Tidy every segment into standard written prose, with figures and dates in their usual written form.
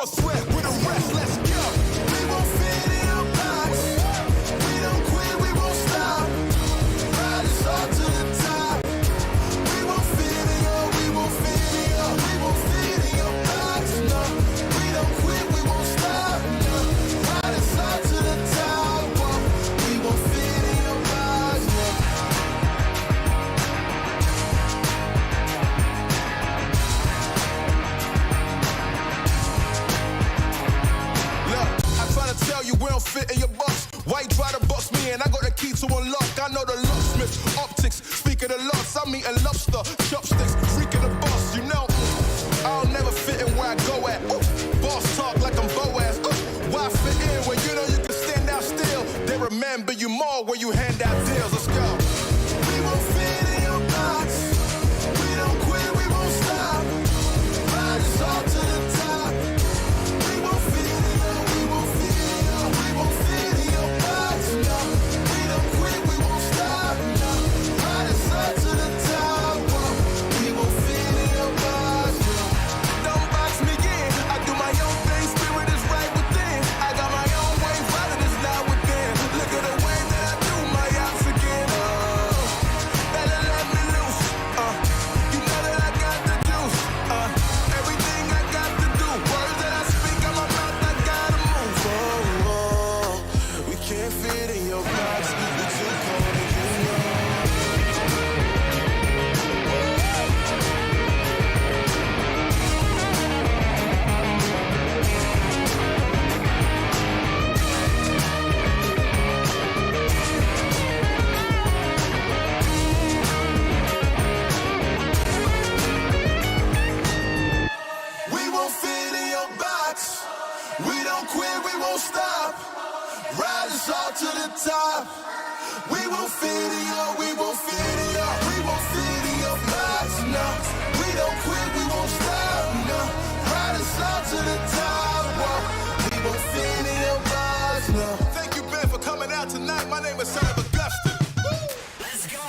all sweat with the rest. Let's go. We won't fit in your box. We don't quit, we won't stop. Ride us all to the top. We won't fit in your, we won't fit in your, we won't fit in your box. No, we don't quit, we won't stop. No, ride us all to the top. Whoa. We won't fit in your box. No. Look, I try to tell you we don't fit in your box. Why you try to box me and I got the key to unlock? I know the locksmith, optics, speak of the lots. I'm eating lobster, chopsticks, freaking the boss, you know. I'll never fit in where I go at. Ooh, boss talk like I'm Boaz. Ooh, why fit in when you know you can stand out still? They remember you more when you hand out deals. Let's go. We won't fit in your box. We don't quit, we won't stop. Ride us all to the top. We won't fit in your, we won't fit in your, we won't fit in your box. No, we don't quit, we won't stop. No, ride us all to the top. Whoa. We won't fit in your box. No. Don't box me in. I do my own thing. Spirit is right within. I got my own way. Father is not within. Look at the way that I do my ops again. Oh, better let me loose. You know that I got the juice. Everything I got to do. Words that I speak out my mouth, I gotta move. Oh, oh, we can't fit in your box. You're too cold and you know. We won't fit in your box. We don't quit, we won't stop. Ride us all to the top. We won't fit in your, we won't fit in your, we won't fit in your box. No, we don't quit, we won't stop. No, ride us all to the top. Whoa. We won't fit in your box. No. Thank you, Ben, for coming out tonight. My name is Son of Augustine. Let's go.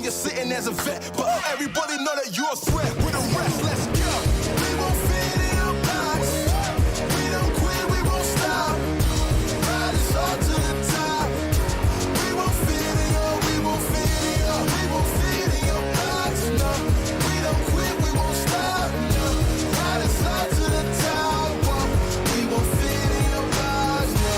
you're sitting as a vet, but everybody know that you're a threat. With the rest, let's go. We won't fit in your box. We don't quit, we won't stop. Ride us all to the top. We won't fit in your, we won't fit in your, we won't fit in your box. No, we don't quit, we won't stop. No, ride us all to the top. Whoa. We won't fit in your box. No.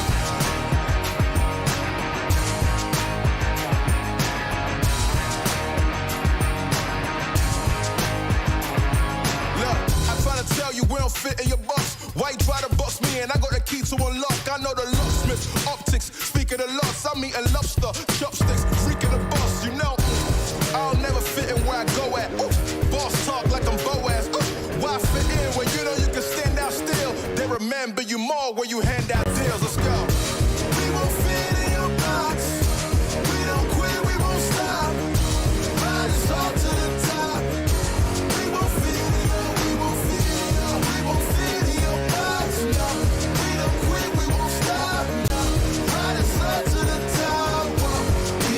Tell you we don't fit in your box. Why you try to box me in? I got the key to unlock. I know the locksmith, optics. Speaking of lots, I'm eating lobster, chopsticks, freaking the boss. You know, I'll never fit in where I go at. Ooh, boss talk like I'm Boaz. Ooh, why fit in where you know you can stand out still? They remember you more when you hand out deals. Let's go. We won't fit in your box. We don't quit, we won't stop. Ride us all to the top. We won't fit in your, we won't fit in your, we won't fit in your box. No, we don't quit, we won't stop. No, ride us all to the top. Whoa. We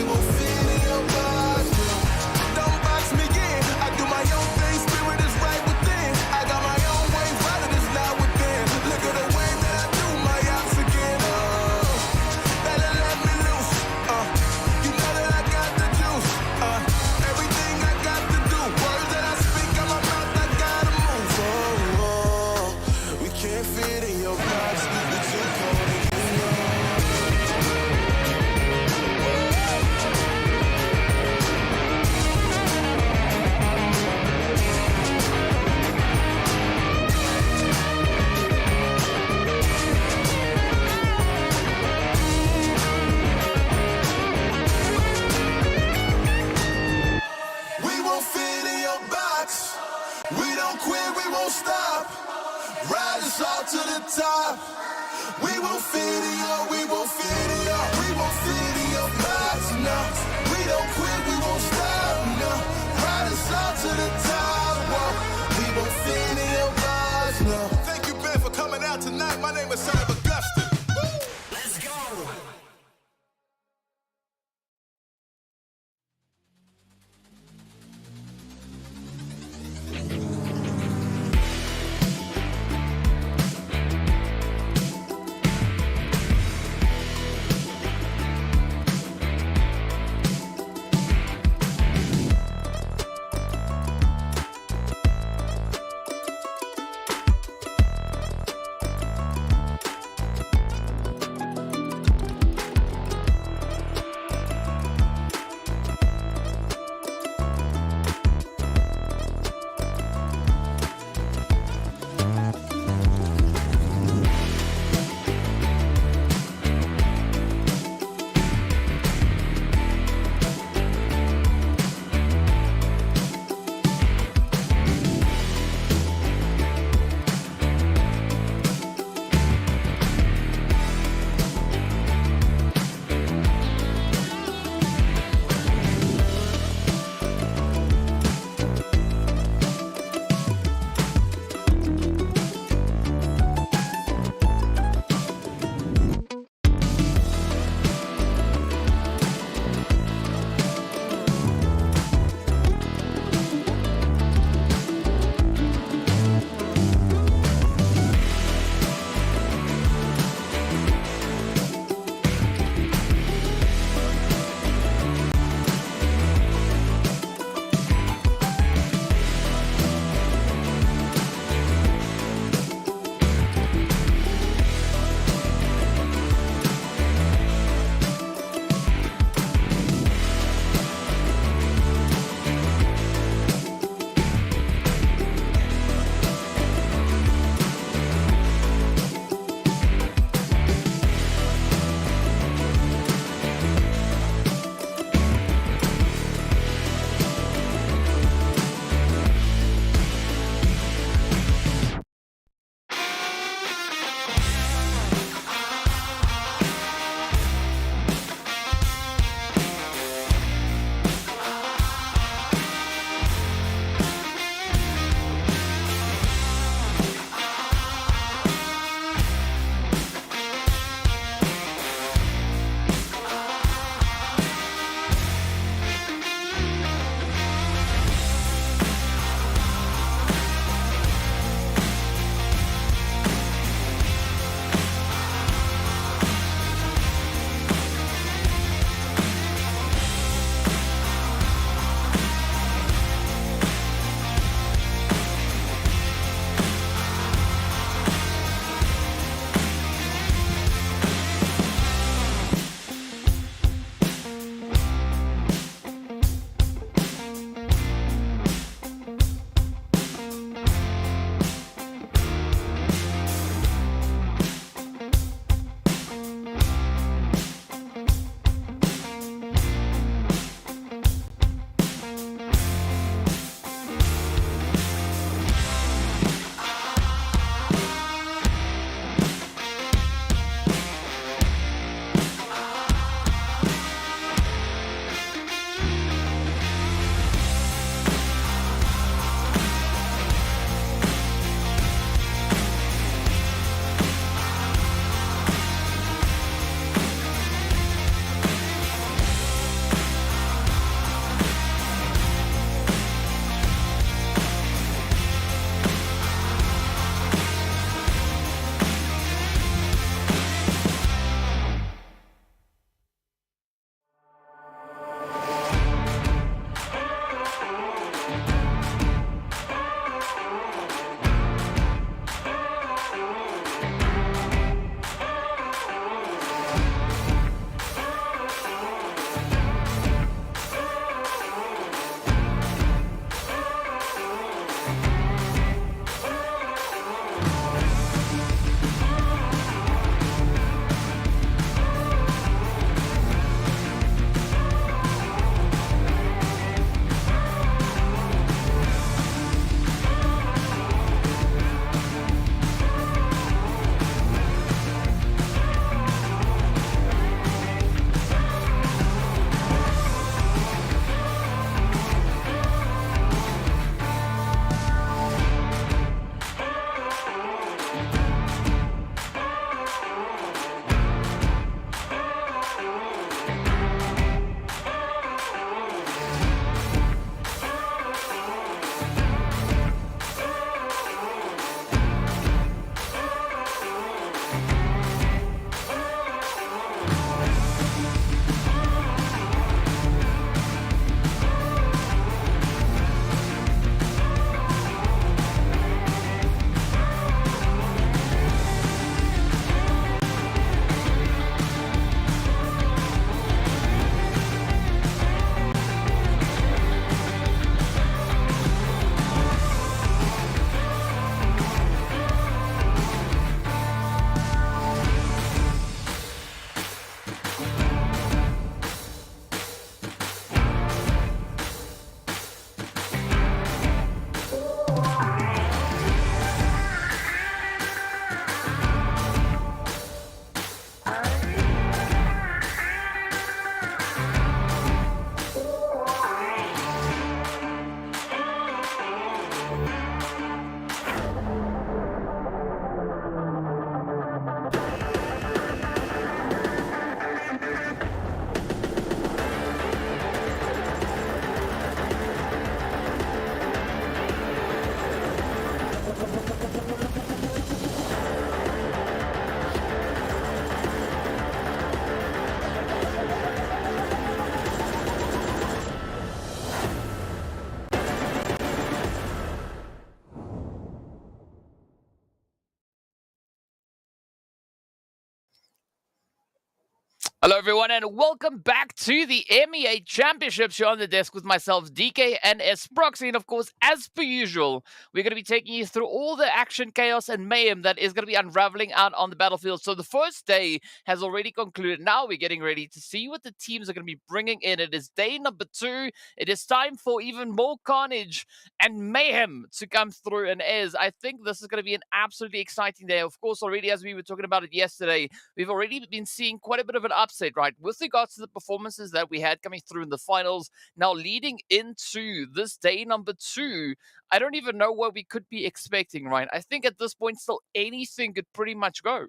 Hello, everyone, and welcome back to the MEA Championship Show on the desk with myself, DK and Esports. And of course, as per usual, we're going to be taking you through all the action, chaos, and mayhem that is going to be unraveling out on the battlefield. So the first day has already concluded. Now we're getting ready to see what the teams are going to be bringing in. It is day number 2. It is time for even more carnage and mayhem to come through. And I think this is going to be an absolutely exciting day. Of course, already as we were talking about it yesterday, we've already been seeing quite a bit of an upset, right? With regards to the performances that we had coming through in the finals, now leading into this day number 2, I don't even know what we could be expecting, right? I think at this point, still anything could pretty much go.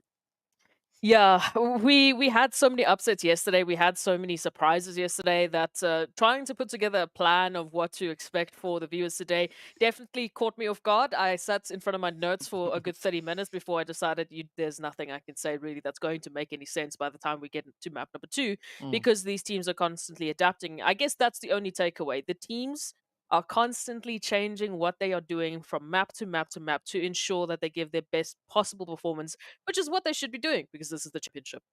Yeah, we had so many upsets yesterday. We had so many surprises yesterday that trying to put together a plan of what to expect for the viewers today definitely caught me off guard. I sat in front of my notes for a good 30 minutes before I decided there's nothing I can say really that's going to make any sense by the time we get to map number 2 Mm. because these teams are constantly adapting. I guess that's the only takeaway. The teams are constantly changing what they are doing from map to map to map to ensure that they give their best possible performance, which is what they should be doing because this is the championship.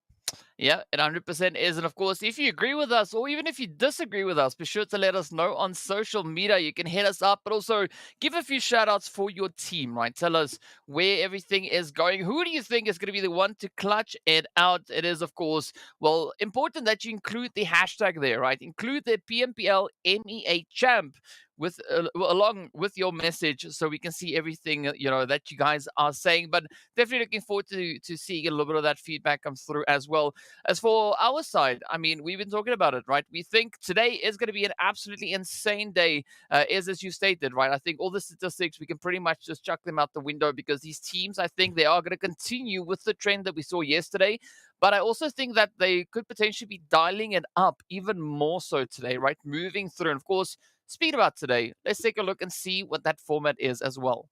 Yeah, it 100% is. And of course, if you agree with us or even if you disagree with us, be sure to let us know on social media. You can hit us up, but also give a few shout outs for your team, right? Tell us where everything is going. Who do you think is going to be the one to clutch it out? It is, of course, well, important that you include the hashtag there, right? Include the PMPL MEA Champ with along with your message so we can see everything that you guys are saying. But definitely looking forward to seeing a little bit of that feedback come through as well. As for our side, I mean, we've been talking about it, right? We think today is going to be an absolutely insane day, as you stated, right? I think all the statistics, we can pretty much just chuck them out the window because these teams, I think they are going to continue with the trend that we saw yesterday. But I also think that they could potentially be dialing it up even more so today, right? Moving through. And of course, speaking about today, let's take a look and see what that format is as well.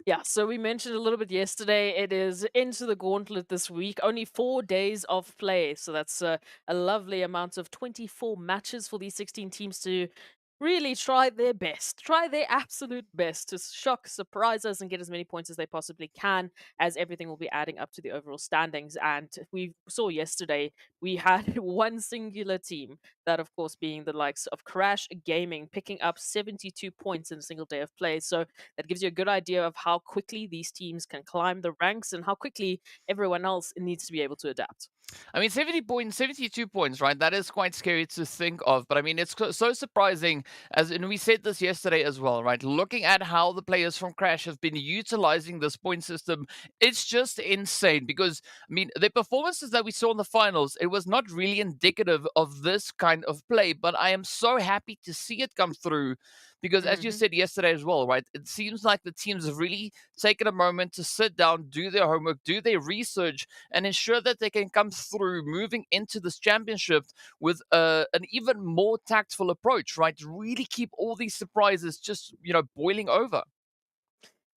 Yeah, so we mentioned a little bit yesterday. It is into the gauntlet this week. Only 4 days of play. So that's a lovely amount of 24 matches for these 16 teams to really try their best, try their absolute best to shock, surprise us, and get as many points as they possibly can, as everything will be adding up to the overall standings. And we saw yesterday we had one singular team, that of course being the likes of Crash Gaming, picking up 72 points in a single day of play. So that gives you a good idea of how quickly these teams can climb the ranks and how quickly everyone else needs to be able to adapt. I mean, 70 points, 72 points, right? That is quite scary to think of. But I mean, it's so surprising, and we said this yesterday as well, right? Looking at how the players from Crash have been utilizing this point system, it's just insane because, I mean, the performances that we saw in the finals, it was not really indicative of this kind of play. But I am so happy to see it come through because, as you hmm said yesterday as well, right? It seems like the teams have really taken a moment to sit down, do their homework, do their research, and ensure that they can come through moving into this championship with an even more tactful approach, right? To really keep all these surprises just, boiling over.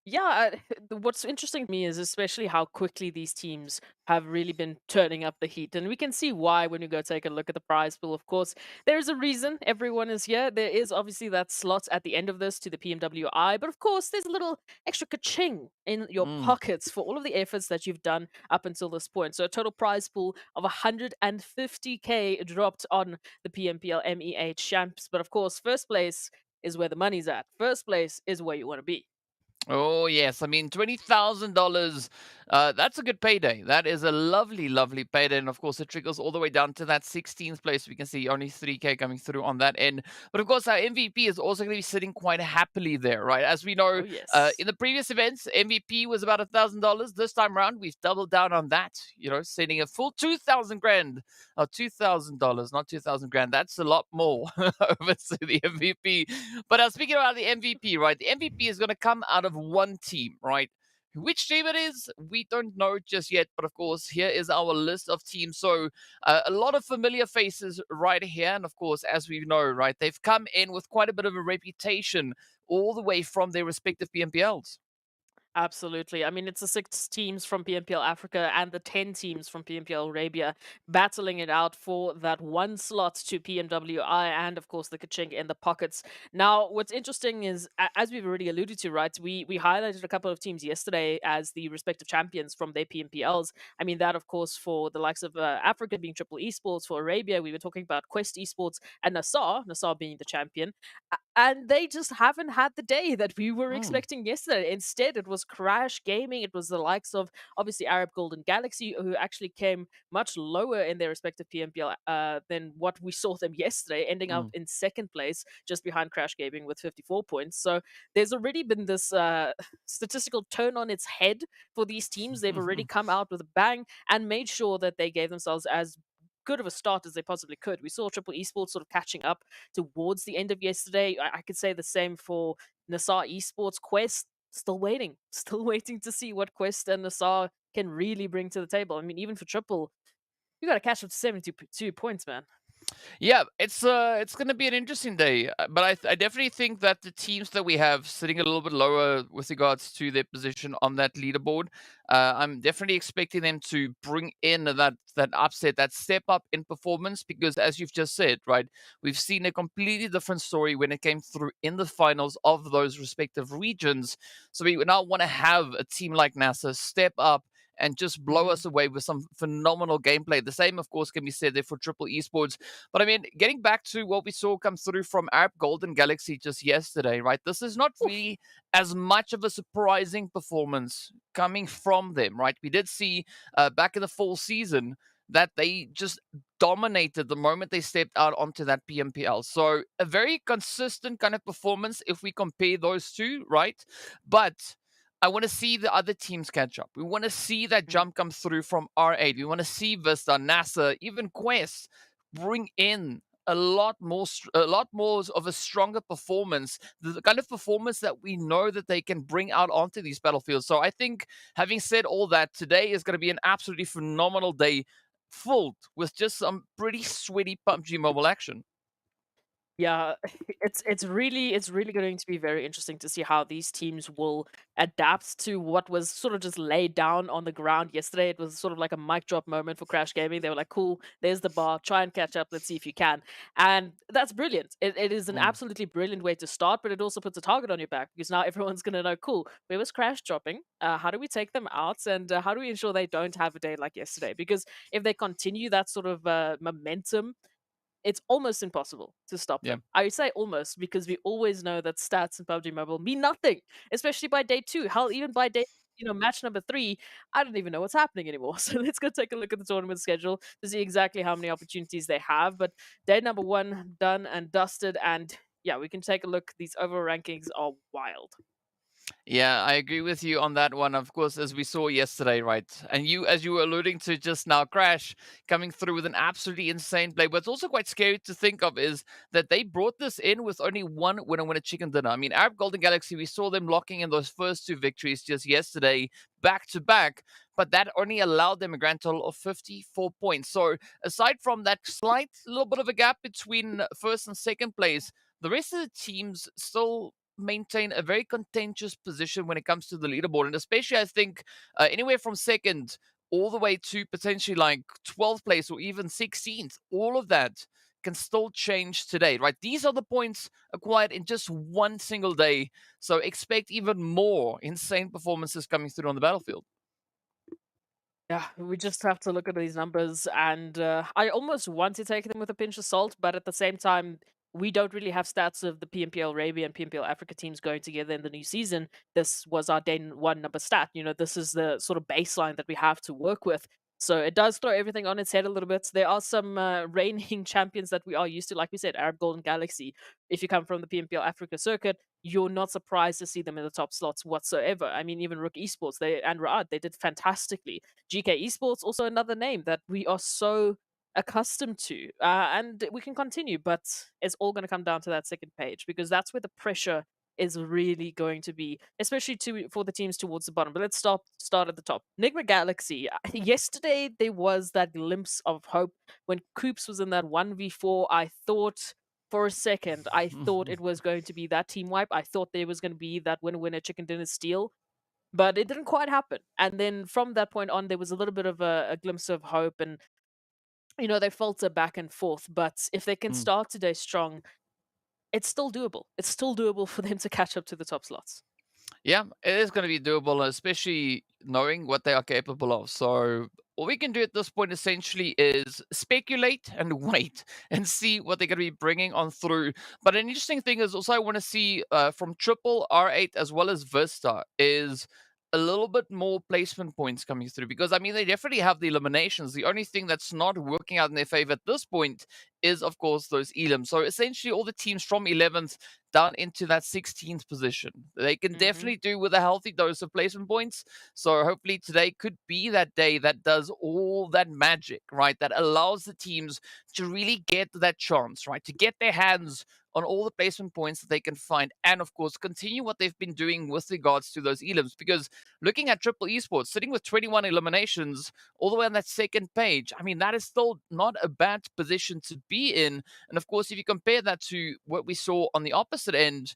Yeah, what's interesting to me is especially how quickly these teams have really been turning up the heat. And we can see why when we go take a look at the prize pool. Of course, there's a reason everyone is here. There is obviously that slot at the end of this to the PMWI. But of course, there's a little extra ka-ching in your Mm. pockets for all of the efforts that you've done up until this point. So a total prize pool of 150K dropped on the PMPL MEA champs. But of course, first place is where the money's at. First place is where you want to be. Oh yes, I mean $20,000. That's a good payday. That is a lovely, lovely payday, and of course it trickles all the way down to that 16th place. We can see only 3K coming through on that end, but of course our MVP is also going to be sitting quite happily there, right? As we know, Oh, yes. in the previous events, MVP was about $1,000. This time around, we've doubled down on that. Sending a full 2,000 grand, $2,000, not 2,000 grand. That's a lot more over to the MVP. But speaking about the MVP, right? The MVP is going to come out of one team, right? Which team it is, we don't know just yet. But of course, here is our list of teams. So a lot of familiar faces right here. And of course, as we know, right, they've come in with quite a bit of a reputation all the way from their respective PMPLs. Absolutely. I mean, it's the 6 teams from PMPL Africa and the 10 teams from PMPL Arabia battling it out for that one slot to PMWI and, of course, the Kaching in the pockets. Now, what's interesting is, as we've already alluded to, right, we highlighted a couple of teams yesterday as the respective champions from their PMPLs. I mean, that, of course, for the likes of Africa being Triple Esports, for Arabia, we were talking about Quest Esports and NASR being the champion. And they just haven't had the day that we were Mm, expecting yesterday. Instead, it was Crash Gaming. It was the likes of obviously Arab Golden Galaxy, who actually came much lower in their respective PMPL than what we saw them yesterday, ending up mm. in second place, just behind Crash Gaming with 54 points. So there's already been this statistical turn on its head for these teams. They've already come out with a bang and made sure that they gave themselves as good of a start as they possibly could. We saw Triple Esports sort of catching up towards the end of yesterday. I could say the same for NASR Esports. Quest, still waiting. Still waiting to see what Quest and NASR can really bring to the table. I mean, even for Triple, you got to catch up to 72 points, man. Yeah, it's gonna be an interesting day, but I definitely think that the teams that we have sitting a little bit lower with regards to their position on that leaderboard, I'm definitely expecting them to bring in that upset, that step up in performance, because as you've just said, right, we've seen a completely different story when it came through in the finals of those respective regions. So we now want to have a team like NASA step up and just blow Mhm. us away with some phenomenal gameplay. The same, of course, can be said there for Triple Esports. But I mean, getting back to what we saw come through from Arab Golden Galaxy just yesterday, right? This is not Oof. really as much of a surprising performance coming from them, right? We did see back in the fall season that they just dominated the moment they stepped out onto that PMPL. So a very consistent kind of performance if we compare those two, right? But I want to see the other teams catch up. We want to see that Mhm. jump come through from R8. We want to see Vista, NASA, even Quest bring in a lot more of a stronger performance, the kind of performance that we know that they can bring out onto these battlefields. So I think, having said all that, today is going to be an absolutely phenomenal day, filled with just some pretty sweaty PUBG mobile action. Yeah, it's really going to be very interesting to see how these teams will adapt to what was sort of just laid down on the ground yesterday. It was sort of like a mic drop moment for Crash Gaming. They were like, "Cool, there's the bar. Try and catch up. Let's see if you can." And that's brilliant. It is an Mm, absolutely brilliant way to start, but it also puts a target on your back because now everyone's going to know, "Cool, where was Crash dropping? How do we take them out? And how do we ensure they don't have a day like yesterday?" Because if they continue that sort of momentum, it's almost impossible to stop yeah. them. I would say almost because we always know that stats in PUBG Mobile mean nothing, especially by day 2. Hell, even by day, match number 3, I don't even know what's happening anymore. So let's go take a look at the tournament schedule to see exactly how many opportunities they have. But day number 1 done and dusted, and yeah, we can take a look. These overall rankings are wild. Yeah, I agree with you on that one. Of course, as we saw yesterday, right? And you, as you were alluding to just now, Crash coming through with an absolutely insane play. What's also quite scary to think of is that they brought this in with only one winner chicken dinner. I mean, Arab Golden Galaxy, we saw them locking in those first two victories just yesterday, back to back, but that only allowed them a grand total of 54 points. So aside from that slight little bit of a gap between first and second place, the rest of the teams still maintain a very contentious position when it comes to the leaderboard. And especially, I think, anywhere from second all the way to potentially like 12th place or even 16th, all of that can still change today, right? These are the points acquired in just one single day. So expect even more insane performances coming through on the battlefield. Yeah, we just have to look at these numbers, and I almost want to take them with a pinch of salt, but at the same time, we don't really have stats of the PMPL Arabia and PMPL Africa teams going together in the new season. This was our day 1 number stat. This is the sort of baseline that we have to work with. So it does throw everything on its head a little bit. There are some reigning champions that we are used to, like we said, Arab Golden Galaxy. If you come from the PMPL Africa circuit, you're not surprised to see them in the top slots whatsoever. I mean, even RUKH Esports, and RUKH, they did fantastically. GEEKAY Esports, also another name that we are so accustomed to. And we can continue, but it's all going to come down to that second page because that's where the pressure is really going to be, especially for the teams towards the bottom. But let's start at the top. NIGMA Galaxy. Yesterday there was that glimpse of hope when Coops was in that 1v4. I thought for a second, I thought it was going to be that team wipe. I thought there was going to be that winner chicken dinner steal. but it didn't quite happen. And then from that point on, there was a little bit of a glimpse of hope, and they falter back and forth. But if they can Mm. start today strong, it's still doable. It's still doable for them to catch up to the top slots. Yeah, it is going to be doable, especially knowing what they are capable of. So, all we can do at this point essentially is speculate and wait and see what they're going to be bringing on through. But an interesting thing is also I want to see from Triple R8 as well as Vista is a little bit more placement points coming through because I mean they definitely have the eliminations. The only thing that's not working out in their favor at this point is of course those elims. So essentially all the teams from 11th down into that 16th position. They can Hmm. definitely do with a healthy dose of placement points. So hopefully today could be that day that does all that magic, right? That allows the teams to really get that chance, right? To get their hands on all the placement points that they can find. And of course, continue what they've been doing with regards to those elims. Because looking at Triple Esports, sitting with 21 eliminations all the way on that second page, I mean, that is still not a bad position to be in. And of course, if you compare that to what we saw on the opposite end,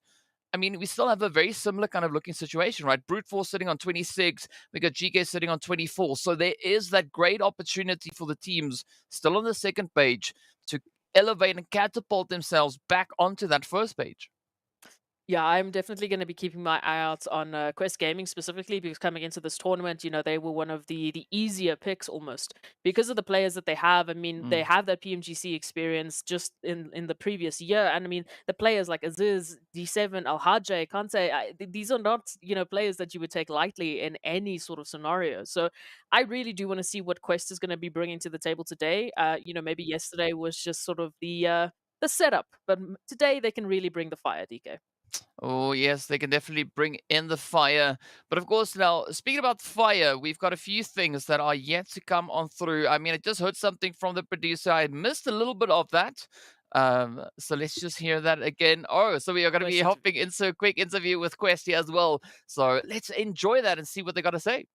I mean, we still have a very similar kind of looking situation, right? Brute Force sitting on 26, we got GEEKAY sitting on 24. So there is that great opportunity for the teams still on the second page to elevate and catapult themselves back onto that first page. Yeah, I'm definitely going to be keeping my eye out on Quest Gaming specifically because coming into this tournament, they were one of the easier picks almost because of the players that they have. I mean, they Mm. have that PMGC experience just in the previous year, and I mean, the players like Aziz, D7, Al Hajj, Kante, these are not players that you would take lightly in any sort of scenario. So I really do want to see what Quest is going to be bringing to the table today. Maybe yesterday was just sort of the setup, but today they can really bring the fire, DK. Oh, yes, they can definitely bring in the fire. But of course, now, speaking about fire, we've got a few things that are yet to come on through. I mean, I just heard something from the producer. I missed a little bit of that. So let's just hear that again. Oh, so we are going to be Quest interview. hopping into a quick interview with Questy as well. So let's enjoy that and see what they got to say.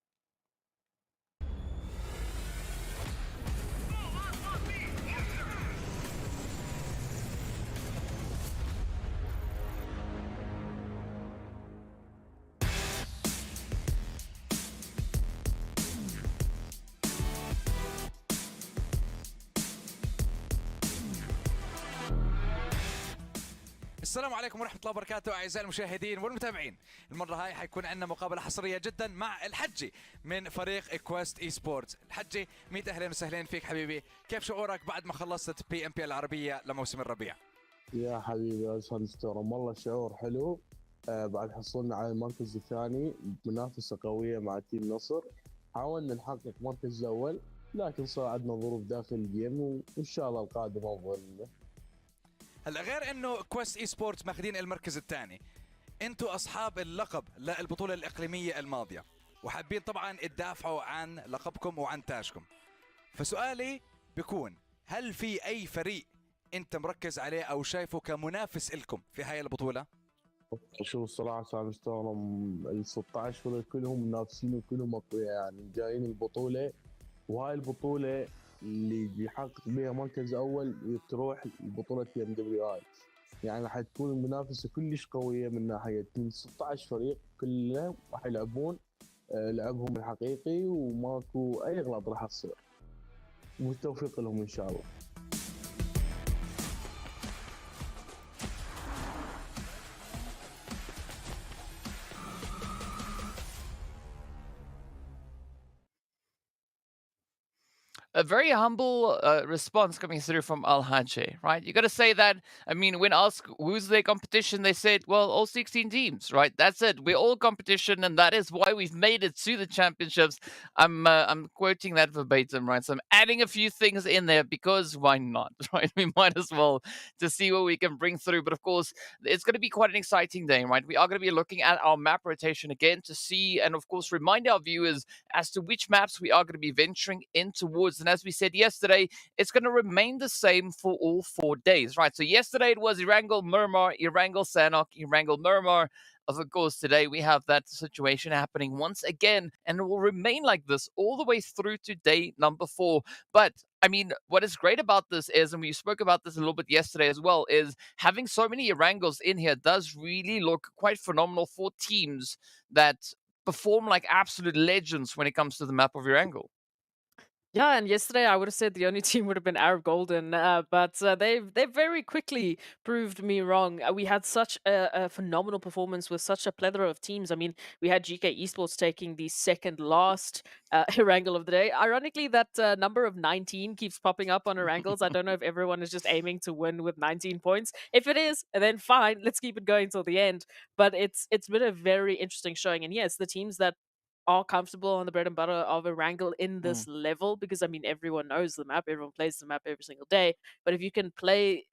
السلام عليكم ورحمة الله وبركاته أعزائي المشاهدين والمتابعين. المرة هاي حيكون عندنا مقابلة حصرية جدا مع الحجي من فريق كويست اي سبورتس. الحجي 100 أهلا وسهلا فيك حبيبي، كيف شعورك بعد ما خلصت بي ام بي العربية لموسم الربيع؟ يا حبيبي أسهل ستورم، والله شعور حلو. بعد حصلنا على المركز الثاني بمنافسة قوية مع تيم نصر. حاولنا نحقق مركز أول لكن صعدنا ظروف داخل الجيم وإن شاء الله القادم أفضل منه. هلا غير انه كويست اي سبورتس ماخذين المركز الثاني، انتوا اصحاب اللقب للبطولة الإقليمية الماضية وحابين طبعا تدافعوا عن لقبكم وعن تاجكم. فسؤالي بيكون هل في أي فريق انت مركز عليه او شايفه كمنافس لكم في هاي البطولة؟ شوف الصراحة سام ستورم ال 16 فريق كلهم منافسين وكلهم أقوياء، يعني جايين البطولة وهاي البطولة اللي يحقق بها مركز أول تروح لبطولة PMWI، يعني راح تكون المنافسة كلش قوية من ناحية من 16 فريق كلهم راح يلعبون لعبهم الحقيقي وماكو أي غلط راح تصير، والتوفيق لهم إن شاء الله. A very humble response coming through from Al Hajj, right? You got to say that. I mean, when asked who's their competition, they said, well, all 16 teams, right? That's it. We're all competition, and that is why we've made it to the championships. I'm quoting that verbatim, right? So I'm adding a few things in there because why not, right? We might as well to see what we can bring through. But of course, it's going to be quite an exciting day, right? We are going to be looking at our map rotation again to see, and of course, remind our viewers as to which maps we are going to be venturing in towards. And as we said yesterday, it's going to remain the same for all 4 days, right? So yesterday it was Erangel, Miramar, Erangel, Sanhok, Erangel, Miramar. Of course, today we have that situation happening once again, and it will remain like this all the way through to day number 4. But I mean, what is great about this is, and we spoke about this a little bit yesterday as well, is having so many Erangels in here does really look quite phenomenal for teams that perform like absolute legends when it comes to the map of Erangel. Yeah, and yesterday I would have said the only team would have been Arab Golden, but they very quickly proved me wrong. We had such a phenomenal performance with such a plethora of teams. I mean, we had GK Esports taking the second last Erangel of the day. Ironically, that number of 19 keeps popping up on Erangels. I don't know if everyone is just aiming to win with 19 points. If it is, then fine, let's keep it going till the end. But it's been a very interesting showing, and yes, the teams that are comfortable on the bread and butter of a wrangle in this level, because I mean everyone knows the map, everyone plays the map every single day. But if you can play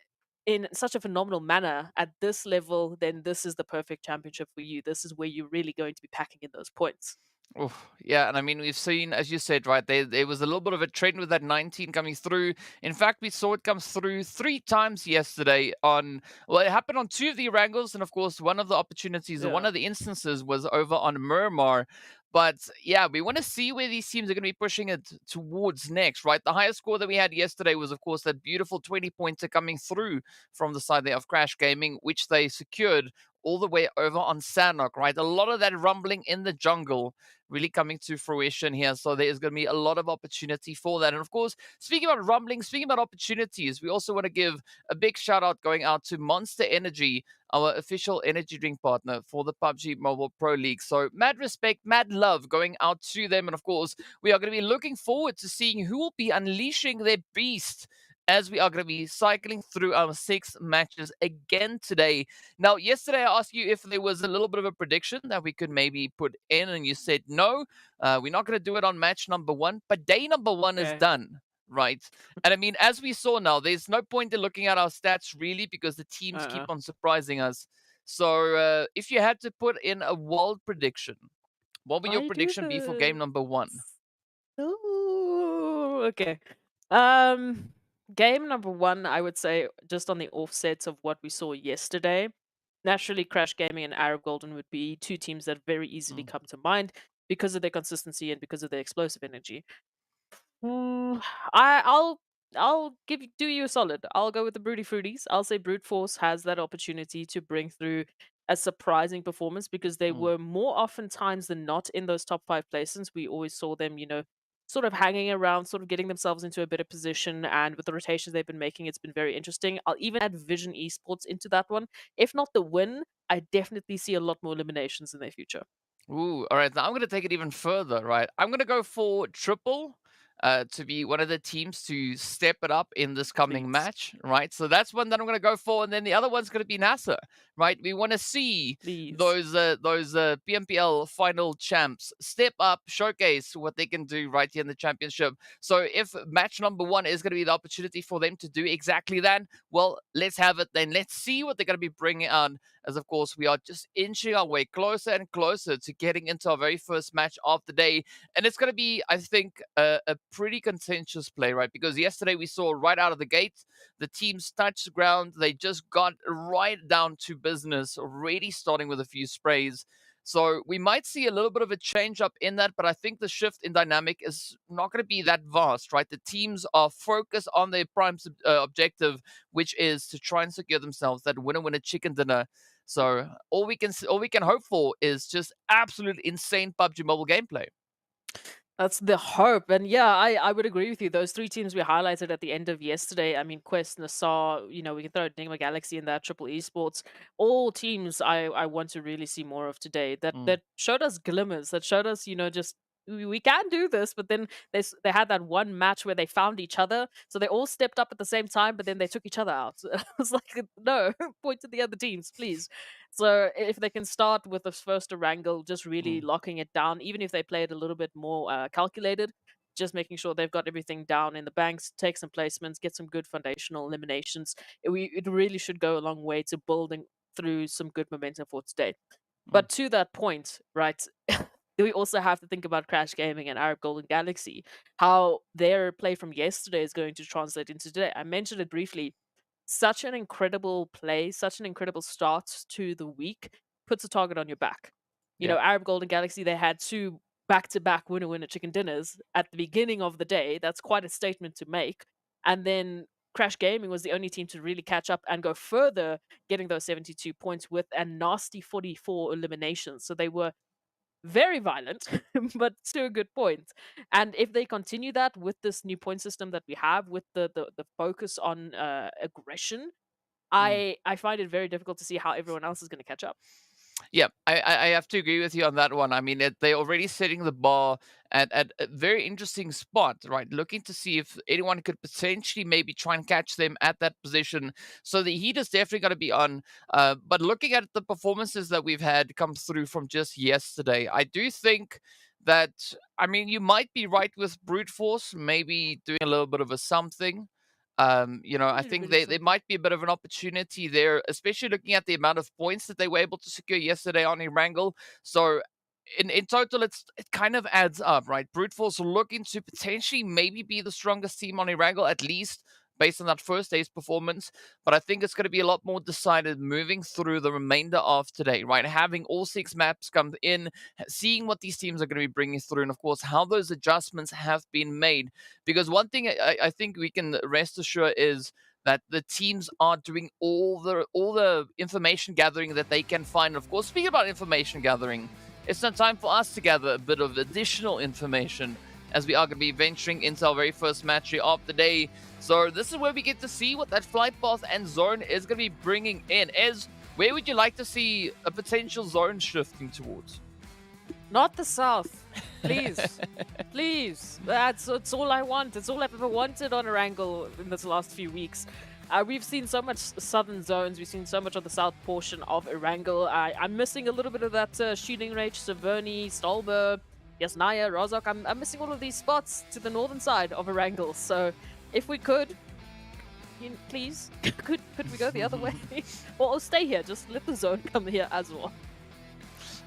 in such a phenomenal manner at this level, then this is the perfect championship for you. This is where you're really going to be packing in those points. Oof, yeah, and I mean we've seen, as you said, right, there was a little bit of a trend with that 19 coming through. In fact, we saw it come through 3 times yesterday on, well, it happened on 2 of the Erangels, and of course one of the opportunities, or one Yeah. of the instances was over on Miramar. But yeah, we want to see where these teams are going to be pushing it towards next, right? The highest score that we had yesterday was, of course, that beautiful 20-pointer coming through from the side there of Crash Gaming, which they secured all the way over on Sanhok, right? A lot of that rumbling in the jungle really coming to fruition here. So there's going to be a lot of opportunity for that. And of course, speaking about rumbling, speaking about opportunities, we also want to give a big shout out going out to Monster Energy, our official energy drink partner for the PUBG Mobile Pro League. So mad respect, mad love going out to them. And of course, we are going to be looking forward to seeing who will be unleashing their beast as we are going to be cycling through our 6 matches again today. Now, yesterday I asked you if there was a little bit of a prediction that we could maybe put in, and you said no, we're not going to do it on match number 1, but day number 1 is Okay. done, right? And I mean, as we saw now, there's no point in looking at our stats really, because the teams keep Uh-uh. on surprising us. So if you had to put in a wild prediction, what would your I do prediction be for game the. number 1? Ooh, okay. Um, Game number one, I would say, just on the offsets of what we saw yesterday. Naturally, Crash Gaming and Arab Golden would be two teams that very easily Mm, come to mind because of their consistency and because of their explosive energy. Mm, I'll do you a solid. I'll go with the Broody Fruities. I'll say Brute Force has that opportunity to bring through a surprising performance because they mm. were more often times than not in those top 5 placements. We always saw them, sort of hanging around, sort of getting themselves into a better position. And with the rotations they've been making, it's been very interesting. I'll even add Vision Esports into that one. If not the win, I definitely see a lot more eliminations in their future. Ooh, all right. Now I'm going to take it even further, right? I'm going to go for Triple to be one of the teams to step it up in this coming Please. match, right? So that's one that I'm going to go for, and then the other one's going to be NASR, right? We want to see Please. those PMPL final champs step up, showcase what they can do right here in the championship. So if match number 1 is going to be the opportunity for them to do exactly that, well, let's have it then. Let's see what they're going to be bringing on, as of course we are just inching our way closer and closer to getting into our very first match of the day. And it's going to be, I think, a pretty contentious play, right? Because yesterday we saw right out of the gate, the teams touched the ground. They just got right down to business, already starting with a few sprays. So we might see a little bit of a change up in that, but I think the shift in dynamic is not going to be that vast, right? The teams are focused on their prime objective, which is to try and secure themselves that winner chicken dinner. So all we can hope for is just absolute insane PUBG Mobile gameplay. That's the hope. And yeah, I would agree with you. Those 3 teams we highlighted at the end of yesterday, I mean, Quest, NASR, we can throw NIGMA Galaxy in that, Triple Esports, all teams I want to really see more of today. That Mm. that showed us glimmers, that showed us, just we can do this. But then they had that one match where they found each other. So they all stepped up at the same time, but then they took each other out. I was like, no, point to the other teams, please. So if they can start with the first Erangel, just really Mm. locking it down, even if they play it a little bit more calculated, just making sure they've got everything down in the banks, take some placements, get some good foundational eliminations. It really should go a long way to building through some good momentum for today. Mm. But to that point, right, we also have to think about Crash Gaming and Arab Golden Galaxy, how their play from yesterday is going to translate into today. I mentioned it briefly. Such an incredible play, such an incredible start to the week puts a target on your back. Yeah. Arab Golden Galaxy, they had 2 back-to-back winner chicken dinners at the beginning of the day. That's quite a statement to make. And then Crash Gaming was the only team to really catch up and go further, getting those 72 points with a nasty 44 eliminations. So they were very violent, but to a good point. And if they continue that with this new point system that we have, with the focus on aggression, I find it very difficult to see how everyone else is going to catch up. Yeah, I have to agree with you on that one. I mean, they're already setting the bar at a very interesting spot, right? Looking to see if anyone could potentially maybe try and catch them at that position. So the heat is definitely going to be on. But looking at the performances that we've had come through from just yesterday, I do think that, I mean, you might be right with brute force, maybe doing a little bit of a something. I Little think bit of there something. might be a bit of an opportunity there, especially looking at the amount of points that they were able to secure yesterday on Erangel. So in total, it kind of adds up, right? Brute Force looking to potentially maybe be the strongest team on Erangel, at least based on that first day's performance. But I think it's going to be a lot more decided moving through the remainder of today, right? Having all 6 maps come in, seeing what these teams are going to be bringing through, and of course, how those adjustments have been made. Because one thing I think we can rest assured is that the teams are doing all the information gathering that they can find. Of course, speaking about information gathering, it's now time for us to gather a bit of additional information as we are going to be venturing into our very first match here of the day. So this is where we get to see what that flight path and zone is going to be bringing in. Where would you like to see a potential zone shifting towards? Not the south, please. Please. It's all I want. It's all I've ever wanted on Erangel in this last few weeks. We've seen so much southern zones. We've seen so much of the south portion of Erangel. I'm missing a little bit of that shooting range, Severny, Stolber, Yasnaya, Rozok. I'm missing all of these spots to the northern side of Erangel. So if we could, please, could we go the other way? Or stay here. Just let the zone come here as well.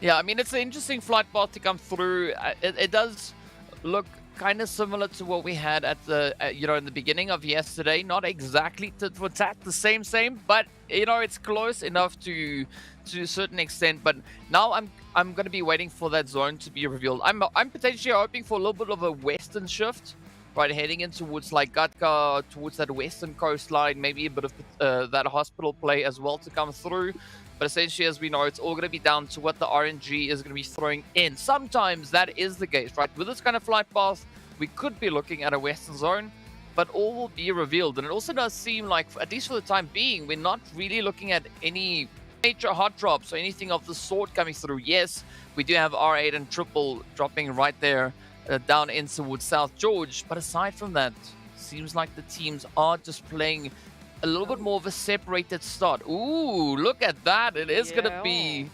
Yeah, I mean, it's an interesting flight path to come through. It does look kind of similar to what we had at the, in the beginning of yesterday. Not exactly to the same, but, it's close enough to a certain extent. But now I'm going to be waiting for that zone to be revealed. I'm potentially hoping for a little bit of a western shift, right, heading in towards like Gatka, towards that western coastline, maybe a bit of that hospital play as well to come through. But essentially, as we know, it's all going to be down to what the RNG is going to be throwing in. Sometimes that is the case, right? With this kind of flight path, we could be looking at a western zone, but all will be revealed. And it also does seem like, at least for the time being, we're not really looking at any major hot drops or anything of the sort coming through. Yes, we do have R8 and Triple dropping right there down in towards South George. But aside from that, seems like the teams are just playing a little bit more of a separated start. Ooh, look at that. It is going to be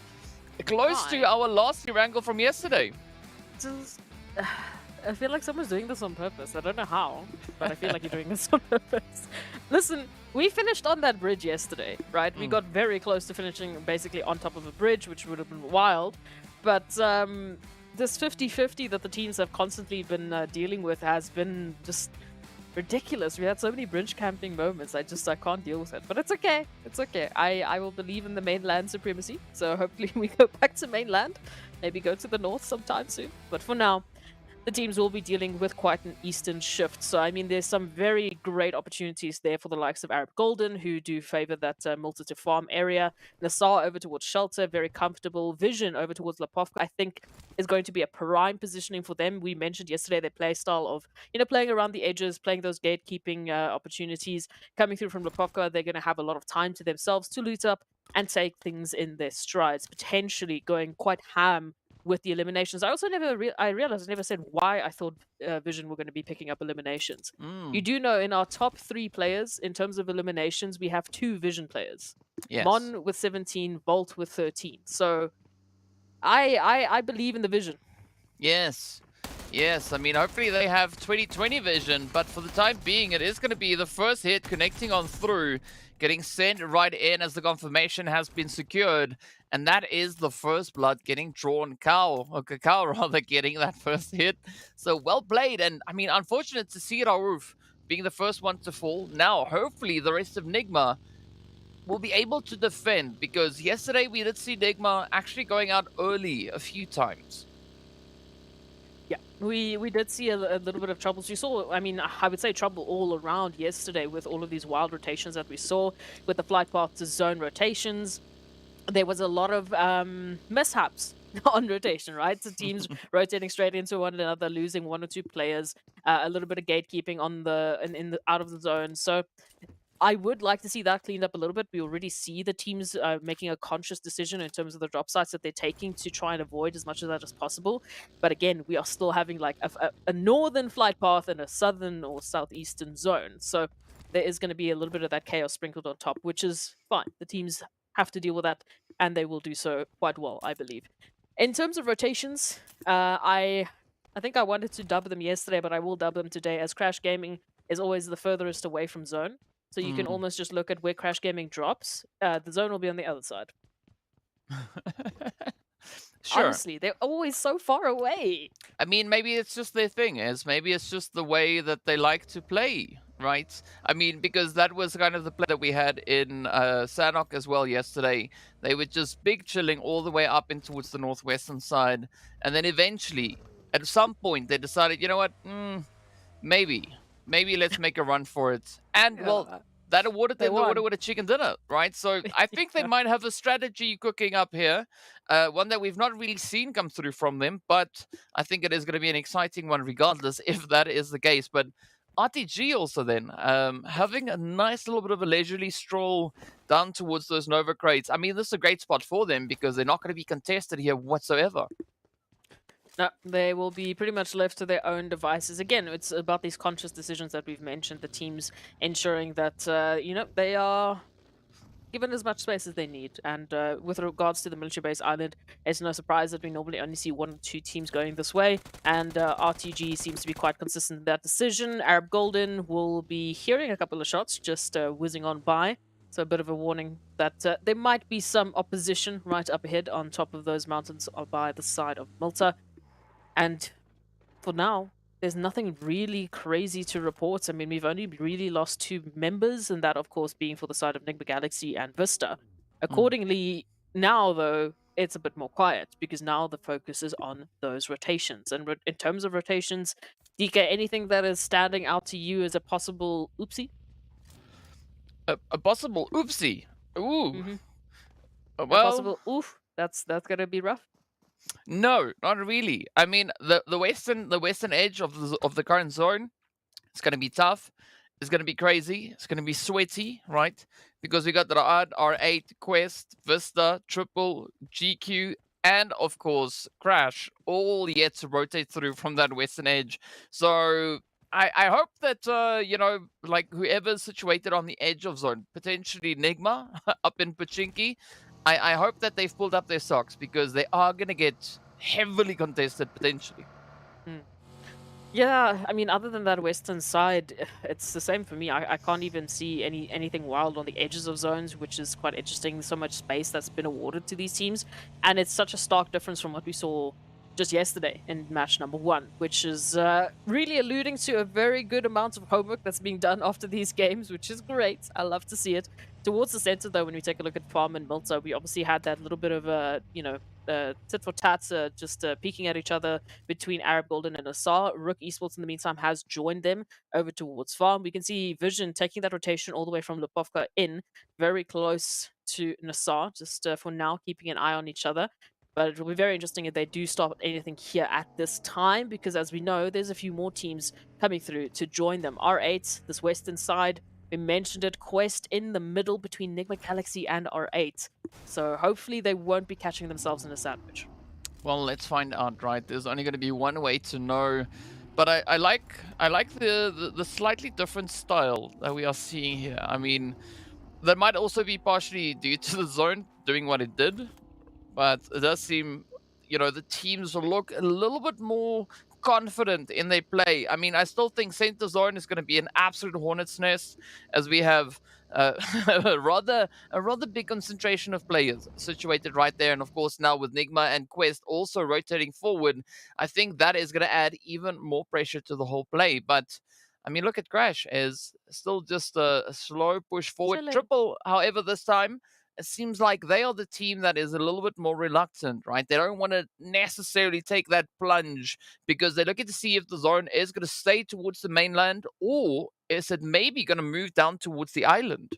close to our last Erangel from yesterday. I feel like someone's doing this on purpose. I don't know how, but I feel like you're doing this on purpose. Listen, we finished on that bridge yesterday, right? We got very close to finishing basically on top of a bridge, which would have been wild. But this 50-50 that the teams have constantly been dealing with has been just ridiculous. We had so many bridge camping moments. I can't deal with it. But it's okay. It's okay. I will believe in the mainland supremacy. So hopefully we go back to mainland. Maybe go to the north sometime soon. But for now, the teams will be dealing with quite an eastern shift. So, I mean, there's some very great opportunities there for the likes of Arab Golden, who do favor that Multitude Farm area. NASR over towards Shelter, very comfortable. Vision over towards Lepovka, I think, is going to be a prime positioning for them. We mentioned yesterday their play style of, playing around the edges, playing those gatekeeping opportunities. Coming through from Lepovka, they're going to have a lot of time to themselves to loot up and take things in their strides, potentially going quite ham with the eliminations. I also I realized I never said why I thought Vision were going to be picking up eliminations. You do know in our top 3 players, in terms of eliminations, we have 2 Vision players. Yes. Mon with 17, Bolt with 13. So I believe in the Vision. Yes. Yes, I mean, hopefully they have 20/20 vision, but for the time being, it is going to be the first hit connecting on through, getting sent right in as the confirmation has been secured, and that is the first blood getting drawn. Cacao rather getting that first hit. So well played, and I mean, unfortunate to see Raouf being the first one to fall. Now, hopefully the rest of NIGMA will be able to defend, because yesterday we did see NIGMA actually going out early a few times. Yeah, we did see a little bit of trouble. So you saw, I mean, I would say trouble all around yesterday with all of these wild rotations that we saw with the flight path to zone rotations. There was a lot of mishaps on rotation, right? So teams rotating straight into one another, losing one or two players, a little bit of gatekeeping on the in the out of the zone. So I would like to see that cleaned up a little bit. We already see the teams making a conscious decision in terms of the drop sites that they're taking to try and avoid as much of that as possible. But again, we are still having like a northern flight path and a southern or southeastern zone. So there is going to be a little bit of that chaos sprinkled on top, which is fine. The teams have to deal with that, and they will do so quite well, I believe. In terms of rotations, I think I wanted to dub them yesterday, but I will dub them today, as Crash Gaming is always the furthest away from zone. So you can almost just look at where Crash Gaming drops. The zone will be on the other side. Sure. Honestly, they're always so far away. I mean, maybe it's just their thing, maybe it's just the way that they like to play, right? I mean, because that was kind of the play that we had in Sanhok as well yesterday. They were just big chilling all the way up in towards the northwestern side, and then eventually, at some point, they decided, you know what, maybe let's make a run for it. And well, that awarded them the order with a chicken dinner, right? So I think they might have a strategy cooking up here, one that we've not really seen come through from them, but I think it is going to be an exciting one regardless if that is the case. But RTG also then, having a nice little bit of a leisurely stroll down towards those Nova crates. I mean, this is a great spot for them because they're not going to be contested here whatsoever. No, they will be pretty much left to their own devices. Again, it's about these conscious decisions that we've mentioned, the teams ensuring that, you know, they are given as much space as they need. And with regards to the military base island, it's no surprise that we normally only see 1 or 2 teams going this way. And RTG seems to be quite consistent in that decision. Arab Golden will be hearing a couple of shots just whizzing on by. So a bit of a warning that there might be some opposition right up ahead on top of those mountains by the side of Malta. And for now, there's nothing really crazy to report. I mean, we've only really lost 2 members, and that, of course, being for the side of NIGMA Galaxy and VISTA. Accordingly, now, though, it's a bit more quiet, because now the focus is on those rotations. And in terms of rotations, GEEKAY, anything that is standing out to you as a possible oopsie? A possible oopsie? Ooh. A Well, possible oof? That's going to be rough. No, not really. I mean, the western edge of the current zone, it's going to be tough. It's going to be crazy. It's going to be sweaty, right? Because we got the Ra'ad, R8, Quest, Vista, Triple, GQ, and of course Crash, all yet to rotate through from that western edge. So I hope that you know, like whoever's situated on the edge of zone, potentially NIGMA up in Pachinki, I hope that they've pulled up their socks, because they are going to get heavily contested potentially. Yeah, I mean, other than that western side, it's the same for me. I can't even see anything wild on the edges of zones, which is quite interesting. So much space that's been awarded to these teams, and it's such a stark difference from what we saw just yesterday in match number 1, which is really alluding to a very good amount of homework that's being done after these games, which is great. I love to see it. Towards the center, though, when we take a look at Farm and Milta, we obviously had that little bit of a, you know, tit for tat, just peeking at each other between Arab Golden and NASR. RUKH Esports, in the meantime, has joined them over towards Farm. We can see Vision taking that rotation all the way from Lipovka in, very close to NASR, just for now, keeping an eye on each other. But it will be very interesting if they do stop anything here at this time, because as we know, there's a few more teams coming through to join them. R8, this western side, we mentioned it, Quest in the middle between NIGMA Galaxy and R8. So hopefully they won't be catching themselves in a sandwich. Well, let's find out, right? There's only going to be one way to know. But I like the slightly different style that we are seeing here. I mean, that might also be partially due to the zone doing what it did. But it does seem, you know, the teams look a little bit more confident in their play. I mean, I still think Center Zone is going to be an absolute hornet's nest, as we have a rather big concentration of players situated right there. And of course, now with NIGMA and Quest also rotating forward, I think that is going to add even more pressure to the whole play. But I mean, look at Crash as still just a slow push forward. Chilling. Triple, however, this time, it seems like they are the team that is a little bit more reluctant, right? They don't want to necessarily take that plunge, because they're looking to see if the zone is going to stay towards the mainland, or is it maybe going to move down towards the island?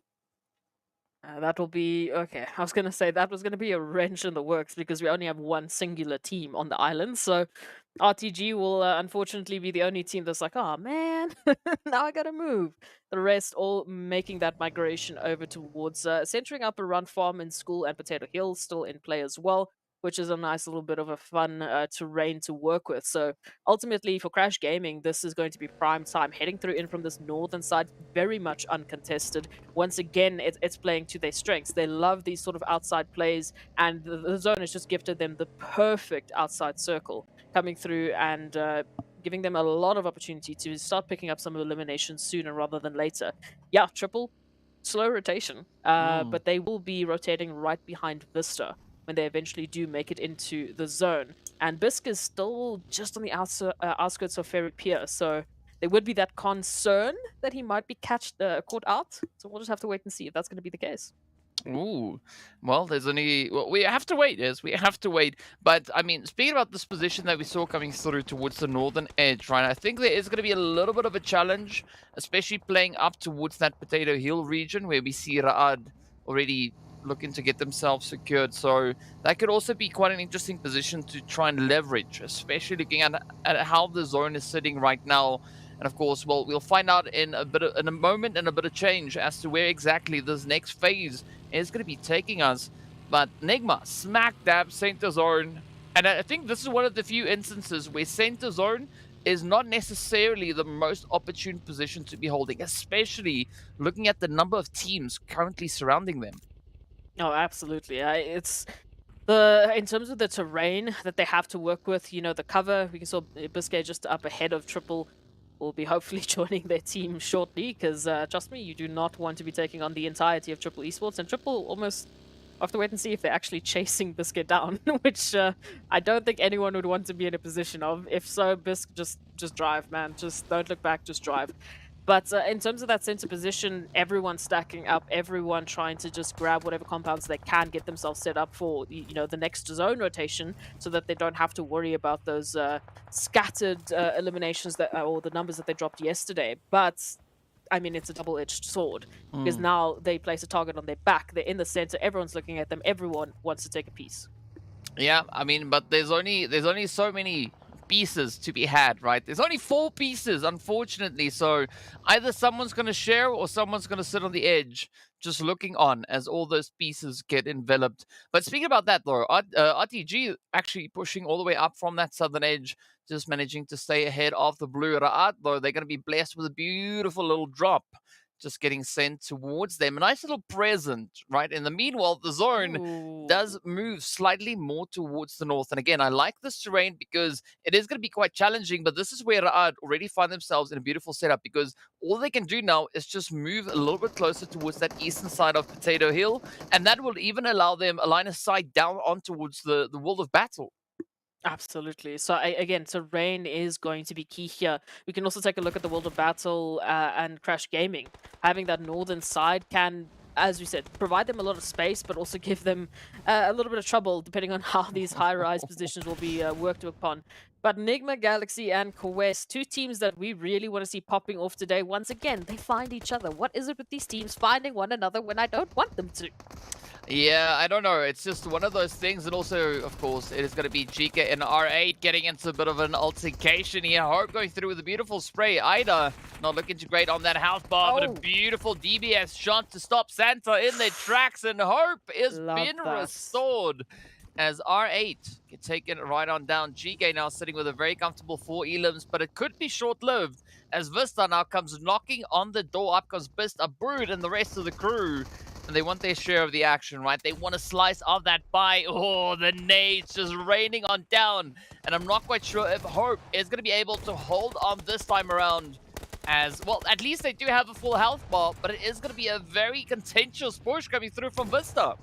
That will be okay. I was gonna say that was gonna be a wrench in the works because we only have one singular team on the island. So RTG will unfortunately be the only team that's like, oh man, now I gotta move. The rest all making that migration over towards centering up around Farm and School and Potato Hill, still in play as well, which is a nice little bit of a fun terrain to work with. So ultimately for Crash Gaming, this is going to be prime time. Heading through in from this northern side, very much uncontested. Once again, it's playing to their strengths. They love these sort of outside plays, and the zone has just gifted them the perfect outside circle coming through and giving them a lot of opportunity to start picking up some eliminations sooner rather than later. Yeah, triple, slow rotation, but they will be rotating right behind Vista when they eventually do make it into the zone. And Bisk is still just on the outskirts of Ferry Pier, so there would be that concern that he might be caught out. So we'll just have to wait and see if that's going to be the case. Ooh, well, we have to wait. Yes, we have to wait. But I mean, speaking about this position that we saw coming through towards the northern edge, right? I think there is going to be a little bit of a challenge, especially playing up towards that Potato Hill region where we see Raad already looking to get themselves secured. So that could also be quite an interesting position to try and leverage, especially looking at how the zone is sitting right now. And of course, well, we'll find out in a moment and a bit of change as to where exactly this next phase is going to be taking us. But NIGMA, smack dab center zone. And I think this is one of the few instances where center zone is not necessarily the most opportune position to be holding, especially looking at the number of teams currently surrounding them. Oh, absolutely. It's in terms of the terrain that they have to work with, you know, the cover, we can saw Biscay just up ahead of Triple will be hopefully joining their team shortly, because trust me, you do not want to be taking on the entirety of Triple Esports, and Triple almost have to wait and see if they're actually chasing Biscuit down, which I don't think anyone would want to be in a position of. If so, Bisc, just drive, man. Just don't look back, just drive. But in terms of that center position, everyone stacking up, everyone trying to just grab whatever compounds they can, get themselves set up for, you know, the next zone rotation, so that they don't have to worry about those scattered eliminations that, or the numbers that they dropped yesterday. But I mean, it's a double-edged sword, because now they place a target on their back. They're in the center. Everyone's looking at them. Everyone wants to take a piece. Yeah, I mean, but there's only so many pieces to be had, right? There's only 4 pieces, unfortunately. So either someone's going to share or someone's going to sit on the edge, just looking on as all those pieces get enveloped. But speaking about that, though, RTG actually pushing all the way up from that southern edge, just managing to stay ahead of the blue. Ra'ad, though, they're going to be blessed with a beautiful little drop just getting sent towards them. A nice little present, right? In the meanwhile, the zone does move slightly more towards the north. And again, I like this terrain because it is going to be quite challenging, but this is where Ra'ad already find themselves in a beautiful setup, because all they can do now is just move a little bit closer towards that eastern side of Potato Hill, and that will even allow them a line of sight down on towards the world of battle. Absolutely. So again, terrain is going to be key here. We can also take a look at the World of Battle and Crash Gaming. Having that northern side can, as we said, provide them a lot of space, but also give them a little bit of trouble depending on how these high-rise positions will be worked upon. But NIGMA, Galaxy, and Quest, 2 teams that we really want to see popping off today. Once again, they find each other. What is it with these teams finding one another when I don't want them to? Yeah, I don't know. It's just one of those things. And also, of course, it is going to be GEEKAY and R8 getting into a bit of an altercation here. Hope going through with a beautiful spray. Ida not looking too great on that health bar, but a beautiful DBS shot to stop Santa in their tracks. And Hope is been restored as R8 get taken right on down. GEEKAY now sitting with a very comfortable 4 elims, but it could be short-lived as Vista now comes knocking on the door. Up comes Vista, Brood, and the rest of the crew. And they want their share of the action, right? They want a slice of that pie. Oh, the nades just raining on down. And I'm not quite sure if Hope is going to be able to hold on this time around. As, well, at least they do have a full health bar, but it is going to be a very contentious push coming through from Vista.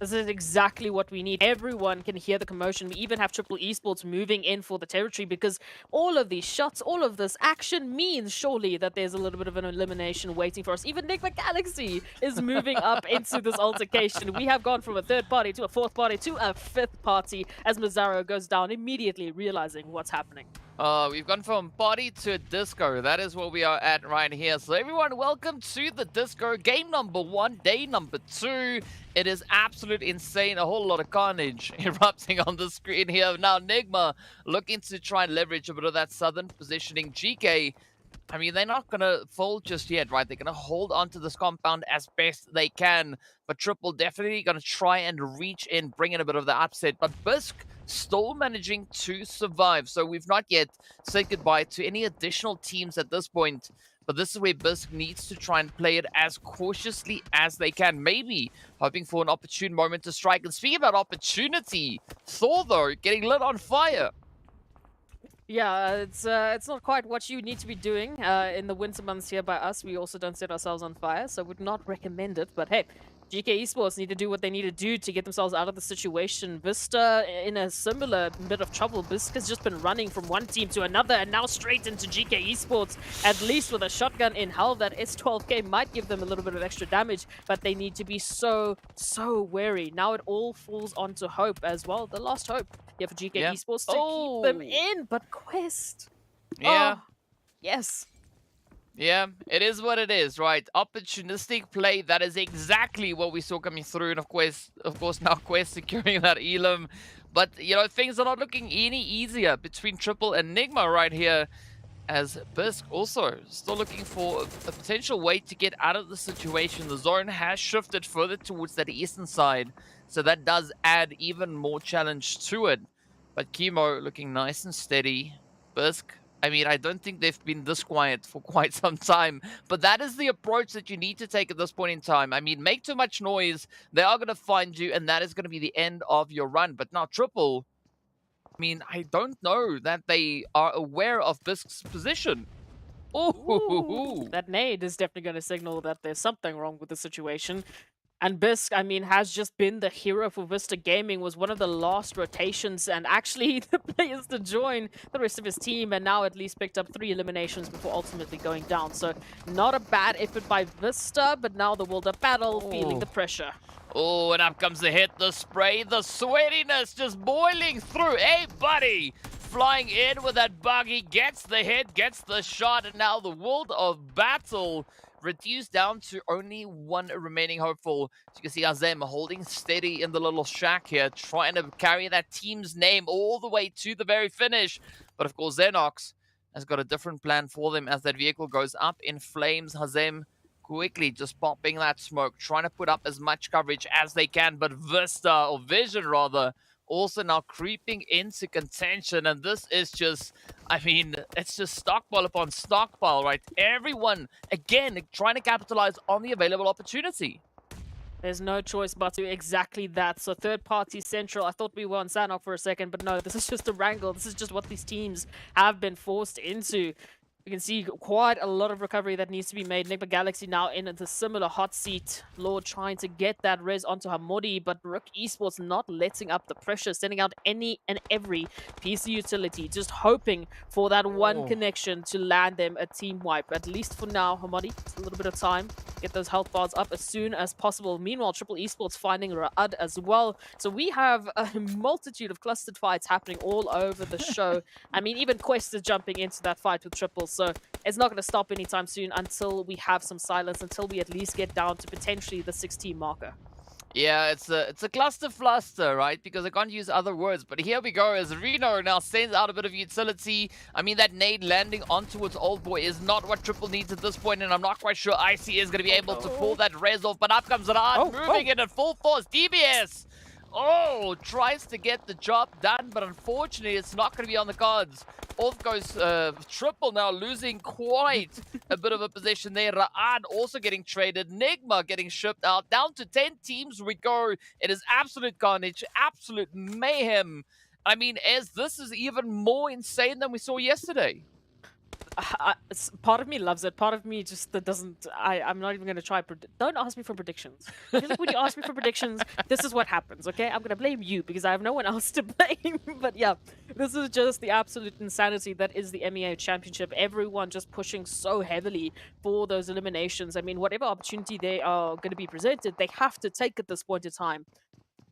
This is exactly what we need. Everyone can hear the commotion. We even have Triple Esports moving in for the territory, because all of these shots, all of this action means surely that there's a little bit of an elimination waiting for us. Even NIGMA Galaxy is moving up into this altercation. We have gone from a 3rd party to a 4th party to a 5th party as Mazzaro goes down, immediately realizing what's happening. We've gone from party to a disco. That is what we are at right here. So everyone, welcome to the disco. Game number 1, day number 2. It is absolute insane. A whole lot of carnage erupting on the screen here. Now NIGMA looking to try and leverage a bit of that southern positioning. GEEKAY, I mean, they're not going to fold just yet, right? They're going to hold on to this compound as best they can. But Triple definitely going to try and reach in, bring in a bit of the upset. But Bisk still managing to survive. So we've not yet said goodbye to any additional teams at this point. But this is where Bisk needs to try and play it as cautiously as they can. Maybe hoping for an opportune moment to strike. And speaking about opportunity, Thor, though, getting lit on fire. Yeah, it's not quite what you need to be doing in the winter months here by us. We also don't set ourselves on fire, so would not recommend it. But hey, GK Esports need to do what they need to do to get themselves out of the situation. VISTA in a similar bit of trouble. VISTA's just been running from one team to another and now straight into GK Esports, at least with a shotgun in hell. That S12K might give them a little bit of extra damage, but they need to be so wary. Now it all falls onto Hope as well. The last hope here for GK Esports to keep them in, but Quest. Yeah. Oh, yes. Yeah, it is what it is, right? Opportunistic play, that is exactly what we saw coming through. And of course now Quest securing that Elam. But, you know, things are not looking any easier between Triple and NIGMA right here. As Bisk also still looking for a potential way to get out of the situation. The zone has shifted further towards that eastern side. So that does add even more challenge to it. But Chemo looking nice and steady. Bisk, I mean, I don't think they've been this quiet for quite some time, but that is the approach that you need to take at this point in time. I mean, make too much noise, they are going to find you, and that is going to be the end of your run. But now Triple, I mean, I don't know that they are aware of Bisk's position. Ooh, that nade is definitely going to signal that there's something wrong with the situation. And Bisk, I mean, has just been the hero for VISTA Gaming, was one of the last rotations and actually the players to join the rest of his team, and now at least picked up 3 eliminations before ultimately going down. So not a bad effort by VISTA, but now the World of Battle feeling the pressure. Oh, and up comes the hit, the spray, the sweatiness just boiling through. Hey, buddy! Flying in with that buggy, gets the hit, gets the shot, and now the World of Battle reduced down to only 1 remaining hopeful. As you can see Azem holding steady in the little shack here, trying to carry that team's name all the way to the very finish. But of course, Xenox has got a different plan for them as that vehicle goes up in flames. Hazem quickly just popping that smoke, trying to put up as much coverage as they can. But VISTA, or Vision rather, also now creeping into contention, and this is just, I mean, it's just stockpile upon stockpile, right? Everyone, again, trying to capitalize on the available opportunity. There's no choice but to exactly that. So third party central, I thought we were on Sanhok for a second, but no, this is just Erangel. This is just what these teams have been forced into. We can see quite a lot of recovery that needs to be made. NIGMA Galaxy now in a similar hot seat. Lord trying to get that res onto Hamodi, but RUKH Esports not letting up the pressure, sending out any and every piece of utility, just hoping for that one connection to land them a team wipe. At least for now, Hamodi, a little bit of time. Get those health bars up as soon as possible. Meanwhile, Triple Esports finding Ra'ad as well. So we have a multitude of clustered fights happening all over the show. I mean, even Quest is jumping into that fight with Triple. So it's not going to stop anytime soon until we have some silence, until we at least get down to potentially the 16 marker. Yeah, it's a cluster fluster, right? Because I can't use other words. But here we go as Reno now sends out a bit of utility. I mean, that nade landing onto its old boy is not what Triple needs at this point, and I'm not quite sure IC is going to be able to pull that res off. But up comes Ra'ad, moving in at full force. DBS! Oh, tries to get the job done, but unfortunately it's not going to be on the cards. Off goes Triple now, losing quite a bit of a position there. Ra'ad also getting traded. NIGMA getting shipped out. Down to 10 teams we go. It is absolute carnage, absolute mayhem. I mean, as this is even more insane than we saw yesterday. Part of me loves it. Part of me just doesn't. I'm not even going to try. Don't ask me for predictions. I feel like when you ask me for predictions, this is what happens, okay? I'm going to blame you because I have no one else to blame. But yeah, this is just the absolute insanity that is the MEA Championship. Everyone just pushing so heavily for those eliminations. I mean, whatever opportunity they are going to be presented, they have to take at this point in time.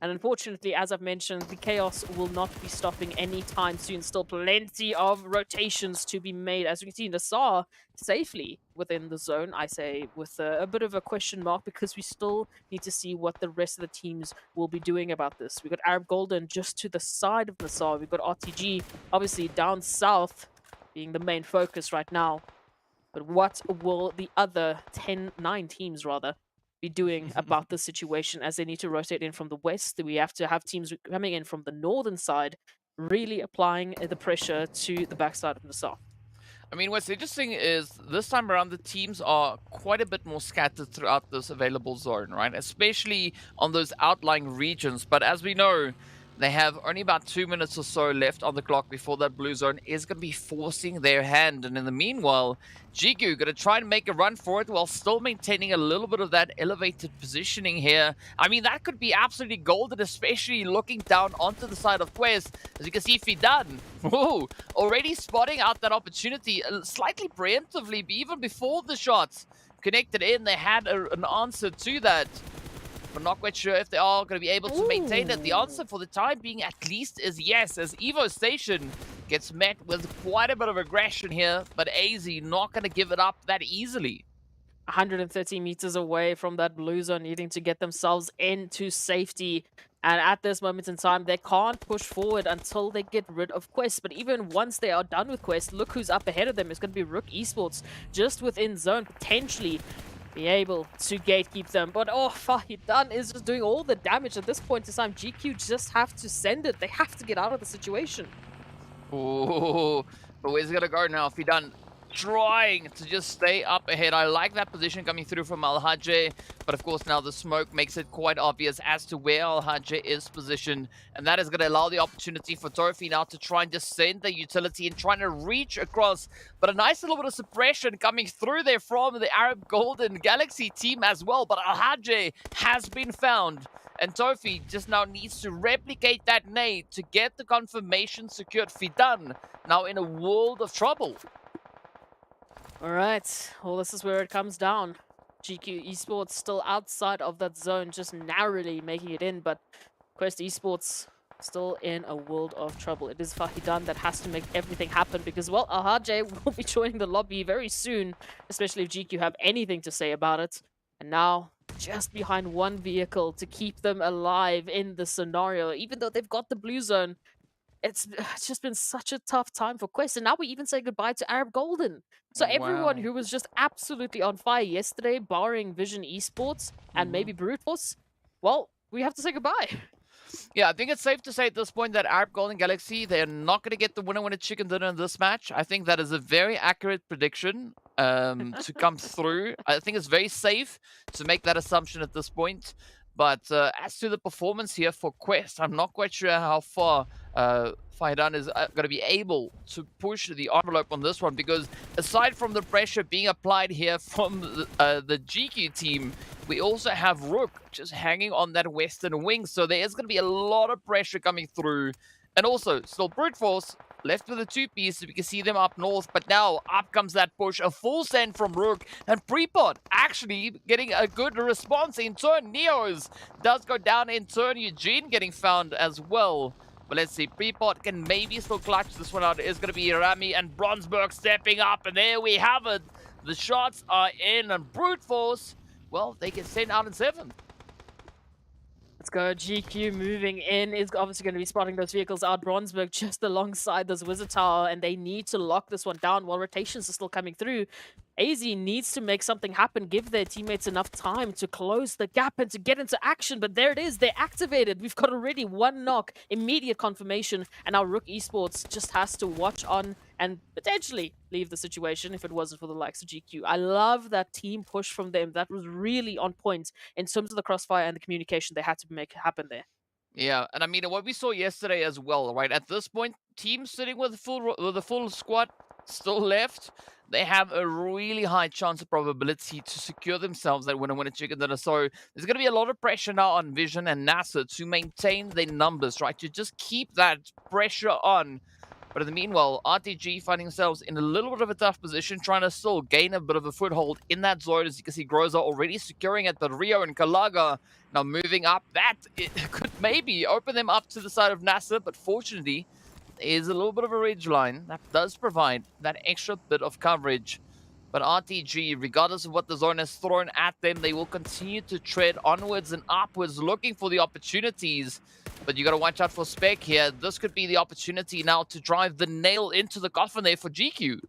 And unfortunately, as I've mentioned, the chaos will not be stopping anytime soon. Still plenty of rotations to be made. As we can see, NASR safely within the zone, I say, with a bit of a question mark, because we still need to see what the rest of the teams will be doing about this. We've got Arab Golden just to the side of NASR. We've got RTG, obviously, down south, being the main focus right now. But what will the other 9 teams, rather, be doing about the situation, as they need to rotate in from the west? We have to have teams coming in from the northern side, really applying the pressure to the backside of NASR. I mean, what's interesting is this time around the teams are quite a bit more scattered throughout this available zone, right? Especially on those outlying regions. But as we know, they have only about 2 minutes or so left on the clock before that blue zone is going to be forcing their hand. And in the meanwhile, GEEKAY going to try and make a run for it while still maintaining a little bit of that elevated positioning here. I mean, that could be absolutely golden, especially looking down onto the side of Quest. As you can see, Fidan, already spotting out that opportunity slightly preemptively, even before the shots connected in. They had an answer to that. But not quite sure if they are going to be able to maintain it. The answer for the time being at least is yes, as Evo Station gets met with quite a bit of aggression here, but AZ not going to give it up that easily. 130 meters away from that blue zone, needing to get themselves into safety. And at this moment in time, they can't push forward until they get rid of Quest. But even once they are done with Quest, look who's up ahead of them. It's going to be RUKH Esports, just within zone, potentially be able to gatekeep them. But oh, Fahidan is just doing all the damage at this point in time. GQ just have to send it. They have to get out of the situation. Oh, but where's he gonna go now? Fidan trying to just stay up ahead. I like that position coming through from Al-Hajj, but of course now the smoke makes it quite obvious as to where Al-Hajj is positioned, and that is going to allow the opportunity for Tofi now to try and just send the utility and trying to reach across. But a nice little bit of suppression coming through there from the Arab Golden Galaxy team as well, but Al-Hajj has been found. And Tofi just now needs to replicate that nade to get the confirmation secured. Fidan now in a world of trouble. All right, well, this is where it comes down. GQ Esports still outside of that zone, just narrowly making it in, but Quest Esports still in a world of trouble. It is Fahidan that has to make everything happen because, well, Al-Hajj will be joining the lobby very soon, especially if GQ have anything to say about it. And now, just behind one vehicle to keep them alive in the scenario, even though they've got the blue zone. It's just been such a tough time for Quest. And now we even say goodbye to Arab Golden. So everyone who was just absolutely on fire yesterday, barring Vision Esports and maybe Brute Force, well, we have to say goodbye. Yeah, I think it's safe to say at this point that Arab Golden Galaxy, they're not going to get the winner chicken dinner in this match. I think that is a very accurate prediction to come through. I think it's very safe to make that assumption at this point. But as to the performance here for Quest, I'm not quite sure how far Fahidan is going to be able to push the envelope on this one, because aside from the pressure being applied here from the GQ team, we also have RUKH just hanging on that western wing. So there is going to be a lot of pressure coming through. And also, still Brute Force left with a 2-piece, so we can see them up north. But now, up comes that push. A full send from RUKH. And Prepot actually getting a good response in turn. Neos does go down in turn. Eugene getting found as well. But let's see. Prepot can maybe still clutch this one out. It's going to be Rami and Bronsberg stepping up. And there we have it. The shots are in. And Brute Force, well, they get sent out in 7th. Let's go. GQ moving in is obviously going to be spotting those vehicles out. Bronsberg just alongside this Wizard Tower, and they need to lock this one down while rotations are still coming through. AZ needs to make something happen, give their teammates enough time to close the gap and to get into action. But there it is. They're activated. We've got already one knock, immediate confirmation, and our RUKH Esports just has to watch on and potentially leave the situation if it wasn't for the likes of GQ. I love that team push from them. That was really on point in terms of the crossfire and the communication they had to make happen there. Yeah, and I mean, what we saw yesterday as well, right? At this point, teams sitting with a full squad still left, they have a really high chance of probability to secure themselves that winner chicken dinner. So there's going to be a lot of pressure now on Vision and NASR to maintain their numbers, right? To just keep that pressure on. But in the meanwhile, RTG finding themselves in a little bit of a tough position, trying to still gain a bit of a foothold in that zone. As you can see, Groza already securing it, but Rio and Kalaga now moving up. That it could maybe open them up to the side of NASR, but fortunately, is a little bit of a ridge line that does provide that extra bit of coverage. But RTG, regardless of what the zone has thrown at them, they will continue to tread onwards and upwards, looking for the opportunities. But you got to watch out for Spec here. This could be the opportunity now to drive the nail into the coffin there for GQ.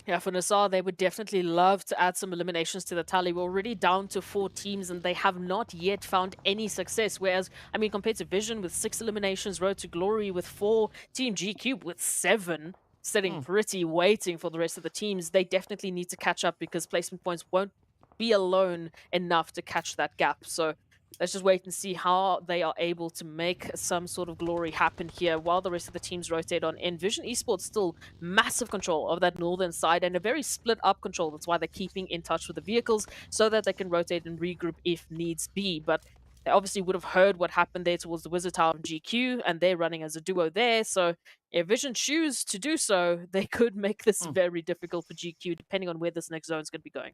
Yeah, for NASR, they would definitely love to add some eliminations to the tally. We're already down to 4 teams, and they have not yet found any success. Whereas, I mean, compared to Vision with 6 eliminations, Road to Glory with 4, Team GQ with 7, sitting pretty waiting for the rest of the teams, they definitely need to catch up because placement points won't be alone enough to catch that gap. So let's just wait and see how they are able to make some sort of glory happen here while the rest of the teams rotate on in. Vision Esports still massive control of that northern side and a very split up control. That's why they're keeping in touch with the vehicles so that they can rotate and regroup if needs be. But they obviously would have heard what happened there towards the Wizard Tower of GQ, and they're running as a duo there. So if Vision choose to do so, they could make this very difficult for GQ, depending on where this next zone is going to be going.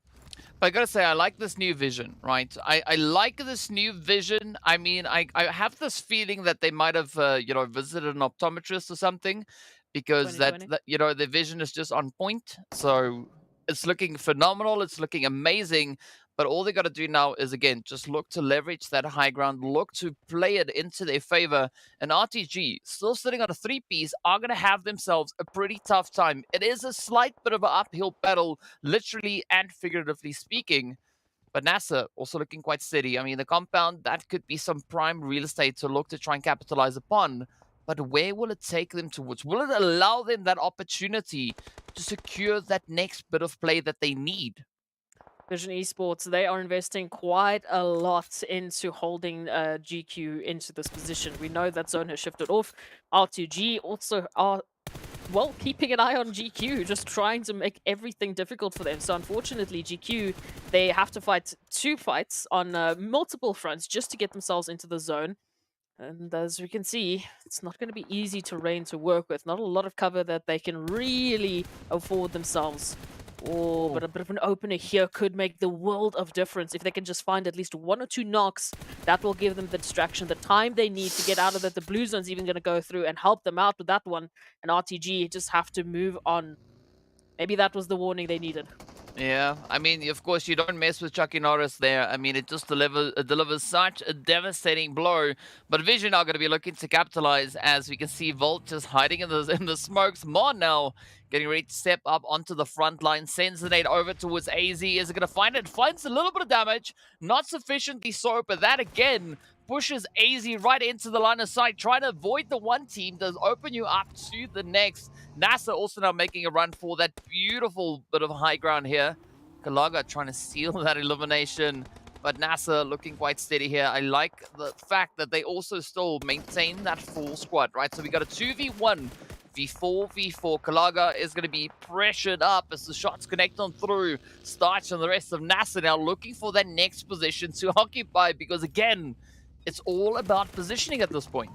But I gotta say, I like this new vision, right? I like this new vision. I mean, I have this feeling that they might have, visited an optometrist or something, because that the vision is just on point. So it's looking phenomenal. It's looking amazing. But all they got to do now is, again, just look to leverage that high ground, look to play it into their favor. And RTG, still sitting on a 3-piece, are going to have themselves a pretty tough time. It is a slight bit of an uphill battle, literally and figuratively speaking. But NASR also looking quite steady. I mean, the compound, that could be some prime real estate to look to try and capitalize upon. But where will it take them towards? Will it allow them that opportunity to secure that next bit of play that they need? Vision Esports, they are investing quite a lot into holding GQ into this position. We know that zone has shifted off. R2G also are, well, keeping an eye on GQ, just trying to make everything difficult for them. So unfortunately, GQ, they have to fight 2 fights on multiple fronts just to get themselves into the zone. And as we can see, it's not going to be easy terrain to work with. Not a lot of cover that they can really afford themselves. Oh, but a bit of an opener here could make the world of difference. If they can just find at least 1 or 2 knocks, that will give them the distraction, the time they need to get out of it. The blue zone's even going to go through and help them out with that one. And RTG just have to move on. Maybe that was the warning they needed. Yeah, I mean, of course, you don't mess with Chucky Norris there. I mean, it just delivers such a devastating blow. But Vision are going to be looking to capitalize, as we can see Volt just hiding in the smokes. Mon now getting ready to step up onto the front line. Sends the nade over towards AZ. Is it going to find it? Finds a little bit of damage. Not sufficiently so, but that again pushes AZ right into the line of sight. Trying to avoid the one team does open you up to the next. NASR also now making a run for that beautiful bit of high ground here. Kalaga trying to seal that elimination, but NASR looking quite steady here. I like the fact that they also still maintain that full squad, right? So we got a 2v1, v4. Kalaga is going to be pressured up as the shots connect on through. Starch and the rest of NASR now looking for that next position to occupy, because again, it's all about positioning at this point.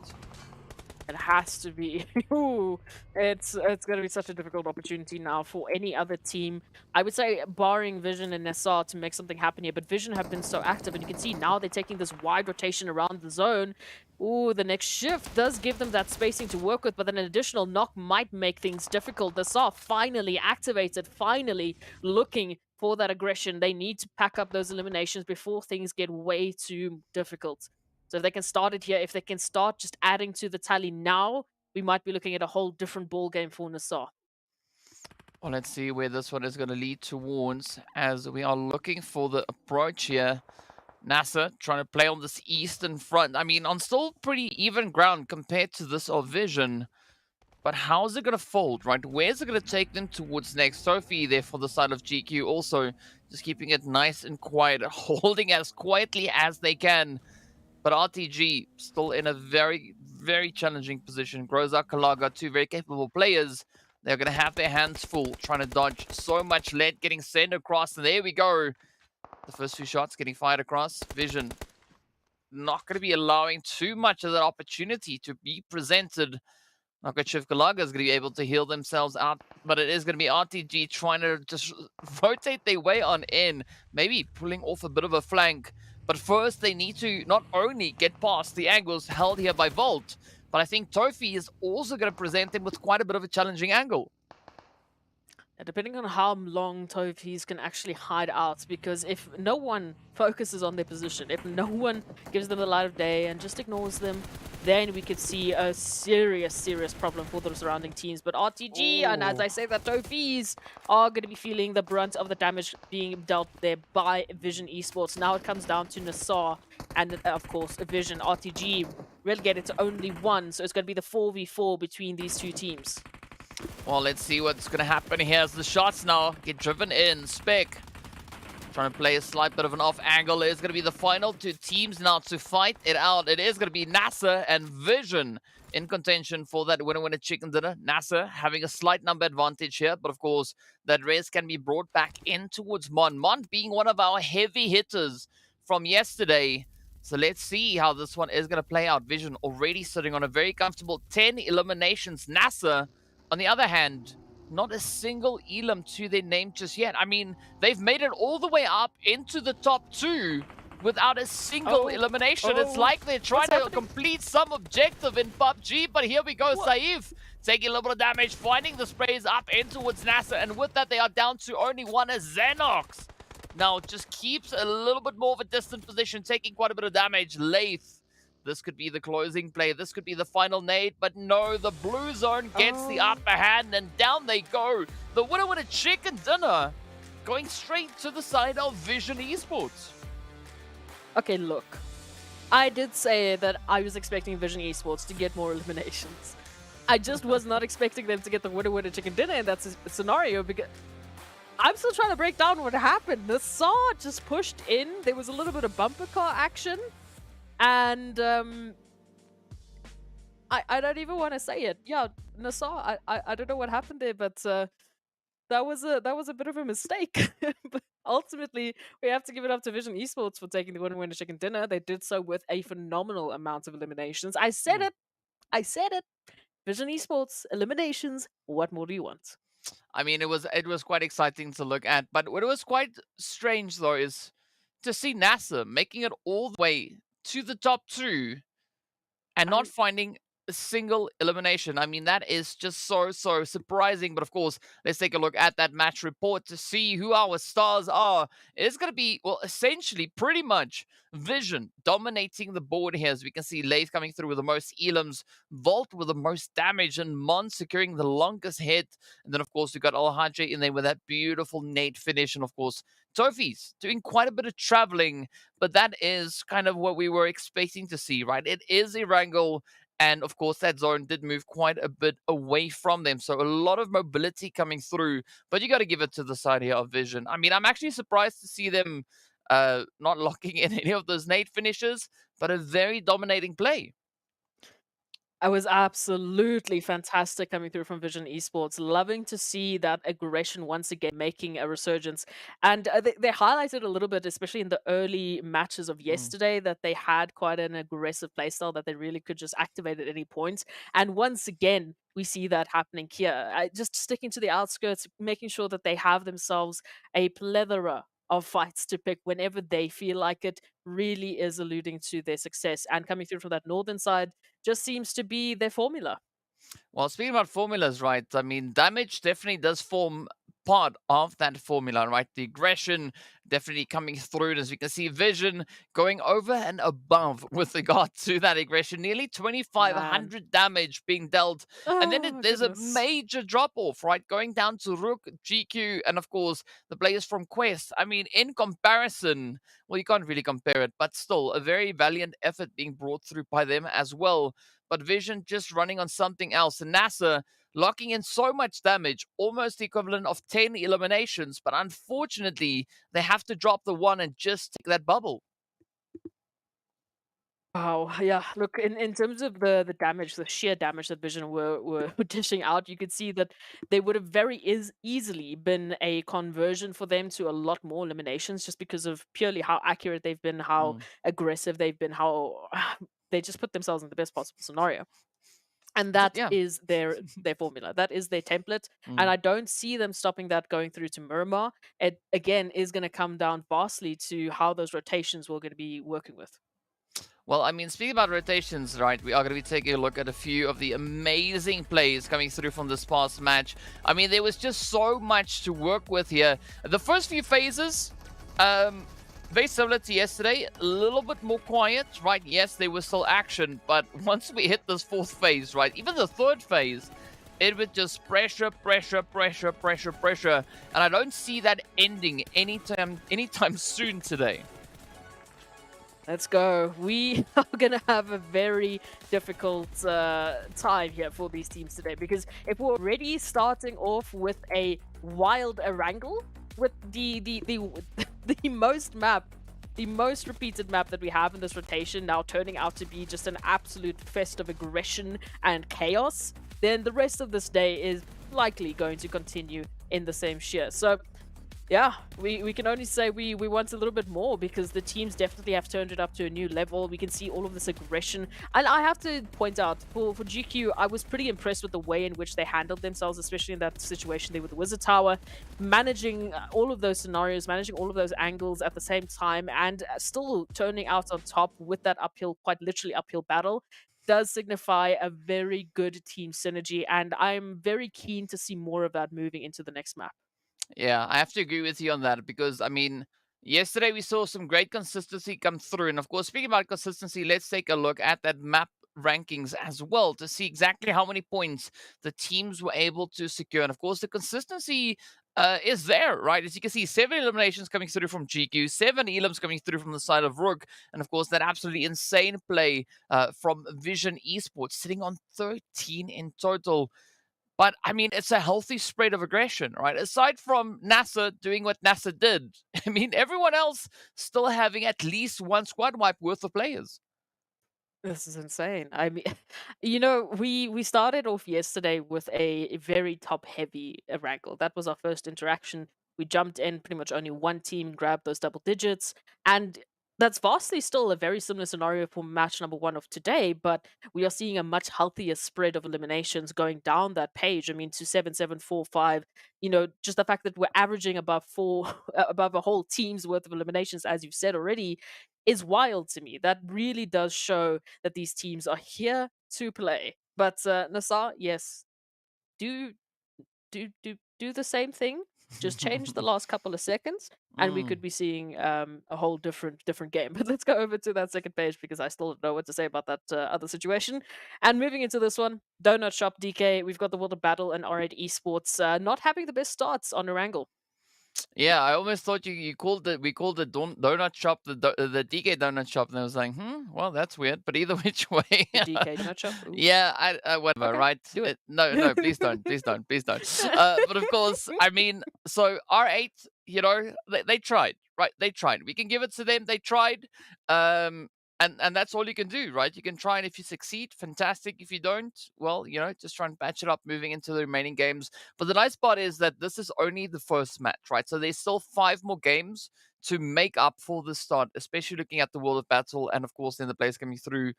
It has to be. Ooh, it's going to be such a difficult opportunity now for any other team. I would say barring Vision and NASR to make something happen here, but Vision have been so active, and you can see now they're taking this wide rotation around the zone. Ooh, the next shift does give them that spacing to work with, but then an additional knock might make things difficult. NASR finally activated, finally looking for that aggression. They need to pack up those eliminations before things get way too difficult. So if they can start it here, if they can start just adding to the tally now, we might be looking at a whole different ball game for NASR. Well, let's see where this one is going to lead towards, as we are looking for the approach here. NASR trying to play on this eastern front. I mean, on still pretty even ground compared to this of Vision. But how's it going to fold, right? Where's it going to take them towards next? Sophie there for the side of GQ also just keeping it nice and quiet, holding as quietly as they can. But RTG still in a very, very challenging position. Groza, Kalaga, 2 very capable players. They're going to have their hands full trying to dodge so much lead getting sent across. And there we go. The first few shots getting fired across. Vision not going to be allowing too much of that opportunity to be presented. RUKH is going to be able to heal themselves out, but it is going to be RTG trying to just rotate their way on in, maybe pulling off a bit of a flank. But first, they need to not only get past the angles held here by Volt, but I think Tofi is also going to present them with quite a bit of a challenging angle. Depending on how long Tofis can actually hide out, because if no one focuses on their position, if no one gives them the light of day and just ignores them, then we could see a serious problem for the surrounding teams. But RTG, and as I say that, Tofis are going to be feeling the brunt of the damage being dealt there by Vision Esports. Now it comes down to NASR and, of course, Vision. RTG relegated to only one, so it's going to be the 4v4 between these two teams. Well, let's see what's going to happen here as the shots now get driven in. Spec trying to play a slight bit of an off angle. It's going to be the final two teams now to fight it out. It is going to be NASR and Vision in contention for that winner chicken dinner. NASR having a slight number advantage here, but of course that race can be brought back in towards Mon. Mon being one of our heavy hitters from yesterday. So let's see how this one is going to play out. Vision already sitting on a very comfortable 10 eliminations. NASR, on the other hand, not a single elim to their name just yet. I mean, they've made it all the way up into the top 2 without a single elimination. It's like they're trying to complete some objective in PUBG, but here we go. Saif taking a little bit of damage, finding the sprays up in towards NASR, and with that, they are down to only one as Sanhok. Now, just keeps a little bit more of a distant position, taking quite a bit of damage. Lath. This could be the closing play. This could be the final nade. But no, the blue zone gets the upper hand, and down they go. The winner with a chicken dinner going straight to the side of Vision Esports. Okay, look. I did say that I was expecting Vision Esports to get more eliminations. I just was not expecting them to get the winner with a chicken dinner in that scenario, because I'm still trying to break down what happened. The Saw just pushed in. There was a little bit of bumper car action. And I don't even want to say it. Yeah, NASR, I don't know what happened there, but that was a bit of a mistake. But ultimately, we have to give it up to Vision Esports for taking the winner chicken dinner. They did so with a phenomenal amount of eliminations. I said it. Vision Esports eliminations. What more do you want? I mean, it was quite exciting to look at, but what was quite strange though is to see NASR making it all the way to the top 2 and not finding a single elimination. I mean, that is just so surprising. But of course, let's take a look at that match report to see who our stars are. It's going to be, well, essentially pretty much Vision dominating the board here, as we can see Lath coming through with the most elims, Volt with the most damage, and Mon securing the longest hit. And then, of course, we got Alhaji in there with that beautiful nade finish. And, of course, Tofi's doing quite a bit of traveling, but that is kind of what we were expecting to see, right? It is Erangel, and of course that zone did move quite a bit away from them, so a lot of mobility coming through, but you got to give it to the side here of Vision. I mean, I'm actually surprised to see them not locking in any of those nade finishes, but a very dominating play. I was absolutely fantastic coming through from Vision Esports. Loving to see that aggression once again making a resurgence. And they highlighted a little bit, especially in the early matches of yesterday, that they had quite an aggressive playstyle that they really could just activate at any point. And once again, we see that happening here. Just sticking to the outskirts, making sure that they have themselves a plethora of fights to pick whenever they feel like it, really is alluding to their success. And coming through from that northern side just seems to be their formula. Well, speaking about formulas, right? I mean, damage definitely does form part of that formula, right? The aggression definitely coming through. As we can see, Vision going over and above with regard to that aggression. Nearly 2,500 damage being dealt. And then there's a major drop-off, right? Going down to RUKH, GQ, and of course, the players from Quest. I mean, in comparison, well, you can't really compare it, but still, a very valiant effort being brought through by them as well. But Vision just running on something else. And NASR locking in so much damage, almost the equivalent of 10 eliminations. But unfortunately, they have to drop the one and just take that bubble. Wow, yeah. Look, in terms of the damage, the sheer damage that Vision were dishing out, you could see that they would have very easily been a conversion for them to a lot more eliminations, just because of purely how accurate they've been, how aggressive they've been, how they just put themselves in the best possible scenario. And that Yeah. is their formula. That is their template. And Mm. I don't see them stopping that going through to Miramar. It again is going to come down vastly to how those rotations we're going to be working with. Well, I mean, speaking about rotations, right, we are going to be taking a look at a few of the amazing plays coming through from this past match. I mean, there was just so much to work with here. The first few phases, very similar to yesterday, a little bit more quiet, right? Yes, there was still action, but once we hit this fourth phase, right, even the third phase, it would just pressure, pressure, pressure, pressure, pressure, and I don't see that ending anytime soon today. Let's go. We are going to have a very difficult time here for these teams today, because if we're already starting off with a wild Erangel, with the most repeated map that we have in this rotation now turning out to be just an absolute fest of aggression and chaos, then the rest of this day is likely going to continue in the same sheer. So yeah, we can only say we want a little bit more, because the teams definitely have turned it up to a new level. We can see all of this aggression. And I have to point out, for GQ, I was pretty impressed with the way in which they handled themselves, especially in that situation there with the Wizard Tower. Managing all of those scenarios, managing all of those angles at the same time, and still turning out on top with that uphill, quite literally uphill battle, does signify a very good team synergy. And I'm very keen to see more of that moving into the next map. Yeah, I have to agree with you on that, because, I mean, yesterday we saw some great consistency come through. And of course, speaking about consistency, let's take a look at that map rankings as well to see exactly how many points the teams were able to secure. And of course, the consistency is there, right? As you can see, 7 eliminations coming through from GQ, 7 elims coming through from the side of RUKH, and of course, that absolutely insane play from Vision Esports, sitting on 13 in total. But I mean, it's a healthy spread of aggression, right? Aside from NASR doing what NASR did, I mean, everyone else still having at least one squad wipe worth of players. This is insane. I mean, we started off yesterday with a very top-heavy Erangel. That was our first interaction. We jumped in, pretty much only one team grabbed those double digits, and that's vastly still a very similar scenario for match number 1 of today, but we are seeing a much healthier spread of eliminations going down that page. I mean, to 7-7-4-5, just the fact that we're averaging above 4, above a whole team's worth of eliminations, as you've said already, is wild to me. That really does show that these teams are here to play. But NASR, yes, do the same thing. Just change the last couple of seconds, and we could be seeing a whole different game. But let's go over to that second page, because I still don't know what to say about that other situation. And moving into this one, Donut Shop DK, we've got the World of Battle and R8 Esports not having the best starts on Erangel. Yeah, I almost thought we called it donut shop, the DK donut shop, and I was like, well, that's weird. But either which way, The DK Donut Shop? Ooh. yeah, whatever, Okay, right? do it. No, please don't, please don't, please don't. But of course, I mean, so R8, they tried, right? They tried. We can give it to them. They tried. And that's all you can do, right? You can try, and if you succeed, fantastic. If you don't, well, just try and patch it up moving into the remaining games. But the nice part is that this is only the first match, right? So there's still 5 more games to make up for the start, especially looking at the World of Battle, and of course then the players coming through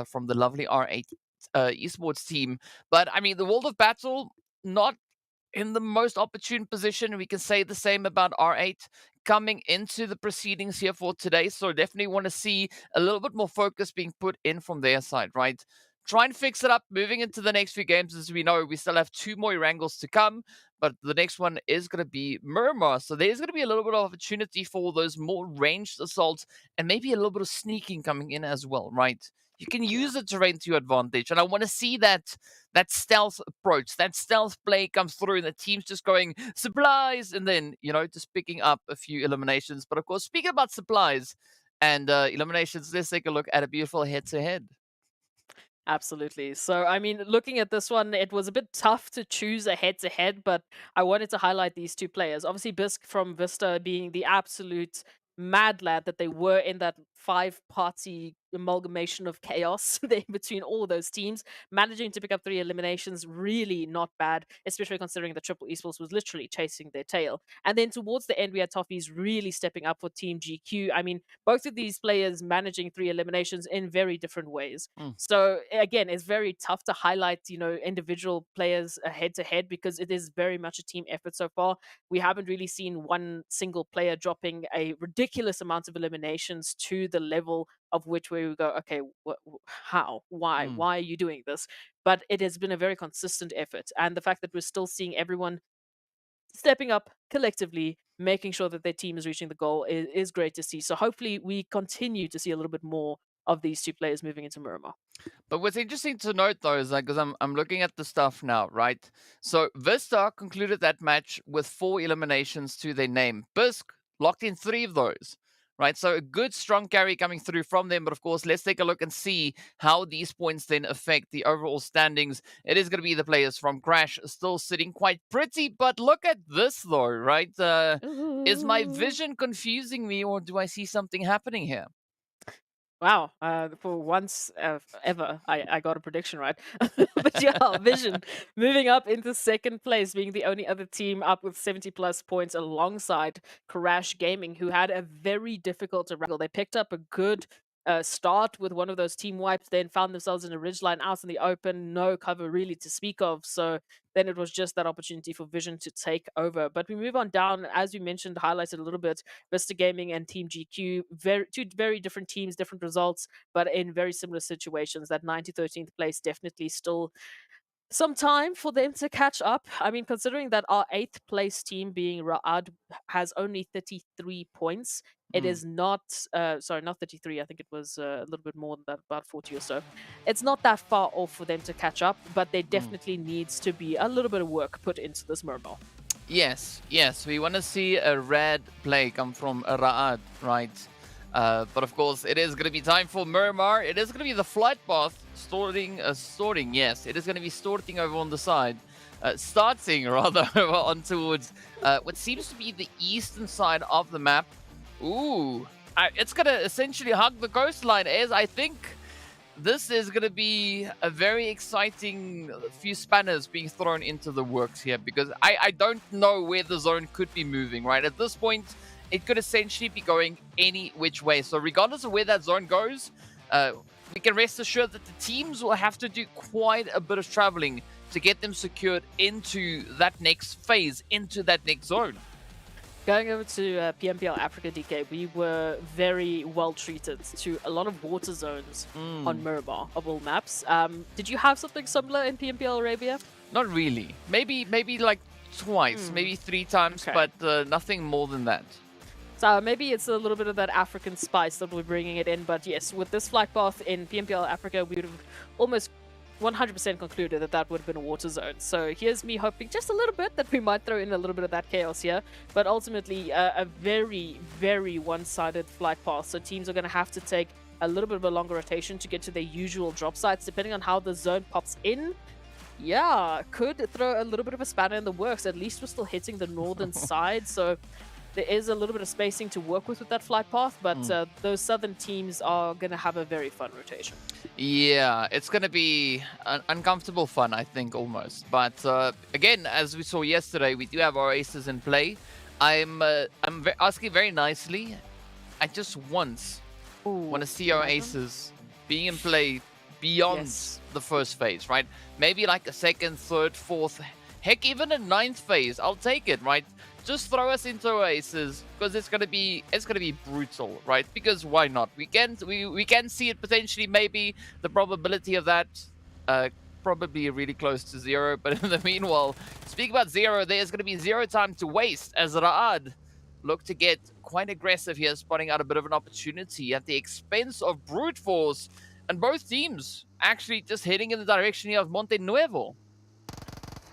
from the lovely R8 esports team. But I mean, the World of Battle, not in the most opportune position. We can say the same about R8 coming into the proceedings here for today. So definitely want to see a little bit more focus being put in from their side, right? Try and fix it up moving into the next few games. As we know, we still have 2 more Erangels to come, but the next one is going to be Miramar. So there's going to be a little bit of opportunity for those more ranged assaults, and maybe a little bit of sneaking coming in as well, right? You can use the terrain to your advantage. And I want to see that stealth approach, that stealth play comes through, and the team's just going supplies, and then, just picking up a few eliminations. But of course, speaking about supplies and eliminations, let's take a look at a beautiful head-to-head. Absolutely. So, I mean, looking at this one, it was a bit tough to choose a head-to-head, but I wanted to highlight these 2 players. Obviously, Bisk from VISTA being the absolute mad lad that they were in that 5-party amalgamation of chaos there between all those teams. Managing to pick up 3 eliminations, really not bad, especially considering that Triple Esports was literally chasing their tail. And then towards the end, we had Toffees really stepping up for Team GQ. I mean, both of these players managing 3 eliminations in very different ways. So again, it's very tough to highlight, individual players head to head because it is very much a team effort so far. We haven't really seen one single player dropping a ridiculous amount of eliminations to the level of which we would go, okay, how, why are you doing this? But it has been a very consistent effort, and the fact that we're still seeing everyone stepping up collectively, making sure that their team is reaching the goal is great to see. So hopefully we continue to see a little bit more of these 2 players moving into Miramar. But what's interesting to note though is because I'm looking at the stuff now, right? So VISTA concluded that match with 4 eliminations to their name. Bisk locked in 3 of those. Right, so a good strong carry coming through from them. But of course, let's take a look and see how these points then affect the overall standings. It is going to be the players from Crash still sitting quite pretty. But look at this though, right? Is my vision confusing me, or do I see something happening here? Wow, for once ever, I got a prediction right. But yeah, Vision moving up into 2nd place, being the only other team up with 70+ points alongside Crash Gaming, who had a very difficult Erangel. They picked up a good start with one of those team wipes, then found themselves in a ridgeline out in the open, no cover really to speak of. So then it was just that opportunity for Vision to take over. But we move on down, as we mentioned, highlighted a little bit, Vista Gaming and Team GQ, two very different teams, different results, but in very similar situations. That 9th to 13th place definitely still some time for them to catch up. I mean, considering that our 8th place team, being Ra'ad, has only 33 points, it is not, sorry, not 33. I think it was a little bit more than that, about 40 or so. It's not that far off for them to catch up, but there definitely needs to be a little bit of work put into this Miramar. Yes, we want to see a red play come from Ra'ad, right? But of course, it is going to be time for Miramar. It is going to be the flight path sorting. Yes, it is going to be sorting over on the side. Starting rather over on towards what seems to be the eastern side of the map. Ooh, it's going to essentially hug the coastline, as I think this is going to be a very exciting few spanners being thrown into the works here, because I don't know where the zone could be moving, right? At this point, it could essentially be going any which way. So regardless of where that zone goes, we can rest assured that the teams will have to do quite a bit of traveling to get them secured into that next phase, into that next zone. Going over to PMPL Africa, DK, we were very well treated to a lot of water zones on Miramar of all maps. Did you have something similar in PMPL Arabia? Not really. Maybe like twice, maybe 3 times, but nothing more than that. So maybe it's a little bit of that African spice that we're bringing it in. But yes, with this flight path in PMPL Africa, we would have almost 100% concluded that that would have been a water zone. So here's me hoping just a little bit that we might throw in a little bit of that chaos here. But ultimately, a very, very one-sided flight path. So teams are going to have to take a little bit of a longer rotation to get to their usual drop sites, depending on how the zone pops in. Yeah, could throw a little bit of a spanner in the works. At least we're still hitting the northern side. So there is a little bit of spacing to work with that flight path, but those southern teams are going to have a very fun rotation. Yeah, it's going to be uncomfortable fun, I think, almost. But again, as we saw yesterday, we do have our aces in play. I'm asking very nicely. I just want to see our aces being in play beyond the first phase, right? Maybe like a 2nd, 3rd, 4th, heck, even a 9th phase. I'll take it, right? Just throw us into Oasis, because it's gonna be brutal, right? Because why not? We can see it potentially. Maybe the probability of that probably really close to 0. But in the meanwhile, speak about 0, there's gonna be 0 time to waste as Ra'ad look to get quite aggressive here, spotting out a bit of an opportunity at the expense of brute force, and both teams actually just heading in the direction here of Monte Nuevo.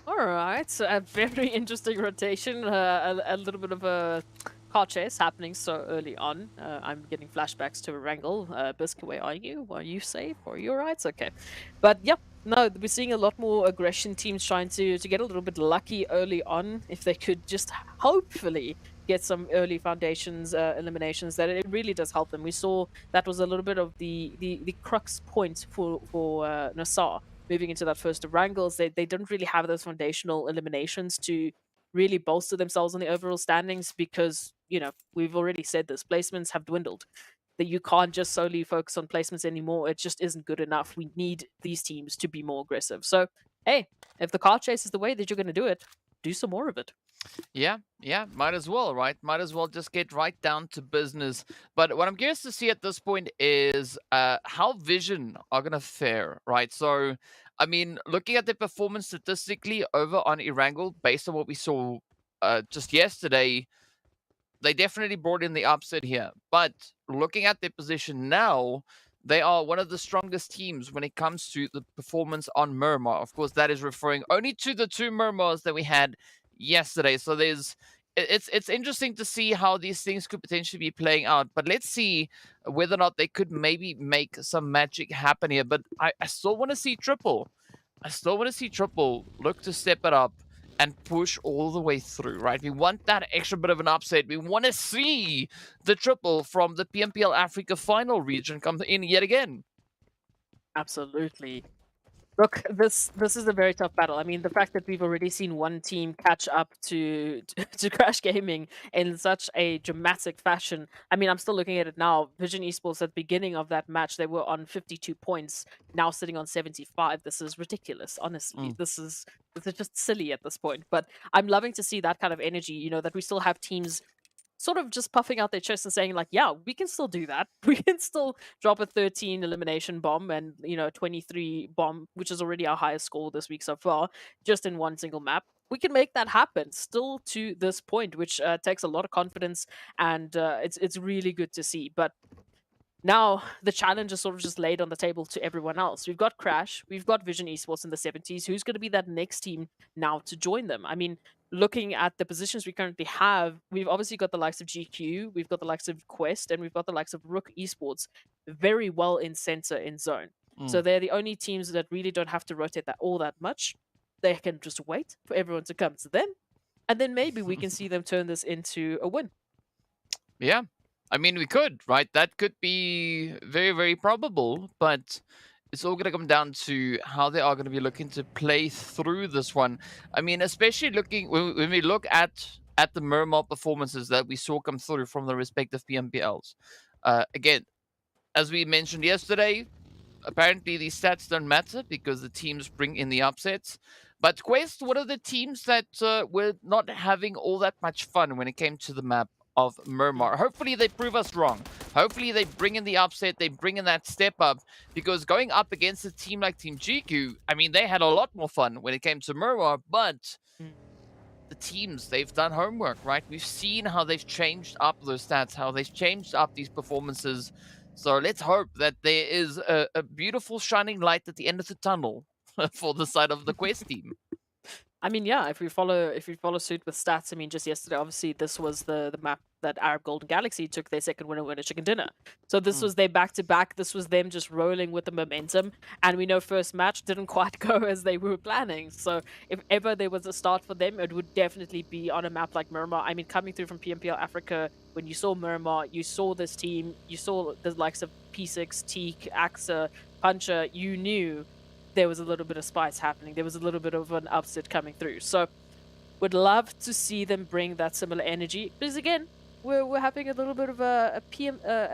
All right, so a very interesting rotation, a little bit of a car chase happening so early on. I'm getting flashbacks to Erangel. Bisk, where are you? Are you safe? Are you all right? Okay. But yep, no, we're seeing a lot more aggression teams trying to get a little bit lucky early on. If they could just hopefully get some early foundations eliminations, that it really does help them. We saw that was a little bit of the crux point for NASR moving into that first Erangels. They didn't really have those foundational eliminations to really bolster themselves on the overall standings because, you know, we've already said this, placements have dwindled. That you can't just solely focus on placements anymore. It just isn't good enough. We need these teams to be more aggressive. So, hey, if the car chase is the way that you're going to do it, do some more of it. Yeah, might as well, right? Might as well just get right down to business. But what I'm curious to see at this point is how Vision are going to fare, right? So, I mean, looking at their performance statistically over on Erangel, based on what we saw just yesterday, they definitely brought in the upset here. But looking at their position now, they are one of the strongest teams when it comes to the performance on Miramar. Of course, that is referring only to the 2 Miramars that we had yesterday. So it's interesting to see how these things could potentially be playing out. But let's see whether or not they could maybe make some magic happen here. But I still want to see Triple. I still want to see Triple look to step it up and push all the way through, right? We want that extra bit of an upset. We want to see the Triple from the PMPL Africa final region come in yet again. Absolutely. Look, this is a very tough battle. I mean, the fact that we've already seen one team catch up to Crash Gaming in such a dramatic fashion. I mean, I'm still looking at it now. Vision Esports at the beginning of that match, they were on 52 points, now sitting on 75. This is ridiculous, honestly. This is just silly at this point. But I'm loving to see that kind of energy, you know, that we still have teams sort of just puffing out their chests and saying like, yeah, we can still do that. We can still drop a 13 elimination bomb and, you know, 23 bomb, which is already our highest score this week so far, just in one single map. We can make that happen still to this point, which takes a lot of confidence, and it's really good to see. But now the challenge is sort of just laid on the table to everyone else. We've got Crash, we've got Vision Esports in the 70s. Who's going to be that next team now to join them? I mean, looking at the positions we currently have, we've obviously got the likes of GQ, we've got the likes of Quest, and we've got the likes of RUKH Esports very well in center in zone. So they're the only teams that really don't have to rotate that all that much. They can just wait for everyone to come to them, and then maybe we can see them turn this into a win. Yeah. I mean, we could, right? That could be very, very probable, but it's all going to come down to how they are going to be looking to play through this one. I mean, especially looking when we look at the Miramar performances that we saw come through from the respective PMPLs. Again, as we mentioned yesterday, apparently these stats don't matter because the teams bring in the upsets. But Quest, what are the teams that were not having all that much fun when it came to the map of Miramar? Hopefully they prove us wrong. Hopefully they bring in the upset, they bring in that step up, because going up against a team like Team GQ, I mean, they had a lot more fun when it came to Miramar, but the teams, they've done homework, right? We've seen how they've changed up those stats, how they've changed up these performances. So let's hope that there is a beautiful shining light at the end of the tunnel for the side of the Quest team. I mean, yeah, if we follow suit with stats, I mean, just yesterday, obviously, this was the map that Arab Golden Galaxy took their second winner chicken dinner. So this was their back-to-back. This was them just rolling with the momentum. And we know first match didn't quite go as they were planning. So if ever there was a start for them, it would definitely be on a map like Miramar. I mean, coming through from PMPL Africa, when you saw Miramar, you saw this team, you saw the likes of P6, Teak, AXA, Puncher, you knew there was a little bit of spice happening. There was a little bit of an upset coming through. So would love to see them bring that similar energy. Because again, we're having a little bit of a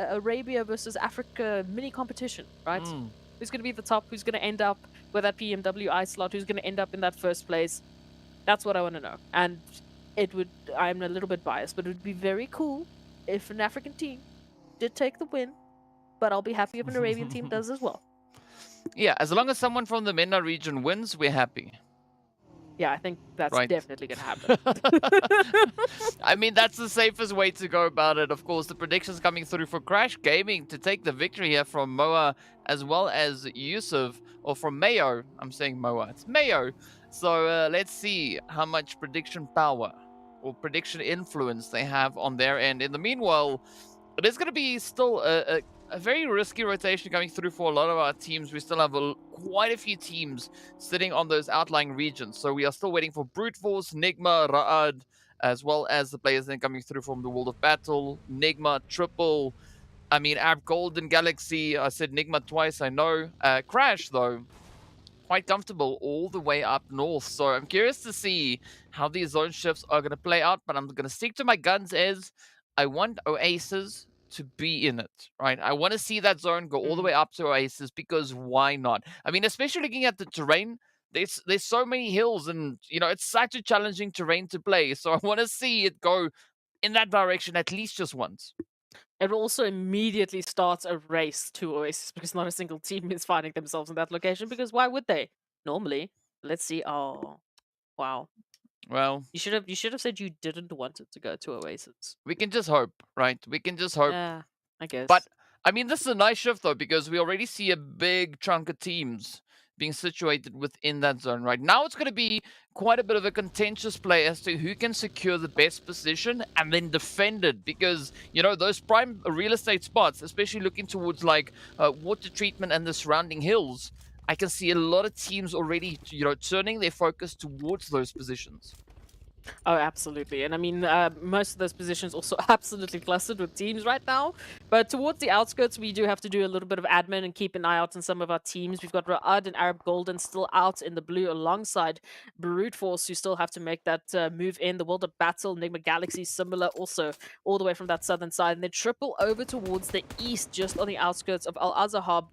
Arabia versus Africa mini competition, right? Who's going to be the top? Who's going to end up with that PMWI slot? Who's going to end up in that first place? That's what I want to know. And it would, I'm a little bit biased, but it would be very cool if an African team did take the win. But I'll be happy if an Arabian team does as well. Yeah, as long as someone from the MENA region wins, we're happy. Yeah, I think that's Right. definitely going to happen. I mean, that's the safest way to go about it. Of course, the predictions coming through for Crash Gaming to take the victory here from Moa as well as Yusuf, or from Mayo. I'm saying Moa. It's Mayo. So let's see how much prediction power or prediction influence they have on their end. In the meanwhile, it is going to be still a very risky rotation coming through for a lot of our teams. We still have quite a few teams sitting on those outlying regions. So we are still waiting for Brute Force, NIGMA, RUKH, as well as the players then coming through from the World of Battle, NIGMA, Triple. I mean, Arab Golden Galaxy. I said NIGMA twice, I know. Crash, though, quite comfortable all the way up north. So I'm curious to see how these zone shifts are going to play out, but I'm going to stick to my guns as I want Oasis to be in it, right? I want to see that zone go all the way up to Oasis because why not? I mean, especially looking at the terrain, there's so many hills and, you know, it's such a challenging terrain to play. So I want to see it go in that direction at least just once. It also immediately starts a race to Oasis because not a single team is finding themselves in that location because why would they? Normally. Let's see. Oh, wow. Well, You should have said you didn't want it to go to Oasis. we can just hope, right? We can just hope. Yeah, I guess. But I mean, this is a nice shift though, because we already see a big chunk of teams being situated within that zone. Right now, it's going to be quite a bit of a contentious play as to who can secure the best position and then defend it. Because, you know, those prime real estate spots, especially looking towards like water treatment and the surrounding hills, I can see a lot of teams already, you know, turning their focus towards those positions. Oh, absolutely. And I mean, most of those positions also absolutely clustered with teams right now. But towards the outskirts, we do have to do a little bit of admin and keep an eye out on some of our teams. We've got RUKH and Arab Golden still out in the blue alongside Brute Force, who still have to make that move in. The World of Battle, NIGMA Galaxy, similar also all the way from that southern side. And then triple over towards the east, just on the outskirts of Al-Azhar,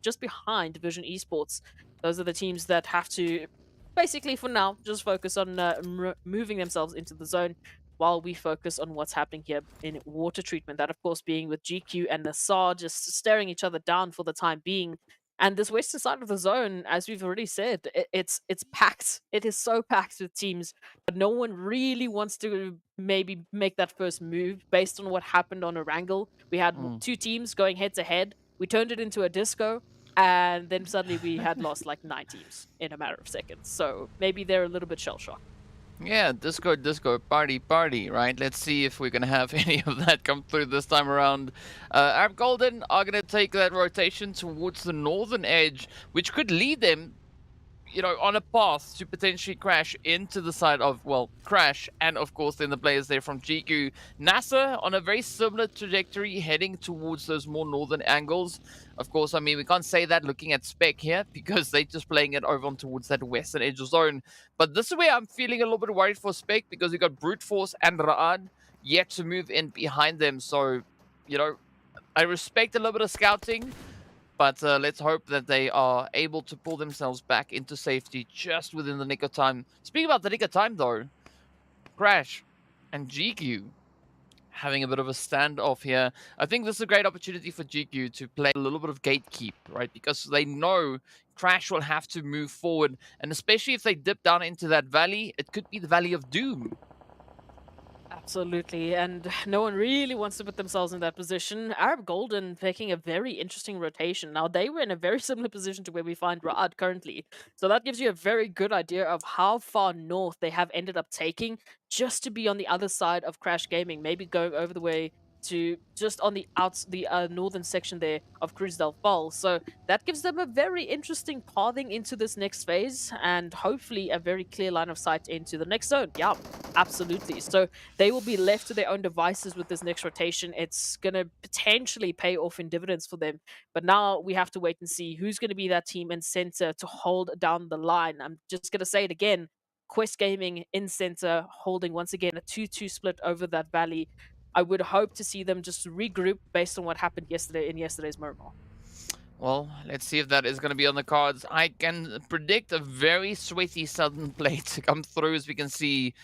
just behind Vision Esports. Those are the teams that have to basically, for now, just focus on moving themselves into the zone while we focus on what's happening here in water treatment. That, of course, being with GQ and NASR just staring each other down for the time being. And this western side of the zone, as we've already said, it's packed. It is so packed with teams, but no one really wants to maybe make that first move based on what happened on Erangel. We had two teams going head-to-head. We turned it into a disco. And then suddenly we had lost like 9 teams in a matter of seconds. So maybe they're a little bit shell-shocked. Yeah, disco, party, right? Let's see if we're going to have any of that come through this time around. Arab Golden are going to take that rotation towards the northern edge, which could lead them, you know, on a path to potentially crash into the side of, well, Crash, and of course then the players there from GQ. NASR on a very similar trajectory, heading towards those more northern angles. Of course, I mean, we can't say that looking at Spec here, because they're just playing it over on towards that western edge of zone. But this is where I'm feeling a little bit worried for Spec, because you got Brute Force and RUKH yet to move in behind them. So, you know, I respect a little bit of scouting, but let's hope that they are able to pull themselves back into safety just within the nick of time. Speaking about the nick of time, though, Crash and GQ having a bit of a standoff here. I think this is a great opportunity for GQ to play a little bit of gatekeep, right? Because they know Crash will have to move forward. And especially if they dip down into that valley, it could be the Valley of Doom. Absolutely, and no one really wants to put themselves in that position. Arab Golden taking a very interesting rotation. Now, they were in a very similar position to where we find RUKH currently. So that gives you a very good idea of how far north they have ended up taking just to be on the other side of Crash Gaming, maybe going over the way to just on the northern section there of Cruz del Fall. So that gives them a very interesting pathing into this next phase and hopefully a very clear line of sight into the next zone. Yeah, absolutely. So they will be left to their own devices with this next rotation. It's going to potentially pay off in dividends for them. But now we have to wait and see who's going to be that team in center to hold down the line. I'm just going to say it again. Quest Gaming in center, holding once again a 2-2 split over that valley. I would hope to see them just regroup based on what happened yesterday in yesterday's Miramar. Well, let's see if that is going to be on the cards. I can predict a very sweaty southern play to come through, as we can see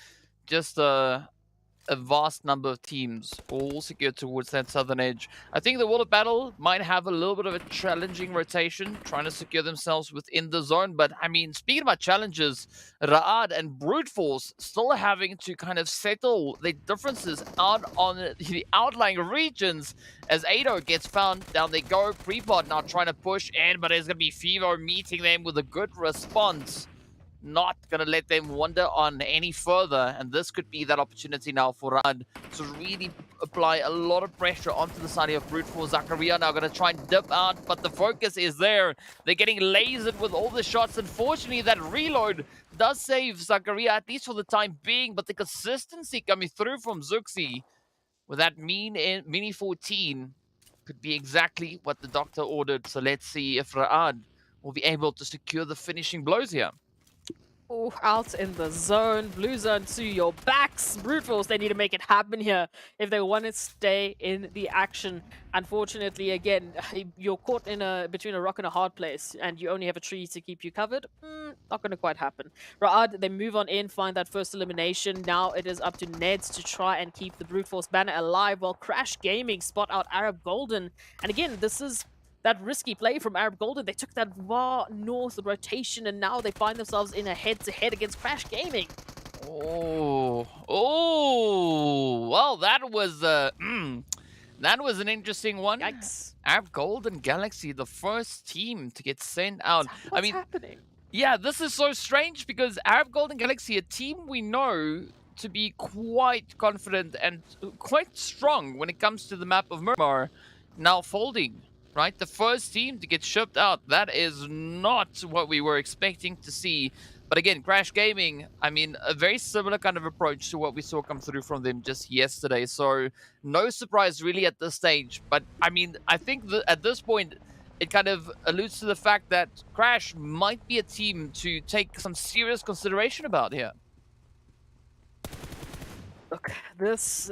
just a vast number of teams all secured towards that southern edge. I think the World of Battle might have a little bit of a challenging rotation, trying to secure themselves within the zone. But, I mean, speaking about challenges, RUKH and Brute Force still having to kind of settle their differences out on the outlying regions as Ado gets found. Down they go. Prepod now trying to push in, but there's going to be Fevo meeting them with a good response. not going to let them wander on any further. And this could be that opportunity now for Rad to really apply a lot of pressure onto the side of Brute Force. Zakaria now going to try and dip out, but the focus is there. They're getting lasered with all the shots. Unfortunately, that reload does save Zakaria, at least for the time being, but the consistency coming through from Zuxi with that Mini 14 could be exactly what the doctor ordered. So let's see if Ra'ad will be able to secure the finishing blows here. Oh, out in the zone. Blue zone to your backs. Brute Force, they need to make it happen here if they want to stay in the action. Unfortunately, again, you're caught in between a rock and a hard place, and you only have a tree to keep you covered. Not going to quite happen. Ra'ad, they move on in, find that first elimination. Now it is up to Neds to try and keep the Brute Force banner alive, while Crash Gaming spot out Arab Golden. And again, this is that risky play from Arab Golden. They took that far north rotation, and now they find themselves in a head-to-head against Crash Gaming. Oh, well, that was an interesting one. Yikes. Arab Golden Galaxy, the first team to get sent out. What's happening? Yeah, this is so strange because Arab Golden Galaxy, a team we know to be quite confident and quite strong when it comes to the map of Miramar, now folding. Right, the first team to get shipped out. That is not what we were expecting to see. But again, Crash Gaming, I mean, a very similar kind of approach to what we saw come through from them just yesterday. So no surprise really at this stage. But I mean, I think that at this point, it kind of alludes to the fact that Crash might be a team to take some serious consideration about here. Look, this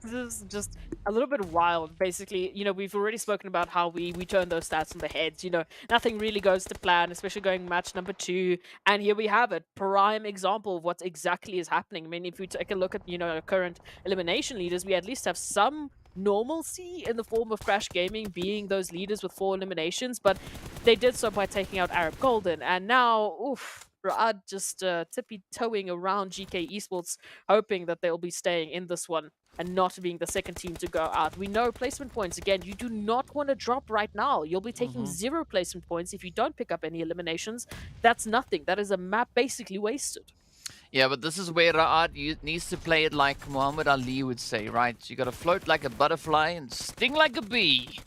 is just a little bit wild. Basically, you know, we've already spoken about how we turn those stats on the heads. You know, nothing really goes to plan, especially going match number 2. And here we have it, prime example of what exactly is happening. I mean, if we take a look at, you know, our current elimination leaders, we at least have some normalcy in the form of Crash Gaming being those leaders with 4 eliminations, but they did so by taking out Arab Golden. And now, oof, Ra'ad just tippy-toeing around GK Esports, hoping that they'll be staying in this one and not being the second team to go out. We know placement points, again, you do not want to drop right now. You'll be taking 0 placement points if you don't pick up any eliminations. That's nothing. That is a map basically wasted. Yeah, but this is where Ra'ad needs to play it like Muhammad Ali would say, right? You got to float like a butterfly and sting like a bee.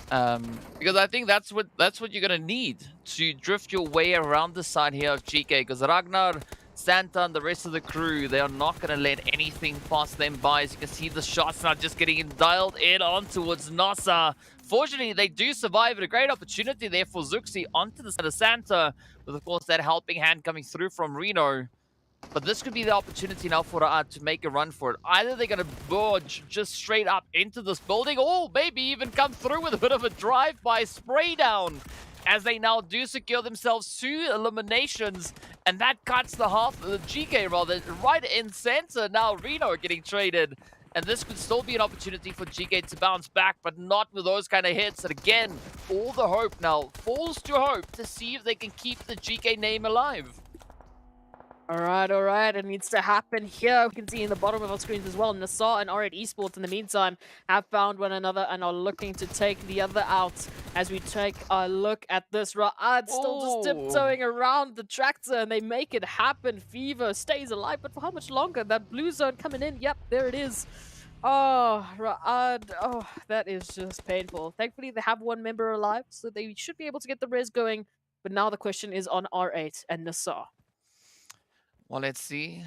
Because I think that's what you're gonna need to drift your way around the side here of GK. Because Ragnar, Santa, and the rest of the crew, they are not gonna let anything pass them by. As you can see, the shots now just getting dialed in on towards NASR. Fortunately, they do survive. A great opportunity there for Zuxi onto the side of Santa, with of course that helping hand coming through from Reno. But this could be the opportunity now for Ra'ad to make a run for it. Either they're going to budge just straight up into this building, or maybe even come through with a bit of a drive-by spray down, as they now do secure themselves 2 eliminations. And that cuts the half of the GK, rather, right in center. Now Reno getting traded. And this could still be an opportunity for GK to bounce back, but not with those kind of hits. And again, all the hope now falls to hope to see if they can keep the GK name alive. All right. It needs to happen here. We can see in the bottom of our screens as well, NASR and R8 Esports in the meantime have found one another and are looking to take the other out. As we take a look at this, Ra'ad still just tiptoeing around the tractor, and they make it happen. Fever stays alive, but for how much longer? That blue zone coming in. Yep, there it is. Oh, Ra'ad. Oh, that is just painful. Thankfully, they have 1 member alive, so they should be able to get the res going. But now the question is on R8 and NASR. Well, let's see.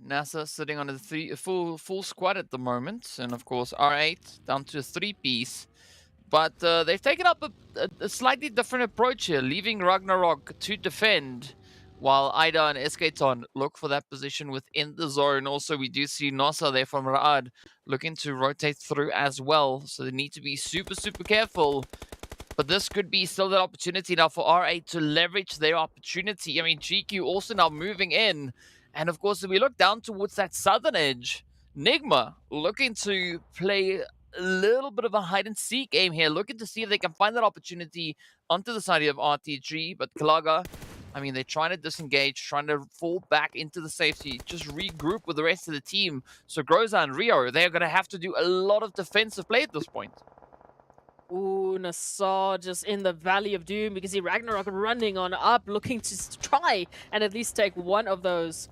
NASR sitting on a full squad at the moment. And of course, R8 down to a 3-piece. But they've taken up a slightly different approach here, leaving Ragnarok to defend, while Ida and Esketon look for that position within the zone. Also, we do see NASR there from Ra'ad looking to rotate through as well. So they need to be super, super careful. But this could be still that opportunity now for R8 to leverage their opportunity. I mean, GQ also now moving in. And of course, if we look down towards that southern edge, NIGMA looking to play a little bit of a hide-and-seek game here, looking to see if they can find that opportunity onto the side of RTG. But Kalaga, I mean, they're trying to disengage, trying to fall back into the safety, just regroup with the rest of the team. So Groza and Rio, they're going to have to do a lot of defensive play at this point. Ooh, NASR just in the Valley of Doom. You can see Ragnarok running on up, looking to try and at least take one of those.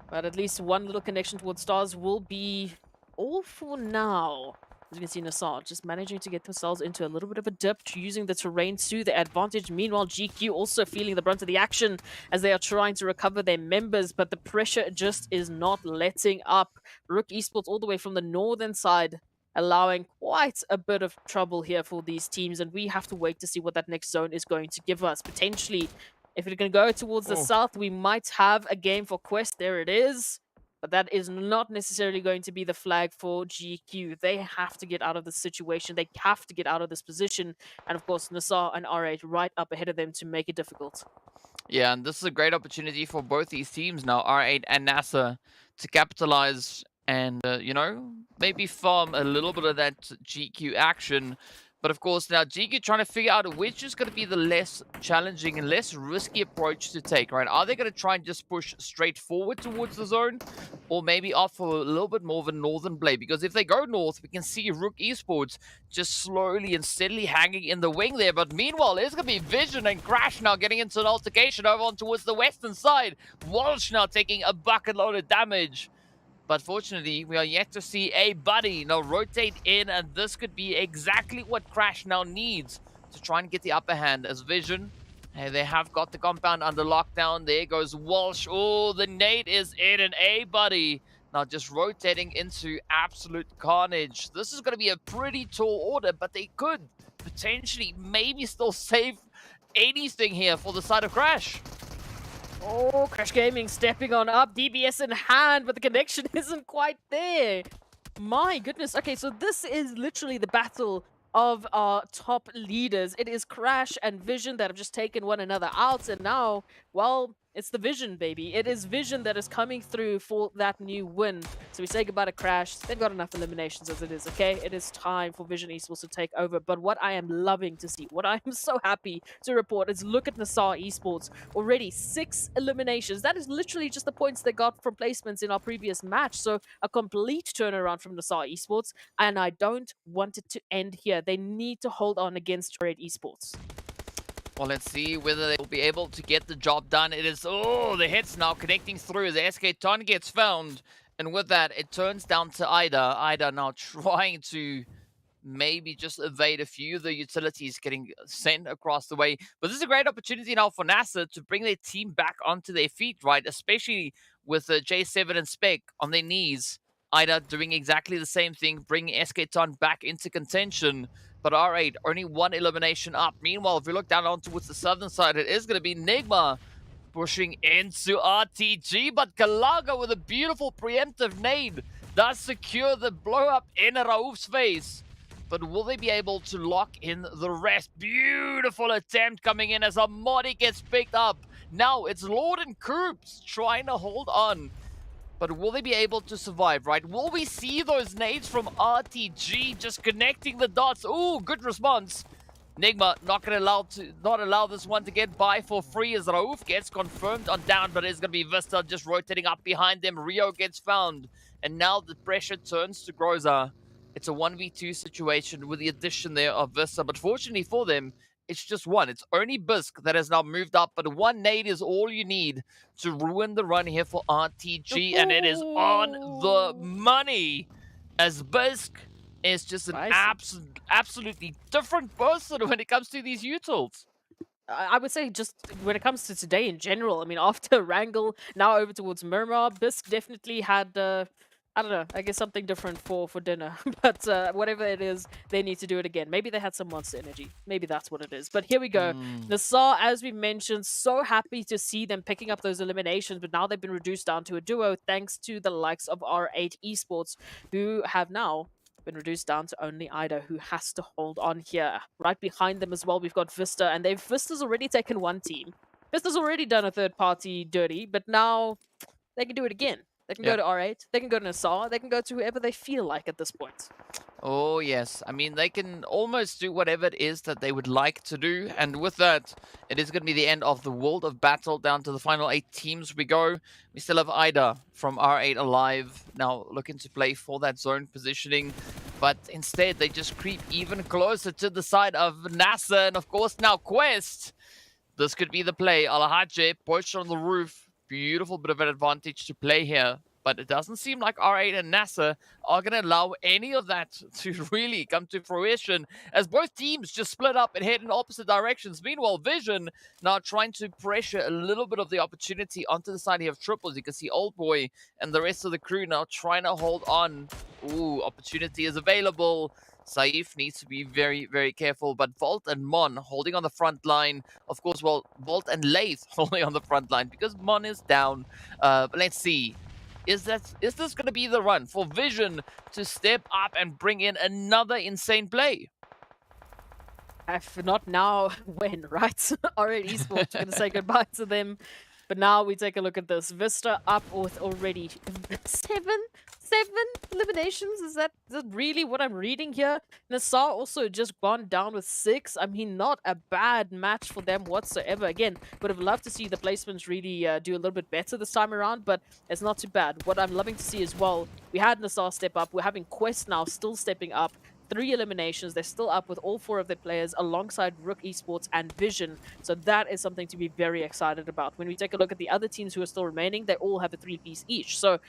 But at least one little connection towards stars will be all for now. As you can see, NASR just managing to get themselves into a little bit of a dip, using the terrain to their advantage. Meanwhile, GQ also feeling the brunt of the action as they are trying to recover their members, but the pressure just is not letting up. RUKH Esports all the way from the northern side, allowing quite a bit of trouble here for these teams, and we have to wait to see what that next zone is going to give us. Potentially, if it can go towards the south, we might have a game for Quest. There it is. But that is not necessarily going to be the flag for GQ. They have to get out of this situation. They have to get out of this position. And of course, NASR and R8 right up ahead of them to make it difficult. Yeah, and this is a great opportunity for both these teams now, R8 and NASR, to capitalize and, you know, maybe farm a little bit of that GQ action. But of course, now GQ trying to figure out which is going to be the less challenging and less risky approach to take, right? Are they going to try and just push straight forward towards the zone? Or maybe opt for a little bit more of a northern play? Because if they go north, we can see RUKH Esports just slowly and steadily hanging in the wing there. But meanwhile, there's going to be Vision and Crash now getting into an altercation over on towards the western side. Walsh now taking a bucket load of damage. But fortunately, we are yet to see a buddy now rotate in, and this could be exactly what Crash now needs to try and get the upper hand as Vision. Hey, they have got the compound under lockdown. There goes Walsh. Oh, the nade is in, and a buddy now just rotating into absolute carnage. This is going to be a pretty tall order, but they could potentially maybe still save anything here for the side of Crash. Oh, Crash Gaming stepping on up, DBS in hand, but the connection isn't quite there. My goodness. Okay, so this is literally the battle of our top leaders. It is Crash and Vision that have just taken one another out, and now, well, it's the Vision, baby. It is Vision that is coming through for that new win. So we say goodbye to Crash. They've got enough eliminations as it is, okay? It is time for Vision Esports to take over. But what I am loving to see, what I am so happy to report is look at NASR Esports. Already 6 eliminations. That is literally just the points they got from placements in our previous match. So a complete turnaround from NASR Esports. And I don't want it to end here. They need to hold on against R8 Esports. Well, let's see whether they will be able to get the job done. It is, oh, the hits now connecting through as the SK Ton gets found. And with that, it turns down to Ida. Ida now trying to maybe just evade a few of the utilities getting sent across the way. But this is a great opportunity now for NASR to bring their team back onto their feet, right? Especially with J7 and Spec on their knees. Ida doing exactly the same thing, bringing SK Ton back into contention. But R8, only one elimination up. Meanwhile, if we look down on towards the southern side, it is going to be NIGMA pushing into RTG. But Kalaga with a beautiful preemptive nade does secure the blow-up in Rauf's face. But will they be able to lock in the rest? Beautiful attempt coming in as Amadi gets picked up. Now it's Lord and Coops trying to hold on. But will they be able to survive, right? Will we see those nades from RTG just connecting the dots? Ooh, good response. NIGMA not going to allow this one to get by for free as Rauf gets confirmed on down, but it's going to be VISTA just rotating up behind them. Rio gets found, and now the pressure turns to Groza. It's a 1v2 situation with the addition there of VISTA, but fortunately for them, it's just one. It's only Bisk that has now moved up, but one nade is all you need to ruin the run here for RTG, and it is on the money as Bisk is just an absolutely different person when it comes to these utils. I would say just when it comes to today in general, I mean, after Erangel, now over towards Miramar, Bisk definitely had I don't know, I guess something different for dinner. But whatever it is, they need to do it again. Maybe they had some monster energy. Maybe that's what it is. But here we go. NASR, as we mentioned, so happy to see them picking up those eliminations, but now they've been reduced down to a duo thanks to the likes of R8 Esports, who have now been reduced down to only Ida, who has to hold on here. Right behind them as well, we've got VISTA, and VISTA's already taken one team. VISTA's already done a third party dirty, but now they can do it again. They can go to R8, they can go to NASR, they can go to whoever they feel like at this point. Oh, yes. I mean, they can almost do whatever it is that they would like to do. And with that, it is going to be the end of the World of Battle. Down to the final 8 teams we go. We still have Ida from R8 alive. Now looking to play for that zone positioning. But instead, they just creep even closer to the side of NASR. And of course, now Quest. This could be the play. Alahaje perched on the roof. Beautiful bit of an advantage to play here. But it doesn't seem like R8 and NASR are going to allow any of that to really come to fruition, as both teams just split up and head in opposite directions. Meanwhile, Vision now trying to pressure a little bit of the opportunity onto the side here of Triples. You can see Old Boy and the rest of the crew now trying to hold on. Ooh, opportunity is available. Saif needs to be very, very careful. But Volt and Mon holding on the front line. Of course, well, Volt and Lath holding on the front line because Mon is down. But let's see. Is this going to be the run for Vision to step up and bring in another insane play? If not now, when, right? Alright, Esports, we're going to say goodbye to them. But now we take a look at this. VISTA up with already seven eliminations. Is that really what I'm reading here? NASR also just gone down with 6. I mean, not a bad match for them whatsoever. Again, would have loved to see the placements really do a little bit better this time around, but it's not too bad. What I'm loving to see as well, we had NASR step up. We're having Quest now still stepping up. 3 eliminations. They're still up with all 4 of their players alongside RUKH Esports and Vision. So that is something to be very excited about. When we take a look at the other teams who are still remaining, they all have a 3-piece each. So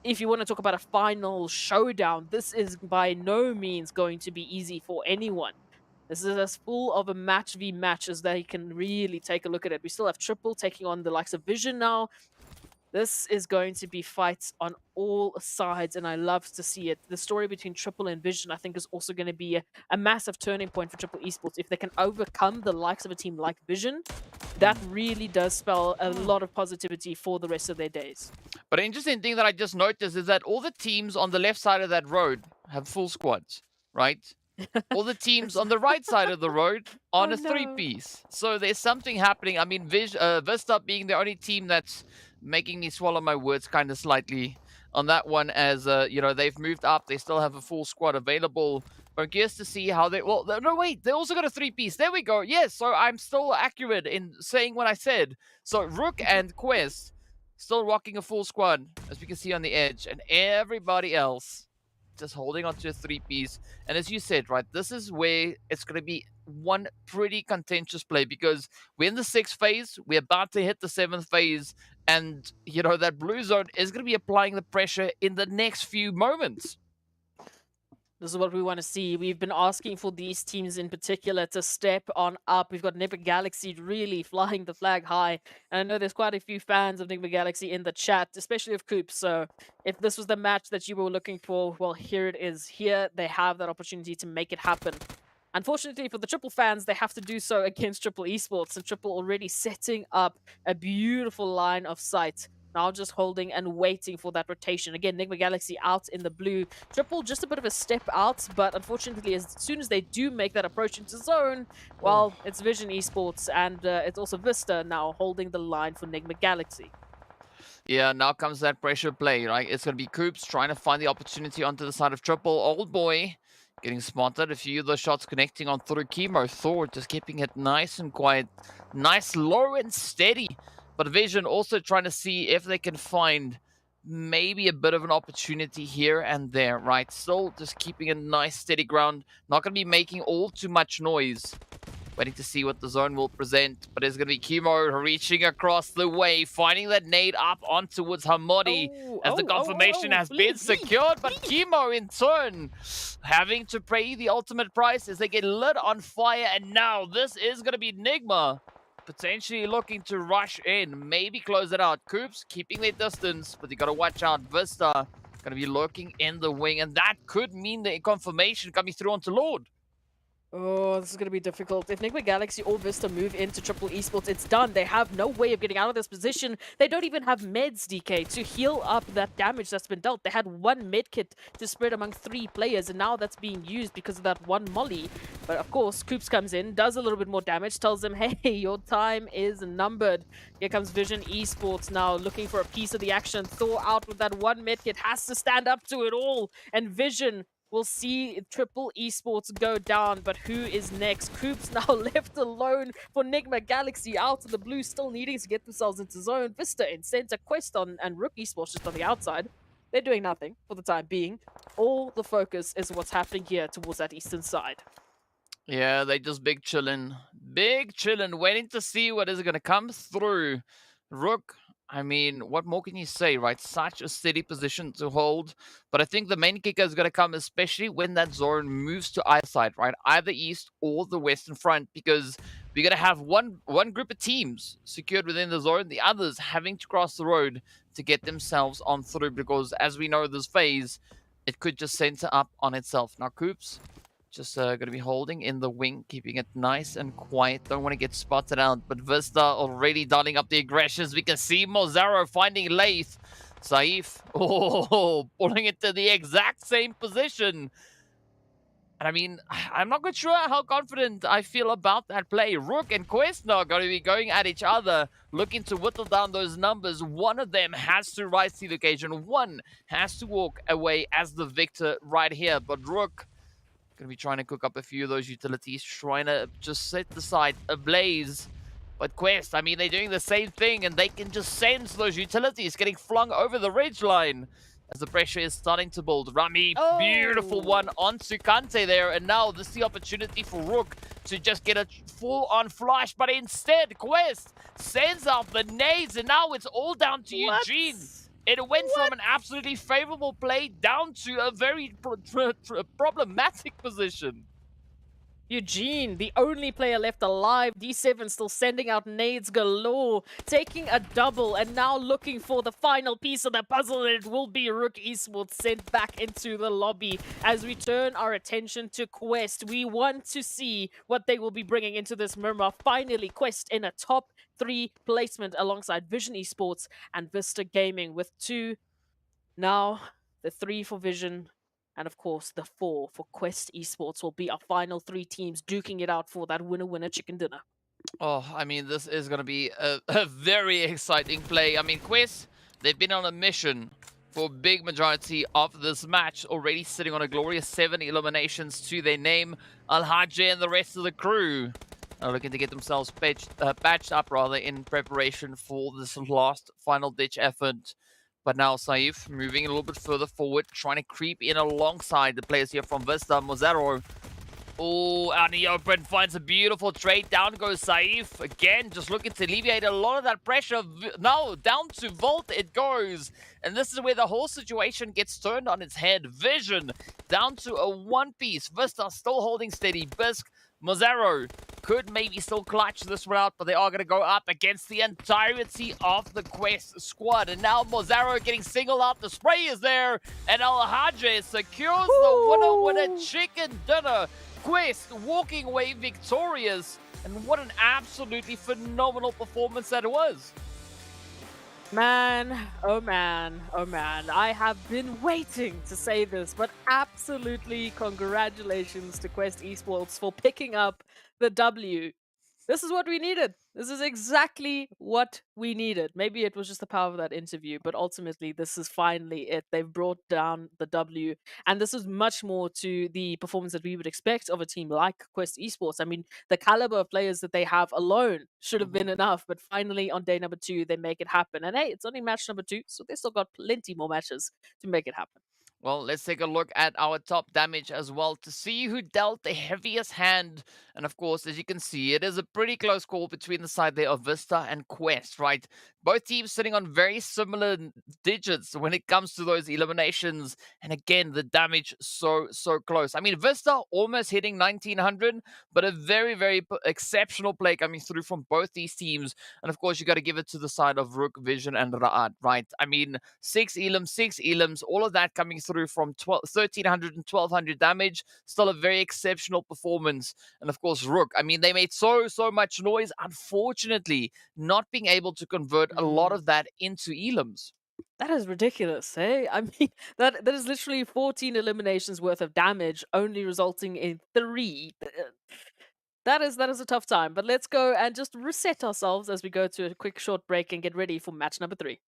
if you want to talk about a final showdown, this is by no means going to be easy for anyone. This is as full of a match v match as they can really take a look at it. We still have Triple taking on the likes of Vision now. This is going to be fights on all sides, and I love to see it. The story between Triple and Vision, I think, is also going to be a massive turning point for Triple Esports. If they can overcome the likes of a team like Vision, that really does spell a lot of positivity for the rest of their days. But an interesting thing that I just noticed is that all the teams on the left side of that road have full squads, right? All the teams on the right side of the road on a 3-piece. So there's something happening. I mean, VISTA being the only team that's making me swallow my words kind of slightly on that one, as you know, they've moved up. They still have a full squad available. But I'm curious to see how they... Well, no, wait. They also got a 3-piece. There we go. Yes, so I'm still accurate in saying what I said. So RUKH and Quest still rocking a full squad, as we can see on the edge. And everybody else just holding on to a 3-piece. And as you said, right, this is where it's going to be one pretty contentious play, because we're in the 6th phase. We're about to hit the 7th phase. And, you know, that blue zone is going to be applying the pressure in the next few moments. This is what we want to see. We've been asking for these teams in particular to step on up. We've got NIGMA Galaxy really flying the flag high. And I know there's quite a few fans of NIGMA Galaxy in the chat, especially of Coop. So if this was the match that you were looking for, well, here it is. Here they have that opportunity to make it happen. Unfortunately for the Triple fans, they have to do so against Triple Esports. And Triple already setting up a beautiful line of sight. Now just holding and waiting for that rotation. Again, NIGMA Galaxy out in the blue. Triple just a bit of a step out, but unfortunately, as soon as they do make that approach into zone, well, it's Vision Esports and it's also VISTA now holding the line for NIGMA Galaxy. Yeah, now comes that pressure play, right? It's going to be Coops trying to find the opportunity onto the side of Triple. Old Boy getting spotted. A few of those shots connecting on through Chemo. Thor just keeping it nice and quiet. Nice, low and steady. But Vision also trying to see if they can find maybe a bit of an opportunity here and there, right? Still just keeping a nice steady ground. Not going to be making all too much noise. Waiting to see what the zone will present. But it's going to be Chemo reaching across the way, finding that nade up on towards Hamodi as the confirmation has been secured. But Chemo in turn having to pay the ultimate price as they get lit on fire. And now this is going to be NIGMA potentially looking to rush in, maybe close it out. Coops keeping their distance, but you got to watch out. VISTA going to be lurking in the wing, and that could mean the confirmation coming through onto Lord. Oh, this is going to be difficult. If NIGMA Galaxy or VISTA move into Triple Esports, it's done. They have no way of getting out of this position. They don't even have meds, DK, to heal up that damage that's been dealt. They had 1 med kit to spread among 3 players, and now that's being used because of that 1 molly. But of course, Coops comes in, does a little bit more damage, tells them, hey, your time is numbered. Here comes Vision Esports now looking for a piece of the action. Thor out with that 1 med kit, has to stand up to it all. And Vision we'll see Triple Esports go down, but who is next? Coops now left alone for NIGMA Galaxy out of the blue, still needing to get themselves into zone. VISTA in center, Quest on and RUKH Esports just on the outside. they're doing nothing for the time being. All the focus is what's happening here towards that eastern side. Yeah, they just big chillin', waiting to see what is going to come through. RUKH, I mean, what more can you say, right? Such a steady position to hold. But I think the main kicker is going to come, especially when that zone moves to either side, right? Either east or the western front, because we're going to have one group of teams secured within the zone, the others having to cross the road to get themselves on through, because as we know, this phase, it could just center up on itself. Now, Coops, just going to be holding in the wing, keeping it nice and quiet. Don't want to get spotted out. But VISTA already dialing up the aggressions. We can see Mozaro finding Laith. Saif, pulling it to the exact same position. And I mean, I'm not quite sure how confident I feel about that play. RUKH and Quest now are going to be going at each other, looking to whittle down those numbers. One of them has to rise to the occasion. One has to walk away as the victor right here. But RUKH going to be trying to cook up a few of those utilities, trying to just set the site ablaze. But Quest, I mean, they're doing the same thing, and they can just sense those utilities getting flung over the ridge line as the pressure is starting to build. Rami, beautiful one onto Kante there, and now this is the opportunity for RUKH to just get a full-on flush, but instead, Quest sends out the nades, and now it's all down to Eugene. It went from an absolutely favorable play down to a very problematic position. Eugene, the only player left alive. D7 still sending out nades galore, taking a double, and now looking for the final piece of the puzzle. And it will be RUKH Esports sent back into the lobby as we turn our attention to Quest. We want to see what they will be bringing into this Miramar. Finally, Quest in a top 3 placement alongside Vision Esports and Vista Gaming with 2. Now, the 3 for Vision, and of course, the 4 for Quest Esports will be our final 3 teams duking it out for that winner-winner chicken dinner. Oh, I mean, this is going to be a very exciting play. I mean, Quest, they've been on a mission for a big majority of this match, already sitting on a glorious 7 eliminations to their name. Al-Hajj and the rest of the crew are looking to get themselves patched up, rather, in preparation for this last final-ditch effort. But now Saif moving a little bit further forward, trying to creep in alongside the players here from Vista. Mozaro, out in the open, finds a beautiful trade. Down goes Saif. Again, just looking to alleviate a lot of that pressure. Now, down to Volt it goes. And this is where the whole situation gets turned on its head. Vision down to a one-piece. Vista still holding steady. Bisk, Mozaro could maybe still clutch this one out, but they are going to go up against the entirety of the Quest squad. And now Mozaro getting singled out. The spray is there, and Al-Hajj secures the winner chicken dinner. Quest walking away victorious, and what an absolutely phenomenal performance that was. Man, oh man, oh man. I have been waiting to say this, but absolutely congratulations to Quest Esports for picking up the W. This is what we needed. This is exactly what we needed. Maybe it was just the power of that interview, but ultimately this is finally it. They've brought down the W, and this is much more to the performance that we would expect of a team like Quest Esports. I mean, the caliber of players that they have alone should have been enough, but finally on day number 2, they make it happen. And hey, it's only match number 2, so they still got plenty more matches to make it happen. Well, let's take a look at our top damage as well to see who dealt the heaviest hand. And of course, as you can see, it is a pretty close call between the side there of Vista and Quest, right? Both teams sitting on very similar digits when it comes to those eliminations. And again, the damage so close. I mean, Vista almost hitting 1900, but a very exceptional play coming through from both these teams. And of course, you got to give it to the side of RUKH, Vision, and Ra'ad, right? I mean, 6 elims, all of that coming through from 1300 and 1200 damage. Still a very exceptional performance. And of course, RUKH, I mean, they made so much noise. Unfortunately, not being able to convert a lot of that into elims. That is ridiculous, eh? I mean, that is literally 14 eliminations worth of damage, only resulting in 3. That is a tough time. But let's go and just reset ourselves as we go to a quick short break and get ready for match number 3.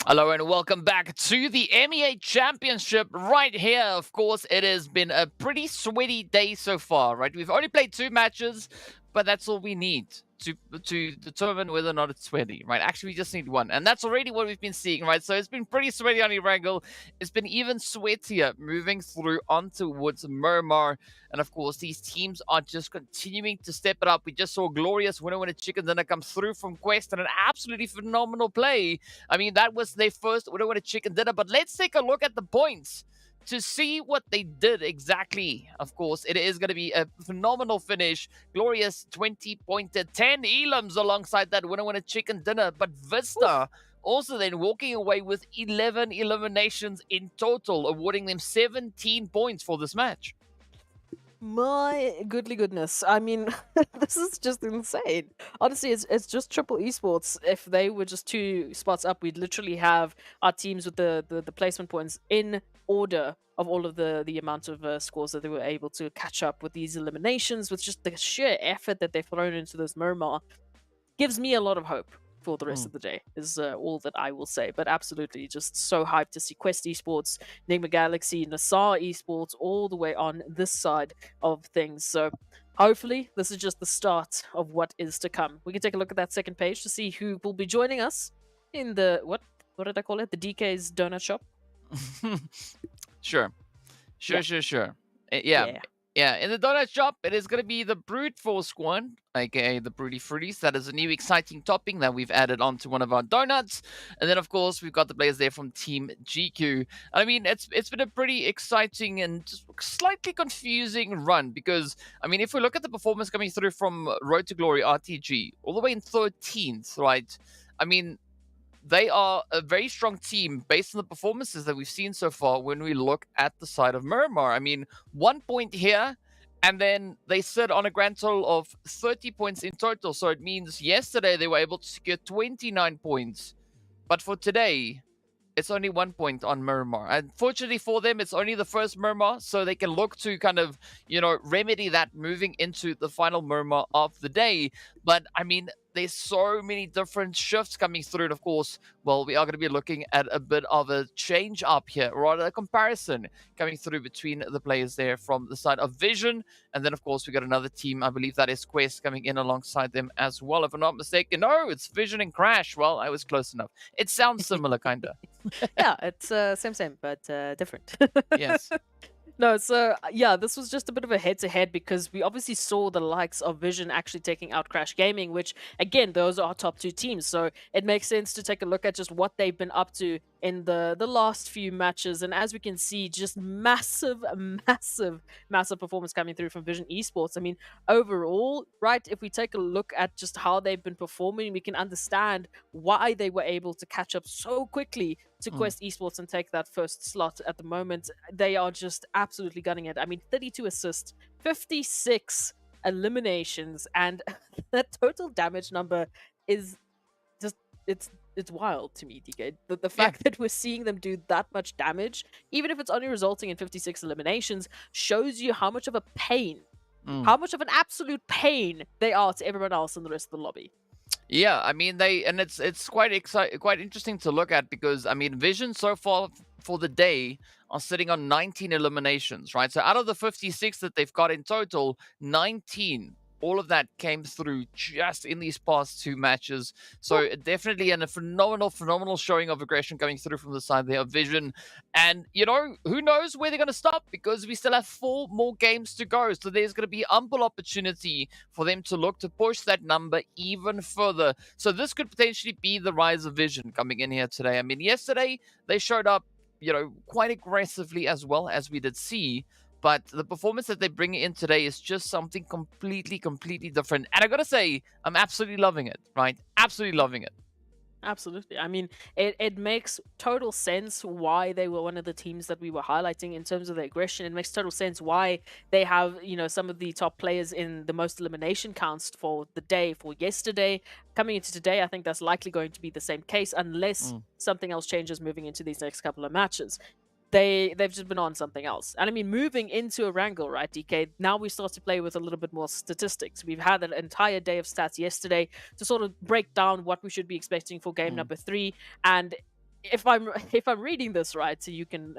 Hello and welcome back to the MEA Championship right here. Of course, it has been a pretty sweaty day so far, right? We've only played 2 matches, but that's all we need to determine whether or not it's sweaty, right? Actually, we just need 1, and that's already what we've been seeing, right? So it's been pretty sweaty on Erangel. It's been even sweatier moving through on towards Miramar, and of course, these teams are just continuing to step it up. We just saw glorious winner chicken dinner come through from Quest, and an absolutely phenomenal play. I mean, that was their first winner chicken dinner, but let's take a look at the points to see what they did exactly. Of course, it is going to be a phenomenal finish. Glorious 20-pointer, 10 elims alongside that winner chicken dinner. But Vista also then walking away with 11 eliminations in total, awarding them 17 points for this match. My goodly goodness. I mean, this is just insane. Honestly, it's just triple esports. If they were just 2 spots up, we'd literally have our teams with the placement points in order of all of the amount of scores that they were able to catch up with these eliminations, with just the sheer effort that they've thrown into this Miramar. Gives me a lot of hope for the rest of the day, is all that I will say. But absolutely, just so hyped to see Quest Esports, NIGMA Galaxy, NASR Esports, all the way on this side of things. So hopefully, this is just the start of what is to come. We can take a look at that second page to see who will be joining us in the, what did I call it? The DK's Donut Shop? Sure. Yeah, in the donut shop, it is going to be the Brute Force squad, aka the Broody Fruities. That is a new exciting topping that we've added onto one of our donuts. And then, of course, we've got the players there from Team GEEKAY. I mean, it's been a pretty exciting and just slightly confusing run because, I mean, if we look at the performance coming through from Road to Glory RTG, all the way in 13th, right? I mean, they are a very strong team based on the performances that we've seen so far when we look at the side of Miramar. I mean, 1 point here, and then they sit on a grand total of 30 points in total. So it means yesterday they were able to secure 29 points. But for today, it's only 1 point on Miramar. Unfortunately for them, it's only the first Miramar, so they can look to kind of, remedy that moving into the final Miramar of the day. But, I mean, there's so many different shifts coming through. And of course, well, we are going to be looking at a bit of a change up here, or rather a comparison coming through between the players there from the side of Vision. And then, of course, we got another team. I believe that is Quest coming in alongside them as well, if I'm not mistaken. No, it's Vision and Crash. Well, I was close enough. It sounds similar, kind of. Yeah, it's same, but different. Yes. No, so yeah, this was just a bit of a head-to-head because we obviously saw the likes of Vision actually taking out Crash Gaming, which, again, those are our top 2 teams. So it makes sense to take a look at just what they've been up to in the last few matches. And as we can see, just massive performance coming through from Vision Esports. I mean, overall, right, if we take a look at just how they've been performing, we can understand why they were able to catch up so quickly to Quest Esports and take that first slot at the moment. They are just absolutely gunning it. I mean, 32 assists, 56 eliminations, and that total damage number is just, it's wild to me, DK. The fact that we're seeing them do that much damage, even if it's only resulting in 56 eliminations, shows you how much of a pain, how much of an absolute pain they are to everyone else in the rest of the lobby. Yeah, I mean, it's quite interesting to look at because, I mean, Vision so far for the day are sitting on 19 eliminations, right? So out of the 56 that they've got in total, 19, all of that came through just in these past 2 matches. So definitely a phenomenal showing of aggression coming through from the side there of Vision. And, who knows where they're going to stop because we still have 4 more games to go. So there's going to be ample opportunity for them to look to push that number even further. So this could potentially be the rise of Vision coming in here today. I mean, yesterday they showed up, quite aggressively as well as we did see. But the performance that they bring in today is just something completely different. And I gotta say, I'm absolutely loving it, right? Absolutely loving it. Absolutely. I mean, it makes total sense why they were one of the teams that we were highlighting in terms of the aggression. It makes total sense why they have, some of the top players in the most elimination counts for the day, for yesterday. Coming into today, I think that's likely going to be the same case unless something else changes moving into these next couple of matches. They've just been on something else. And I mean, moving into Erangel, right, DK, now we start to play with a little bit more statistics. We've had an entire day of stats yesterday to sort of break down what we should be expecting for game number 3. And if I'm if I'm reading this right, so you can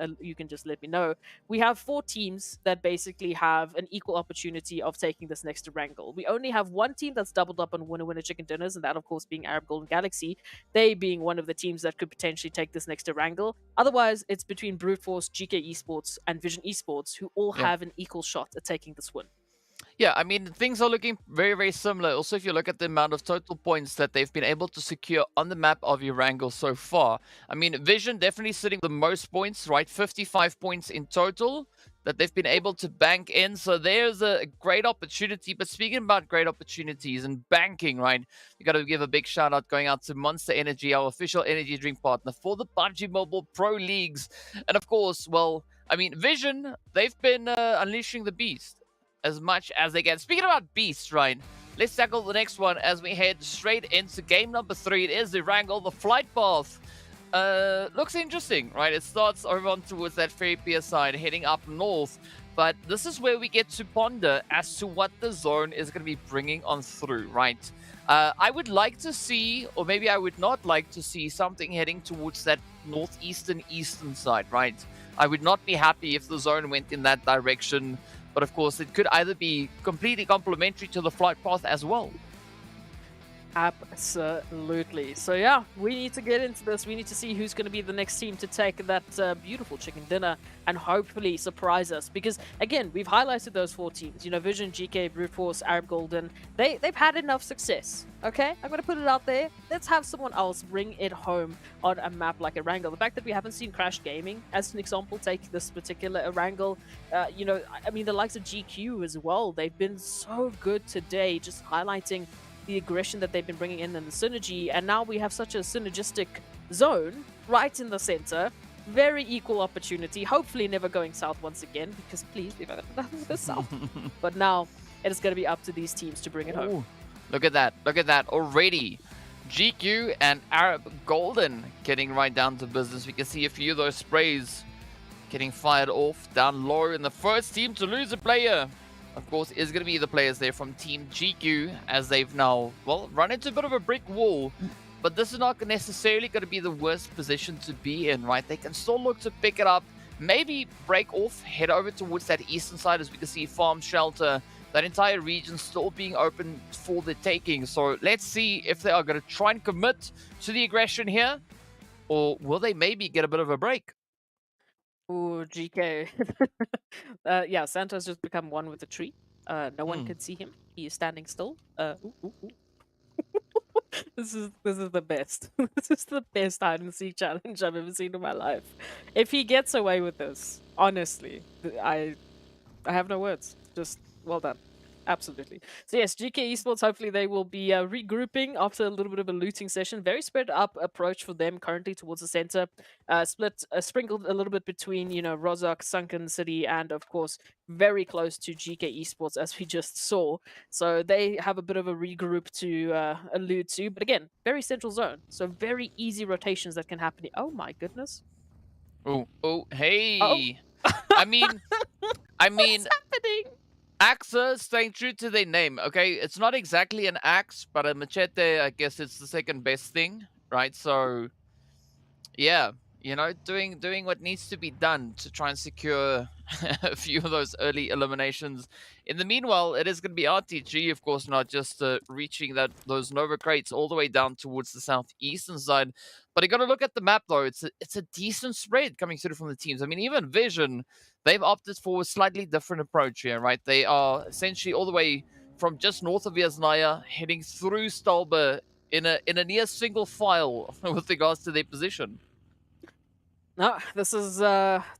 just let me know. We have 4 teams that basically have an equal opportunity of taking this next to Erangel. We only have one team that's doubled up on winner chicken dinners, and that of course being Arab Golden Galaxy. They being one of the teams that could potentially take this next to Erangel. Otherwise, it's between Brute Force, GK Esports, and Vision Esports, who all Yeah. have an equal shot at taking this win. Yeah, I mean, things are looking very, very similar. Also, if you look at the amount of total points that they've been able to secure on the map of Erangel so far, I mean, Vision definitely sitting the most points, right? 55 points in total that they've been able to bank in. So there's a great opportunity. But speaking about great opportunities and banking, right? You got to give a big shout out going out to Monster Energy, our official energy drink partner for the PUBG Mobile Pro Leagues. And of course, well, I mean, Vision, they've been unleashing the beast as much as they can. Speaking about beasts, right? Let's tackle the next one as we head straight into game number 3. It is the Erangel, the flight path. Looks interesting, right? It starts over on towards that Ferry Pier side, heading up north. But this is where we get to ponder as to what the zone is going to be bringing on through, right? I would like to see, or maybe I would not like to see, something heading towards that northeastern eastern side, right? I would not be happy if the zone went in that direction. But of course, it could either be completely complementary to the flight path as well. Absolutely. So yeah, we need to get into this. We need to see who's going to be the next team to take that beautiful chicken dinner and hopefully surprise us. Because again, we've highlighted those 4 teams. You know, Vision, GK, Brute Force, Arab Golden. They've had enough success. Okay, I'm going to put it out there. Let's have someone else bring it home on a map like Erangel. The fact that we haven't seen Crash Gaming, as an example, take this particular Erangel. You know, I mean, the likes of GQ as well. They've been so good today, just highlighting the aggression that they've been bringing in and the synergy, and now we have such a synergistic zone right in the center. Very equal opportunity, hopefully never going south once again, because please, we've had enough of the south. But now it is going to be up to these teams to bring it home. Look at that already. GQ and Arab Golden getting right down to business. We can see a few of those sprays getting fired off down low, and the first team to lose a player, of course, is going to be the players there from Team GQ, as they've now, well, run into a bit of a brick wall. But this is not necessarily going to be the worst position to be in, right? They can still look to pick it up, maybe break off, head over towards that eastern side, as we can see Farm Shelter, that entire region still being open for the taking. So let's see if they are going to try and commit to the aggression here, or will they maybe get a bit of a break? Ooh, GK. Yeah, Santa's just become one with the tree. No one can see him. He is standing still. Ooh. This is the best. This is the best hide and seek challenge I've ever seen in my life. If he gets away with this, honestly, I have no words. Just well done. Absolutely. So yes, GK Esports, hopefully they will be regrouping after a little bit of a looting session. Very spread up approach for them currently towards the center. Sprinkled a little bit between, you know, RUKH, Sunken City, and of course, very close to GK Esports, as we just saw. So they have a bit of a regroup to allude to. But again, very central zone. So very easy rotations that can happen. Oh my goodness. Oh, hey. Oh. I mean, What's happening? AXA staying true to their name, okay? It's not exactly an axe, but a machete, I guess it's the second best thing, right? So, yeah, you know, doing what needs to be done to try and secure a few of those early eliminations. In the meanwhile, it is going to be RTG, of course, not just reaching those Nova crates all the way down towards the southeastern side. But you got to look at the map, though. It's a decent spread coming through from the teams. I mean, even Vision, they've opted for a slightly different approach here, right? They are essentially all the way from just north of Yasnaya, heading through Stalber in a near single file with regards to their position. No, this is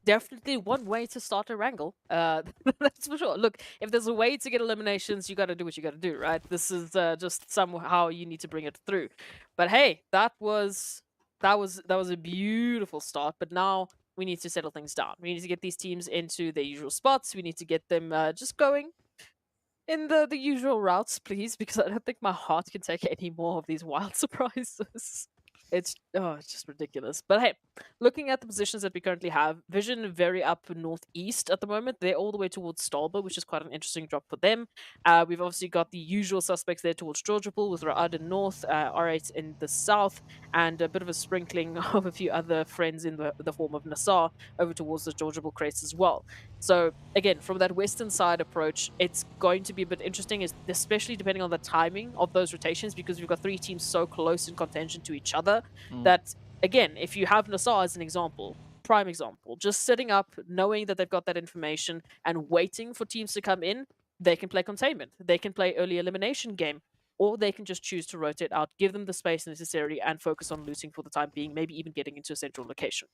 definitely one way to start Erangel. That's for sure. Look, if there's a way to get eliminations, you got to do what you got to do, right? This is just somehow you need to bring it through. But hey, that was a beautiful start. But now we need to settle things down. We need to get these teams into their usual spots. We need to get them just going in the usual routes, please, because I don't think my heart can take any more of these wild surprises. It's just ridiculous. But hey, looking at the positions that we currently have, Vision very up northeast at the moment. They're all the way towards Stalber, which is quite an interesting drop for them. We've obviously got the usual suspects there towards Georgiapol with Ra'ad in north, R8 in the south, and a bit of a sprinkling of a few other friends in the form of NASR over towards the Georgiapol crates as well. So again, from that western side approach, it's going to be a bit interesting, especially depending on the timing of those rotations, because we've got three teams so close in contention to each other that, again, if you have NASR as an example, prime example, just sitting up, knowing that they've got that information and waiting for teams to come in, they can play containment, they can play early elimination game, or they can just choose to rotate out, give them the space necessary, and focus on looting for the time being, maybe even getting into a central location.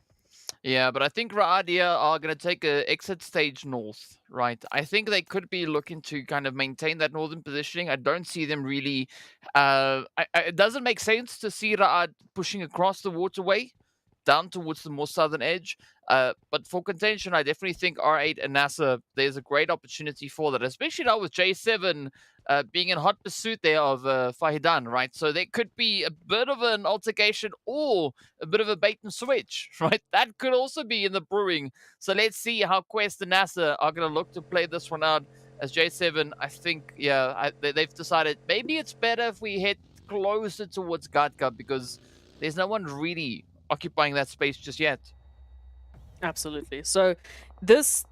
Yeah, but I think Raadia are going to take a exit stage north, right? I think they could be looking to kind of maintain that northern positioning. I don't see them really. It doesn't make sense to see Raad pushing across the waterway down towards the more southern edge. But for contention, I definitely think R8 and NASR, there's a great opportunity for that, especially now with J7 being in hot pursuit there of Fahidan, right? So there could be a bit of an altercation or a bit of a bait and switch, right? That could also be in the brewing. So let's see how Quest and NASA are going to look to play this one out. As J7, I think, they've decided maybe it's better if we head closer towards Gatka because there's no one really occupying that space just yet. Absolutely. So this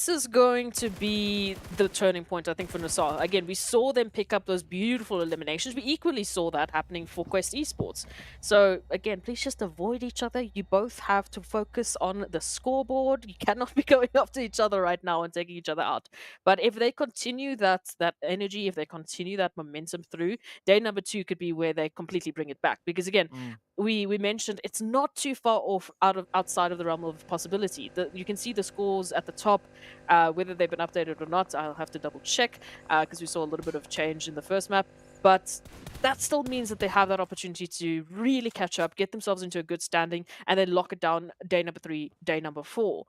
is going to be the turning point, I think, for NASR. Again, we saw them pick up those beautiful eliminations. We equally saw that happening for Quest Esports. So again, please just avoid each other. You both have to focus on the scoreboard. You cannot be going after each other right now and taking each other out. But if they continue that energy, if they continue that momentum through, day number 2 could be where they completely bring it back. Because again, we mentioned it's not too far off outside of the realm of possibility. You can see the scores at the top, whether they've been updated or not. I'll have to double check because we saw a little bit of change in the first map. But that still means that they have that opportunity to really catch up, get themselves into a good standing, and then lock it down day number 3, day number 4.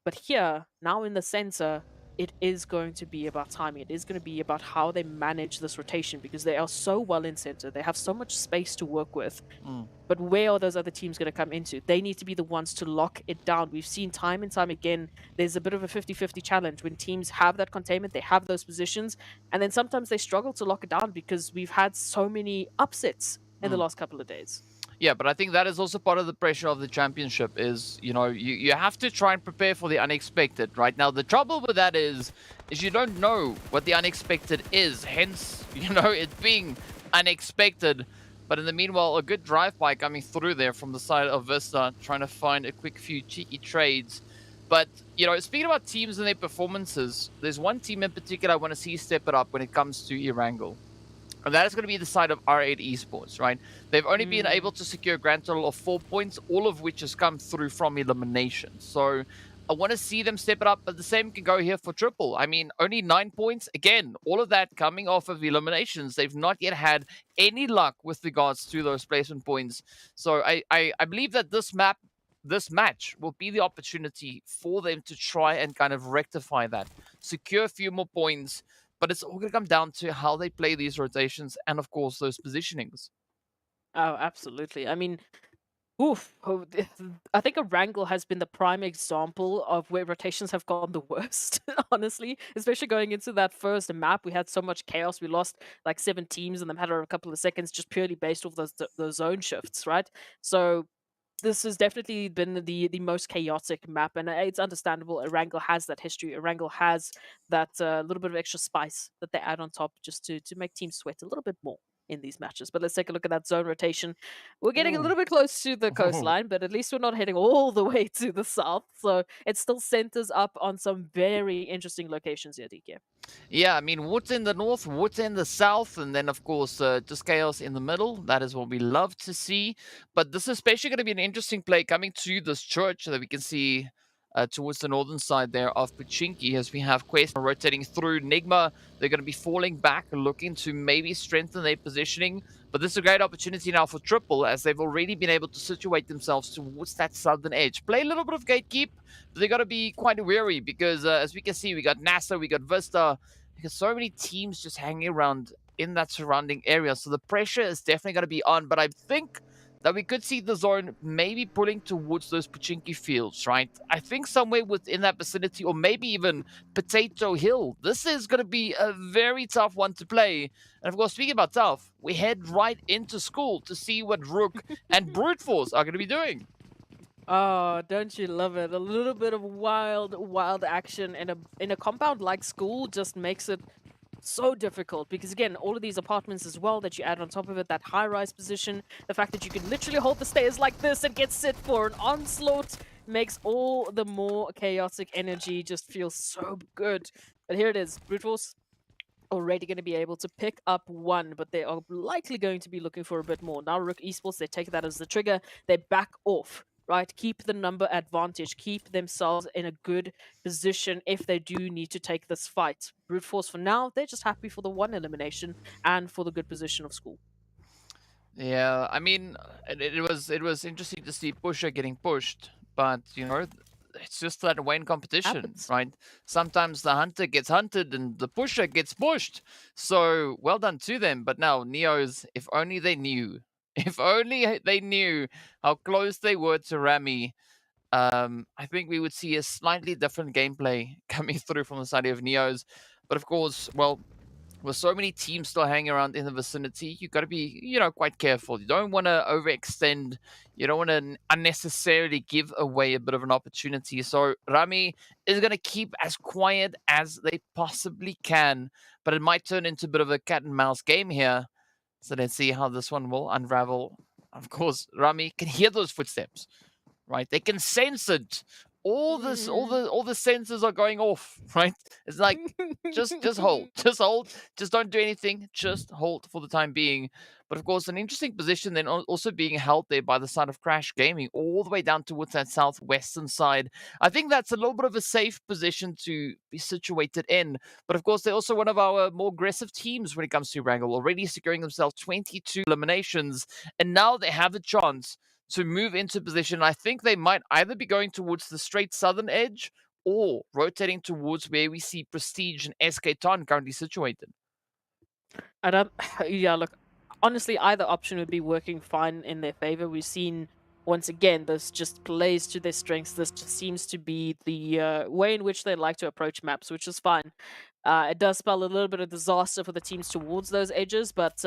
But here, now in the center, it is going to be about timing. It is going to be about how they manage this rotation because they are so well in center. They have so much space to work with. But where are those other teams going to come into? They need to be the ones to lock it down. We've seen time and time again, there's a bit of a 50-50 challenge when teams have that containment, they have those positions, and then sometimes they struggle to lock it down because we've had so many upsets in the last couple of days. Yeah, but I think that is also part of the pressure of the championship is, you have to try and prepare for the unexpected, right? Now, the trouble with that is you don't know what the unexpected is, hence, it being unexpected. But in the meanwhile, a good drive-by coming through there from the side of VISTA, trying to find a quick few cheeky trades. But, speaking about teams and their performances, there's one team in particular I want to see step it up when it comes to Erangel. And that is going to be the side of R8 Esports, right? They've only been able to secure a grand total of 4 points, all of which has come through from elimination. So I want to see them step it up, but the same can go here for Triple. I mean, only 9 points. Again, all of that coming off of eliminations. They've not yet had any luck with regards to those placement points. So I believe that this match will be the opportunity for them to try and kind of rectify that, secure a few more points. But it's all going to come down to how they play these rotations and, of course, those positionings. Oh, absolutely. I mean, I think Erangel has been the prime example of where rotations have gone the worst, honestly. Especially going into that first map, we had so much chaos. We lost like 7 teams in the matter of a couple of seconds just purely based off those zone shifts, right? So this has definitely been the most chaotic map, and it's understandable. Erangel has that history. Erangel has that little bit of extra spice that they add on top just to make teams sweat a little bit more in these matches. But let's take a look at that zone rotation. We're getting a little bit close to the coastline, but at least we're not heading all the way to the south. So it still centers up on some very interesting locations here, DK. Yeah, I mean, woods in the north, woods in the south, and then, of course, just chaos in the middle. That is what we love to see. But this is especially going to be an interesting play coming to this church that we can see towards the northern side there of Pachinki as we have Quest rotating through. NIGMA, they're going to be falling back, looking to maybe strengthen their positioning. But this is a great opportunity now for Triple as they've already been able to situate themselves towards that southern edge. Play a little bit of gatekeep, but they got to be quite wary because as we can see, we got NASR, we got VISTA. Because so many teams just hanging around in that surrounding area. So the pressure is definitely going to be on. But I think that we could see the zone maybe pulling towards those Pochinki fields, right? I think somewhere within that vicinity, or maybe even Potato Hill. This is going to be a very tough one to play. And of course, speaking about tough, we head right into school to see what RUKH and Brute Force are going to be doing. Oh, don't you love it? A little bit of wild action in a compound like school just makes it so difficult, because again, all of these apartments as well that you add on top of it, that high-rise position, the fact that you can literally hold the stairs like this and get set for an onslaught makes all the more chaotic energy just feel so good. But here it is, Brute Force already going to be able to pick up one, but they are likely going to be looking for a bit more. Now RUKH Esports, they take that as the trigger, they back off. Right, keep the number advantage, keep themselves in a good position if they do need to take this fight. Brute Force for now, they're just happy for the one elimination and for the good position of school. Yeah, I mean, it was interesting to see Pusher getting pushed, but you know, it's just that Wayne competition, Happens. right? Sometimes the hunter gets hunted and the pusher gets pushed. So well done to them. But now Neos, if only they knew. If only they knew how close they were to Rami, I think we would see a slightly different gameplay coming through from the side of Neos. But of course, well, with so many teams still hanging around in the vicinity, you got to be, you know, quite careful. You don't want to overextend. You don't want to unnecessarily give away a bit of an opportunity. So Rami is going to keep as quiet as they possibly can, but it might turn into a bit of a cat and mouse game here. So let's see how this one will unravel. Of course, Rami can hear those footsteps, right? They can sense it. All the sensors are going off, right? It's like just hold, just don't do anything, just hold for the time being. But of course, an interesting position then also being held there by the side of Crash Gaming, all the way down towards that southwestern side. I think that's a little bit of a safe position to be situated in. But of course, they're also one of our more aggressive teams when it comes to Erangel, already securing themselves 22 eliminations, and now they have a chance to move into position. I think they might either be going towards the straight southern edge or rotating towards where we see Prestige and SK Ton currently situated. I don't. Yeah, look. Honestly, either option would be working fine in their favor. We've seen once again this just plays to their strengths. This just seems to be the way in which they like to approach maps, which is fine. It does spell a little bit of disaster for the teams towards those edges, but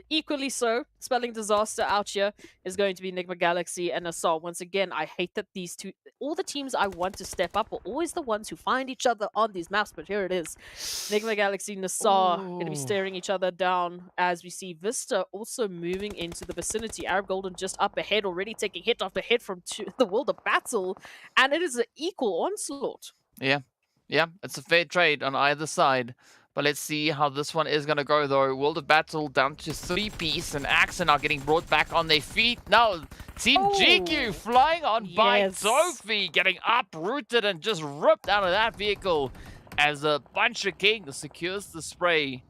equally so, spelling disaster out here is going to be NIGMA Galaxy and NASR. Once again, I hate that these two, all the teams I want to step up are always the ones who find each other on these maps, but here it is. NIGMA Galaxy, NASR going to be staring each other down as we see VISTA also moving into the vicinity. Arab Golden just up ahead, already taking hit after hit from the World of Battle, and it is an equal onslaught. Yeah, it's a fair trade on either side. But let's see how this one is going to go, though. World of Battle down to 3-piece, and Axon are getting brought back on their feet. Now, Team GEEKAY flying on by Sophie, getting uprooted and just ripped out of that vehicle as a bunch of Kings secures the spray.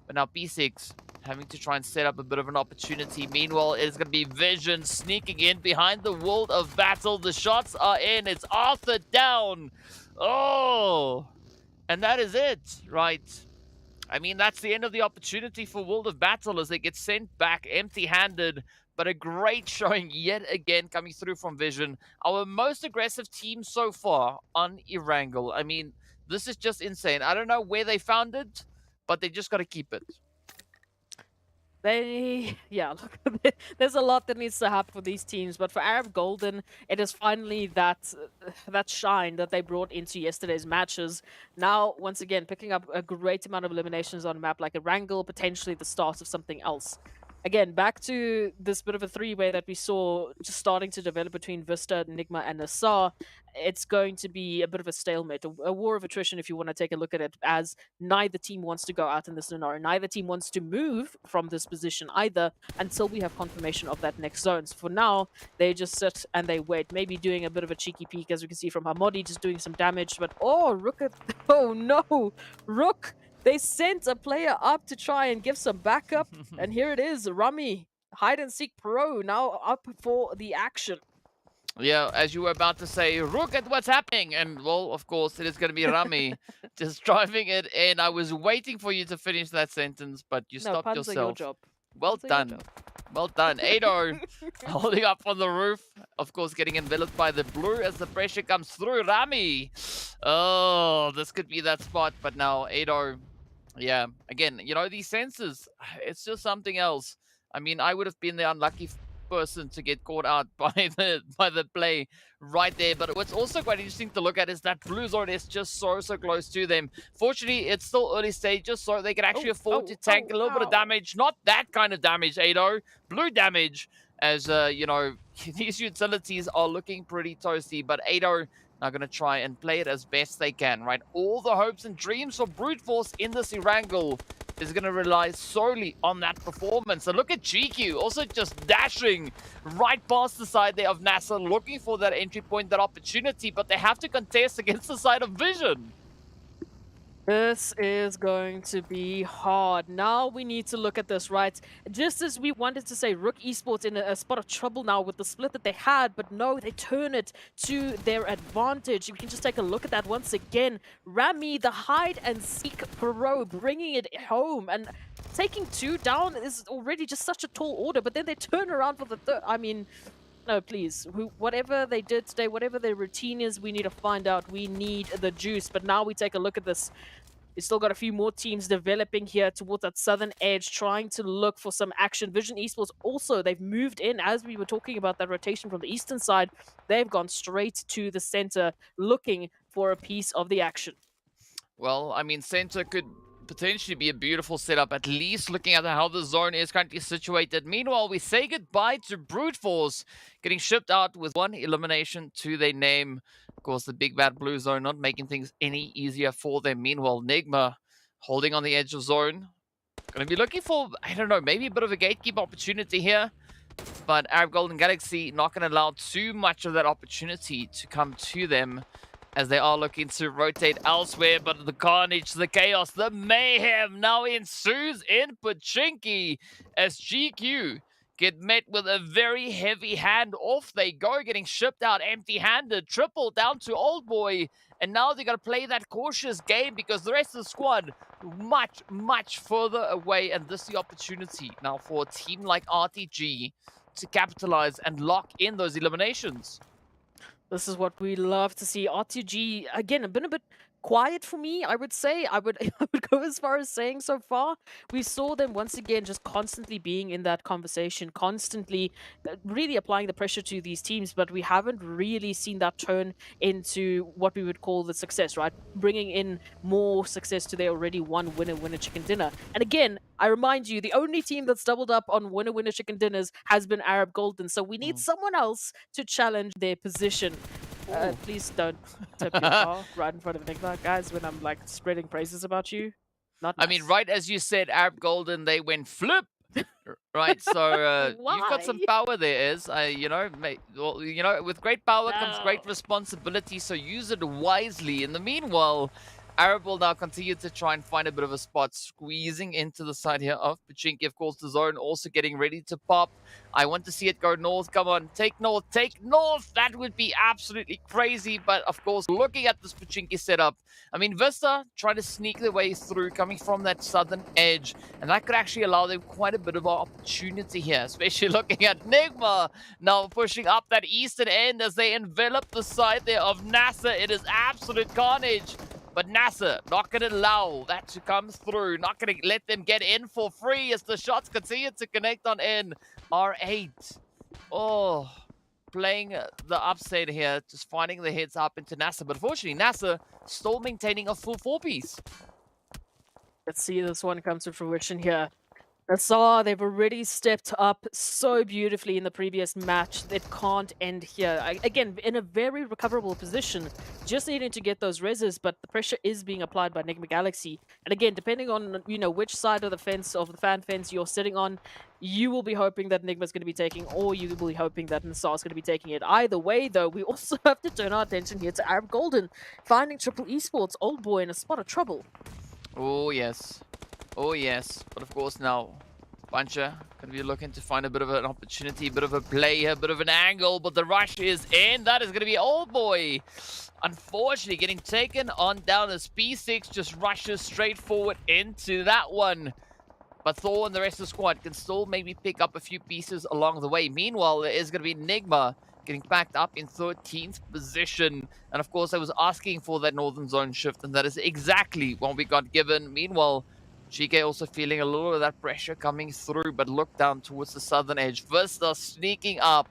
But now P6 having to try and set up a bit of an opportunity. Meanwhile, it's going to be Vision sneaking in behind the World of Battle. The shots are in. It's Arthur down. Oh, and that is it, right? I mean, that's the end of the opportunity for World of Battle as they get sent back empty-handed. But a great showing yet again coming through from Vision. Our most aggressive team so far on Erangel. I mean, this is just insane. I don't know where they found it, but they just got to keep it. Look, there's a lot that needs to happen for these teams, but for Arab Golden, it is finally that shine that they brought into yesterday's matches. Now, once again, picking up a great amount of eliminations on a map like Erangel, potentially the start of something else. Again, back to this bit of a three-way that we saw just starting to develop between VISTA, NIGMA, and NASR. It's going to be a bit of a stalemate, a war of attrition if you want to take a look at it, as neither team wants to go out in this scenario. Neither team wants to move from this position either until we have confirmation of that next zone. So for now, they just sit and they wait, maybe doing a bit of a cheeky peek, as we can see from Hamodi, just doing some damage. But RUKH, oh no, RUKH! They sent a player up to try and give some backup, and here it is, Rami, Hide and Seek Pro, now up for the action. Yeah, as you were about to say, look at what's happening. And, well, of course, it is going to be Rami just driving it in. I was waiting for you to finish that sentence, but you stopped puns yourself. are your job. Well Puns are your done. job. Well done. Ado holding up on the roof. Of course, getting enveloped by the blue as the pressure comes through. Rami. Oh, this could be that spot. But now Ado, yeah, again, you know, these sensors, it's just something else. I mean, I would have been the unlucky person to get caught out by the play right there. But what's also quite interesting to look at is that blue zone is just so close to them. Fortunately, it's still early stages, so they can actually afford to tank a little bit of damage. Not that kind of damage, Ado. Blue damage, as you know, these utilities are looking pretty toasty. But Ado are going to try and play it as best they can, right? All the hopes and dreams for Brute Force in this Erangel is going to rely solely on that performance. And look at GQ also just dashing right past the side there of NASR, looking for that entry point, that opportunity, but they have to contest against the side of Vision. This is going to be hard. Now we need to look at this, right? Just as we wanted to say RUKH Esports in a spot of trouble now with the split that they had, but no, they turn it to their advantage. We can just take a look at that once again. Rami, the hide and seek pro, bringing it home, and taking 2 down is already just such a tall order, but then they turn around for the third. I mean, no, please. Whatever they did today, whatever their routine is, we need to find out. We need the juice. But now we take a look at this. We still got a few more teams developing here towards that southern edge, trying to look for some action. Vision Esports also, they've moved in. As we were talking about that rotation from the eastern side, they've gone straight to the center, looking for a piece of the action. Well, I mean, center could potentially be a beautiful setup, at least looking at how the zone is currently situated. Meanwhile, we say goodbye to Brute Force, getting shipped out with 1 elimination to their name. Of course, the big bad blue zone not making things any easier for them. Meanwhile, NIGMA holding on the edge of zone. Going to be looking for, I don't know, maybe a bit of a gatekeep opportunity here. But Arab Golden Galaxy not going to allow too much of that opportunity to come to them, as they are looking to rotate elsewhere. But the carnage, the chaos, the mayhem now ensues in Pachinki as GQ get met with a very heavy hand. Off they go, getting shipped out empty-handed. Triple down to Old Boy. And now they got to play that cautious game because the rest of the squad much, much further away. And this is the opportunity now for a team like RTG to capitalize and lock in those eliminations. This is what we love to see. RTG, again, been a bit quiet for me, I would say. I would go as far as saying so far. We saw them once again just constantly being in that conversation, constantly really applying the pressure to these teams, but we haven't really seen that turn into what we would call the success, right? Bringing in more success to their already one winner chicken dinner. And again, I remind you, the only team that's doubled up on winner chicken dinners has been Arab Golden, so we need someone else to challenge their position. Please don't tip your car right in front of NIGMA, guys, when I'm like spreading praises about you. Not nice. I mean, right as you said, Arab Golden, they went flip. Right, so you've got some power there, Is. You know, well, you know, with great power comes great responsibility, so use it wisely. In the meanwhile, Arab will now continue to try and find a bit of a spot, squeezing into the side here of Pachinki. Of course, the zone also getting ready to pop. I want to see it go north. Come on, take north, take north. That would be absolutely crazy. But of course, looking at this Pachinki setup, I mean, VISTA trying to sneak their way through, coming from that southern edge. And that could actually allow them quite a bit of opportunity here, especially looking at NIGMA now pushing up that eastern end as they envelop the side there of NASR. It is absolute carnage. But NASR not going to allow that to come through. Not going to let them get in for free as the shots continue to connect on in. R8. Oh, playing the upside here. Just finding the heads up into NASR. But fortunately, NASR still maintaining a full 4-piece. Let's see this one come to fruition here. NASR, they've already stepped up so beautifully in the previous match. It can't end here. Again, in a very recoverable position, just needing to get those reses, but the pressure is being applied by NIGMA Galaxy. And again, depending on, you know, which side of the fence, of the fan fence you're sitting on, you will be hoping that NIGMA's going to be taking, or you will be hoping that NASR is going to be taking it. Either way, though, we also have to turn our attention here to Arab Golden, finding Triple Esports, Old Boy in a spot of trouble. Oh, yes. Oh, yes. But of course now, Puncher going to be looking to find a bit of an opportunity, a bit of a play here, a bit of an angle, but the rush is in. That is going to be Old Boy. Unfortunately, getting taken on down as P6 just rushes straight forward into that one. But Thor and the rest of the squad can still maybe pick up a few pieces along the way. Meanwhile, there is going to be NIGMA getting backed up in 13th position. And of course, I was asking for that Northern Zone shift, and that is exactly what we got given. Meanwhile, GEEKAY also feeling a little of that pressure coming through, but look down towards the southern edge. VISTA sneaking up.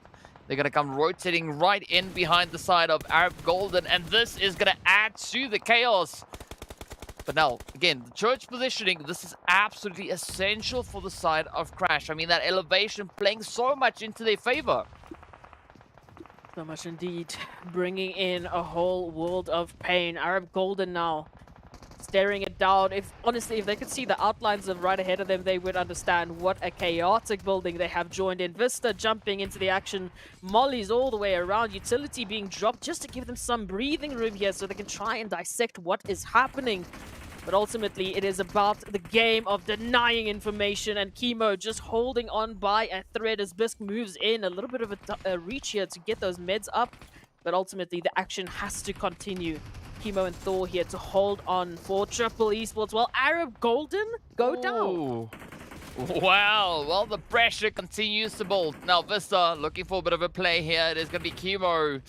They're going to come rotating right in behind the side of Arab Golden, and this is going to add to the chaos. But now, again, the church positioning, this is absolutely essential for the side of Crash. I mean, that elevation playing so much into their favor. So much indeed. Bringing in a whole world of pain. Arab Golden now staring it down. Honestly, if they could see the outlines of right ahead of them, they would understand what a chaotic building they have joined in. VISTA jumping into the action. Mollies all the way around. Utility being dropped just to give them some breathing room here so they can try and dissect what is happening. But ultimately, it is about the game of denying information, and Chemo just holding on by a thread as Bisq moves in. A little bit of a reach here to get those meds up, but ultimately the action has to continue. Chemo and Thor here to hold on for Triple Esports. Well, Arab Golden go down. Wow, well, the pressure continues to build. Now, VISTA looking for a bit of a play here. It is going to be Chemo.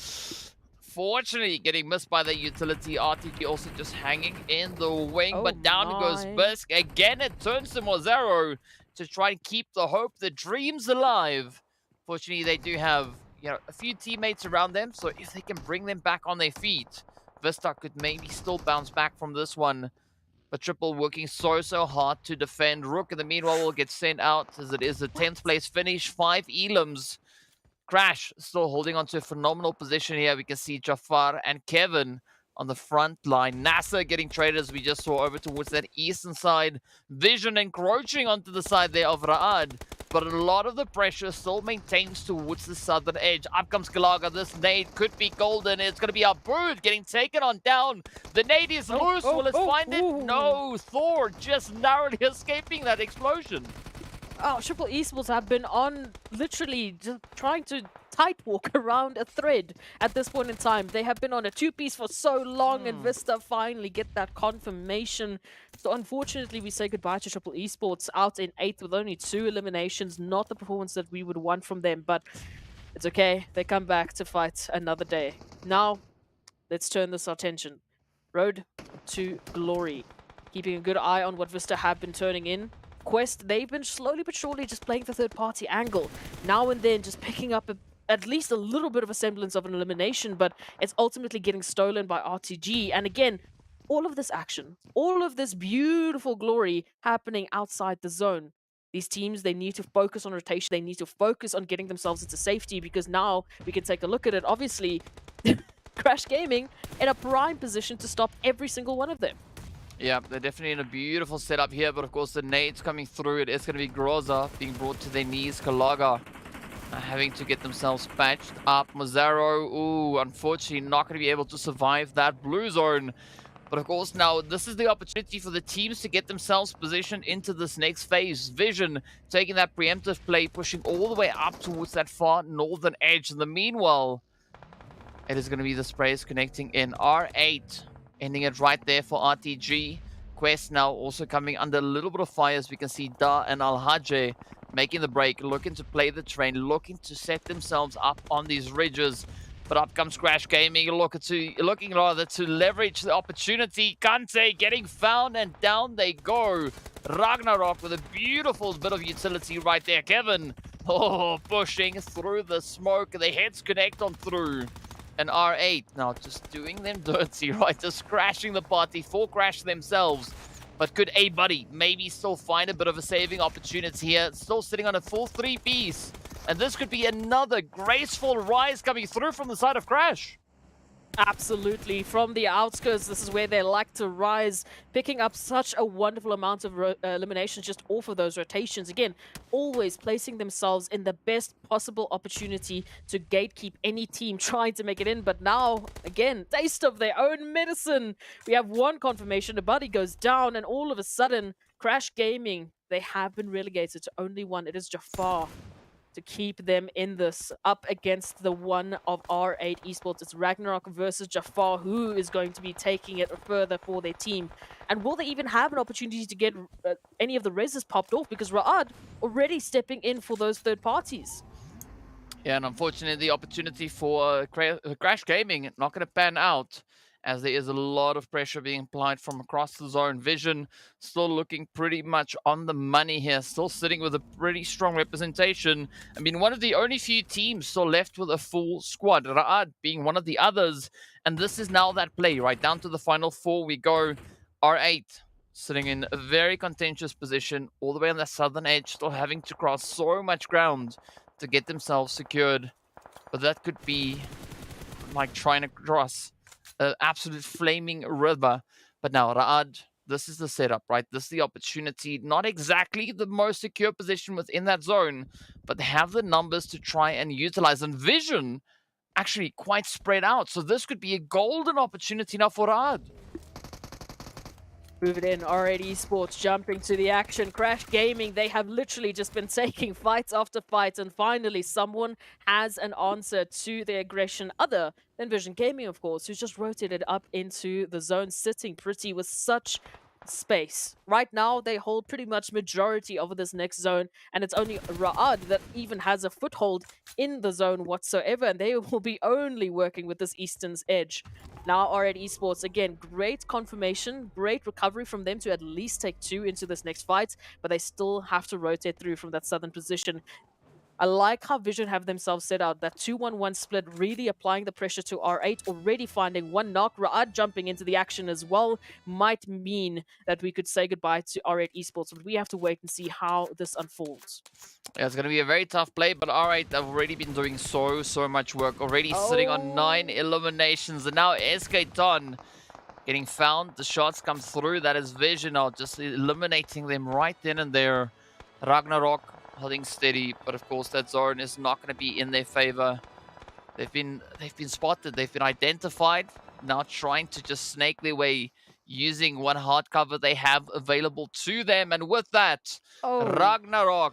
Fortunately, getting missed by the utility. RTG also just hanging in the wing, but down goes Bisq. Again, it turns to Mozero to try and keep the hope, the dreams alive. Fortunately, they do have, a few teammates around them, so if they can bring them back on their feet, VISTA could maybe still bounce back from this one. But Triple working so hard to defend. RUKH, in the meanwhile, will get sent out as it is a 10th place finish. 5 elims. Crash still holding on to a phenomenal position here. We can see Jafar and Kevin on the front line. NASR getting traded, as we just saw, over towards that eastern side. Vision encroaching onto the side there of RUKH. But a lot of the pressure still maintains towards the southern edge. Up comes Kalaga. This nade could be golden. It's going to be a bird getting taken on down. The nade is loose. Will it find it? No. Thor just narrowly escaping that explosion. Oh, Triple Esports have been on literally just trying to tight walk around a thread at this point in time. They have been on a two-piece for so long, and VISTA finally get that confirmation. So unfortunately, we say goodbye to Triple Esports out in 8th with only 2 eliminations. Not the performance that we would want from them, but it's okay. They come back to fight another day. Now, let's turn this attention. Road to Glory. Keeping a good eye on what VISTA have been turning in. Quest, they've been slowly but surely just playing the third-party angle. Now and then just picking up at least a little bit of a semblance of an elimination, but it's ultimately getting stolen by RTG. And again, all of this action, all of this beautiful glory happening outside the zone. These teams, they need to focus on rotation. They need to focus on getting themselves into safety, because now we can take a look at it. Obviously, Crash Gaming in a prime position to stop every single one of them. Yeah, they're definitely in a beautiful setup here, but of course the nades coming through. It is going to be Groza being brought to their knees. Kalaga having to get themselves patched up. Mozero, ooh, unfortunately not going to be able to survive that blue zone. But of course now this is the opportunity for the teams to get themselves positioned into this next phase. Vision taking that preemptive play, pushing all the way up towards that far northern edge. In the meanwhile, it is going to be the sprays connecting in. R8 ending it right there for RTG. Quest now also coming under a little bit of fire, as we can see Da and Al-Hajj making the break, looking to play the train, looking to set themselves up on these ridges. But up comes Crash Gaming, looking rather to leverage the opportunity. Kante getting found, and down they go. Ragnarok with a beautiful bit of utility right there. Kevin, pushing through the smoke. The heads connect on through. And R8 now just doing them dirty, right? Just crashing the party, for Crash themselves. But could A-Buddy maybe still find a bit of a saving opportunity here? Still sitting on a full 3-piece. And this could be another graceful rise coming through from the side of Crash. Absolutely. From the outskirts, this is where they like to rise, picking up such a wonderful amount of eliminations just off of those rotations. Again, always placing themselves in the best possible opportunity to gatekeep any team trying to make it in. But now, again, taste of their own medicine. We have one confirmation. A buddy goes down, and all of a sudden, Crash Gaming, they have been relegated to only one. It is Jafar. to keep them in this up against the one of R8 Esports. It's RUKH versus Jafar, who is going to be taking it further for their team. And will they even have an opportunity to get any of the reses popped off? Because Ra'ad already stepping in for those third parties. Yeah, and unfortunately, the opportunity for Crash Gaming not going to pan out, as there is a lot of pressure being applied from across the zone. Vision still looking pretty much on the money here, still sitting with a pretty strong representation. I mean, one of the only few teams still left with a full squad, Ra'ad being one of the others. And this is now that play, right? Down to the final four we go. R8 sitting in a very contentious position, all the way on the southern edge, still having to cross so much ground to get themselves secured. But that could be like trying to cross an absolute flaming river. But now, Ra'ad, this is the setup, right? This is the opportunity. Not exactly the most secure position within that zone, but they have the numbers to try and utilize. And Vision actually quite spread out. So this could be a golden opportunity now for Ra'ad. Move it in, R8 Esports jumping to the action. Crash Gaming, they have literally just been taking fights after fights, and finally someone has an answer to their aggression, other than Vision Gaming, of course, who's just rotated up into the zone, sitting pretty with such space. Right now, they hold pretty much majority of this next zone, and it's only Ra'ad that even has a foothold in the zone whatsoever, and they will be only working with this Eastern's edge. Now R8 Esports, again, great confirmation, great recovery from them to at least take 2 into this next fight, but they still have to rotate through from that southern position. I like how Vision have themselves set out, that 2-1-1 split, really applying the pressure to R8, already finding one knock. Ra'ad jumping into the action as well might mean that we could say goodbye to R8 Esports, but we have to wait and see how this unfolds. Yeah, it's going to be a very tough play, but R8 have already been doing so much work. Already sitting on 9 eliminations, and now SK Don getting found. The shots come through. That is Vision now, just eliminating them right then and there. RUKH holding steady, but of course that zone is not going to be in their favor. They've been spotted. They've been identified. Now trying to just snake their way using one hard cover they have available to them, and with that, RUKH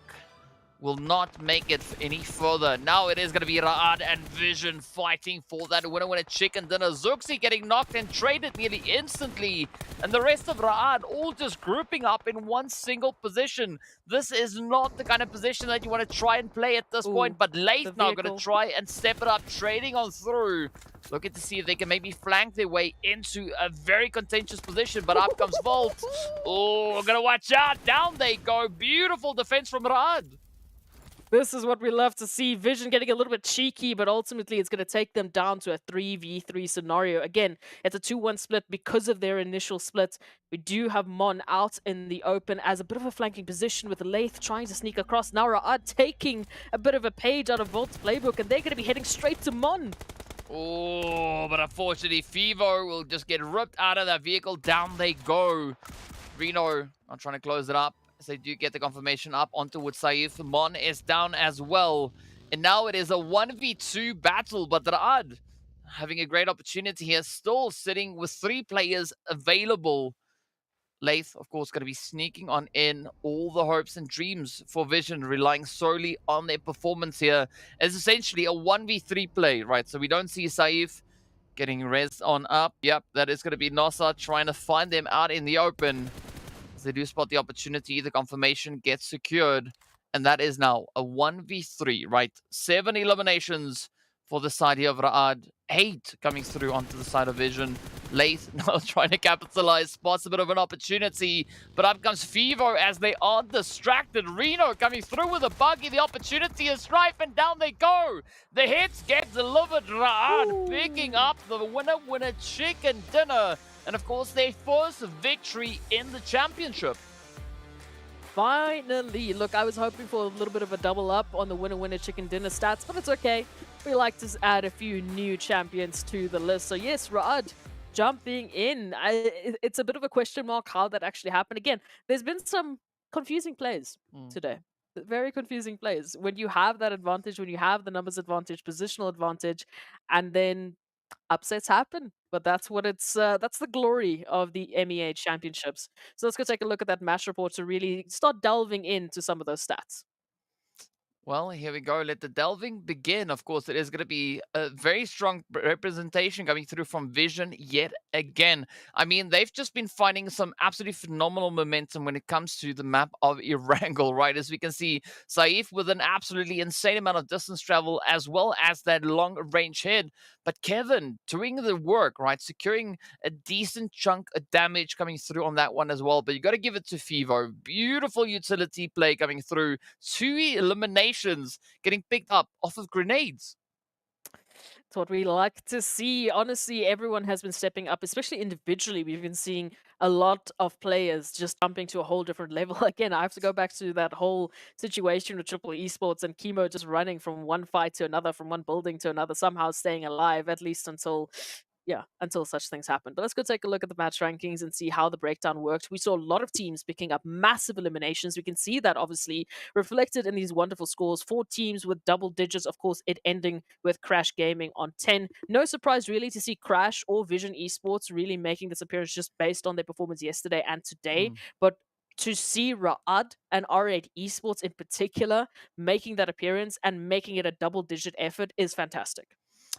will not make it any further. Now it is going to be Ra'ad and Vision fighting for that winner chicken dinner. Zuxi getting knocked and traded nearly instantly. And the rest of Ra'ad all just grouping up in one single position. This is not the kind of position that you want to try and play at this point. But Leith now going to try and step it up, trading on through. Looking to see if they can maybe flank their way into a very contentious position. But up comes Volt. Oh, we're going to watch out. Down they go. Beautiful defense from Ra'ad. This is what we love to see. Vision getting a little bit cheeky, but ultimately it's going to take them down to a 3v3 scenario. Again, it's a 2-1 split because of their initial split. We do have Mon out in the open as a bit of a flanking position with Leith trying to sneak across. Now Ra'ad taking a bit of a page out of Volt's playbook, and they're going to be heading straight to Mon. Oh, but unfortunately, Fivo will just get ripped out of that vehicle. Down they go. Reno not trying to close it up. They do get the confirmation up onto Saif. Mon is down as well. And now it is a 1v2 battle. But Ra'ad having a great opportunity here. Still sitting with 3 players available. Leith, of course, going to be sneaking on in. All the hopes and dreams for Vision, relying solely on their performance here. It's essentially a 1v3 play, right? So we don't see Saif getting res on up. Yep, that is going to be NASR trying to find them out in the open. They do spot the opportunity, the confirmation gets secured, and that is now a 1v3, right? 7 eliminations for the side here of Ra'ad, 8 coming through onto the side of Vision. Leith now trying to capitalize, spots a bit of an opportunity, but up comes Fivo as they are distracted. Reno coming through with a buggy, the opportunity is rife, and down they go. The hits get delivered. Ra'ad picking up the winner chicken dinner. And of course, their first victory in the championship. Finally. Look, I was hoping for a little bit of a double up on the winner chicken dinner stats, but it's okay. We like to add a few new champions to the list. So yes, Ra'ad jumping in. It's a bit of a question mark how that actually happened. Again, there's been some confusing plays today. Very confusing plays. When you have that advantage, when you have the numbers advantage, positional advantage, and then upsets happen, but that's what that's the glory of the MEA championships. So let's go take a look at that match report to really start delving into some of those stats. Well, here we go. Let the delving begin. Of course, it is going to be a very strong representation coming through from Vision yet again. I mean, they've just been finding some absolutely phenomenal momentum when it comes to the map of Erangel, right? As we can see, Saif with an absolutely insane amount of distance travel as well as that long range hit. But Kevin doing the work, right? Securing a decent chunk of damage coming through on that one as well. But you got to give it to Fivo. Beautiful utility play coming through. 2 eliminations getting picked up off of grenades. It's what we like to see. Honestly, everyone has been stepping up, especially individually. We've been seeing a lot of players just jumping to a whole different level. Again, I have to go back to that whole situation with Triple Esports and Chemo just running from one fight to another, from one building to another, somehow staying alive, at least until such things happen. But let's go take a look at the match rankings and see how the breakdown worked. We saw a lot of teams picking up massive eliminations. We can see that obviously reflected in these wonderful scores. 4 teams with double digits, of course, it ending with Crash Gaming on 10. No surprise really to see Crash or Vision Esports really making this appearance just based on their performance yesterday and today. But to see RUKH and R8 Esports in particular making that appearance and making it a double-digit effort is fantastic.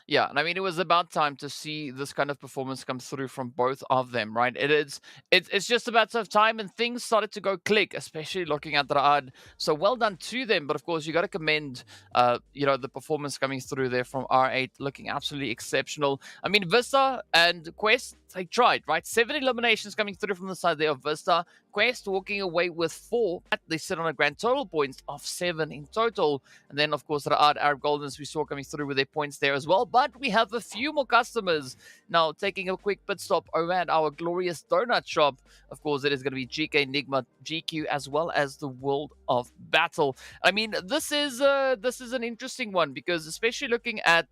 Yeah, and I mean, it was about time to see this kind of performance come through from both of them, right? It's just about time, and things started to go click, especially looking at RUKH. So well done to them, but of course you got to commend, the performance coming through there from R8, looking absolutely exceptional. I mean, Vista and Quest, they tried, right? 7 eliminations coming through from the side there of Vista. Quest walking away with 4, but they sit on a grand total points of 7 in total. And then, of course, RUKH, Arab Goldens, we saw coming through with their points there as well. But we have a few more customers now taking a quick pit stop over at our glorious donut shop. Of course, it is going to be GEEKAY, NIGMA, GQ, as well as the World of Battle. I mean, this is an interesting one because especially looking at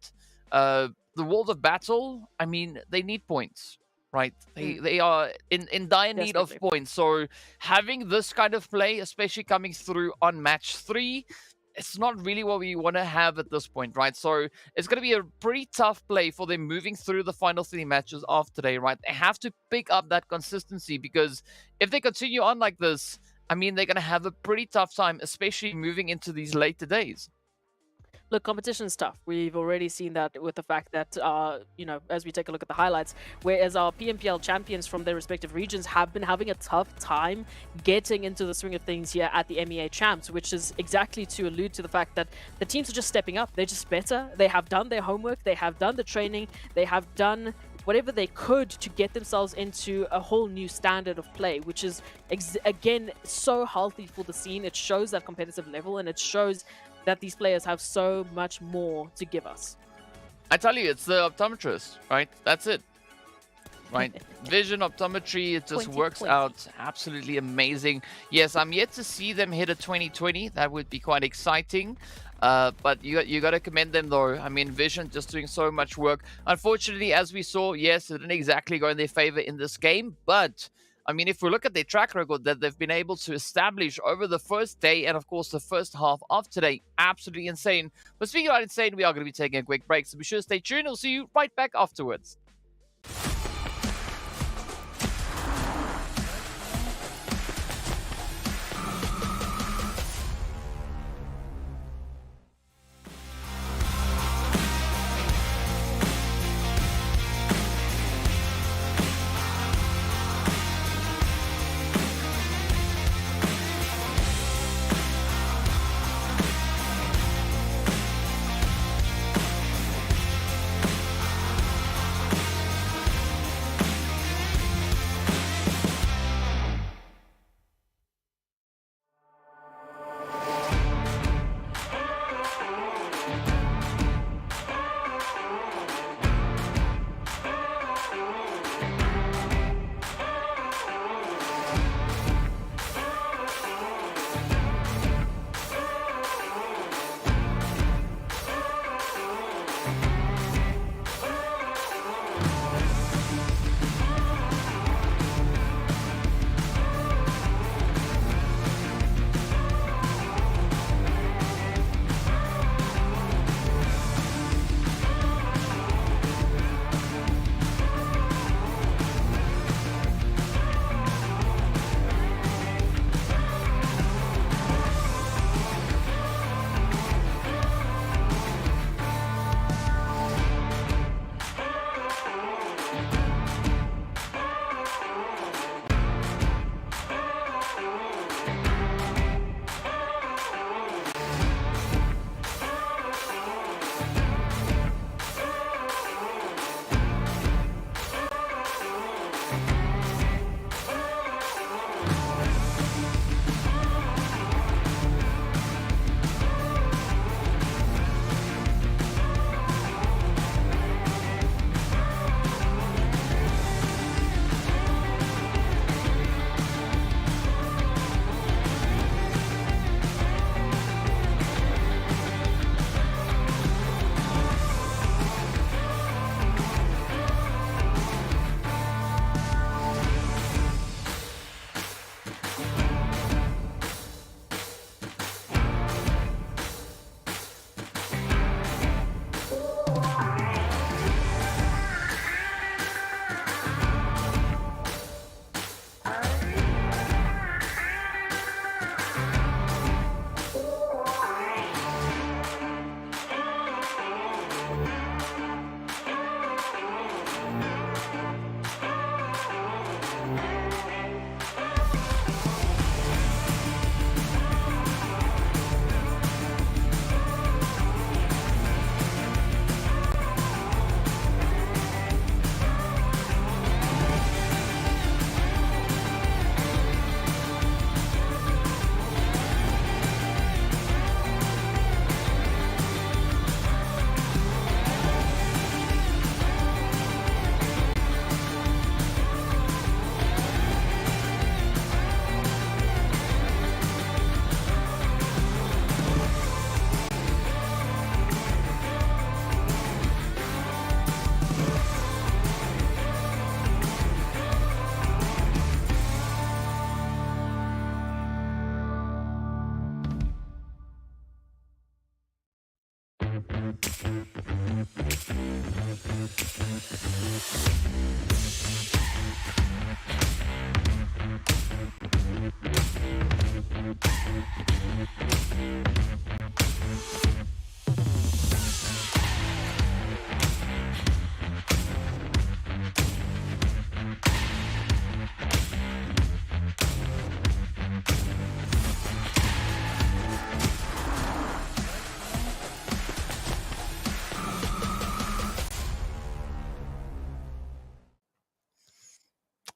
the World of Battle, I mean, they need points. Right, they are in dire need of points. So having this kind of play, especially coming through on match 3, it's not really what we want to have at this point, right? So it's going to be a pretty tough play for them moving through the final 3 matches of today, right? They have to pick up that consistency because if they continue on like this, I mean, they're going to have a pretty tough time, especially moving into these later days. Look, competition is tough. We've already seen that with the fact that, as we take a look at the highlights, whereas our PMPL champions from their respective regions have been having a tough time getting into the swing of things here at the MEA Champs, which is exactly to allude to the fact that the teams are just stepping up. They're just better. They have done their homework. They have done the training. They have done whatever they could to get themselves into a whole new standard of play, which is, again, so healthy for the scene. It shows that competitive level, and it shows that these players have so much more to give us. I tell you, it's the optometrist, right? That's it. Right? Vision, optometry, it just works out absolutely amazing. Yes, I'm yet to see them hit a 2020. That would be quite exciting. But you got to commend them, though. I mean, Vision just doing so much work. Unfortunately, as we saw, yes, it didn't exactly go in their favor in this game, but I mean, if we look at their track record that they've been able to establish over the first day and, of course, the first half of today, absolutely insane. But speaking about insane, we are going to be taking a quick break, so be sure to stay tuned. We'll see you right back afterwards.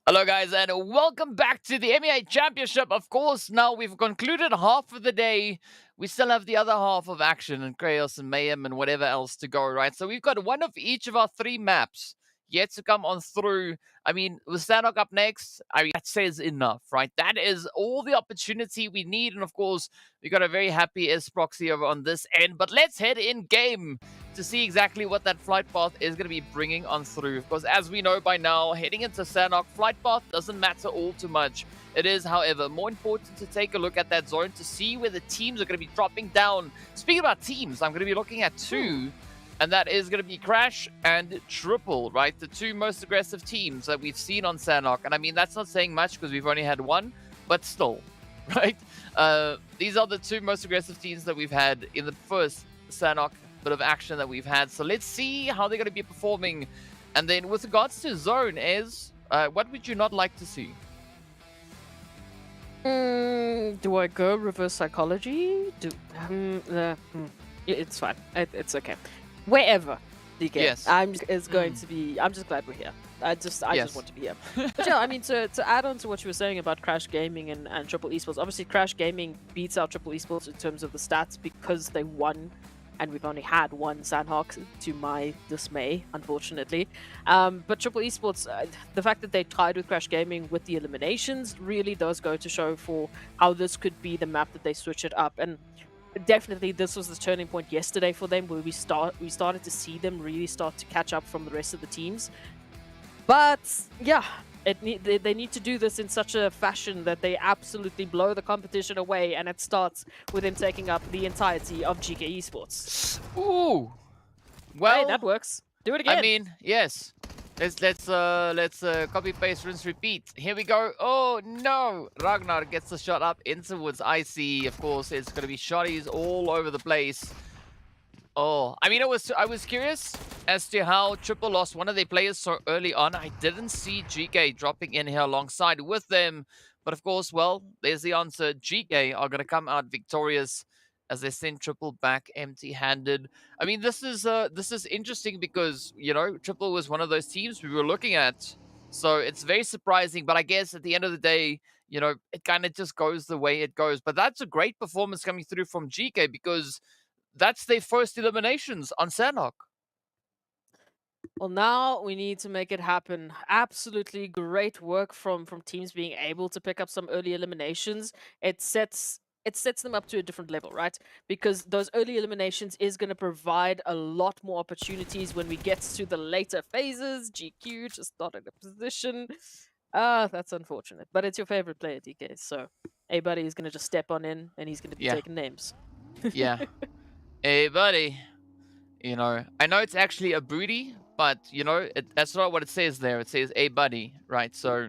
Hello guys and welcome back to the MEA Championship. Of course, now we've concluded half of the day. We still have the other half of action and Chaos and Mayhem and whatever else to go, right? So we've got one of each of our 3 maps yet to come on through. I mean, with Sanhok up next, I mean, that says enough, right? That is all the opportunity we need. And of course, we got a very happy S-Proxy over on this end. But let's head in game to see exactly what that flight path is going to be bringing on through. Because as we know by now, heading into Sanhok, flight path doesn't matter all too much. It is, however, more important to take a look at that zone to see where the teams are going to be dropping down. Speaking about teams, I'm going to be looking at 2. And that is going to be Crash and Triple, right? The 2 most aggressive teams that we've seen on Sanhok. And I mean, that's not saying much because we've only had 1, but still, right? These are the 2 most aggressive teams that we've had in the first Sanhok bit of action that we've had. So let's see how they're going to be performing. And then with regards to zone, what would you not like to see? Do I go reverse psychology? It's fine. It's okay. Wherever you get, Yes. I'm just glad we're here. I just want to be here. But yeah, I mean, to add on to what you were saying about Crash Gaming and Triple Esports, obviously Crash Gaming beats out Triple Esports in terms of the stats because they won, and we've only had 1 Sanhok, to my dismay, unfortunately. But Triple Esports, the fact that they tied with Crash Gaming with the eliminations really does go to show for how this could be the map that they switch it up. And definitely this was the turning point yesterday for them, where we started to see them really start to catch up from the rest of the teams. But yeah, they need to do this in such a fashion that they absolutely blow the competition away, and it starts with them taking up the entirety of GEEKAY Esports. Ooh, well, Hey, that works. Do it again. I mean, yes. Let's copy paste rinse repeat. Here we go. Oh no, Ragnar gets the shot up in towards Icy. Of course, it's going to be shotties all over the place. Oh, I mean, I was curious as to how Triple lost one of their players so early on. I didn't see GEEKAY dropping in here alongside with them, but of course, well, there's the answer. GEEKAY are going to come out victorious as they send Triple back empty-handed. I mean, this is interesting because, you know, Triple was one of those teams we were looking at. So it's very surprising, but I guess at the end of the day, you know, it kind of just goes the way it goes. But that's a great performance coming through from GEEKAY because that's their first eliminations on Sanhok. Well, now we need to make it happen. Absolutely great work from teams being able to pick up some early eliminations. It sets them up to a different level, right? Because those early eliminations is going to provide a lot more opportunities when we get to the later phases. GQ just not in a position. That's unfortunate. But it's your favorite player, DK. So, hey, buddy is going to just step on in, and he's going to be taking names. Yeah. Hey, buddy. You know, I know it's actually a booty, but, you know, that's not what it says there. It says, hey, buddy, right? So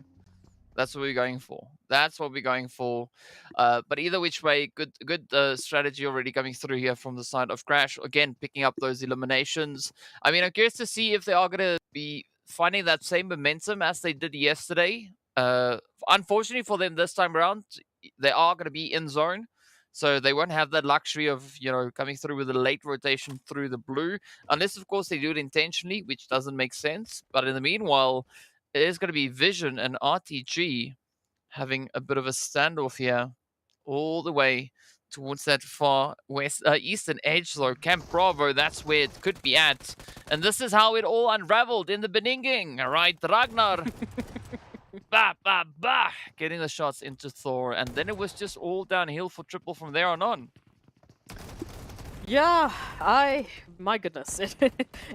that's what we're going for. That's what we're going for. But either which way, good strategy already coming through here from the side of Crash. Again, picking up those eliminations. I mean, I'm curious to see if they are going to be finding that same momentum as they did yesterday. Unfortunately for them this time around, they are going to be in zone. So they won't have that luxury of, you know, coming through with a late rotation through the blue. Unless, of course, they do it intentionally, which doesn't make sense. But in the meanwhile, it is going to be Vision and RTG having a bit of a standoff here all the way towards that far west eastern edge. So Camp Bravo, that's where it could be at. And this is how it all unraveled in the beginning. All right, Ragnar. Bah, bah, bah, getting the shots into Thor, and then it was just all downhill for Triple from there on. Yeah, my goodness,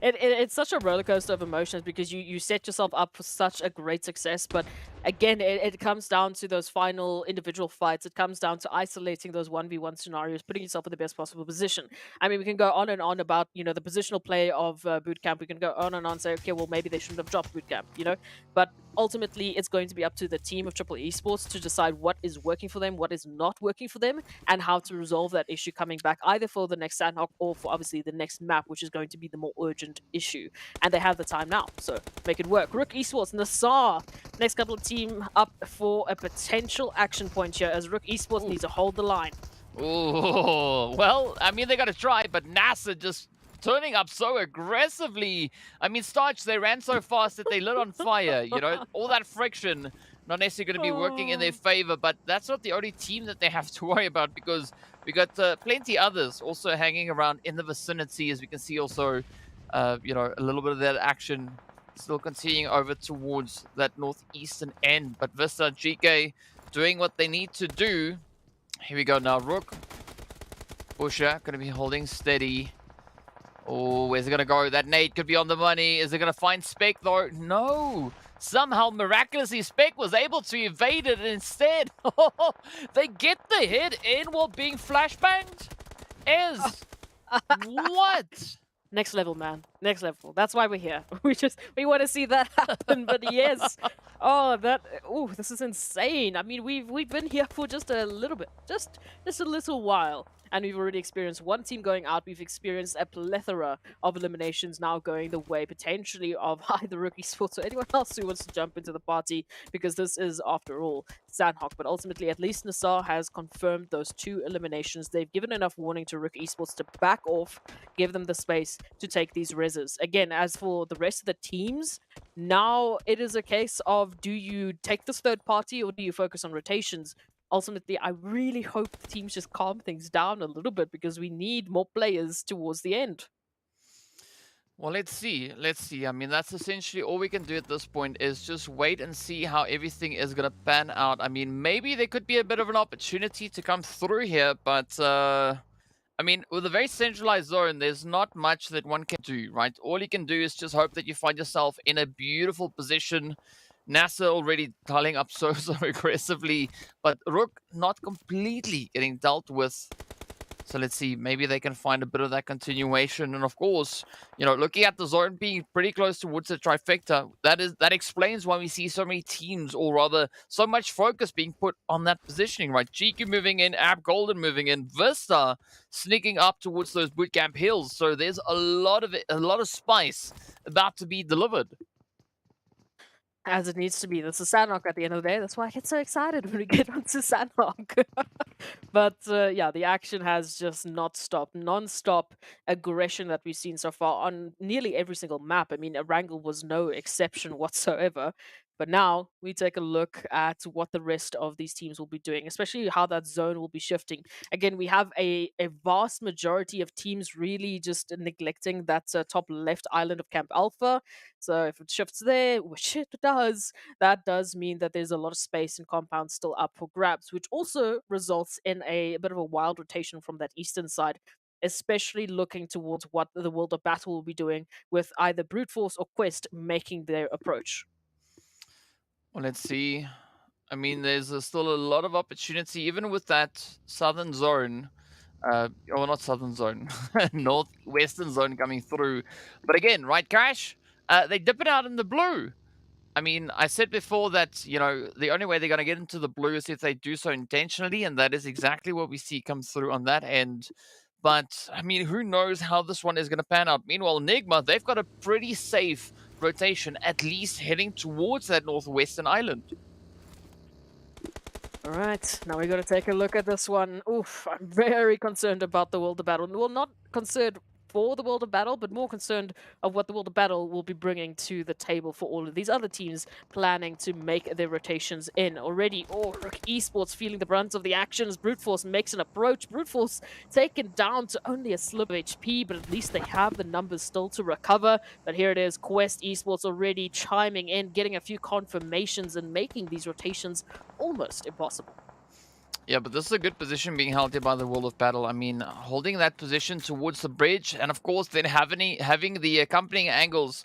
it's such a roller coaster of emotions because you set yourself up for such a great success, but again, it comes down to those final individual fights. It comes down to isolating those 1v1 scenarios, putting yourself in the best possible position. I mean, we can go on and on about, you know, the positional play of bootcamp. We can go on and on and say, okay, well, maybe they shouldn't have dropped bootcamp, you know? But ultimately, it's going to be up to the team of Triple Esports to decide what is working for them, what is not working for them, and how to resolve that issue coming back, either for the next Sanhok or for obviously the next map, which is going to be the more urgent issue. And they have the time now, so make it work. RUKH Esports, NASR, next couple of team up for a potential action point here, as RUKH Esports needs to hold the line. Ooh, well, I mean, they got to try, but NASR just turning up so aggressively. I mean, Starch, they ran so fast that they lit on fire, you know, all that friction, not necessarily going to be working in their favor, but that's not the only team that they have to worry about, because we got plenty others also hanging around in the vicinity, as we can see also, you know, a little bit of that action still continuing over towards that northeastern end, but VISTA, GEEKAY doing what they need to do. Here we go now, RUKH. Busher going to be holding steady. Oh, where's it going to go? That nade could be on the money. Is it going to find Spec though? No. Somehow, miraculously, Spec was able to evade it instead. They get the hit in while being flashbanged? What? Next level, man. Next level. That's why we're here. We want to see that happen. But yes, this is insane. I mean, we've been here for just a little bit, just a little while, and we've already experienced one team going out. We've experienced a plethora of eliminations now going the way potentially of either RUKH Esports or anyone else who wants to jump into the party, because this is, after all, Sanhok. But ultimately, at least NASR has confirmed those 2 eliminations. They've given enough warning to RUKH Esports to back off, give them the space to take these reses. Again, as for the rest of the teams, now it is a case of, do you take this third party or do you focus on rotations? Ultimately, I really hope the teams just calm things down a little bit, because we need more players towards the end. Well, let's see. Let's see. I mean, that's essentially all we can do at this point, is just wait and see how everything is going to pan out. I mean, maybe there could be a bit of an opportunity to come through here, but I mean, with a very centralized zone, there's not much that one can do, right? All you can do is just hope that you find yourself in a beautiful position. NASR already piling up so aggressively, but RUKH not completely getting dealt with. So let's see, maybe they can find a bit of that continuation. And of course, you know, looking at the zone being pretty close towards the trifecta, that explains why we see so many teams, or rather so much focus being put on that positioning, right? GQ moving in, Ab Golden moving in, VISTA sneaking up towards those bootcamp hills. So there's a lot of spice about to be delivered. As it needs to be. This is Sanhok at the end of the day. That's why I get so excited when we get onto Sanhok. But yeah, the action has just not stopped. Non-stop aggression that we've seen so far on nearly every single map. I mean, Erangel was no exception whatsoever. But now we take a look at what the rest of these teams will be doing, especially how that zone will be shifting. Again, we have a vast majority of teams really just neglecting that top left island of Camp Alpha. So if it shifts there, which it does, that does mean that there's a lot of space and compounds still up for grabs, which also results in a bit of a wild rotation from that eastern side, especially looking towards what the World of Battle will be doing, with either Brute Force or Quest making their approach. Well, let's see. I mean, there's still a lot of opportunity, even with that southern zone. Well, not southern zone, northwestern zone coming through. But again, right, Cash? They dip it out in the blue. I mean, I said before that, you know, the only way they're going to get into the blue is if they do so intentionally, and that is exactly what we see come through on that end. But, I mean, who knows how this one is going to pan out. Meanwhile, NIGMA, they've got a pretty safe rotation, at least heading towards that northwestern island. All right, now we got to take a look at this one. Oof, I'm very concerned about the World of Battle. Well, not concerned for the World of Battle, but more concerned of what the World of Battle will be bringing to the table for all of these other teams planning to make their rotations in already. Oh, RUKH Esports feeling the brunt of the actions. Brute Force makes an approach. Brute Force taken down to only a sliver of HP, but at least they have the numbers still to recover. But here it is, Quest Esports already chiming in, getting a few confirmations and making these rotations almost impossible. Yeah, but this is a good position being held here by the World of Battle. I mean, holding that position towards the bridge, and of course then having the accompanying angles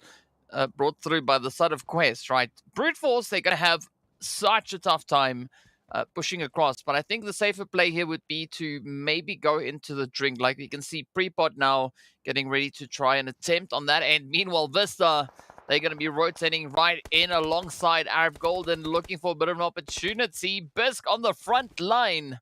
brought through by the side of Quest, right? Brute Force, they're going to have such a tough time pushing across. But I think the safer play here would be to maybe go into the drink. Like we can see Prepot now getting ready to try an attempt on that end. Meanwhile, Vista, they're going to be rotating right in alongside Arab Golden, looking for a bit of an opportunity. Bisk on the front line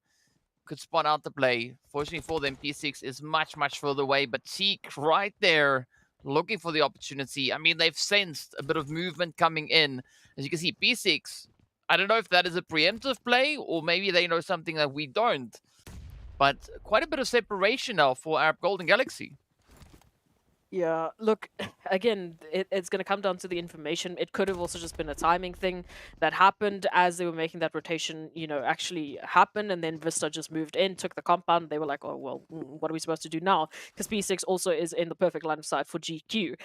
could spot out the play. Fortunately for them, P6 is much, much further away, but Teak right there looking for the opportunity. I mean, they've sensed a bit of movement coming in. As you can see, P6, I don't know if that is a preemptive play or maybe they know something that we don't, but quite a bit of separation now for Arab Golden Galaxy. Yeah, look, again, it's going to come down to the information. It could have also just been a timing thing that happened as they were making that rotation, actually happen. And then Vista just moved in, took the compound. They were like, oh, well, what are we supposed to do now? Because P6 also is in the perfect line of sight for GQ.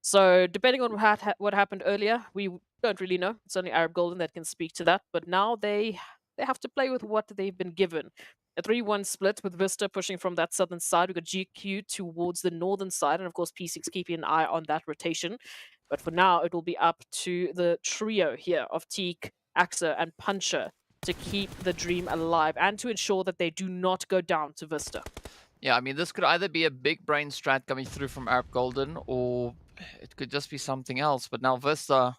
So depending on what happened earlier, we don't really know. It's only Arab Golden that can speak to that. But now they have to play with what they've been given. A 3-1 split with Vista pushing from that southern side. We've got GQ towards the northern side. And of course, P6 keeping an eye on that rotation. But for now, it will be up to the trio here of Teak, Axa, and Puncher to keep the dream alive and to ensure that they do not go down to Vista. Yeah, I mean, this could either be a big brain strat coming through from Arab Golden or it could just be something else. But now Vista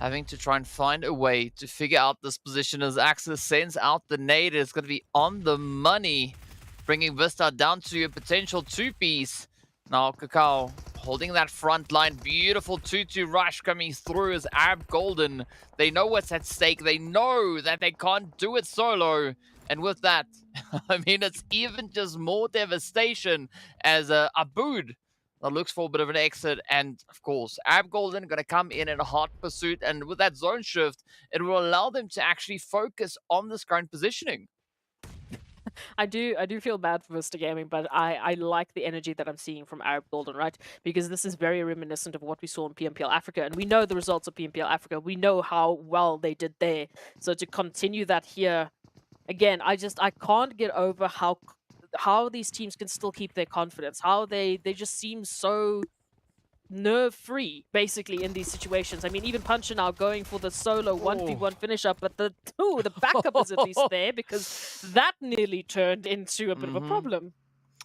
having to try and find a way to figure out this position as Axis sends out the nade. It's going to be on the money, bringing Vista down to a potential 2-piece. Now Kakao holding that front line. Beautiful 2-2 rush coming through as Arab Golden. They know what's at stake. They know that they can't do it solo. And with that, I mean, it's even just more devastation as Aboud that looks for a bit of an exit. And of course, Arab Golden going to come in a hot pursuit. And with that zone shift, it will allow them to actually focus on this current positioning. I do feel bad for Vista Gaming, but I like the energy that I'm seeing from Arab Golden, right? Because this is very reminiscent of what we saw in PMPL Africa, and we know the results of PMPL Africa. We know how well they did there. So to continue that here, again, I can't get over how these teams can still keep their confidence, how they just seem so nerve-free, basically, in these situations. I mean, even Puncher now going for the solo 1v1 finish up, but the backup is at least there, because that nearly turned into a bit of a problem.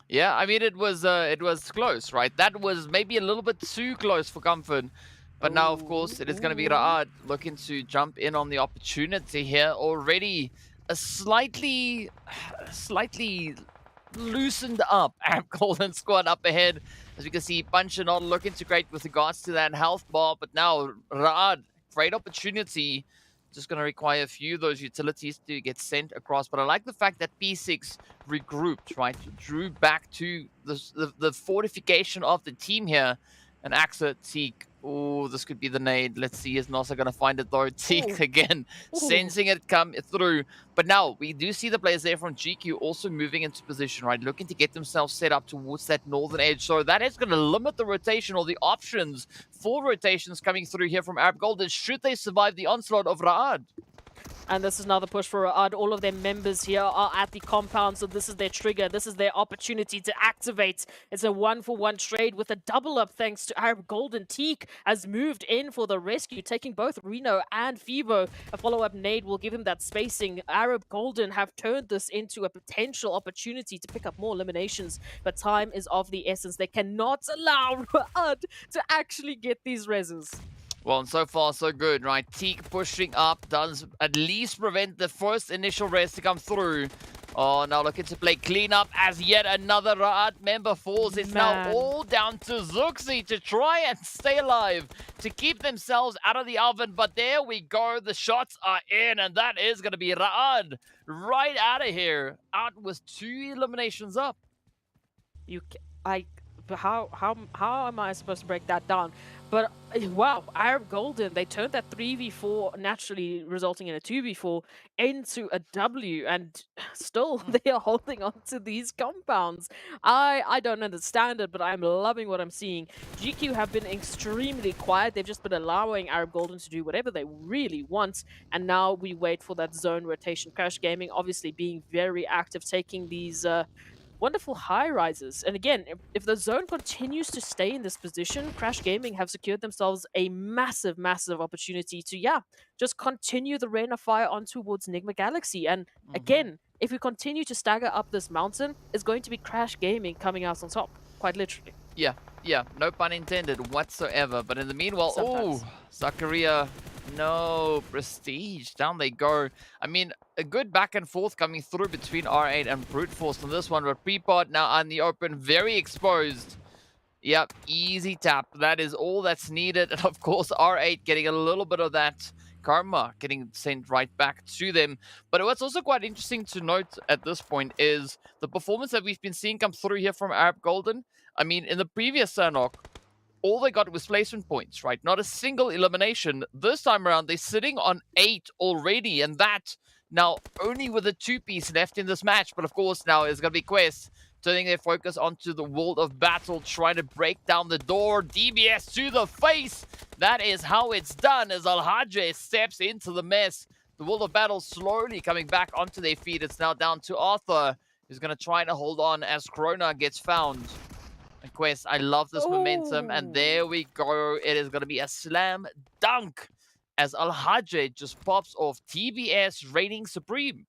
Yeah, I mean, it was close, right? That was maybe a little bit too close for Comfort. But now, of course, it is going to be RUKH looking to jump in on the opportunity here. Already a slightly loosened up Arab Golden squad up ahead. As we can see, Puncher not looking too great with regards to that health bar. But now, RUKH, great opportunity. Just going to require a few of those utilities to get sent across. But I like the fact that P6 regrouped, right? Drew back to the fortification of the team here. And Axa, Teak. Oh, this could be the nade. Let's see, is NASR going to find it though? Teak again, sensing it come through. But now, we do see the players there from GQ also moving into position, right? Looking to get themselves set up towards that northern edge. So that is going to limit the rotation or the options for rotations coming through here from Arab Golden should they survive the onslaught of RUKH. And this is another push for RUKH. All of their members here are at the compound, so this is their trigger. This is their opportunity to activate. It's a 1-for-1 trade with a double up thanks to Arab Golden. Teak has moved in for the rescue, taking both Reno and Fivo. A follow-up nade will give him that spacing. Arab Golden have turned this into a potential opportunity to pick up more eliminations, but time is of the essence. They cannot allow RUKH to actually get these reses. Well, and so far, so good, right? Teak pushing up does at least prevent the first initial res to come through. Oh, now looking to play cleanup as yet another RUKH member falls. It's now all down to Zuxi to try and stay alive, to keep themselves out of the oven. But there we go. The shots are in, and that is going to be RUKH right out of here. Out with 2 eliminations up. How am I supposed to break that down? But wow, Arab Golden, they turned that 3v4, naturally resulting in a 2v4, into a W, and still they are holding on to these compounds. I don't understand it, but I'm loving what I'm seeing. GQ have been extremely quiet. They've just been allowing Arab Golden to do whatever they really want, and now we wait for that zone rotation. Crash Gaming obviously being very active, taking these wonderful high rises. And again, if the zone continues to stay in this position, Crash Gaming have secured themselves a massive, massive opportunity to, just continue the rain of fire on towards NIGMA Galaxy. And again, if we continue to stagger up this mountain, it's going to be Crash Gaming coming out on top, quite literally. Yeah, no pun intended whatsoever. But in the meanwhile, Sometimes. Zakaria, no prestige. Down they go. I mean, a good back and forth coming through between R8 and Brute Force on this one. But Prepod now on the open, very exposed. Yep, easy tap. That is all that's needed. And of course, R8 getting a little bit of that karma getting sent right back to them. But what's also quite interesting to note at this point is the performance that we've been seeing come through here from Arab Golden. I mean, in the previous Sanhok, all they got was placement points, right? Not a single elimination. This time around, they're sitting on 8 already, and that now only with a 2-piece left in this match. But of course, now it's going to be Quest turning their focus onto the world of battle, trying to break down the door. DBS to the face. That is how it's done as Al-Hajj steps into the mess. The world of battle slowly coming back onto their feet. It's now down to Arthur, who's going to try to hold on as Corona gets found. And Quest, I love this momentum. And there we go. It is going to be a slam dunk as Al-Hajj just pops off. TBS reigning supreme.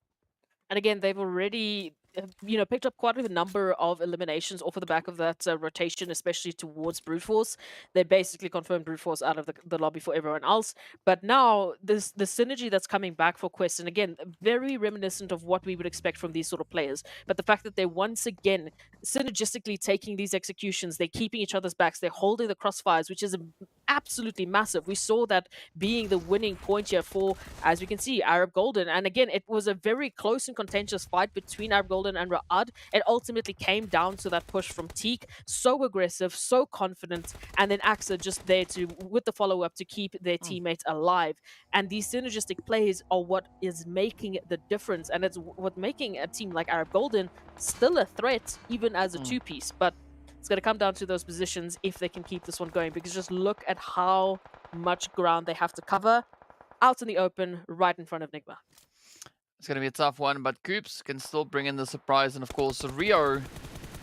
And again, they've already, picked up quite a number of eliminations off of the back of that rotation, especially towards Brute Force. They basically confirmed Brute Force out of the lobby for everyone else. But now, the synergy that's coming back for Quest, and again, very reminiscent of what we would expect from these sort of players. But the fact that they're once again synergistically taking these executions, they're keeping each other's backs, they're holding the crossfires, which is absolutely massive. We saw that being the winning point here for, as we can see, Arab Golden. And again, it was a very close and contentious fight between Arab Golden and Ra'ad. It ultimately came down to that push from Teak. So aggressive, so confident. And then Axa just there to, with the follow-up, to keep their teammates alive. And these synergistic plays are what is making the difference. And it's what making a team like Arab Golden still a threat, even as a two-piece. But it's going to come down to those positions if they can keep this one going, because just look at how much ground they have to cover out in the open right in front of NIGMA. It's going to be a tough one, but Coops can still bring in the surprise. And of course, Rio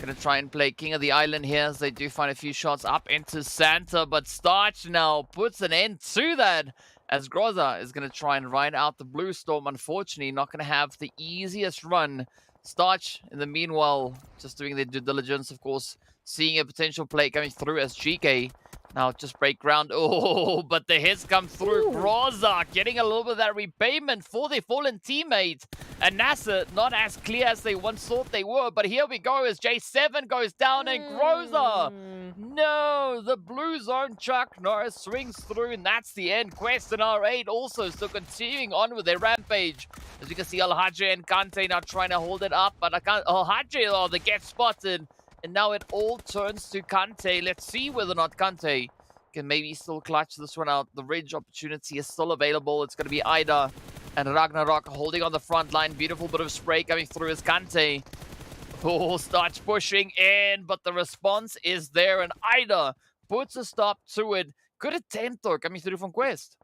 going to try and play King of the Island here as they do find a few shots up into Santa. But Starch now puts an end to that as Groza is going to try and ride out the Blue Storm. Unfortunately, not going to have the easiest run. Starch, in the meanwhile, just doing their due diligence, of course, seeing a potential play coming through as GEEKAY now just break ground. Oh, but the hits come through. Groza getting a little bit of that repayment for their fallen teammate. And NASR not as clear as they once thought they were. But here we go as J7 goes down and Groza. No, the blue zone Chuck Norris swings through, and that's the end. Quest and R8 also still continuing on with their rampage. As you can see, Al-Hajj and Kante now trying to hold it up, but Al-Hajj, they get spotted. And now it all turns to Kante. Let's see whether or not Kante can maybe still clutch this one out. The ridge opportunity is still available. It's going to be Ida and RUKH holding on the front line. Beautiful bit of spray coming through as Kante starts pushing in, but the response is there, and Ida puts a stop to it. Good attempt, though, coming through from Quest.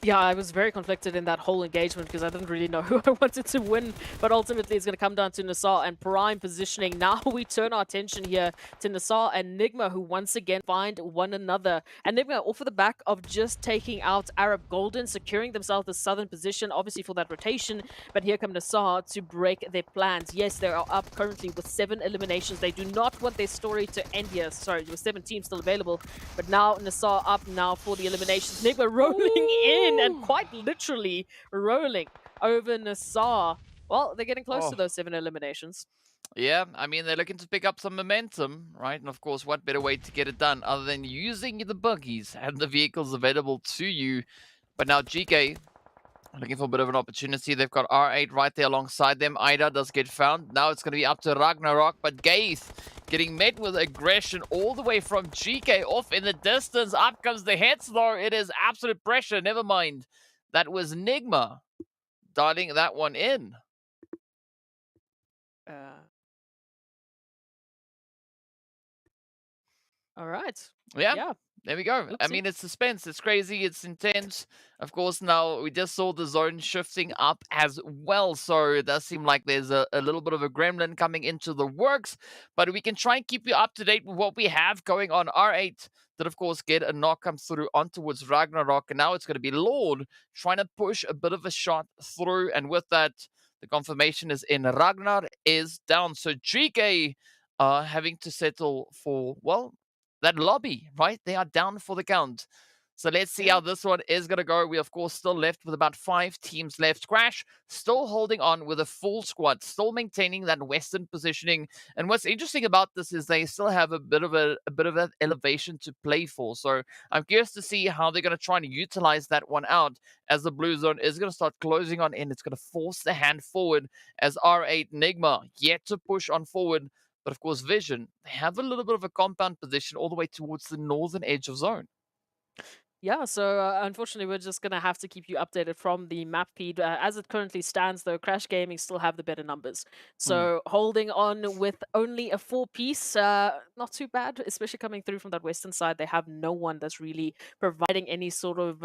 Yeah, I was very conflicted in that whole engagement because I didn't really know who I wanted to win. But ultimately, it's going to come down to NASR and prime positioning. Now we turn our attention here to NASR and NIGMA, who once again find one another. And NIGMA, off of the back of just taking out Arab Golden, securing themselves the southern position, obviously for that rotation. But here come NASR to break their plans. Yes, they are up currently with 7 eliminations. They do not want their story to end here. Sorry, with 7 teams still available. But now NASR up now for the eliminations. NIGMA rolling in. And quite literally rolling over NASR. Well, they're getting close to those 7 eliminations. Yeah, I mean, they're looking to pick up some momentum, right? And of course, what better way to get it done other than using the buggies and the vehicles available to you. But now GEEKAY looking for a bit of an opportunity. They've got R8 right there alongside them. Ida does get found. Now it's going to be up to RUKH, but Gaith getting met with aggression all the way from GEEKAY off in the distance. Up comes the hits, though. It is absolute pressure. Never mind. That was NIGMA dialing that one in. All right. Yeah. Yeah. There we go. I Oopsie. mean, it's suspense. It's crazy. It's intense. Of course, now we just saw the zone shifting up as well. So it does seem like there's a little bit of a gremlin coming into the works. But we can try and keep you up to date with what we have going on. R8 did, of course, get a knock come through on towards Ragnarok. And now it's going to be Lord trying to push a bit of a shot through. And with that, the confirmation is in. Ragnar is down. So GEEKAY having to settle for, well, that lobby, right? They are down for the count. So let's see how this one is going to go. We, of course, still left with about 5 teams left. Crash still holding on with a full squad, still maintaining that Western positioning. And what's interesting about this is they still have a bit of an elevation to play for. So I'm curious to see how they're going to try and utilize that one out as the blue zone is going to start closing on in. It's going to force the hand forward as R8 NIGMA yet to push on forward. But of course, Vision, they have a little bit of a compound position all the way towards the northern edge of zone. Yeah, so unfortunately, we're just going to have to keep you updated from the map feed. As it currently stands, though, Crash Gaming still have the better numbers. So holding on with only a 4-piece, not too bad, especially coming through from that western side. They have no one that's really providing any sort of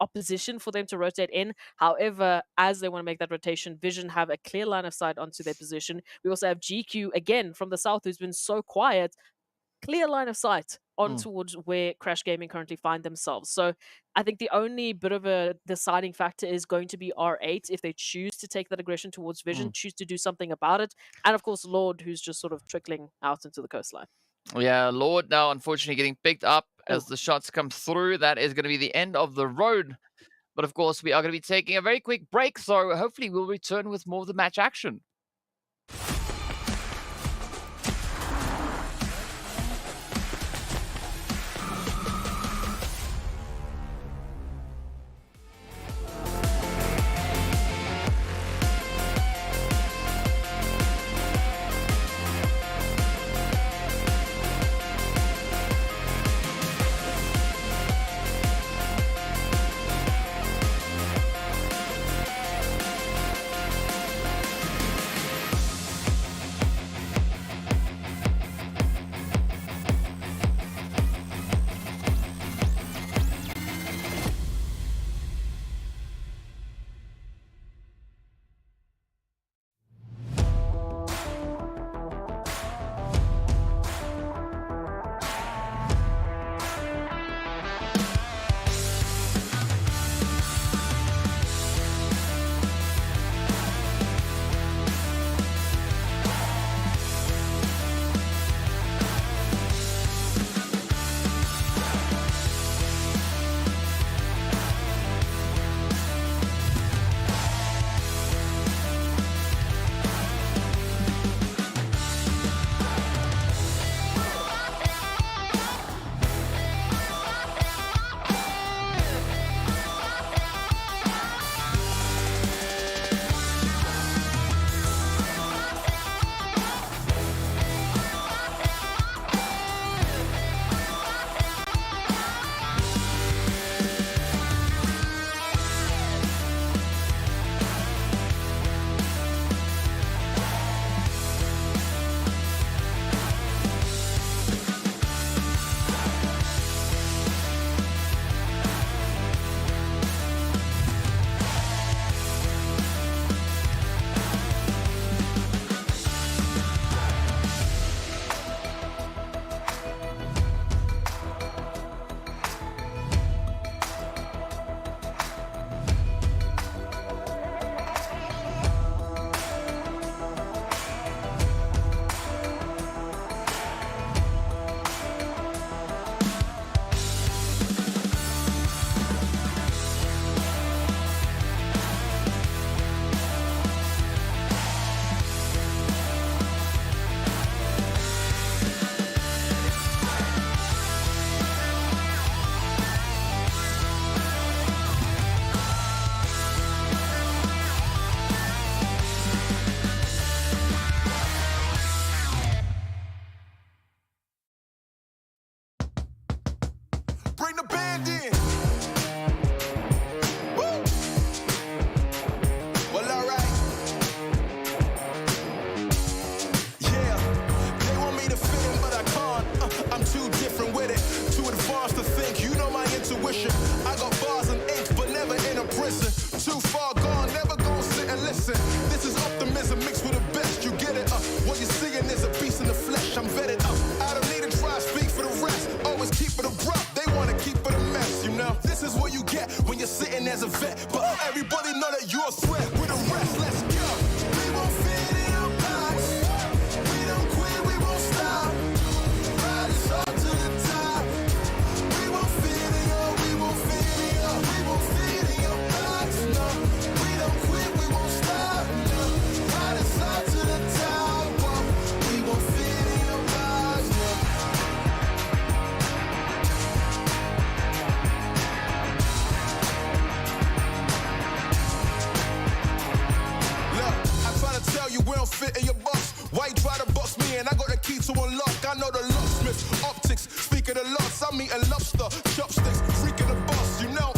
opposition for them to rotate in. However, as they want to make that rotation, Vision have a clear line of sight onto their position. We also have GQ, again, from the south, who's been so quiet. Clear line of sight on towards where Crash Gaming currently find themselves. So I think the only bit of a deciding factor is going to be R8 if they choose to take that aggression towards Vision, choose to do something about it. And of course, Lord, who's just sort of trickling out into the coastline. Yeah, Lord now unfortunately getting picked up as the shots come through. That is going to be the end of the road. But of course, we are going to be taking a very quick break. So hopefully we'll return with more of the match action. Bring the band in. Woo. Well, all right. Yeah, they want me to fit in, but I can't. I'm too different. as a vet, but everybody know that you're a threat. With the rest, let's go. We won't fit in your box. We don't quit, we won't stop. Ride us all to the top. We won't fit in your, we won't fit in your, we won't fit in your box. No, we don't quit, we won't stop. No, ride us all to the top. Whoa. We won't fit in your box. No. Look, I try to tell you we don't fit in your box. Why you try to box me and I got the key to unlock? I know the locksmith, optics, speak of the lots. I'm eating lobster, chopsticks, freaking the boss, you know.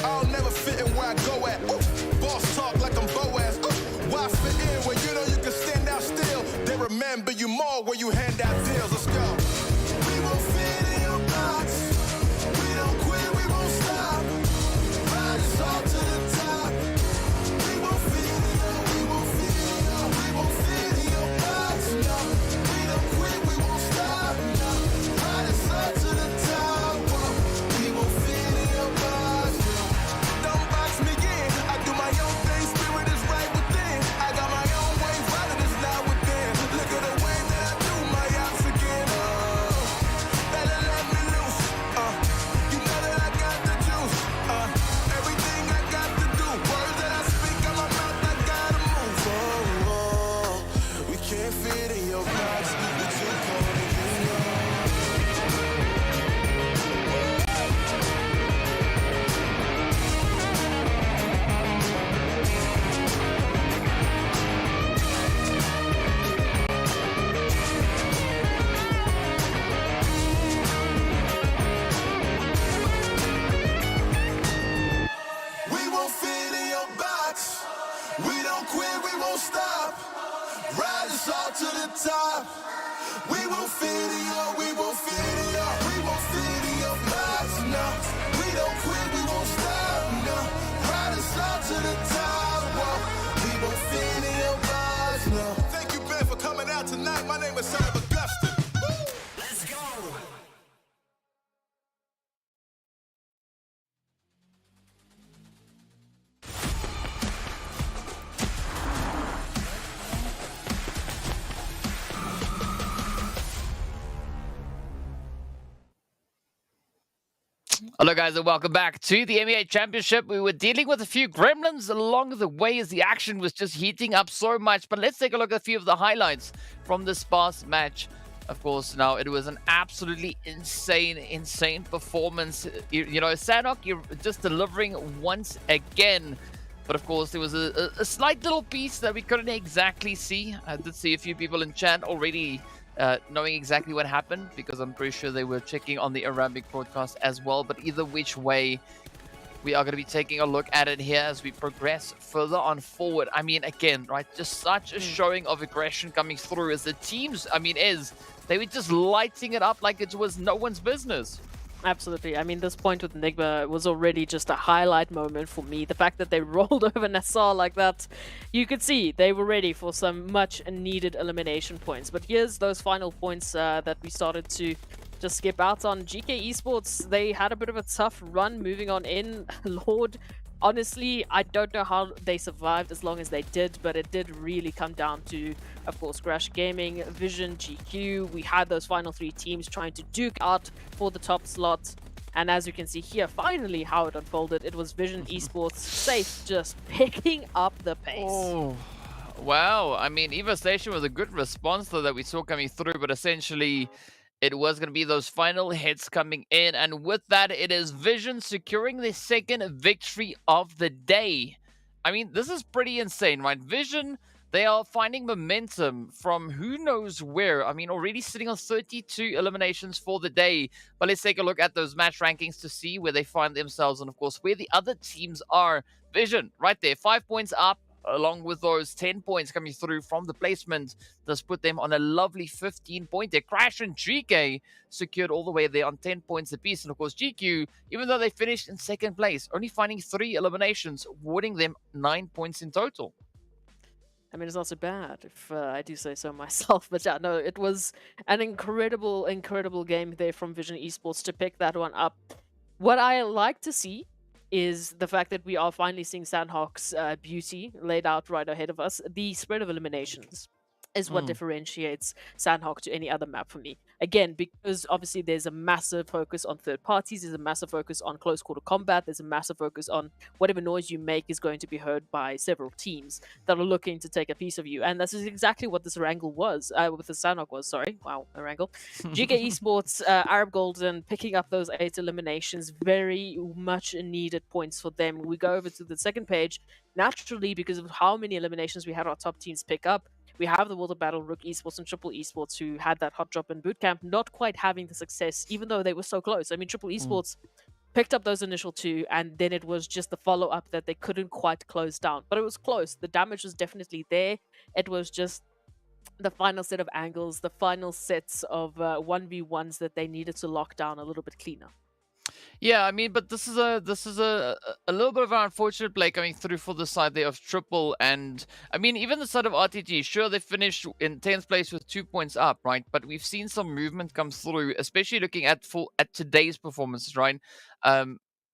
I'll never fit in where I go at. Ooh, boss talk like I'm Boaz. Ooh, why fit in when you know you can stand out still? They remember you more when you hand out deals. Let's go. We won't fit in your box. We don't quit, we won't stop. Ride us all to the top. We won't fit in your, we won't fit in your, we won't fit in your box. No, we don't quit, we won't stop. No, ride us all to the top. Whoa. We won't fit in your box. No. Don't box me in. I do my own thing. Spirit is right within. I got my own way. Violent is not within. Look at the way that I do my ops again. Oh, better let me loose. You know that I got the juice. Everything I got to do. Words that I speak out my mouth, I gotta move. Oh, oh, we can't fit in your box. You're too cold and you know. We won't fit in your box. We don't quit, we won't stop. Ride us all to the top. We won't fit in your, we won't fit in your, we won't fit in your box. No, we don't quit, we won't stop. No, ride us all to the top. Whoa. We won't fit in your box. No. Thank you, Ben, for coming out tonight. My name is Son of Augustine. Let's go. Hello, guys, and welcome back to the MEA Championship. We were dealing with a few gremlins along the way as the action was just heating up so much. But let's take a look at a few of the highlights from this past match. Of course, now it was an absolutely insane performance. You know, Sanhok, you're just delivering once again. But of course, there was a slight little piece that we couldn't exactly see. I did see a few people in chat already knowing exactly what happened, because I'm pretty sure they were checking on the Arabic broadcast as well. But either which way, we are going to be taking a look at it here as we progress further on forward. I mean, again, right, just such a showing of aggression coming through as the teams, I mean, they were just lighting it up like it was no one's business. Absolutely. I mean, this point with NIGMA was already just a highlight moment for me. The fact that they rolled over NASR like that, you could see they were ready for some much needed elimination points. But here's those final points that we started to just skip out on. GEEKAY Esports, they had a bit of a tough run moving on in. Lord, honestly, I don't know how they survived as long as they did, but it did really come down to, of course, Crash Gaming, Vision, GQ. We had those final three teams trying to duke out for the top slot. And as you can see here, finally how it unfolded, it was Vision Esports safe, just picking up the pace. Oh, wow. I mean, Evo Station was a good response though that we saw coming through, but essentially it was going to be those final hits coming in. And with that, it is Vision securing the second victory of the day. I mean, this is pretty insane, right? Vision, they are finding momentum from who knows where. I mean, already sitting on 32 eliminations for the day. But let's take a look at those match rankings to see where they find themselves and, of course, where the other teams are. Vision, right there, 5 points up, along with those 10 points coming through from the placement. Does put them on a lovely 15-point there. Crash and GEEKAY secured all the way there on 10 points apiece. And of course, GQ, even though they finished in second place, only finding 3 eliminations, awarding them 9 points in total. I mean, it's not so bad, if I do say so myself. But yeah, no, it was an incredible game there from Vision Esports to pick that one up. What I like to see is the fact that we are finally seeing Sanhok's beauty laid out right ahead of us. The spread of eliminations is what differentiates Sanhok to any other map for me. Again, because obviously there's a massive focus on third parties, there's a massive focus on close quarter combat, there's a massive focus on whatever noise you make is going to be heard by several teams that are looking to take a piece of you. And this is exactly what this Erangel was, with the Sanhok was, sorry. Wow, Erangel. GEEKAY Esports, Arab Golden, picking up those 8 eliminations, very much needed points for them. We go over to the second page, naturally, because of how many eliminations we had our top teams pick up. We have the World of Battle, RUKH Esports, and Triple Esports, who had that hot drop in bootcamp, not quite having the success, even though they were so close. I mean, Triple Esports picked up those initial 2, and then it was just the follow-up that they couldn't quite close down. But it was close. The damage was definitely there. It was just the final set of angles, the final sets of 1v1s that they needed to lock down a little bit cleaner. Yeah, I mean, but this is a little bit of an unfortunate play coming through for the side there of Triple, and I mean, even the side of RTG. Sure, they finished in 10th place with 2 points up, right? But we've seen some movement come through, especially looking at today's performances, right?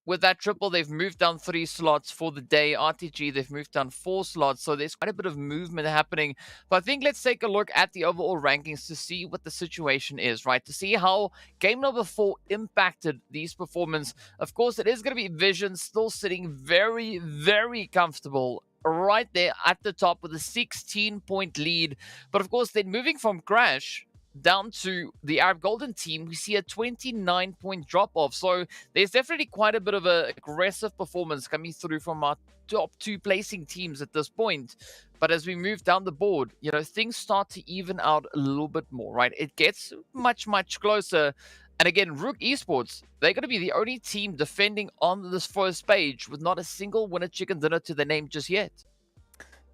With that Triple, they've moved down 3 slots for the day. RTG, they've moved down 4 slots, so there's quite a bit of movement happening. But I think let's take a look at the overall rankings to see what the situation is, right? To see how game number 4 impacted these performances. Of course, it is going to be Vision still sitting very, very comfortable right there at the top with a 16-point lead. But of course, then moving from Crash down to the Arab Golden team, we see a 29-point drop-off. So there's definitely quite a bit of an aggressive performance coming through from our top 2 placing teams at this point. But as we move down the board, you know, things start to even out a little bit more, right? It gets much, much closer. And again, RUKH Esports, they're going to be the only team defending on this first page with not a single winner chicken dinner to their name just yet.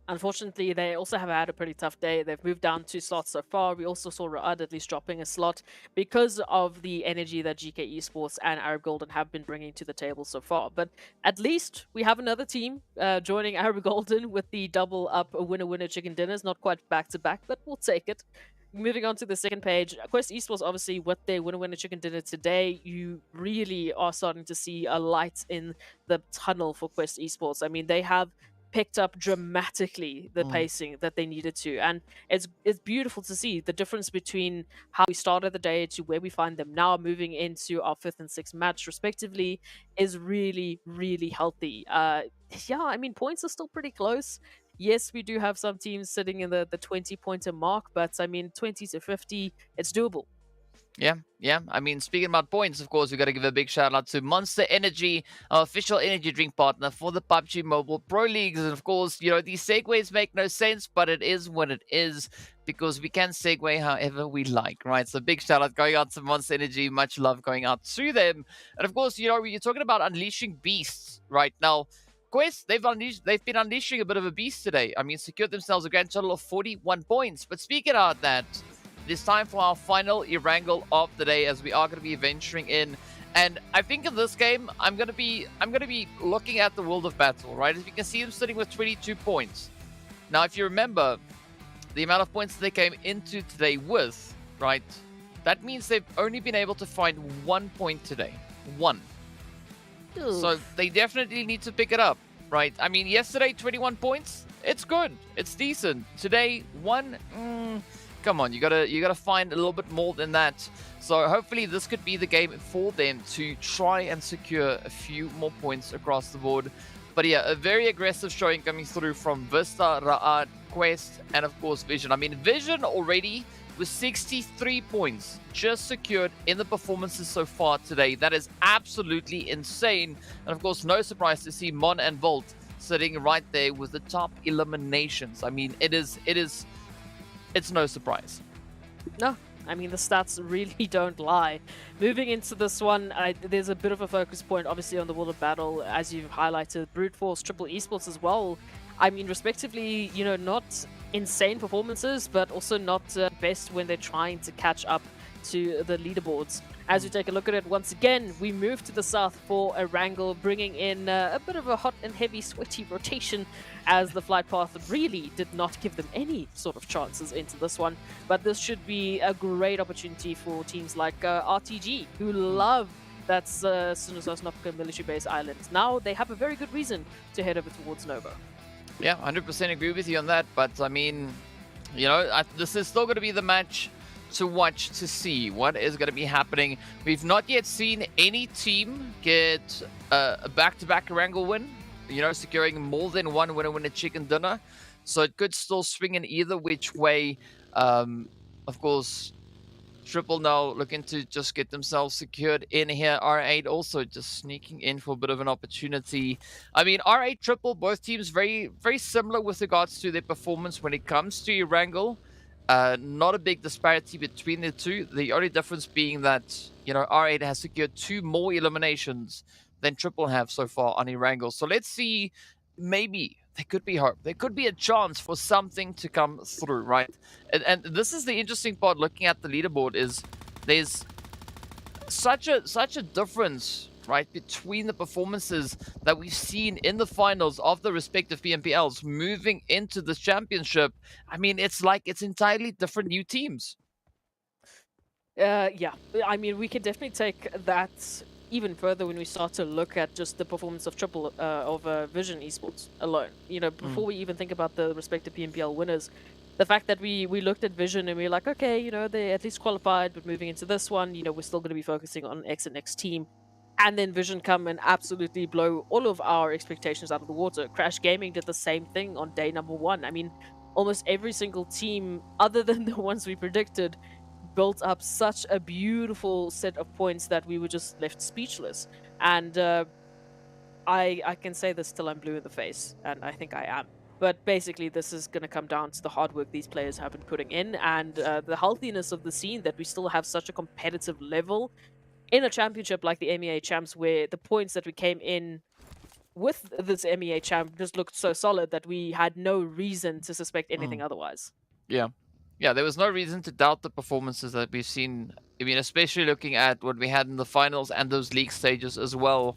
Unfortunately, they also have had a pretty tough day. They've moved down 2 slots so far. We also saw RUKH at least dropping a slot because of the energy that GEEKAY Esports and Arab Golden have been bringing to the table so far. But at least we have another team joining Arab Golden with the double up winner-winner chicken dinners. Not quite back-to-back, but we'll take it. Moving on to the second page, Quest Esports, obviously, with their winner-winner chicken dinner today, you really are starting to see a light in the tunnel for Quest Esports. I mean, they have picked up dramatically the pacing that they needed to, and it's beautiful to see the difference between how we started the day to where we find them now, moving into our 5th and 6th match respectively, is really, really healthy. Yeah, I mean, points are still pretty close. Yes, we do have some teams sitting in the 20-pointer mark, but I mean, 20 to 50, it's doable. Yeah. I mean, speaking about points, of course, we got to give a big shout out to Monster Energy, our official energy drink partner for the PUBG Mobile Pro Leagues. And of course, you know, these segues make no sense, but it is what it is because we can segue however we like, right? So big shout out going out to Monster Energy. Much love going out to them. And of course, you know, you're talking about unleashing beasts right now. Quest, they've been unleashing a bit of a beast today. I mean, secured themselves a grand total of 41 points. But speaking of that, it is time for our final Erangel of the day as we are going to be venturing in. And I think in this game, I'm going to be looking at the World of Battle, right? As you can see, them sitting with 22 points. Now, if you remember the amount of points they came into today with, right? That means they've only been able to find 1 point today. 1. Oof. So they definitely need to pick it up, right? I mean, yesterday, 21 points. It's good. It's decent. Today, 1... come on, you gotta find a little bit more than that. So hopefully this could be the game for them to try and secure a few more points across the board. But yeah, a very aggressive showing coming through from VISTA, RUKH, Quest, and of course Vision. I mean, Vision already with 63 points just secured in the performances so far today. That is absolutely insane. And of course, no surprise to see Mon and Volt sitting right there with the top eliminations. I mean, it's no surprise. No, I mean, the stats really don't lie. Moving into this one, there's a bit of a focus point, obviously, on the World of Battle, as you've highlighted. Brute Force, Triple Esports as well. I mean, respectively, you know, not insane performances, but also not best when they're trying to catch up to the leaderboards. As we take a look at it once again, we move to the south for Erangel, bringing in a bit of a hot and heavy sweaty rotation, as the flight path really did not give them any sort of chances into this one. But this should be a great opportunity for teams like RTG, who love That's Sanhok military base island. Now they have a very good reason to head over towards Nova. Yeah, 100% agree with you on that. But I mean, you know, this is still going to be the match to watch to see what is going to be happening. We've not yet seen any team get a back-to-back Erangel win, you know, securing more than one winner chicken dinner. So it could still swing in either which way. Of course, Triple now looking to just get themselves secured in here. R8 also just sneaking in for a bit of an opportunity. I mean, R8 Triple, both teams very, very similar with regards to their performance when it comes to Erangel. Not a big disparity between the two. The only difference being that, you know, R8 has secured 2 more eliminations than Triple have so far on Erangel. So let's see, maybe there could be hope. There could be a chance for something to come through, right? And this is the interesting part looking at the leaderboard is there's such a difference, right, between the performances that we've seen in the finals of the respective PMPLs moving into this championship. I mean, it's like it's entirely different new teams. Yeah, I mean, we can definitely take that even further when we start to look at just the performance of Vision Esports alone. You know, before we even think about the respective PMPL winners, the fact that we looked at Vision and we were like, okay, you know, they at least qualified, but moving into this one, you know, we're still going to be focusing on X and X team. And then Vision come and absolutely blow all of our expectations out of the water. Crash Gaming did the same thing on day number 1. I mean, almost every single team, other than the ones we predicted, built up such a beautiful set of points that we were just left speechless. And I can say this till I'm blue in the face, and I think I am. But basically, this is going to come down to the hard work these players have been putting in, and the healthiness of the scene, that we still have such a competitive level in a championship like the MEA Champs, where the points that we came in with this MEA Champ just looked so solid that we had no reason to suspect anything otherwise. Yeah, there was no reason to doubt the performances that we've seen. I mean, especially looking at what we had in the finals and those league stages as well.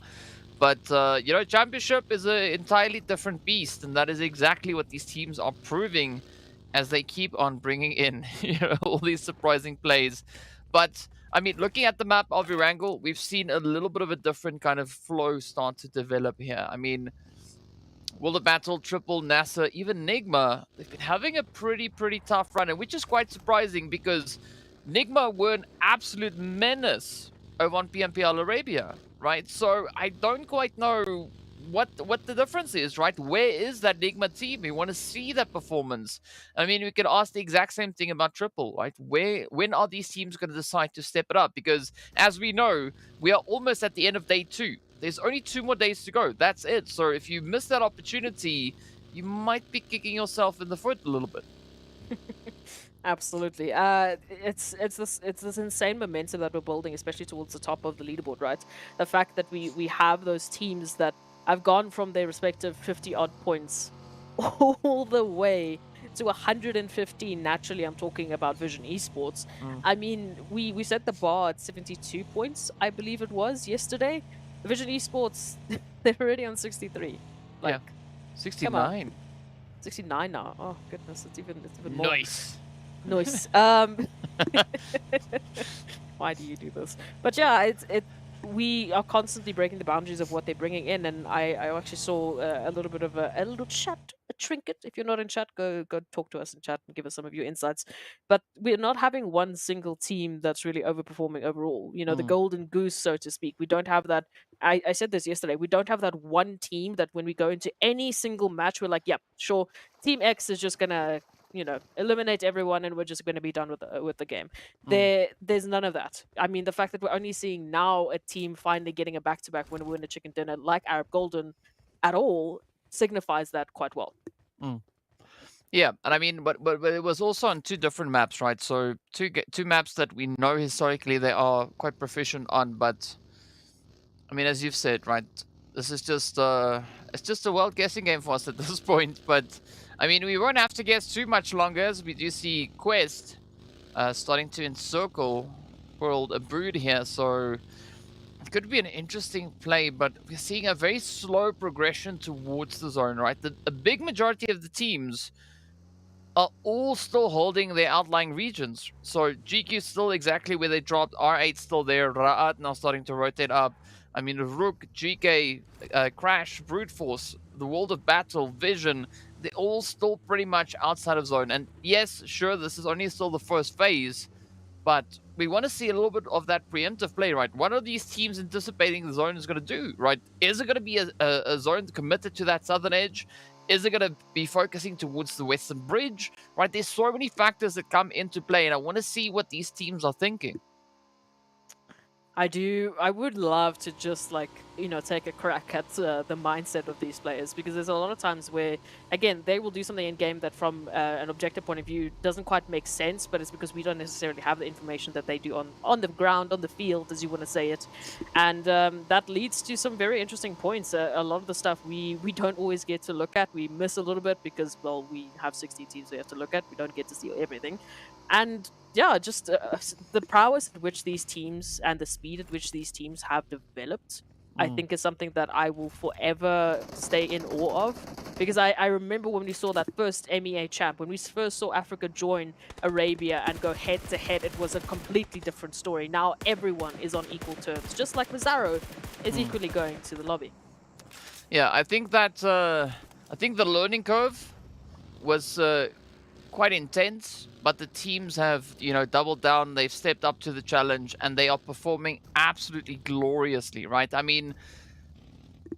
But, you know, Championship is an entirely different beast, and that is exactly what these teams are proving as they keep on bringing in, you know, all these surprising plays. But, I mean, looking at the map of Erangel, we've seen a little bit of a different kind of flow start to develop here. I mean, Will the Battle, Triple, NASR, even NIGMA, they've been having a pretty tough run, and which is quite surprising because NIGMA were an absolute menace over on PMPL Arabia, right? So I don't quite know what the difference is, right? Where is that NIGMA team? We want to see that performance. I mean, we could ask the exact same thing about Triple, right? When are these teams going to decide to step it up? Because as we know, we are almost at the end of day 2. There's only 2 more days to go. That's it. So if you miss that opportunity, you might be kicking yourself in the foot a little bit. Absolutely. It's this insane momentum that we're building, especially towards the top of the leaderboard, right? The fact that we have those teams that have gone from their respective 50-odd points all the way to 115. Naturally, I'm talking about Vision Esports. I mean, we set the bar at 72 points, I believe it was, yesterday. Vision Esports, they're already on 63. Like, yeah, 69. 69 now. Oh goodness, it's even more. Nice. Nice. Why do you do this? But yeah, we are constantly breaking the boundaries of what they're bringing in, and I actually saw a little bit of a little chat, a trinket. If you're not in chat, go talk to us in chat and give us some of your insights. But we're not having one single team that's really overperforming overall. You know, the golden goose, so to speak. We don't have that. I said this yesterday. We don't have that one team that when we go into any single match, we're like, yep, sure, Team X is just gonna, you know, eliminate everyone and we're just going to be done with the game. There's none of that. I mean, the fact that we're only seeing now a team finally getting a back-to-back winner in a chicken dinner like Arab Golden at all signifies that quite well. Yeah, and I mean, but it was also on 2 different maps, right? So two maps that we know historically they are quite proficient on, but I mean, as you've said, right, this is just it's just a wild guessing game for us at this point. But I mean, we won't have to guess too much longer as we do see Quest starting to encircle World a Brood here. So it could be an interesting play, but we're seeing a very slow progression towards the zone, right? A big majority of the teams are all still holding their outlying regions. So GQ still exactly where they dropped, R8 still there, RUKH now starting to rotate up. I mean, RUKH, GEEKAY, Crash, Brute Force, the World of Battle, Vision, they're all still pretty much outside of zone. And yes, sure, this is only still the first phase, but we want to see a little bit of that preemptive play, right? What are these teams anticipating the zone is going to do, right? Is it going to be a zone committed to that southern edge? Is it going to be focusing towards the western bridge, right? There's so many factors that come into play, and I want to see what these teams are thinking. I would love to just take a crack at the mindset of these players, because there's a lot of times where, again, they will do something in game that from an objective point of view doesn't quite make sense, but it's because we don't necessarily have the information that they do on the ground, on the field, as you want to say it. And that leads to some very interesting points. A lot of the stuff we don't always get to look at. We miss a little bit because, well, we have 16 teams we have to look at. We don't get to see everything. And yeah, just the prowess at which these teams and the speed at which these teams have developed, I think is something that I will forever stay in awe of. Because I remember when we saw that first MEA champ, when we first saw Africa join Arabia and go head to head, it was a completely different story. Now everyone is on equal terms, just like Mazzaro is equally going to the lobby. Yeah, I think that I think the learning curve was quite intense, but the teams have, doubled down. They've stepped up to the challenge, and they are performing absolutely gloriously, right? I mean,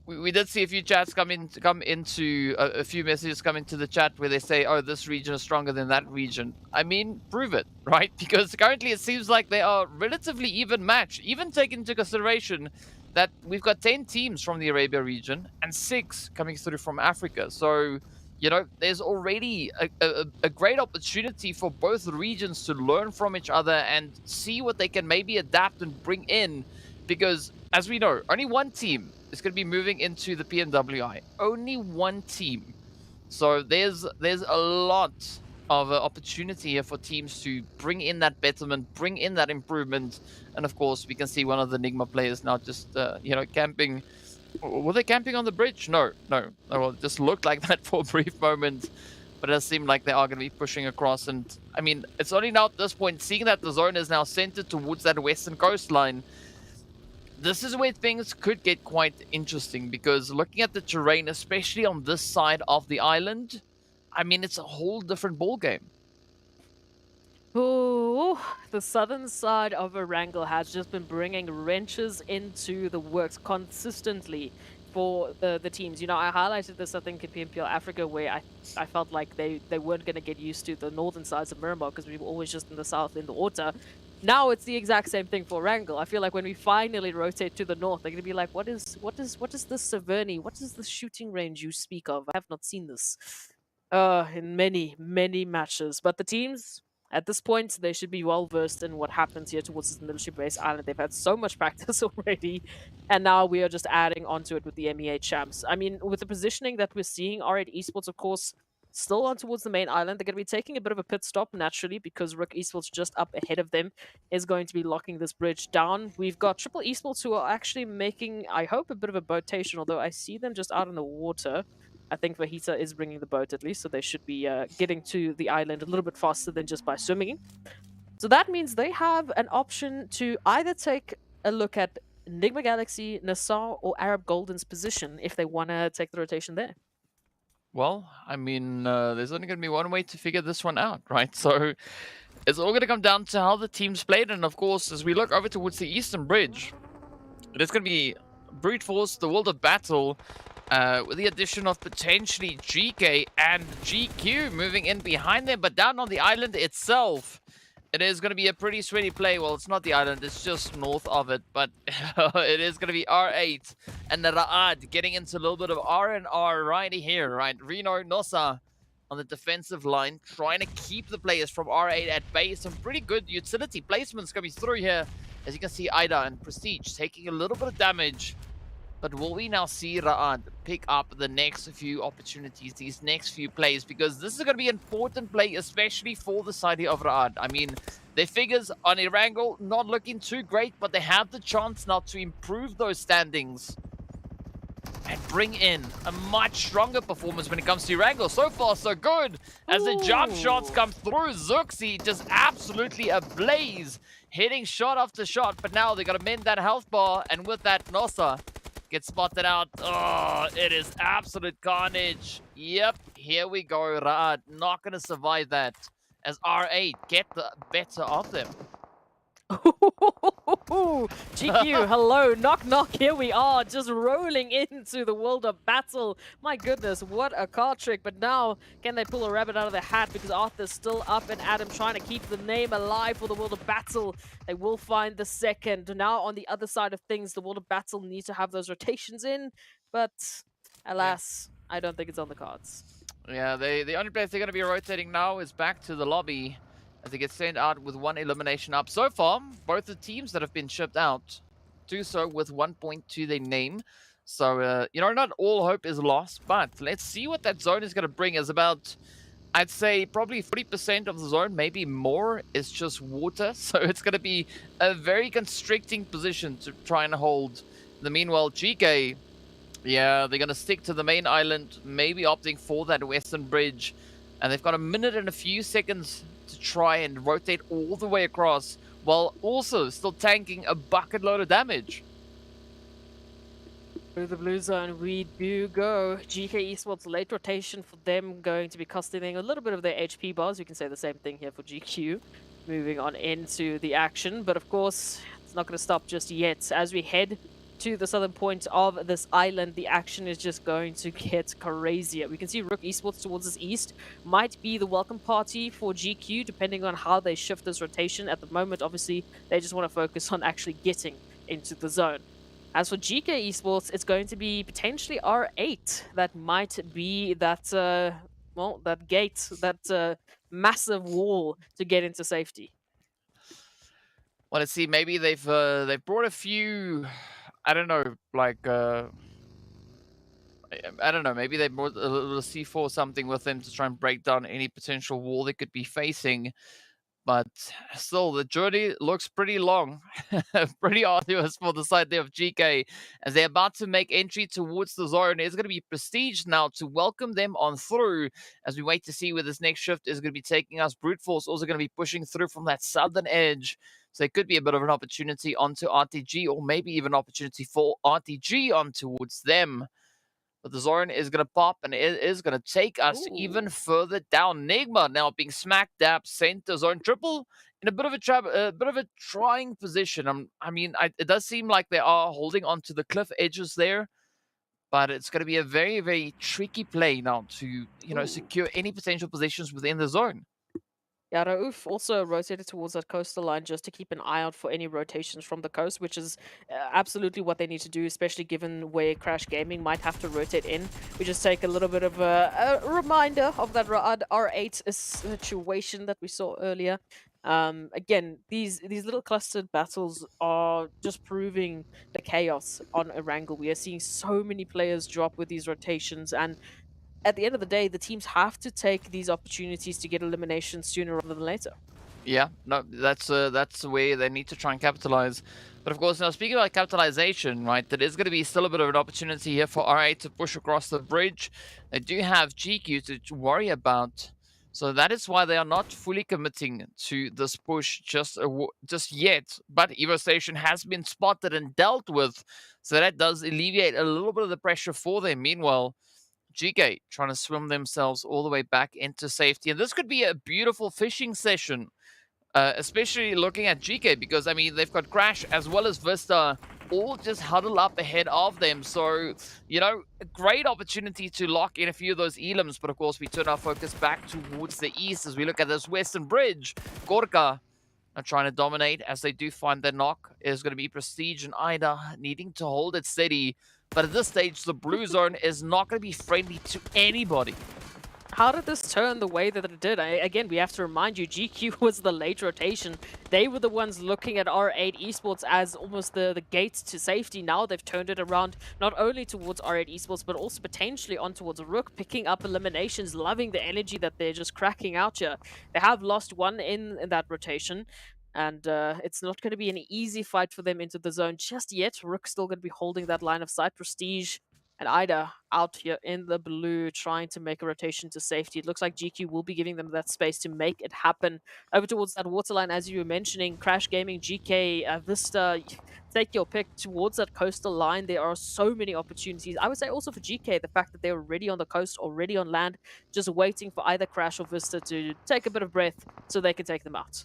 we did see a few chats come into a few messages come into the chat where they say, "Oh, this region is stronger than that region." I mean, prove it, right? Because currently it seems like they are relatively even matched. Even take into consideration that we've got 10 teams from the Arabia region and 6 coming through from Africa. So, there's already a great opportunity for both regions to learn from each other and see what they can maybe adapt and bring in. Because, as we know, only one team is going to be moving into the PMWI. Only one team. So there's a lot of opportunity here for teams to bring in that betterment, bring in that improvement. And, of course, we can see one of the NIGMA players now just, camping. Were they camping on the bridge? No. Well, it just looked like that for a brief moment. But it does seem like they are going to be pushing across. And, I mean, it's only now at this point, seeing that the zone is now centered towards that western coastline, this is where things could get quite interesting. Because looking at the terrain, especially on this side of the island, I mean, it's a whole different ballgame. Ooh, the southern side of Erangel has just been bringing wrenches into the works consistently for the teams. I highlighted this, I think, in PMPL Africa, where I felt like they weren't going to get used to the northern sides of Miramar because we were always just in the south in the water. Now it's the exact same thing for Erangel. I feel like when we finally rotate to the north, they're going to be like, what is this Severny? What is the shooting range you speak of? I have not seen this in many, many matches. But the teams, at this point, they should be well versed in what happens here towards this military base island. They've had so much practice already, and now we are just adding onto it with the MEA champs. I mean, with the positioning that we're seeing, R8 Esports, of course, still on towards the main island. They're going to be taking a bit of a pit stop, naturally, because RUKH Esports just up ahead of them is going to be locking this bridge down. We've got Triple Esports who are actually making, I hope, a bit of a boatation, although I see them just out in the water. I think Vahita is bringing the boat at least, so they should be getting to the island a little bit faster than just by swimming. So that means they have an option to either take a look at NIGMA Galaxy, NASR, or Arab Golden's position if they want to take the rotation there. Well, I mean, there's only going to be one way to figure this one out, right? So it's all going to come down to how the teams played. And of course, as we look over towards the Eastern Bridge, it is going to be Brute Force, the World of Battle, with the addition of potentially GEEKAY and GQ moving in behind them. But down on the island itself, it is going to be a pretty sweaty play. Well, it's not the island, it's just north of it. But it is going to be R8 and RUKH getting into a little bit of R&R right here, right? Reno, Nosa on the defensive line, trying to keep the players from R8 at bay. Some pretty good utility placements coming through here. As you can see, Ida and Prestige taking a little bit of damage. But will we now see RUKH pick up the next few opportunities, these next few plays? Because this is going to be an important play, especially for the side here of RUKH. I mean, their figures on Erangel not looking too great, but they have the chance now to improve those standings. and bring in a much stronger performance when it comes to Erangel. So far, so good. As the jump shots come through, Zuxi just absolutely ablaze, hitting shot after shot. But now they got to mend that health bar, and with that, NASR gets spotted out. Oh, it is absolute carnage. Yep, here we go. RUKH not going to survive that as R8 get the better of them. GQ, hello, knock knock, here we are, just rolling into the world of battle. My goodness, what a card trick, but now, can they pull a rabbit out of their hat because Arthur's still up and Adam trying to keep the name alive for the world of battle. They will find the second. Now, on the other side of things, the world of battle needs to have those rotations in, but alas, I don't think it's on the cards. Yeah, the only place they're going to be rotating now is back to the lobby as they get sent out with one elimination up. So far, both the teams that have been shipped out do so with 1 point to their name. So, you know, not all hope is lost, but let's see what that zone is going to bring. Is about, I'd say, probably 40% of the zone, maybe more, is just water. So it's going to be a very constricting position to try and hold. In the meanwhile, GEEKAY, yeah, they're going to stick to the main island, maybe opting for that western bridge. And they've got a minute and a few seconds to try and rotate all the way across, while also still tanking a bucket load of damage. Through the blue zone, we do go. GK Esports late rotation for them, going to be costing a little bit of their HP bars. You can say the same thing here for GQ. Moving on into the action, but of course, it's not going to stop just yet. As we head to the southern point of this island, the action is just going to get crazier. We can see RUKH Esports towards this east might be the welcome party for GQ, depending on how they shift this rotation. At the moment, obviously, they just want to focus on actually getting into the zone. As for GK Esports, it's going to be potentially R8 that might be that, well, that gate, that massive wall to get into safety. Well, let's see. Maybe they've brought a few, I don't know, like I don't know. Maybe they brought a little C4 or something with them to try and break down any potential wall they could be facing. But still, the journey looks pretty long, pretty arduous for the side there of GK, as they're about to make entry towards the zone. It's going to be Prestige now to welcome them on through, as we wait to see where this next shift is going to be taking us. Brute Force also going to be pushing through from that southern edge, so it could be a bit of an opportunity onto RTG, or maybe even an opportunity for RTG on towards them. But the zone is going to pop, and it is going to take us even further down. NIGMA now being smack dab center zone triple in a bit of a trying position. It does seem like they are holding onto the cliff edges there, but it's going to be a very, very tricky play now to secure any potential positions within the zone. Yeah, RUKH also rotated towards that coastal line just to keep an eye out for any rotations from the coast, which is absolutely what they need to do, especially given where Crash Gaming might have to rotate in. We just take a little bit of a reminder of that R8 situation that we saw earlier. Again, these little clustered battles are just proving the chaos on Erangel. We are seeing so many players drop with these rotations, and at the end of the day, the teams have to take these opportunities to get eliminations sooner rather than later. Yeah, no, that's the way they need to try and capitalize. But of course, now speaking about capitalization, right, there is going to be still a bit of an opportunity here for R8 to push across the bridge. They do have GQ to worry about, so that is why they are not fully committing to this push just yet. But Evo Station has been spotted and dealt with, so that does alleviate a little bit of the pressure for them. Meanwhile, GEEKAY trying to swim themselves all the way back into safety. And this could be a beautiful fishing session, especially looking at GEEKAY, because, I mean, they've got Crash as well as VISTA all just huddle up ahead of them. So, a great opportunity to lock in a few of those elims. But, of course, we turn our focus back towards the east as we look at this western bridge. GEEKAY are trying to dominate as they do find their knock. Is going to be Prestige and Ida needing to hold it steady. But at this stage, the blue zone is not going to be friendly to anybody. How did this turn the way that it did? Again, we have to remind you, GQ was the late rotation. They were the ones looking at R8 Esports as almost the gate to safety. Now they've turned it around, not only towards R8 Esports, but also potentially on towards RUKH, picking up eliminations, loving the energy that they're just cracking out here. They have lost one in that rotation. And it's not going to be an easy fight for them into the zone just yet. RUKH still going to be holding that line of sight. Prestige And Ida out here in the blue trying to make a rotation to safety. It looks like GQ will be giving them that space to make it happen. Over towards that waterline, as you were mentioning, Crash Gaming, GK, VISTA, take your pick towards that coastal line. There are so many opportunities. I would say also for GK, the fact that they're already on the coast, already on land, just waiting for either Crash or VISTA to take a bit of breath so they can take them out.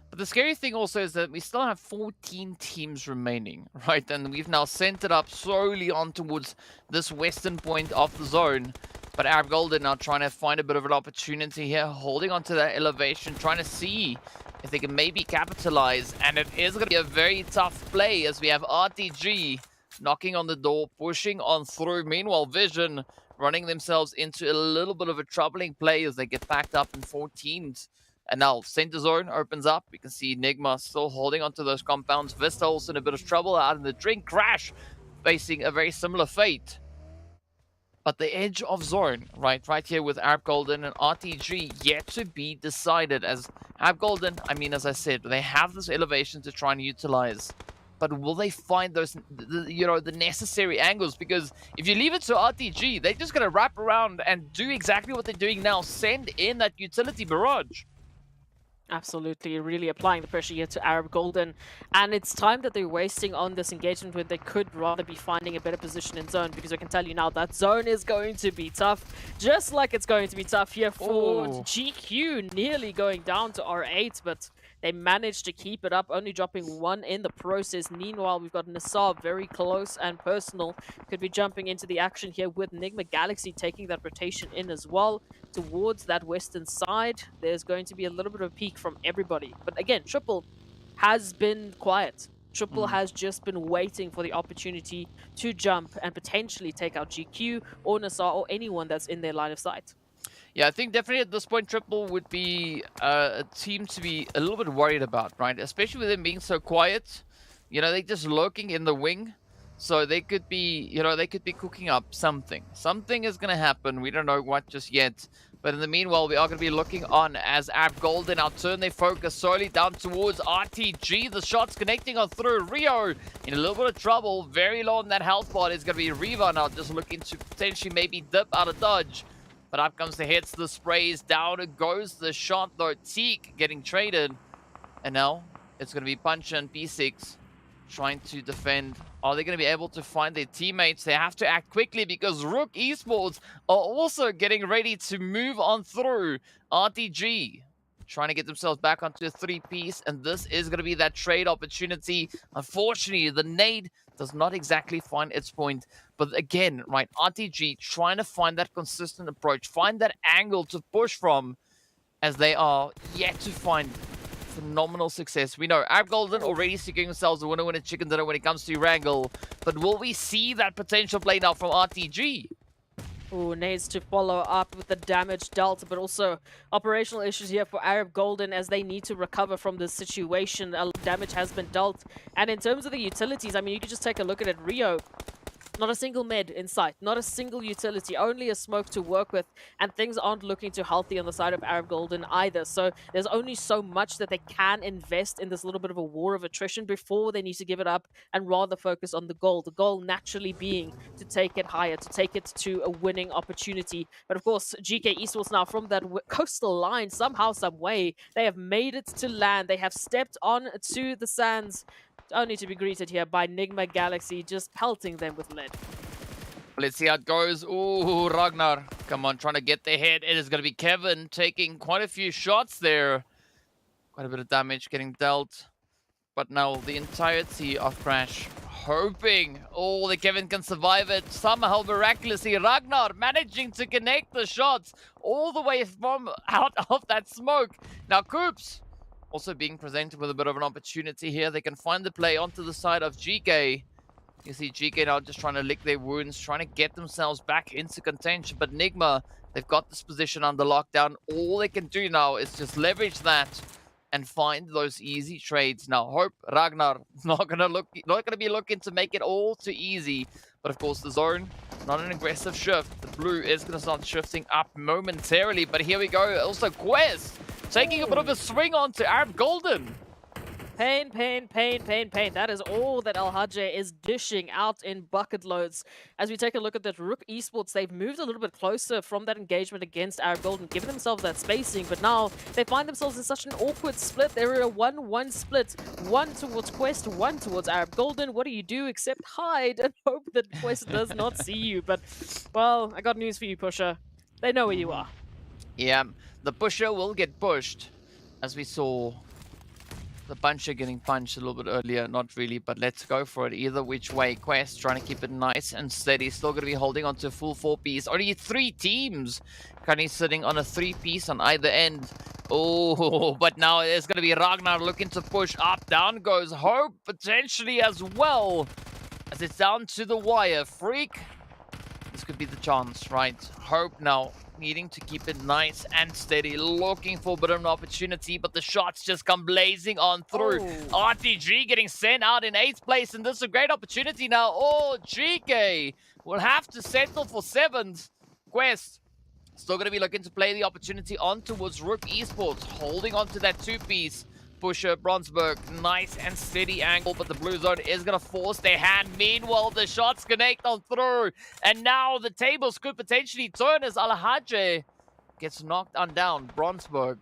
But the scary thing also is that we still have 14 teams remaining, right? And we've now sent it up slowly on towards this western point of the zone. But Arab Golden now trying to find a bit of an opportunity here, holding onto that elevation, trying to see if they can maybe capitalize. And it is going to be a very tough play as we have RTG knocking on the door, pushing on through. Meanwhile, Vision running themselves into a little bit of a troubling play as they get packed up in 14s. And now center zone opens up. We can see NIGMA still holding onto those compounds. VISTA also in a bit of trouble out in the drink. Crash facing a very similar fate. But the edge of zone, right here with Arab Golden and RTG yet to be decided. As Arab Golden, I mean, as I said, they have this elevation to try and utilize. But will they find those, the necessary angles? Because if you leave it to RTG, they're just going to wrap around and do exactly what they're doing now. Send in that utility barrage. Absolutely, really applying the pressure here to Arab Golden. And it's time that they're wasting on this engagement when they could rather be finding a better position in zone, because I can tell you now that zone is going to be tough, just like it's going to be tough here for GQ, nearly going down to R8, but they managed to keep it up, only dropping one in the process. Meanwhile, we've got NASR very close and personal. Could be jumping into the action here with NIGMA Galaxy taking that rotation in as well. Towards that western side, there's going to be a little bit of a peek from everybody. But again, Triple has been quiet. Triple has just been waiting for the opportunity to jump and potentially take out GQ or NASR or anyone that's in their line of sight. Yeah, I think definitely at this point, Triple would be a team to be a little bit worried about, right? Especially with them being so quiet. They're just lurking in the wing. So they could be, they could be cooking up something. Something is going to happen. We don't know what just yet. But in the meanwhile, we are going to be looking on as Arab Golden now turn their focus solely down towards RTG. The shots connecting on through. Rio in a little bit of trouble. Very low on that health bar. Is going to be Riva now just looking to potentially maybe dip out of dodge. But up comes the hits, the sprays, down it goes the shot though. Teak getting traded. And now it's going to be Punch and P6 trying to defend. Are they going to be able to find their teammates? They have to act quickly because RUKH Esports are also getting ready to move on through. RTG trying to get themselves back onto a 3-piece, and this is going to be that trade opportunity. Unfortunately, the nade does not exactly find its point. But again, right, RTG trying to find that consistent approach, find that angle to push from, as they are yet to find phenomenal success. We know Arab Golden already securing themselves a winner chicken dinner when it comes to Erangel, but will we see that potential play now from RTG? Ooh, needs to follow up with the damage dealt, but also operational issues here for Arab Golden as they need to recover from this situation. Damage has been dealt. And in terms of the utilities, I mean, you can just take a look at it. Rio, not a single med in sight, not a single utility, only a smoke to work with, and things aren't looking too healthy on the side of Arab Golden either. So there's only so much that they can invest in this little bit of a war of attrition before they need to give it up and rather focus on the goal. The goal naturally being to take it higher, to take it to a winning opportunity. But of course, GEEKAY Esports now from that coastal line, somehow, some way, they have made it to land. They have stepped on to the sands, only to be greeted here by NIGMA Galaxy, just pelting them with lead. Let's see how it goes. Ooh, Ragnar, come on, trying to get the hit. It is going to be Kevin taking quite a few shots there. Quite a bit of damage getting dealt. But now the entirety of Crash hoping, that Kevin can survive it. Somehow, miraculously, Ragnar managing to connect the shots all the way from out of that smoke. Now, Coops also being presented with a bit of an opportunity here. They can find the play onto the side of GEEKAY. You see GEEKAY now just trying to lick their wounds, trying to get themselves back into contention. But NIGMA, they've got this position under lockdown. All they can do now is just leverage that and find those easy trades. Now, hope Ragnar not gonna be looking to make it all too easy. But of course, the zone, not an aggressive shift. The blue is gonna start shifting up momentarily. But here we go. Also, Quest taking a bit of a swing onto Arab Golden. pain, pain, pain, pain, pain. That is all that RUKH is dishing out in bucket loads. As we take a look at that RUKH Esports, they've moved a little bit closer from that engagement against Erangel and given themselves that spacing, but now they find themselves in such an awkward split. They're in a 1-1 split. One towards Quest, one towards Erangel. What do you do except hide and hope that Quest does not see you? But, well, I got news for you, Pusher. They know where you are. Yeah, the pusher will get pushed, as we saw the puncher getting punched a little bit earlier. Not really, but let's go for it. Either which way, Quest trying to keep it nice and steady. Still going to be holding on to a full 4-piece. Only 3 teams currently sitting on a 3-piece on either end. Oh, but now it's going to be Ragnar looking to push up. Down goes Hope potentially as well, as it's down to the wire. Freak, this could be the chance, right? Hope now needing to keep it nice and steady, looking for a bit of an opportunity, but the shots just come blazing on through. RTG getting sent out in 8th place, and this is a great opportunity now. Oh, GEEKAY will have to settle for 7th. Quest still going to be looking to play the opportunity on towards RUKH Esports, holding on to that 2-piece. Pusher, Bronsberg, nice and steady angle, but the blue zone is going to force their hand. Meanwhile, the shots connect on through, and now the tables could potentially turn as RUKH gets knocked on down. Bronsberg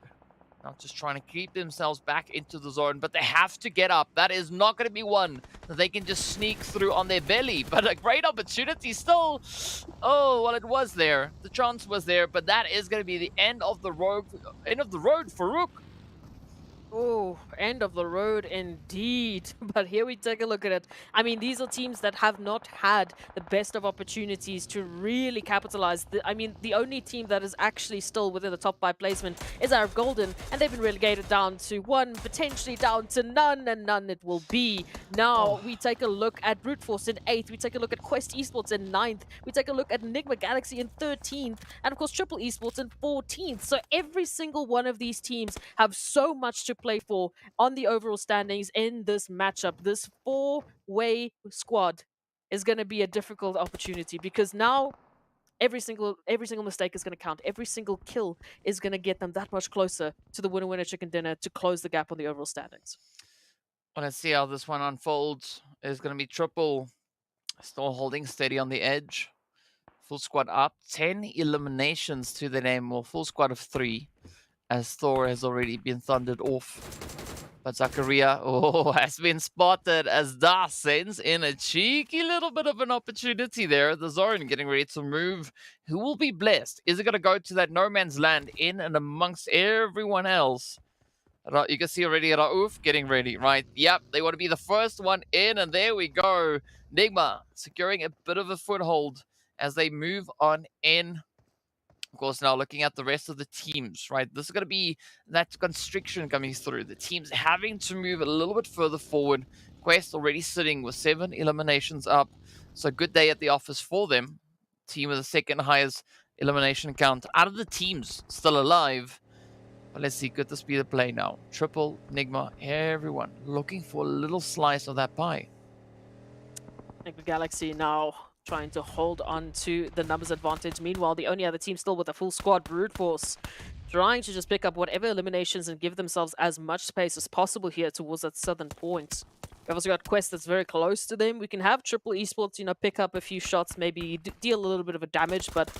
now just trying to keep themselves back into the zone, but they have to get up. That is not going to be one that they can just sneak through on their belly, but a great opportunity still. Oh, well, it was there. The chance was there, but that is going to be the end of the road for RUKH. Oh, end of the road indeed. But here we take a look at it. I mean, these are teams that have not had the best of opportunities to really capitalize. The only team that is actually still within the top 5 placement is Erangel, and they've been relegated down to 1, potentially down to none, and none it will be. Now, we take a look at Brute Force in 8th. We take a look at Quest Esports in 9th. We take a look at NIGMA Galaxy in 13th. And, of course, Triple Esports in 14th. So every single one of these teams have so much to play for on the overall standings in this matchup. This 4-way squad is going to be a difficult opportunity, because now every single mistake is going to count. Every single kill is going to get them that much closer to the winner chicken dinner to close the gap on the overall standings. Well, let's see how this one unfolds. It's going to be Triple still holding steady on the edge. Full squad up, 10 eliminations to the name, or full squad of 3. As Thor has already been thundered off. But Zakaria, has been spotted as Das sends in a cheeky little bit of an opportunity there. The zone getting ready to move. Who will be blessed? Is it going to go to that no man's land in and amongst everyone else? You can see already Rauf getting ready, right? Yep, they want to be the first one in, and there we go. NIGMA securing a bit of a foothold as they move on in. Of course, now looking at the rest of the teams, right? This is going to be that constriction coming through. The teams having to move a little bit further forward. Quest already sitting with 7 eliminations up. So good day at the office for them. Team with the 2nd highest elimination count out of the teams still alive. But let's see, could this be the play now? Triple, NIGMA, everyone looking for a little slice of that pie. NIGMA Galaxy now trying to hold on to the numbers advantage. Meanwhile, the only other team still with a full squad, Brute Force, trying to just pick up whatever eliminations and give themselves as much space as possible here towards that southern point. We've also got Quest that's very close to them. We can have Triple Esports, pick up a few shots, maybe deal a little bit of a damage, but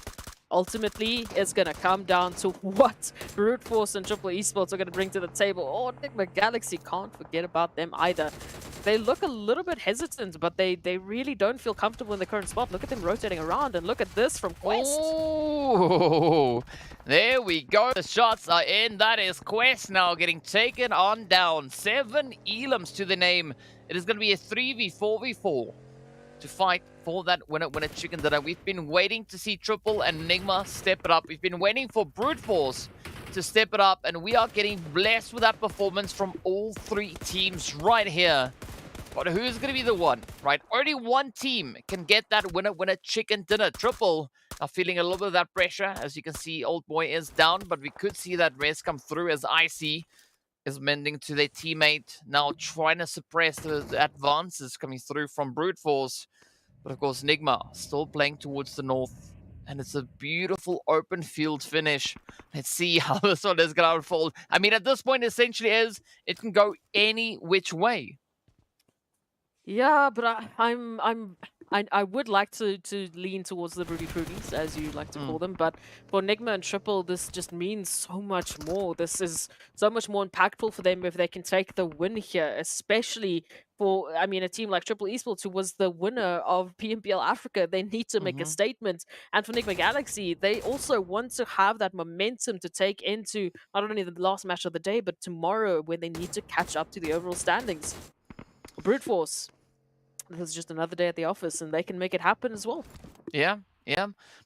ultimately, it's going to come down to what Brute Force and Triple Esports are going to bring to the table. Oh, NIGMA Galaxy, can't forget about them either. They look a little bit hesitant, but they really don't feel comfortable in the current spot. Look at them rotating around, and look at this from Quest. Oh, there we go. The shots are in. That is Quest now getting taken on down. 7 elims to the name. It is going to be a 3v4v4 to fight for that winner chicken dinner. We've been waiting to see Triple and NIGMA step it up. We've been waiting for Brute Force to step it up, and we are getting blessed with that performance from all 3 teams right here. But who's going to be the one, right? Only one team can get that winner chicken dinner. Triple are feeling a little bit of that pressure. As you can see, Old Boy is down, but we could see that rest come through as Icy is mending to their teammate. Now trying to suppress the advances coming through from Brute Force. But of course, NIGMA still playing towards the north. And it's a beautiful open field finish. Let's see how this one is going to unfold. I mean, at this point, essentially it can go any which way. Yeah, but I would like to lean towards the Broody Fruities, as you like to call them. But for NIGMA and Triple, this just means so much more. This is so much more impactful for them if they can take the win here, especially for, I mean, a team like Triple Esports, who was the winner of PMPL Africa. They need to make a statement. And for NIGMA Galaxy, they also want to have that momentum to take into not only the last match of the day, but tomorrow, when they need to catch up to the overall standings. Brute Force. This is just another day at the office, and they can make it happen as well. Yeah.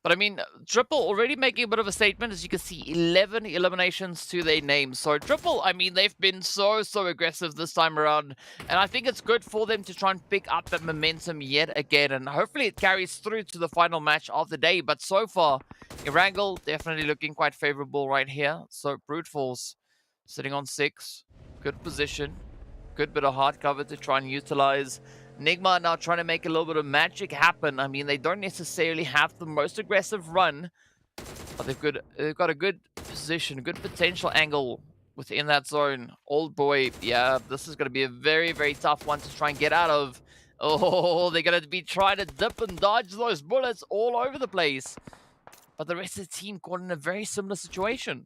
But I mean, Triple already making a bit of a statement. As you can see, 11 eliminations to their name. So Triple, I mean, they've been so aggressive this time around. And I think it's good for them to try and pick up that momentum yet again. And hopefully it carries through to the final match of the day. But so far, Erangel definitely looking quite favorable right here. So Brute Force sitting on 6. Good position. Good bit of hard cover to try and utilize. NIGMA now trying to make a little bit of magic happen. I mean, they don't necessarily have the most aggressive run, but they've got a good position, a good potential angle within that zone. Old boy, yeah, this is going to be a very, very tough one to try and get out of. Oh, they're going to be trying to dip and dodge those bullets all over the place. But the rest of the team caught in a very similar situation.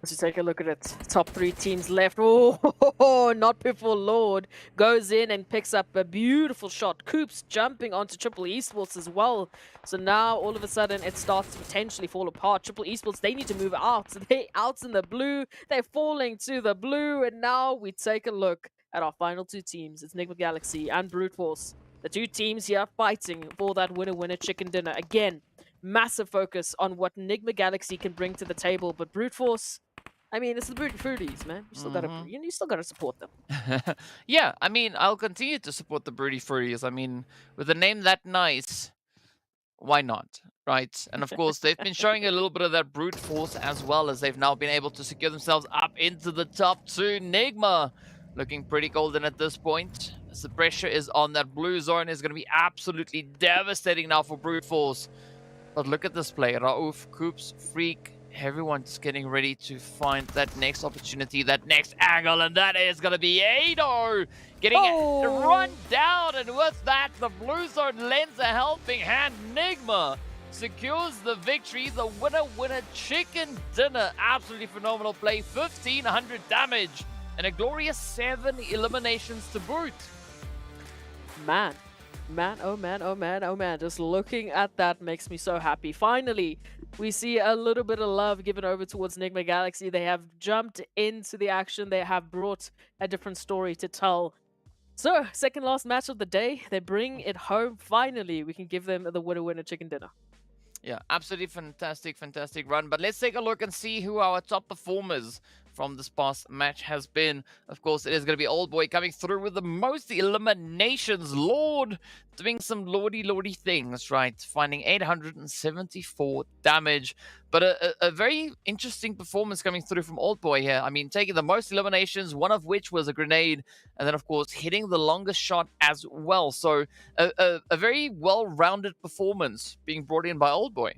Let's just take a look at it. Top 3 teams left. Oh, not before Lord goes in and picks up a beautiful shot. Coops jumping onto Triple Esports as well. So now all of a sudden it starts to potentially fall apart. Triple Esports, they need to move out. So they're out in the blue. They're falling to the blue. And now we take a look at our final 2 teams. It's NIGMA Galaxy and Brute Force. The 2 teams here fighting for that winner chicken dinner. Again, massive focus on what NIGMA Galaxy can bring to the table. But Brute Force, I mean, it's the Broody Fruities, man. You still gotta support them. Yeah, I mean, I'll continue to support the Broody Fruities. I mean, with a name that nice, why not, right? And of course, they've been showing a little bit of that brute force as well, as they've now been able to secure themselves up into the top 2. NIGMA looking pretty golden at this point, as the pressure is on. That blue zone is going to be absolutely devastating now for brute force. But look at this play. RUKH, Coops, Freak, everyone's getting ready to find that next opportunity, that next angle, and that is going to be Ado getting run down. And with that, the blue zone lends a helping hand. NIGMA secures the victory. The winner chicken dinner. Absolutely phenomenal play. 1,500 damage and a glorious 7 eliminations to boot. Man, oh man. Just looking at that makes me so happy. Finally, we see a little bit of love given over towards NIGMA Galaxy. They have jumped into the action. They have brought a different story to tell. So, second last match of the day. They bring it home. Finally, we can give them the winner chicken dinner. Yeah, absolutely fantastic run. But let's take a look and see who our top performers from this past match has been. Of course, it is going to be Old Boy coming through with the most eliminations. Lord doing some lordy things, right? Finding 874 damage. But a very interesting performance coming through from Old Boy here. I mean, taking the most eliminations, one of which was a grenade, and then, of course, hitting the longest shot as well. So a very well-rounded performance being brought in by Old Boy.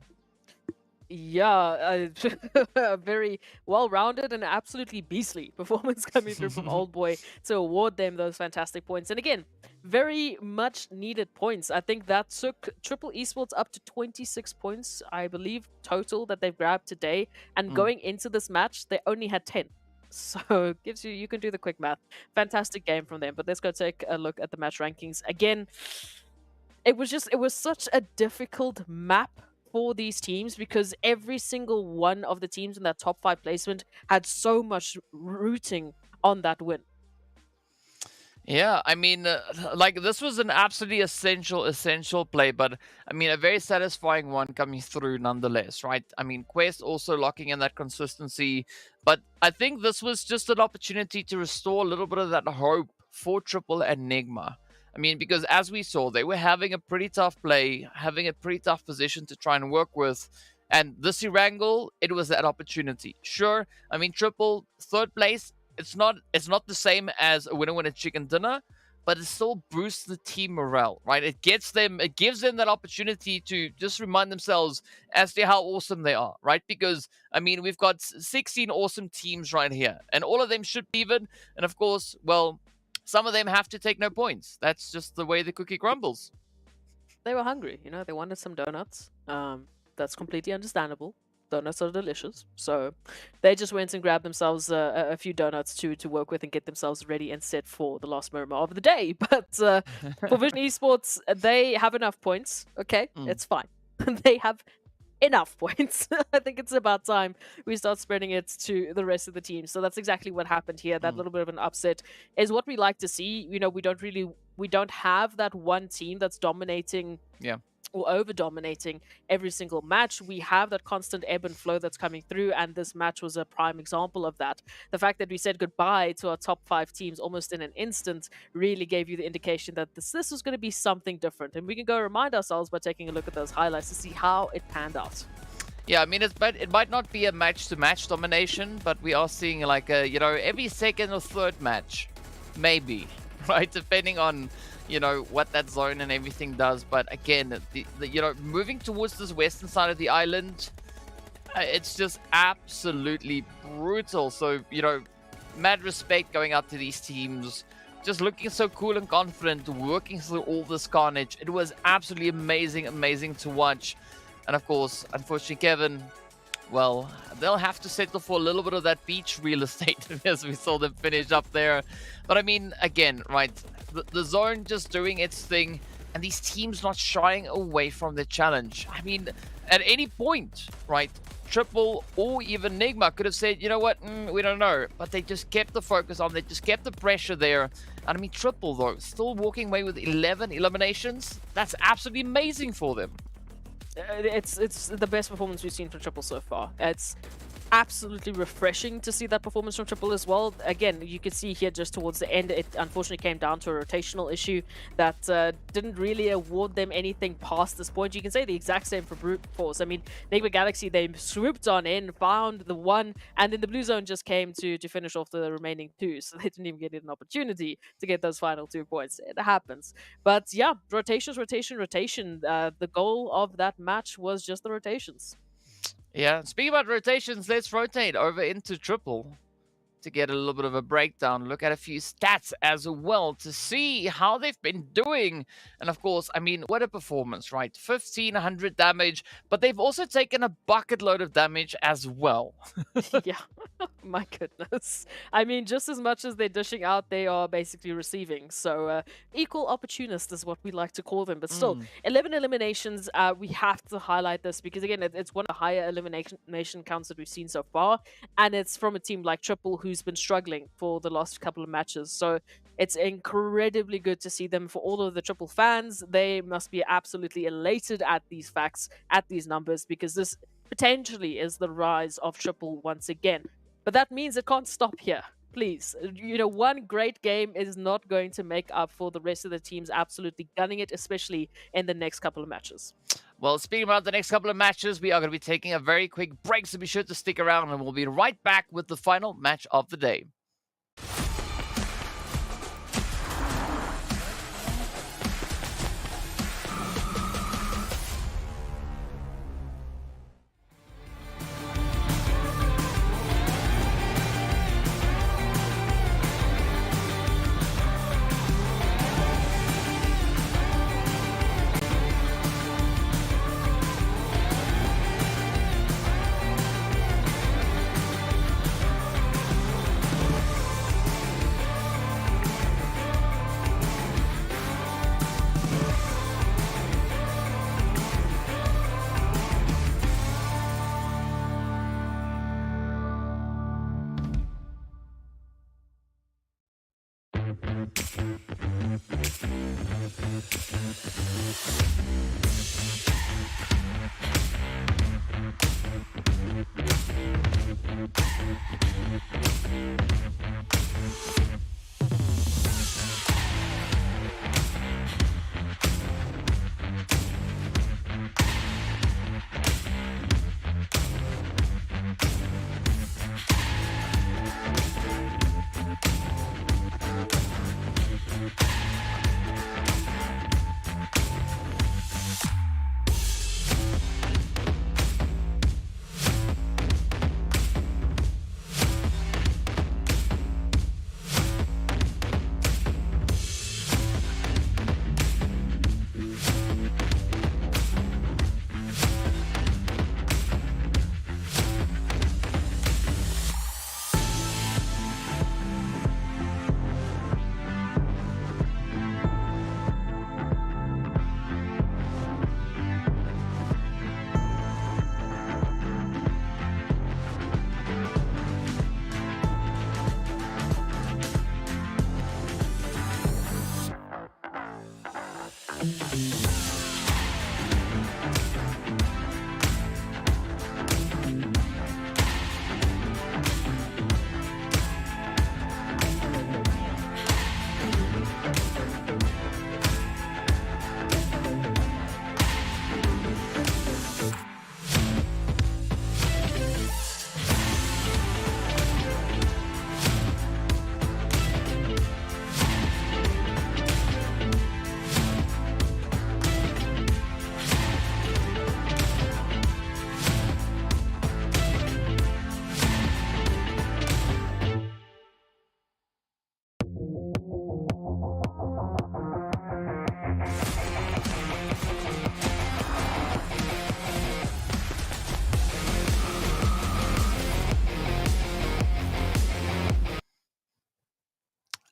Yeah, a very well-rounded and absolutely beastly performance coming through from Old Boy to award them those fantastic points. And again, very much needed points. I think that took Triple Esports up to 26 points, I believe, total that they've grabbed today. And going into this match, they only had 10. So gives you can do the quick math. Fantastic game from them. But let's go take a look at the match rankings. Again, it was such a difficult map for these teams, because every single one of the teams in that top 5 placement had so much rooting on that win. Yeah, I mean, like, this was an absolutely essential play, but I mean, a very satisfying one coming through nonetheless, right? I mean, Quest also locking in that consistency, but I think this was just an opportunity to restore a little bit of that hope for Triple and NIGMA. I mean, because as we saw, they were having a pretty tough play, having a pretty tough position to try and work with. And this Erangel, it was that opportunity. Sure, I mean, Triple, 3rd place, it's not the same as a winner chicken dinner, but it still boosts the team morale, right? It gives them that opportunity to just remind themselves as to how awesome they are, right? Because I mean, we've got 16 awesome teams right here, and all of them should be even. And of course, well, some of them have to take no points. That's just the way the cookie crumbles. They were hungry, you know, they wanted some donuts. That's completely understandable. Donuts are delicious, so they just went and grabbed themselves a few donuts to work with and get themselves ready and set for the last Miramar of the day. But for Vision Esports, they have enough points. Okay, it's fine. They have enough points. I think it's about time we start spreading it to the rest of the team. So that's exactly what happened here. That little bit of an upset is what we like to see. You know, we don't have that one team that's dominating. Yeah. Or over dominating every single match. We have that constant ebb and flow that's coming through, and this match was a prime example of that. The fact that we said goodbye to our top 5 teams almost in an instant really gave you the indication that this was going to be something different, and we can go remind ourselves by taking a look at those highlights to see how it panned out. Yeah, I mean, it might not be a match-to-match domination, but we are seeing like a, you know, every second or third match, maybe, right, depending on, you know, what that zone and everything does. But again, you know, moving towards this western side of the island, it's just absolutely brutal. So, you know, mad respect going out to these teams, just looking so cool and confident, working through all this carnage. It was absolutely amazing to watch. And of course, unfortunately, Kevin, well, they'll have to settle for a little bit of that beach real estate as we saw them finish up there. But I mean, again, right, the zone just doing its thing, and these teams not shying away from the challenge. I mean, at any point, right, Triple or even NIGMA could have said, you know what, we don't know. But they just kept the focus on, they just kept the pressure there. And I mean, Triple, though, still walking away with 11 eliminations. That's absolutely amazing for them. It's the best performance we've seen from Triple so far. It's absolutely refreshing to see that performance from Triple as well. Again, you could see here just towards the end, it unfortunately came down to a rotational issue that didn't really award them anything past this point. You can say the exact same for Brute Force. I mean, NIGMA Galaxy, they swooped on in, found the one, and then the blue zone just came to finish off the remaining 2, so they didn't even get an opportunity to get those final 2 points. It happens. But yeah, rotation. The goal of that match was just the rotations. Yeah, speaking about rotations, let's rotate over into Triple to get a little bit of a breakdown, look at a few stats as well to see how they've been doing. And of course, I mean, what a performance, right? 1,500 damage, but they've also taken a bucket load of damage as well. Yeah, my goodness. I mean, just as much as they're dishing out, they are basically receiving. So equal opportunists is what we like to call them. But still, 11 eliminations, we have to highlight this because, again, it's one of the higher elimination counts that we've seen so far. And it's from a team like Triple, who's been struggling for the last couple of matches. So it's incredibly good to see them. For all of the Triple fans, they must be absolutely elated at these facts, at these numbers, because this potentially is the rise of Triple once again. But that means it can't stop here. Please, you know, one great game is not going to make up for the rest of the teams absolutely gunning it, especially in the next couple of matches. Well, speaking about the next couple of matches, we are going to be taking a very quick break, so be sure to stick around and we'll be right back with the final match of the day.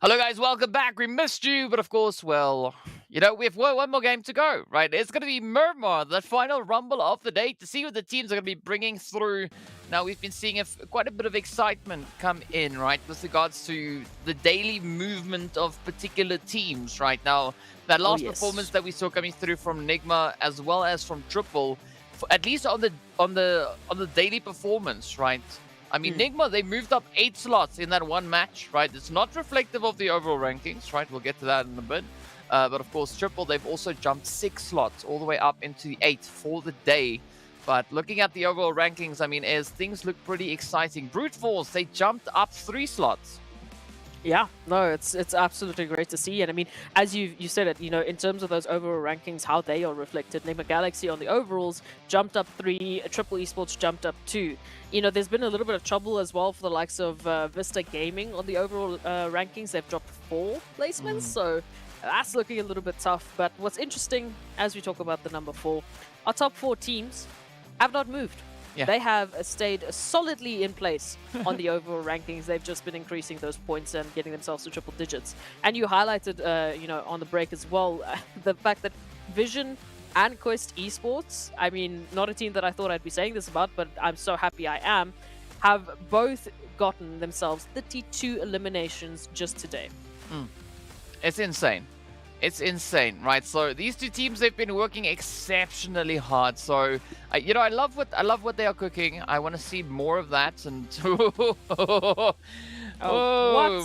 Hello, guys. Welcome back. We missed you, but of course, well, you know, we have one more game to go, right? It's going to be Miramar, the final rumble of the day, to see what the teams are going to be bringing through. Now, we've been seeing quite a bit of excitement come in, right, with regards to the daily movement of particular teams, right? Now, that last performance that we saw coming through from NIGMA as well as from Triple, at least on the daily performance, right? I mean, NIGMA, they moved up 8 slots in that one match, right? It's not reflective of the overall rankings, right? We'll get to that in a bit. But of course, Triple, they've also jumped 6 slots all the way up into the 8 for the day. But looking at the overall rankings, I mean, as things look pretty exciting. Brute Force, they jumped up 3 slots. Yeah, no, it's absolutely great to see. And I mean, as you said it, you know, in terms of those overall rankings, how they are reflected, NIGMA Galaxy on the overalls jumped up 3, Triple Esports jumped up 2. You know, there's been a little bit of trouble as well for the likes of VISTA Gaming on the overall rankings. They've dropped 4 placements, so that's looking a little bit tough. But what's interesting, as we talk about the number 4, our top 4 teams have not moved. Yeah. They have stayed solidly in place on the overall rankings. They've just been increasing those points and getting themselves to triple digits. And you highlighted, you know, on the break as well, the fact that Vision and Quest Esports, I mean, not a team that I thought I'd be saying this about, but I'm so happy I am, have both gotten themselves 32 eliminations just today. It's insane. It's insane, right? So these two teams, they've been working exceptionally hard. So, you know, I love what they are cooking. I want to see more of that. And oh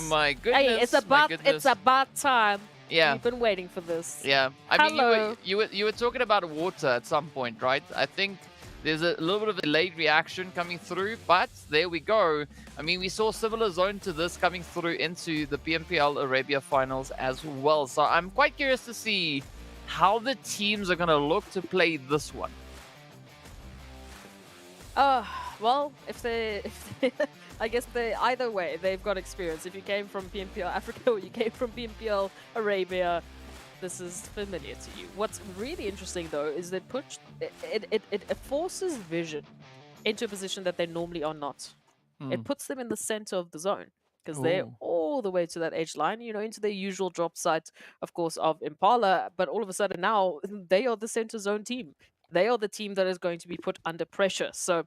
my goodness! Hey, it's about time. Yeah, we've been waiting for this. Yeah, I mean, you were talking about water at some point, right? I think there's a little bit of a delayed reaction coming through, but there we go. I mean, we saw similar zone to this coming through into the PMPL Arabia finals as well. So I'm quite curious to see how the teams are going to look to play this one. Well, if they I guess either way, they've got experience. If you came from PMPL Africa or you came from PMPL Arabia, this is familiar to you. What's really interesting, though, is that it forces Vision into a position that they normally are not. It puts them in the center of the zone because they're all the way to that edge line, you know, into their usual drop site, of course, of Impala. But all of a sudden now, they are the center zone team. They are the team that is going to be put under pressure. So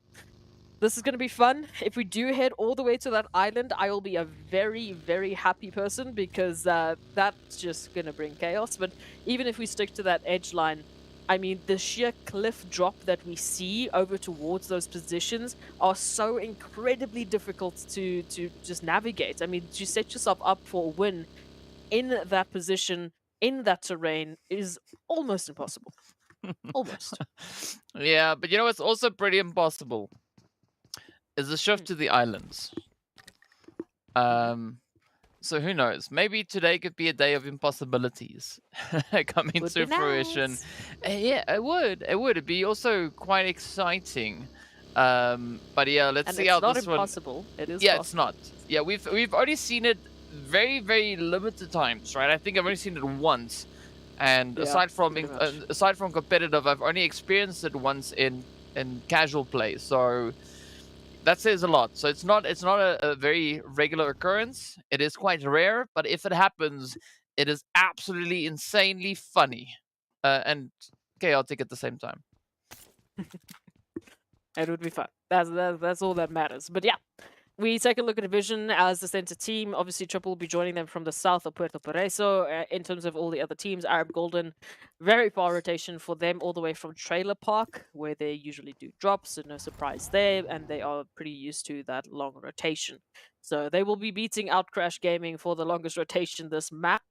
this is going to be fun. If we do head all the way to that island, I will be a very, very happy person because that's just going to bring chaos. But even if we stick to that edge line, I mean, the sheer cliff drop that we see over towards those positions are so incredibly difficult to just navigate. I mean, to set yourself up for a win in that position, in that terrain, is almost impossible. Almost. Yeah, but you know what's also pretty impossible? Is the shift to the islands. So who knows? Maybe today could be a day of impossibilities coming to fruition. Nice. Yeah, it would. It'd be also quite exciting. But yeah, let's see how this one. It's not impossible. It is. Yeah, possible. it's not. Yeah, we've already seen it very, very limited times, right? I think I've only seen it once, and Yeah, aside from pretty much. competitive, I've only experienced it once in casual play. So that says a lot. So it's not a very regular occurrence. It is quite rare, but if it happens, it is absolutely insanely funny and chaotic at the same time. It would be fun. That's all that matters. But yeah, we take a look at Vision as the center team. Obviously, Triple will be joining them from the south of Puerto Pareso. In terms of all the other teams, Arab Golden, very far rotation for them, all the way from Trailer Park, where they usually do drops, so no surprise there, and they are pretty used to that long rotation. So they will be beating out Crash Gaming for the longest rotation this map.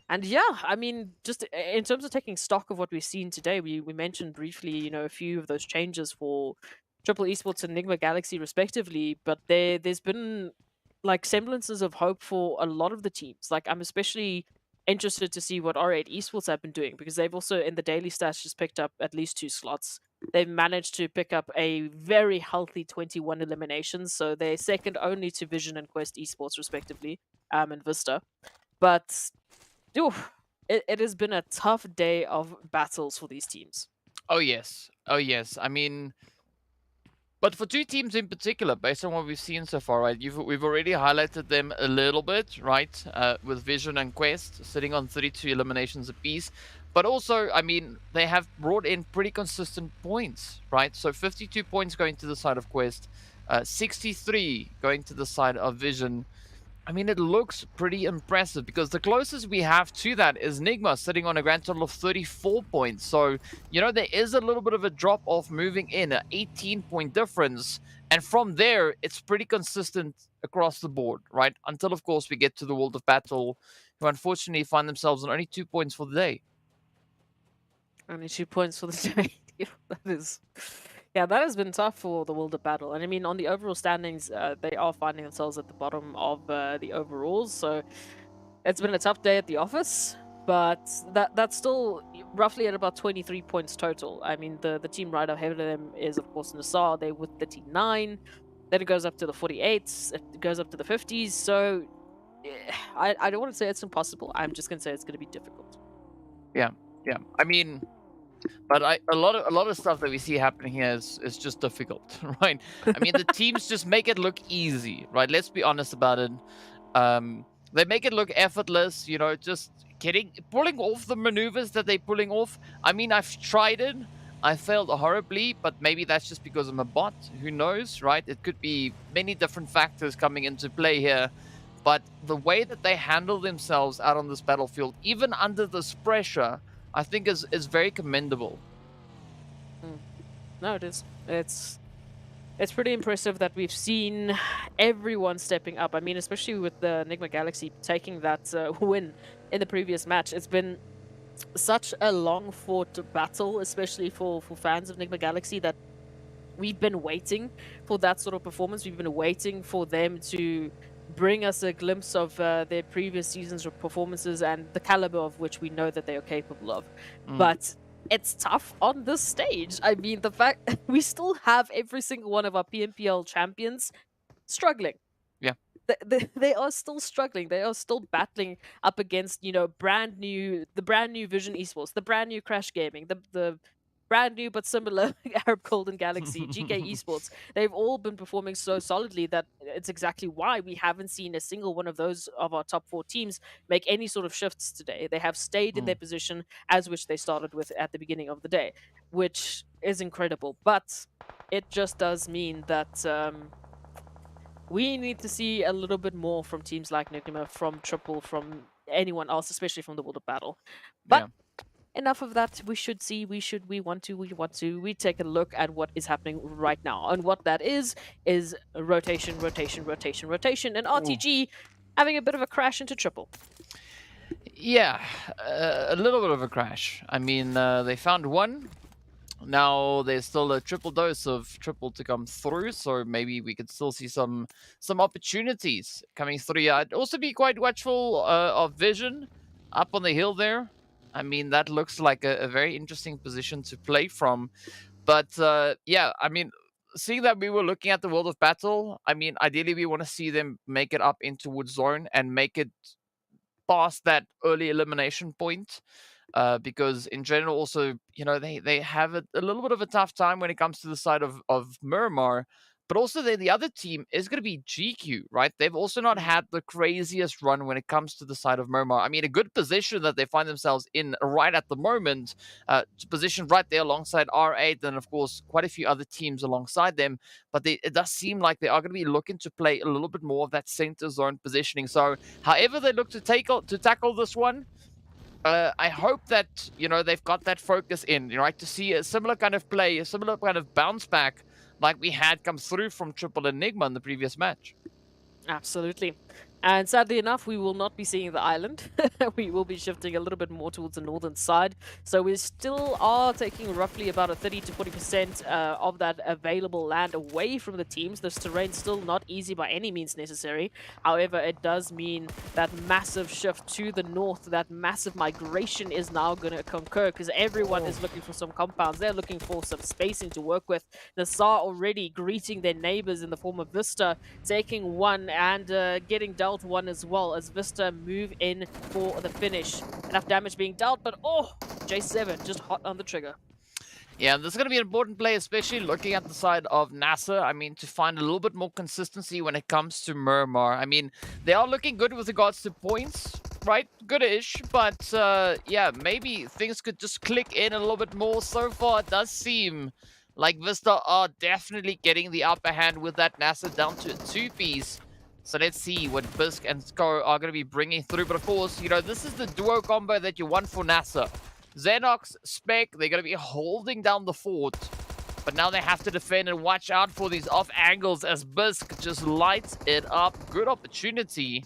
And yeah, I mean, just in terms of taking stock of what we've seen today, we mentioned briefly, you know, a few of those changes for Triple Esports and NIGMA Galaxy respectively, but there's been like semblances of hope for a lot of the teams. Like I'm especially interested to see what R8 Esports have been doing, because they've also in the daily stats just picked up at least 2 slots. They've managed to pick up a very healthy 21 eliminations, so they're second only to Vision and Quest Esports respectively, and Vista. But it has been a tough day of battles for these teams. Oh yes. Oh yes. I mean, but for 2 teams in particular, based on what we've seen so far, right? We've already highlighted them a little bit, right? With Vision and Quest sitting on 32 eliminations apiece. But also, I mean, they have brought in pretty consistent points, right? So 52 points going to the side of Quest, 63 going to the side of Vision. I mean, it looks pretty impressive, because the closest we have to that is NIGMA sitting on a grand total of 34 points. So, you know, there is a little bit of a drop off moving in, an 18-point difference. And from there, it's pretty consistent across the board, right? Until, of course, we get to the World of Battle, who unfortunately find themselves on only 2 points for the day. Only 2 points for the day. That is... Yeah, that has been tough for the World of Battle. And I mean, on the overall standings, they are finding themselves at the bottom of the overalls. So it's been a tough day at the office, but that's still roughly at about 23 points total. I mean, the team right ahead of them is, of course, NASR. They're with 39. Then it goes up to the 48s. It goes up to the 50s. So I don't want to say it's impossible. I'm just going to say it's going to be difficult. Yeah. I mean... But a lot of stuff that we see happening here is just difficult, right? I mean, the teams just make it look easy, right? Let's be honest about it. They make it look effortless, you know, just pulling off the maneuvers that they're pulling off. I mean, I've tried it. I failed horribly, but maybe that's just because I'm a bot. Who knows, right? It could be many different factors coming into play here. But the way that they handle themselves out on this battlefield, even under this pressure, I think is very commendable. No, it is. It's pretty impressive that we've seen everyone stepping up. I mean, especially with the NIGMA Galaxy taking that win in the previous match. It's been such a long-fought battle, especially for fans of NIGMA Galaxy, that we've been waiting for that sort of performance. We've been waiting for them to bring us a glimpse of their previous seasons of performances and the caliber of which we know that they are capable of. But it's tough on this stage. I mean, the fact we still have every single one of our PMPL champions struggling. Yeah. They are still struggling. They are still battling up against, you know, the brand new Vision Esports, the brand new Crash Gaming, the brand new but similar Arab Golden Galaxy, GEEKAY Esports. They've all been performing so solidly that it's exactly why we haven't seen a single one of those of our top 4 teams make any sort of shifts today. They have stayed in their position as which they started with at the beginning of the day, which is incredible. But it just does mean that we need to see a little bit more from teams like NIGMA, from Triple, from anyone else, especially from the World of Battle. But enough of that. We want to. We take a look at what is happening right now. And what that is rotation. And RTG having a bit of a crash into Triple. Yeah, a little bit of a crash. I mean, they found one. Now there's still a triple dose of Triple to come through, so maybe we could still see some opportunities coming through. I'd also be quite watchful of Vision up on the hill there. I mean, that looks like a very interesting position to play from. But yeah, I mean, seeing that we were looking at the World of Battle, I mean, ideally we want to see them make it up into Wood Zone and make it past that early elimination point. Because in general, also, you know, they have a little bit of a tough time when it comes to the side of Miramar. But also the other team is going to be GQ, right? They've also not had the craziest run when it comes to the side of Miramar. I mean, a good position that they find themselves in right at the moment, positioned right there alongside R8 and, of course, quite a few other teams alongside them. But it does seem like they are going to be looking to play a little bit more of that center zone positioning. So however they look to tackle this one, I hope that, they've got that focus in, right, to see a similar kind of play, a similar kind of bounce back like we had come through from Triple Enigma in the previous match. Absolutely. And sadly enough, we will not be seeing the island. We will be shifting a little bit more towards the northern side. So we still are taking roughly about a 30 to 40% of that available land away from the teams. This terrain's still not easy by any means necessary. However, it does mean that massive shift to the north, that massive migration is now going to concur because everyone is looking for some compounds. They're looking for some spacing to work with. NASR already greeting their neighbors in the form of VISTA, taking one and getting dealt one as well as VISTA move in for the finish. Enough damage being dealt, but J7 just hot on the trigger. Yeah, this is going to be an important play, especially looking at the side of NASR. I mean, to find a little bit more consistency when it comes to Miramar. I mean, they are looking good with regards to points, right? Good-ish, but yeah, maybe things could just click in a little bit more. So far, it does seem like VISTA are definitely getting the upper hand with that NASR down to a 2-piece. So let's see what Bisk and Sko are going to be bringing through. But of course, this is the duo combo that you want for NASR. Xenox, Spec, they're going to be holding down the fort. But now they have to defend and watch out for these off angles as Bisk just lights it up. Good opportunity.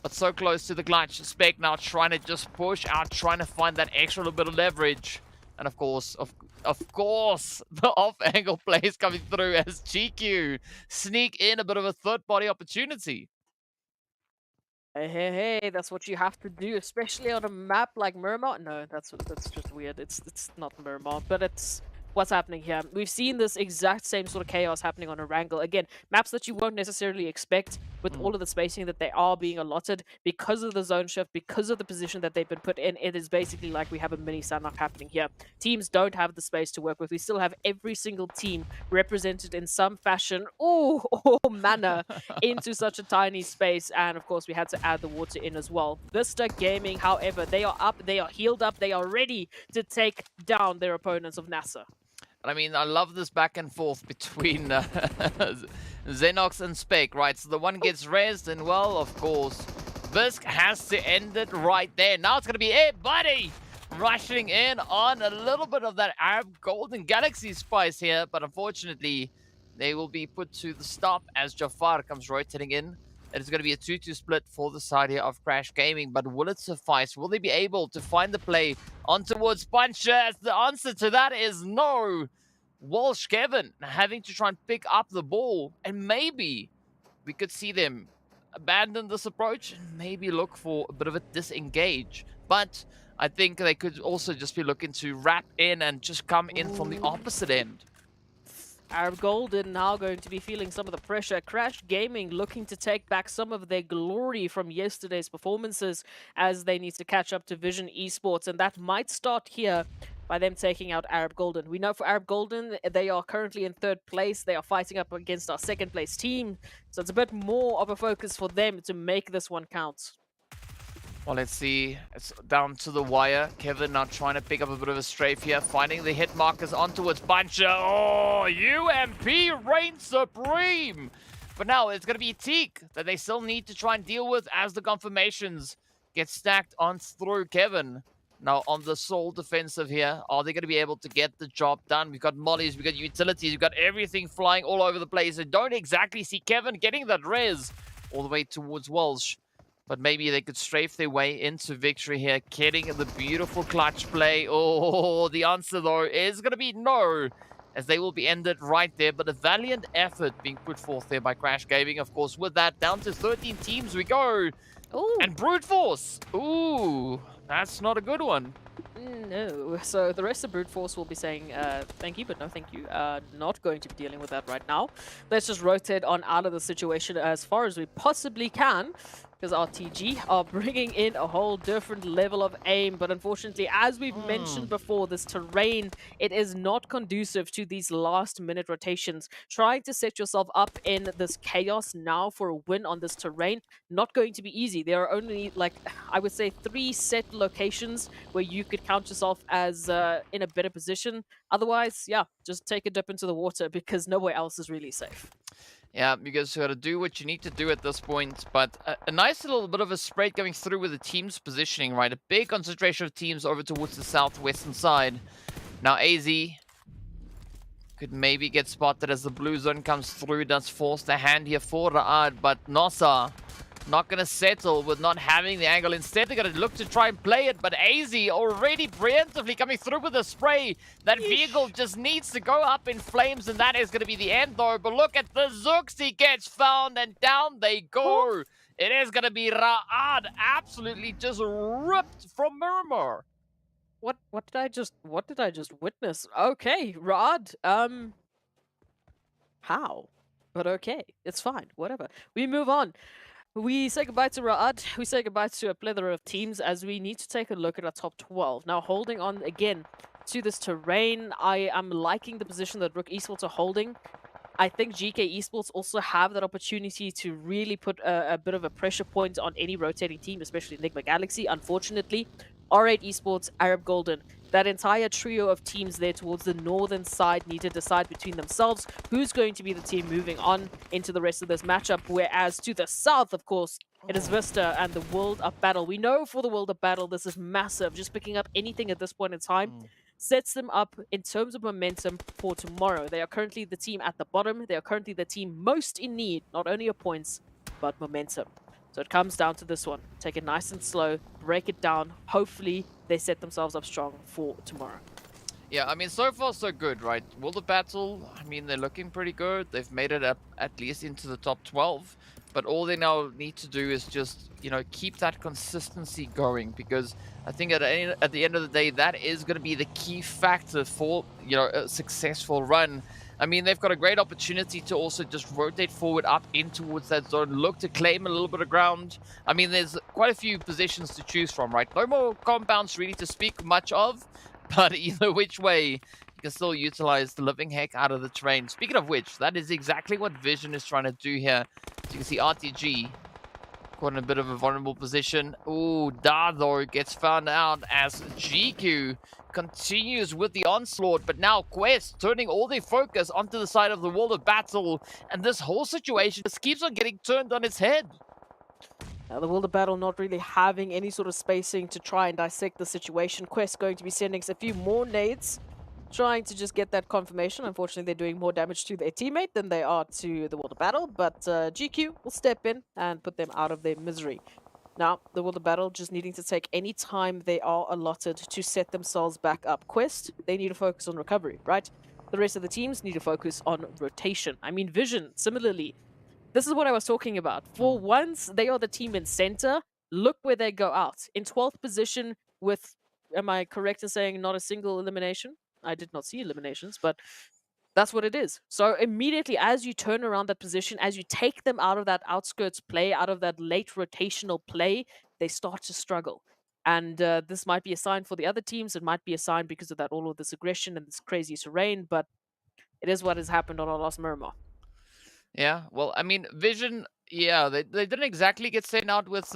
But so close to the clutch. Spec now trying to just push out, trying to find that extra little bit of leverage. And of course, the off-angle plays coming through as GQ sneak in a bit of a third-party opportunity. Hey, that's what you have to do, especially on a map like Miramar. No, that's just weird. It's not Miramar, but it's what's happening here. We've seen this exact same sort of chaos happening on Erangel. Again, maps that you won't necessarily expect with all of the spacing that they are being allotted because of the zone shift, because of the position that they've been put in. It is basically like we have a mini Sanhok happening here. Teams don't have the space to work with. We still have every single team represented in some fashion or manner into such a tiny space. And of course, we had to add the water in as well. VISTA Gaming, however, they are up, they are healed up, they are ready to take down their opponents of NASR. I mean, I love this back and forth between Xenox and Spec, right? So the one gets rezzed, and well, of course, Bisk has to end it right there. Now it's going to be Buddy rushing in on a little bit of that Arab Golden Galaxy spice here, but unfortunately, they will be put to the stop as Jafar comes rotating in. It is going to be a 2-2 split for the side here of Crash Gaming, but will it suffice? Will they be able to find the play on towards Puncher? As the answer to that is no. Walsh Kevin having to try and pick up the ball, and maybe we could see them abandon this approach and maybe look for a bit of a disengage. But I think they could also just be looking to wrap in and just come in from the opposite end. Arab Golden now going to be feeling some of the pressure. Crash Gaming looking to take back some of their glory from yesterday's performances as they need to catch up to Vision Esports, and that might start here by them taking out Arab Golden. We know for Arab Golden, they are currently in 3rd place. They are fighting up against our 2nd place team, so it's a bit more of a focus for them to make this one count. Well, let's see. It's down to the wire. Kevin now trying to pick up a bit of a strafe here, finding the hit markers on towards Buncher. Oh, UMP reigns supreme. But now it's going to be Teak that they still need to try and deal with as the confirmations get stacked on through Kevin. Now on the sole defensive here, are they going to be able to get the job done? We've got mollies, we've got utilities, we've got everything flying all over the place. I don't exactly see Kevin getting that res all the way towards Walsh. But maybe they could strafe their way into victory here, getting the beautiful clutch play. Oh, the answer, though, is going to be no, as they will be ended right there. But a valiant effort being put forth there by Crash Gaming. Of course, with that, down to 13 teams we go. Ooh. And Brute Force. Ooh, that's not a good one. No. So the rest of Brute Force will be saying thank you, but no thank you. Not going to be dealing with that right now. Let's just rotate on out of the situation as far as we possibly can. because RTG are bringing in a whole different level of aim. But unfortunately, as we've mentioned before, this terrain, it is not conducive to these last-minute rotations. Trying to set yourself up in this chaos now for a win on this terrain, not going to be easy. There are only, like, I would say 3 set locations where you could count yourself as in a better position. Otherwise, yeah, just take a dip into the water because nowhere else is really safe. Yeah, you guys got to do what you need to do at this point, but a nice little bit of a spread going through with the team's positioning, right? A big concentration of teams over towards the southwestern side. Now AZ could maybe get spotted as the blue zone comes through, does force the hand here for RUKH, but NASR not going to settle with not having the angle. Instead, they're going to look to try and play it, but AZ already preemptively coming through with a spray. That vehicle just needs to go up in flames, and that is going to be the end, though. But look at the Zooks. He gets found, and down they go. It is going to be RUKH absolutely just ripped from Miramar. What did I just witness? Okay, Rod. How? But okay, it's fine. Whatever. We move on. We say goodbye to RUKH. We say goodbye to a plethora of teams as we need to take a look at our top 12. Now, holding on again to this terrain, I am liking the position that RUKH Esports are holding. I think GEEKAY Esports also have that opportunity to really put a bit of a pressure point on any rotating team, especially NIGMA Galaxy. Unfortunately, R8 Esports, Arab Golden, that entire trio of teams there towards the northern side need to decide between themselves who's going to be the team moving on into the rest of this matchup. Whereas to the south, of course, it is VISTA and the World Up Battle. We know for the World Up Battle, this is massive. Just picking up anything at this point in time sets them up in terms of momentum for tomorrow. They are currently the team at the bottom. They are currently the team most in need, not only of points, but momentum. So it comes down to this one. Take it nice and slow, break it down. Hopefully, they set themselves up strong for tomorrow. Yeah, I mean, so far so good, right? World of Battle, I mean, they're looking pretty good. They've made it up at least into the top 12. But all they now need to do is just, you know, keep that consistency going. Because I think at the end of the day, that is going to be the key factor for, you know, a successful run. I mean, they've got a great opportunity to also just rotate forward up in towards that zone, look to claim a little bit of ground. I mean, there's quite a few positions to choose from, right? No more compounds really to speak much of, but either which way, you can still utilize the living heck out of the terrain. Speaking of which, that is exactly what Vision is trying to do here. So you can see RTG caught in a bit of a vulnerable position. Ooh, Dado gets found out as GQ continues with the onslaught, but now Quest turning all their focus onto the side of the World of Battle, and this whole situation just keeps on getting turned on its head. Now, the World of Battle not really having any sort of spacing to try and dissect the situation. Quest going to be sending a few more nades, trying to just get that confirmation. Unfortunately, they're doing more damage to their teammate than they are to the World of Battle, but GQ will step in and put them out of their misery. Now, the World of Battle just needing to take any time they are allotted to set themselves back up. Quest, they need to focus on recovery, right? The rest of the teams need to focus on rotation. I mean, Vision, similarly, this is what I was talking about. For once, they are the team in center. Look where they go out. In 12th position with, am I correct in saying not a single elimination? I did not see eliminations, but that's what it is. So immediately as you turn around that position, as you take them out of that outskirts play, out of that late rotational play, they start to struggle. And this might be a sign for the other teams. It might be a sign because of that all of this aggression and this crazy terrain, but it is what has happened on our last Miramar. Yeah, well, I mean, Vision, yeah, they didn't exactly get sent out with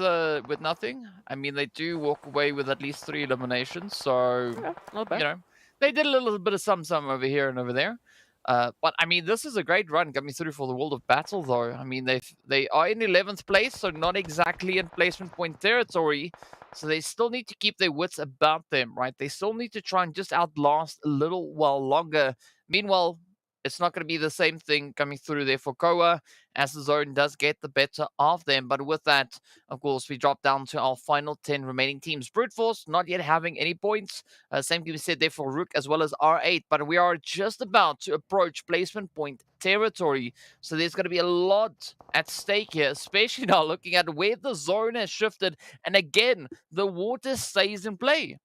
nothing. I mean, they do walk away with at least 3 eliminations, so, Yeah, not bad. you know, they did a little bit of some over here and over there. But I mean, this is a great run coming through for the World of Battle, though. I mean, they are in 11th place, so not exactly in placement point territory. So they still need to keep their wits about them, right? They still need to try and just outlast a little while longer. Meanwhile, it's not going to be the same thing coming through there for Koa, as the zone does get the better of them. But with that, of course, we drop down to our final 10 remaining teams. Brute Force not yet having any points. Same can be said there for RUKH as well as R8. But we are just about to approach placement point territory. So there's going to be a lot at stake here, especially now looking at where the zone has shifted. And again, the water stays in play.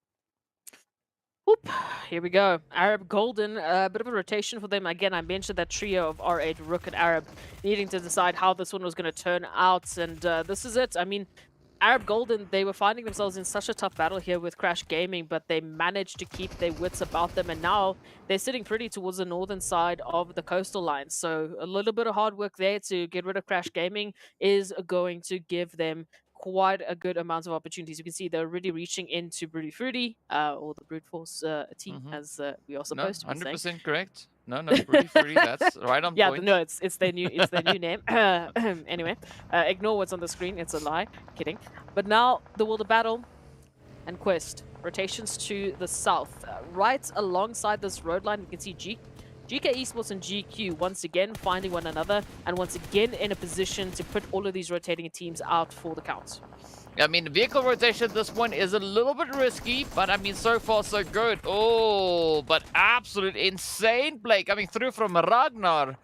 Whoop, here we go. Arab Golden, a bit of a rotation for them. Again, I mentioned that trio of R8, RUKH, and Arab needing to decide how this one was going to turn out. And this is it. I mean, Arab Golden, they were finding themselves in such a tough battle here with Crash Gaming, but they managed to keep their wits about them. And now they're sitting pretty towards the northern side of the coastal line. So a little bit of hard work there to get rid of Crash Gaming is going to give them quite a good amount of opportunities. You can see they're already reaching into Broody Fruity, or the Brute Force team, as we are supposed to be saying. 100% correct. No, Broody Fruity, that's right on Yeah, point. no, it's their new name. Anyway, ignore what's on the screen. It's a lie. Kidding. But now the World of Battle and Quest rotations to the south, right alongside this road line. You can see GEEKAY Esports and GQ once again finding one another and once again in a position to put all of these rotating teams out for the count. I mean, vehicle rotation at this point is a little bit risky, but I mean, so far so good. Oh, but absolute insane play coming through from Ragnar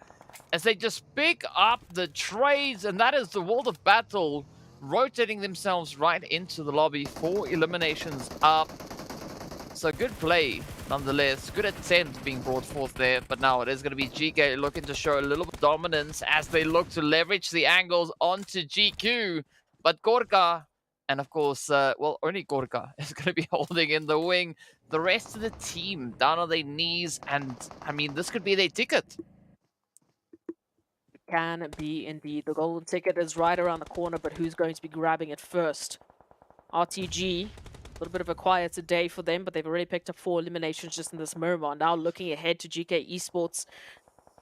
as they just pick up the trades, and that is the World of Battle rotating themselves right into the lobby. 4 eliminations up. So good play, nonetheless. Good attempt being brought forth there, but now it is going to be GEEKAY looking to show a little bit of dominance as they look to leverage the angles onto GQ. But GEEKAY, and of course, well, only GEEKAY is going to be holding in the wing. The rest of the team down on their knees, and I mean, this could be their ticket. Can be indeed. The golden ticket is right around the corner, but who's going to be grabbing it first? RTG. A little bit of a quieter day for them, but they've already picked up 4 eliminations just in this Miramar. Now looking ahead to GEEKAY Esports.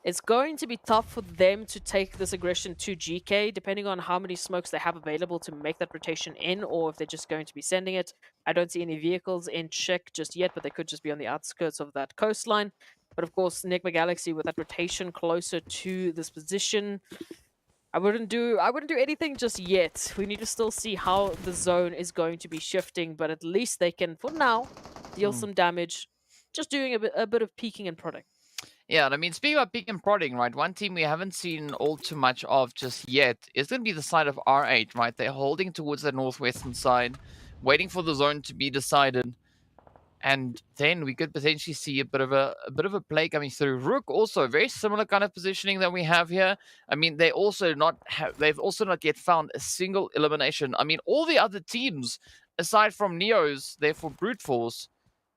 It's going to be tough for them to take this aggression to GEEKAY, depending on how many smokes they have available to make that rotation in, or if they're just going to be sending it. I don't see any vehicles in check just yet, but they could just be on the outskirts of that coastline. But of course, NIGMA Galaxy with that rotation closer to this position. I wouldn't do anything just yet. We need to still see how the zone is going to be shifting, but at least they can, for now, deal some damage. Just doing a bit of peeking and prodding. Yeah, and I mean, speaking about peek and prodding, right? One team we haven't seen all too much of just yet is going to be the side of R8, right? They're holding towards the northwestern side, waiting for the zone to be decided. And then we could potentially see a bit of a play coming through. RUKH also very similar kind of positioning that we have here. I mean, they've also not yet found a single elimination. I mean, all the other teams aside from Neos, therefore Brute Force,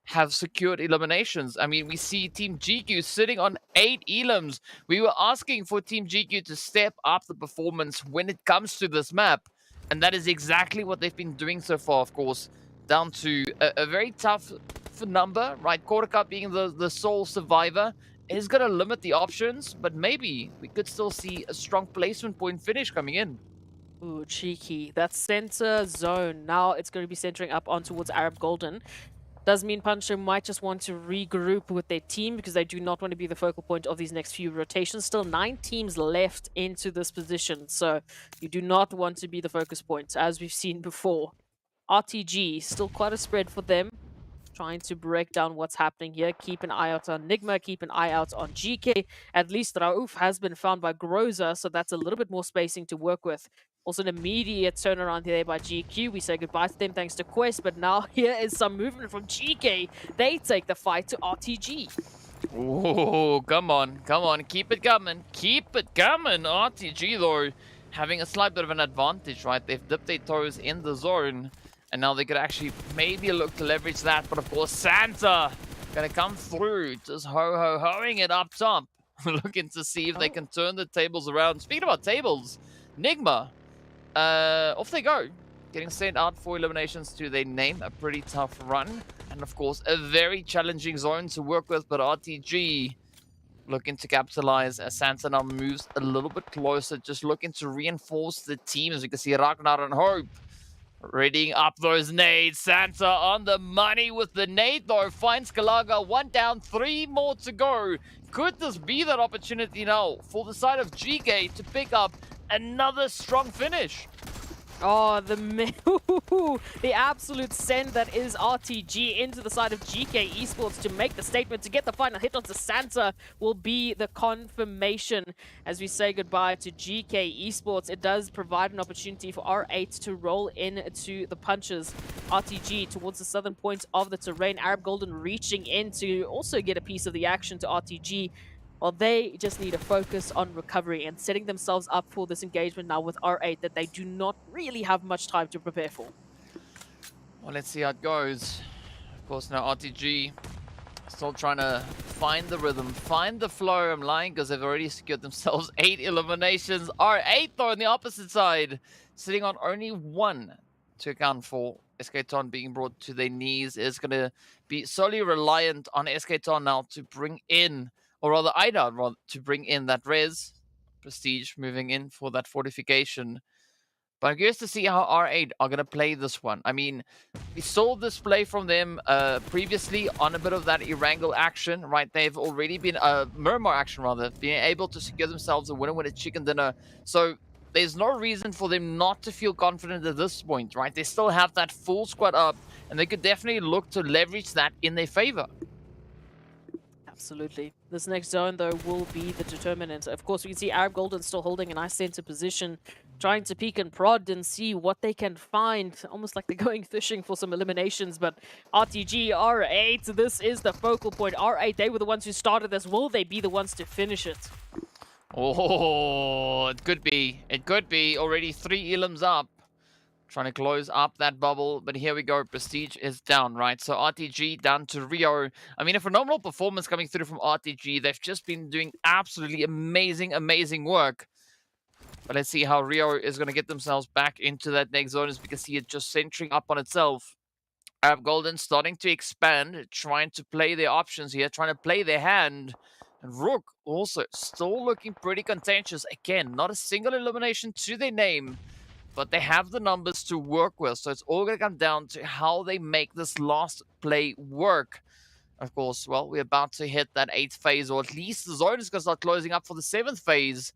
have secured eliminations. I mean, we see Team GQ sitting on 8 elims. We were asking for Team GQ to step up the performance when it comes to this map, and that is exactly what they've been doing so far, of course. Down to a very tough number, right? GEEKAY being the sole survivor is going to limit the options, but maybe we could still see a strong placement point finish coming in. Ooh, cheeky. That center zone. Now it's going to be centering up on towards Arab Golden. Does mean Puncher might just want to regroup with their team because they do not want to be the focal point of these next few rotations. Still 9 teams left into this position, so you do not want to be the focus point, as we've seen before. RTG, still quite a spread for them. Trying to break down what's happening here. Keep an eye out on NIGMA, keep an eye out on GEEKAY. At least RUKH has been found by Groza, so that's a little bit more spacing to work with. Also an immediate turnaround there by GQ. We say goodbye to them thanks to Quest, but now here is some movement from GEEKAY. They take the fight to RTG. Oh, come on, keep it coming, RTG though, having a slight bit of an advantage, right? They've dipped their toes in the zone, and now they could actually maybe look to leverage that, but of course Santa gonna come through, just hoing it up top, looking to see if they can turn the tables around. Speaking about tables, NIGMA, off they go, getting sent out for eliminations to their name. A pretty tough run, and of course a very challenging zone to work with, but RTG looking to capitalize as Santa now moves a little bit closer, just looking to reinforce the team. As you can see, Ragnar and Hope readying up those nades. Santa on the money with the nade though, finds Kalaga. 1 down, 3 more to go. Could this be that opportunity now for the side of GEEKAY to pick up another strong finish? Oh, the absolute send that is RTG into the side of GEEKAY Esports to make the statement, to get the final hit onto Santa will be the confirmation. As we say goodbye to GEEKAY Esports, it does provide an opportunity for R8 to roll into the punches. RTG towards the southern point of the terrain. Arab Golden reaching in to also get a piece of the action to RTG. Well, they just need to focus on recovery and setting themselves up for this engagement now with R8 that they do not really have much time to prepare for. Well, let's see how it goes. Of course, now RTG still trying to find the rhythm, find the flow. I'm lying because they've already secured themselves 8 eliminations. R8, though, on the opposite side, sitting on only 1 to account for. SK-Ton being brought to their knees is going to be solely reliant on SK-Ton now to bring in, or rather IDA to bring in that res. Prestige moving in for that fortification. But I'm curious to see how R8 are going to play this one. I mean, we saw this play from them previously on a bit of that Erangel action, right? They've already been, Miramar action rather, being able to secure themselves a winner with a chicken dinner. So there's no reason for them not to feel confident at this point, right? They still have that full squad up, and they could definitely look to leverage that in their favor. Absolutely. This next zone, though, will be the determinant. Of course, we can see Arab Golden still holding a nice center position, trying to peek and prod and see what they can find. Almost like they're going fishing for some eliminations, but RTG, R8, this is the focal point. R8, they were the ones who started this. Will they be the ones to finish it? Oh, it could be. It could be. Already 3 elims up. Trying to close up that bubble, but here we go. Prestige is down, right? So RTG down to Rio. I mean, a phenomenal performance coming through from RTG. They've just been doing absolutely amazing work. But let's see how Rio is going to get themselves back into that next zone, as we can see it just centering up on itself. Arab Golden starting to expand, trying to play their options here, trying to play their hand. And RUKH also still looking pretty contentious. Again, not a single elimination to their name, but they have the numbers to work with. So it's all going to come down to how they make this last play work. Of course, well, we're about to hit that 8th phase, or at least the zone is going to start closing up for the 7th phase.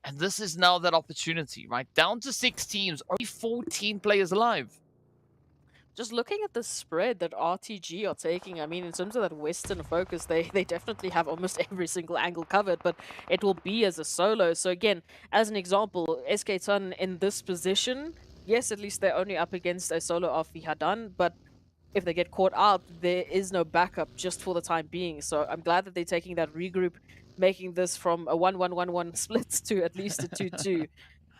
And this is now that opportunity, right? Down to 6 teams, only 14 players alive. Just looking at the spread that RTG are taking, I mean, in terms of that Western focus, they definitely have almost every single angle covered, but it will be as a solo. So again, as an example, SK-Ton in this position, yes, at least they're only up against a solo of Vihadan, but if they get caught out, there is no backup just for the time being. So I'm glad that they're taking that regroup, making this from a 1-1-1-1 split to at least a 2-2.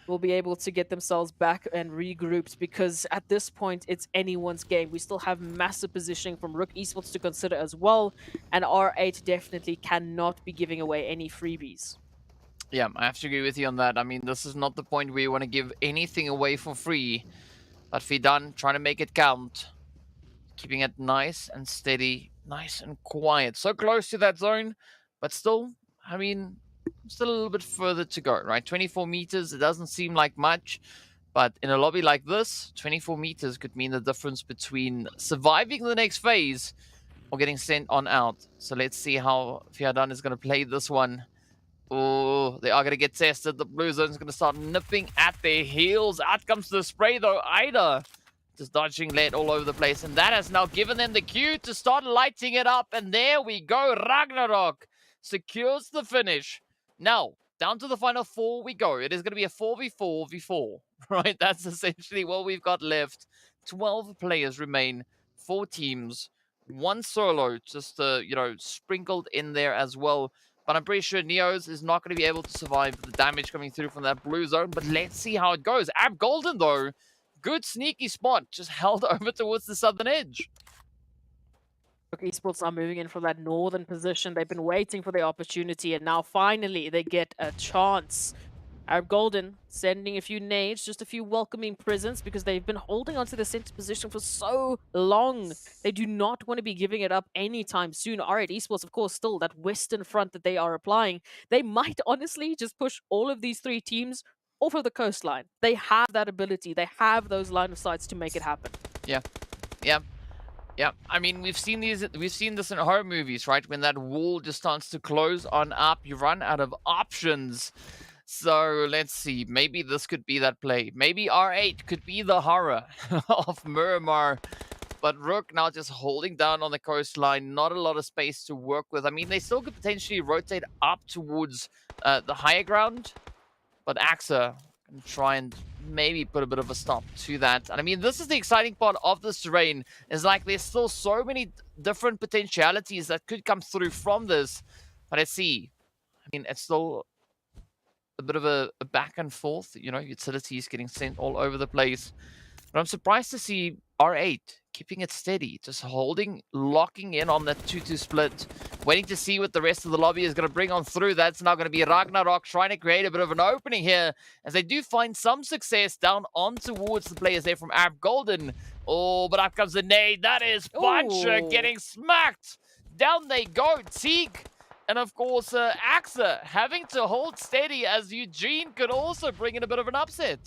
Will be able to get themselves back and regrouped, because at this point it's anyone's game. We still have massive positioning from RUKH Esports to consider as well, and R8 definitely cannot be giving away any freebies. Yeah, I have to agree with you on that. I mean, this is not the point where you want to give anything away for free, but Fidan trying to make it count, keeping it nice and steady, nice and quiet. So close to that zone, but still, I mean, still a little bit further to go, right? 24 meters, it doesn't seem like much, but in a lobby like this, 24 meters could mean the difference between surviving the next phase or getting sent on out. So let's see how Fiadan is going to play this one. Oh, they are going to get tested. The blue zone is going to start nipping at their heels. Out comes the spray, though. Ida just dodging lead all over the place, and that has now given them the cue to start lighting it up. And there we go. Ragnarok secures the finish. Now, down to the final 4 we go. It is going to be a 4v4v4, right? That's essentially what we've got left. 12 players remain, 4 teams, 1 solo, just, sprinkled in there as well. But I'm pretty sure Neos is not going to be able to survive the damage coming through from that blue zone. But let's see how it goes. Arab Golden, though, good sneaky spot, just held over towards the southern edge. Esports are moving in from that northern position. They've been waiting for the opportunity, and now finally they get a chance. Arab Golden sending a few nades, just a few welcoming presents, because they've been holding onto the center position for so long. They do not want to be giving it up anytime soon. R8 Esports, of course, still that western front that they are applying. They might honestly just push all of these 3 teams off of the coastline. They have that ability. They have those line of sights to make it happen. Yeah, I mean, we've seen this in horror movies, right? When that wall just starts to close on up, you run out of options. So let's see. Maybe this could be that play. Maybe R8 could be the horror of Miramar. But RUKH now just holding down on the coastline. Not a lot of space to work with. I mean, they still could potentially rotate up towards the higher ground. But AXA can try and maybe put a bit of a stop to that. And I mean, this is the exciting part of this terrain. Is like there's still so many different potentialities that could come through from this. But let's see. I mean, it's still a bit of a back and forth, you know, utilities getting sent all over the place. But I'm surprised to see R8 keeping it steady, just holding, locking in on that 2-2 split, waiting to see what the rest of the lobby is going to bring on through. That's now going to be RUKH trying to create a bit of an opening here as they do find some success down on towards the players there from Arab Golden. Oh, but up comes the nade. That is Puncher getting smacked. Down they go. Teak. And of course, AXA having to hold steady as Eugene could also bring in a bit of an upset.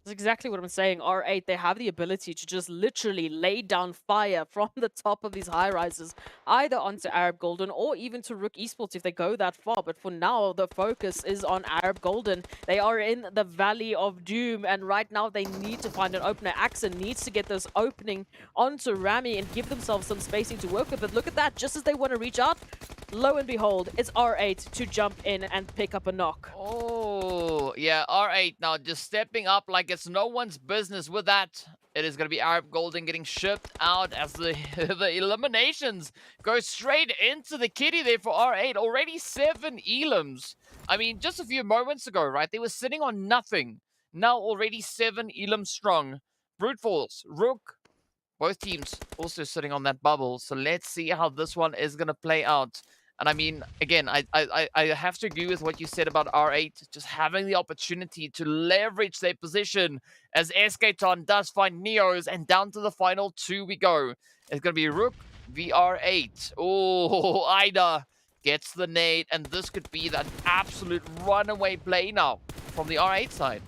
That's exactly what I'm saying. R8, they have the ability to just literally lay down fire from the top of these high rises, either onto Arab Golden or even to RUKH Esports if they go that far. But for now, the focus is on Arab Golden. They are in the Valley of Doom, and right now they need to find an opener. AXA needs to get this opening onto Rami and give themselves some spacing to work with. But look at that, just as they want to reach out, lo and behold, it's R8 to jump in and pick up a knock. Oh, yeah, R8 now just stepping up like it's no one's business with that. It is going to be Arab Golden getting shipped out as the eliminations go straight into the kitty there for R8. Already 7 elims. I mean, just a few moments ago, right, they were sitting on nothing. Now already 7 elims strong. Brute Force, RUKH, both teams also sitting on that bubble. So let's see how this one is going to play out. And I mean, again, I have to agree with what you said about R8, just having the opportunity to leverage their position as Escaton does find Neos, and down to the final 2 we go. It's going to be RUKH v R8. Oh, Ida gets the nade, and this could be that absolute runaway play now from the R8 side.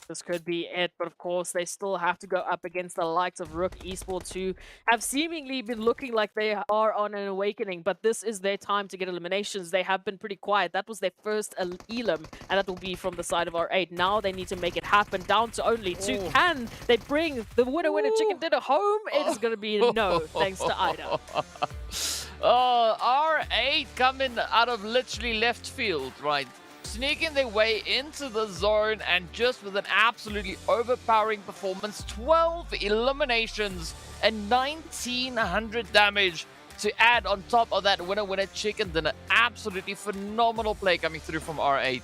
This could be it, but of course they still have to go up against the likes of RUKH Esports, who have seemingly been looking like they are on an awakening, but this is their time to get eliminations. They have been pretty quiet. That was their first elim, and that will be from the side of R8. Now they need to make it happen, down to only 2. Can they bring the winner chicken dinner home? It is going to be no, thanks to Ida. Oh, R8 coming out of literally left field, right? Sneaking their way into the zone, and just with an absolutely overpowering performance, 12 eliminations and 1900 damage to add on top of that winner chicken dinner. Absolutely phenomenal play coming through from R8.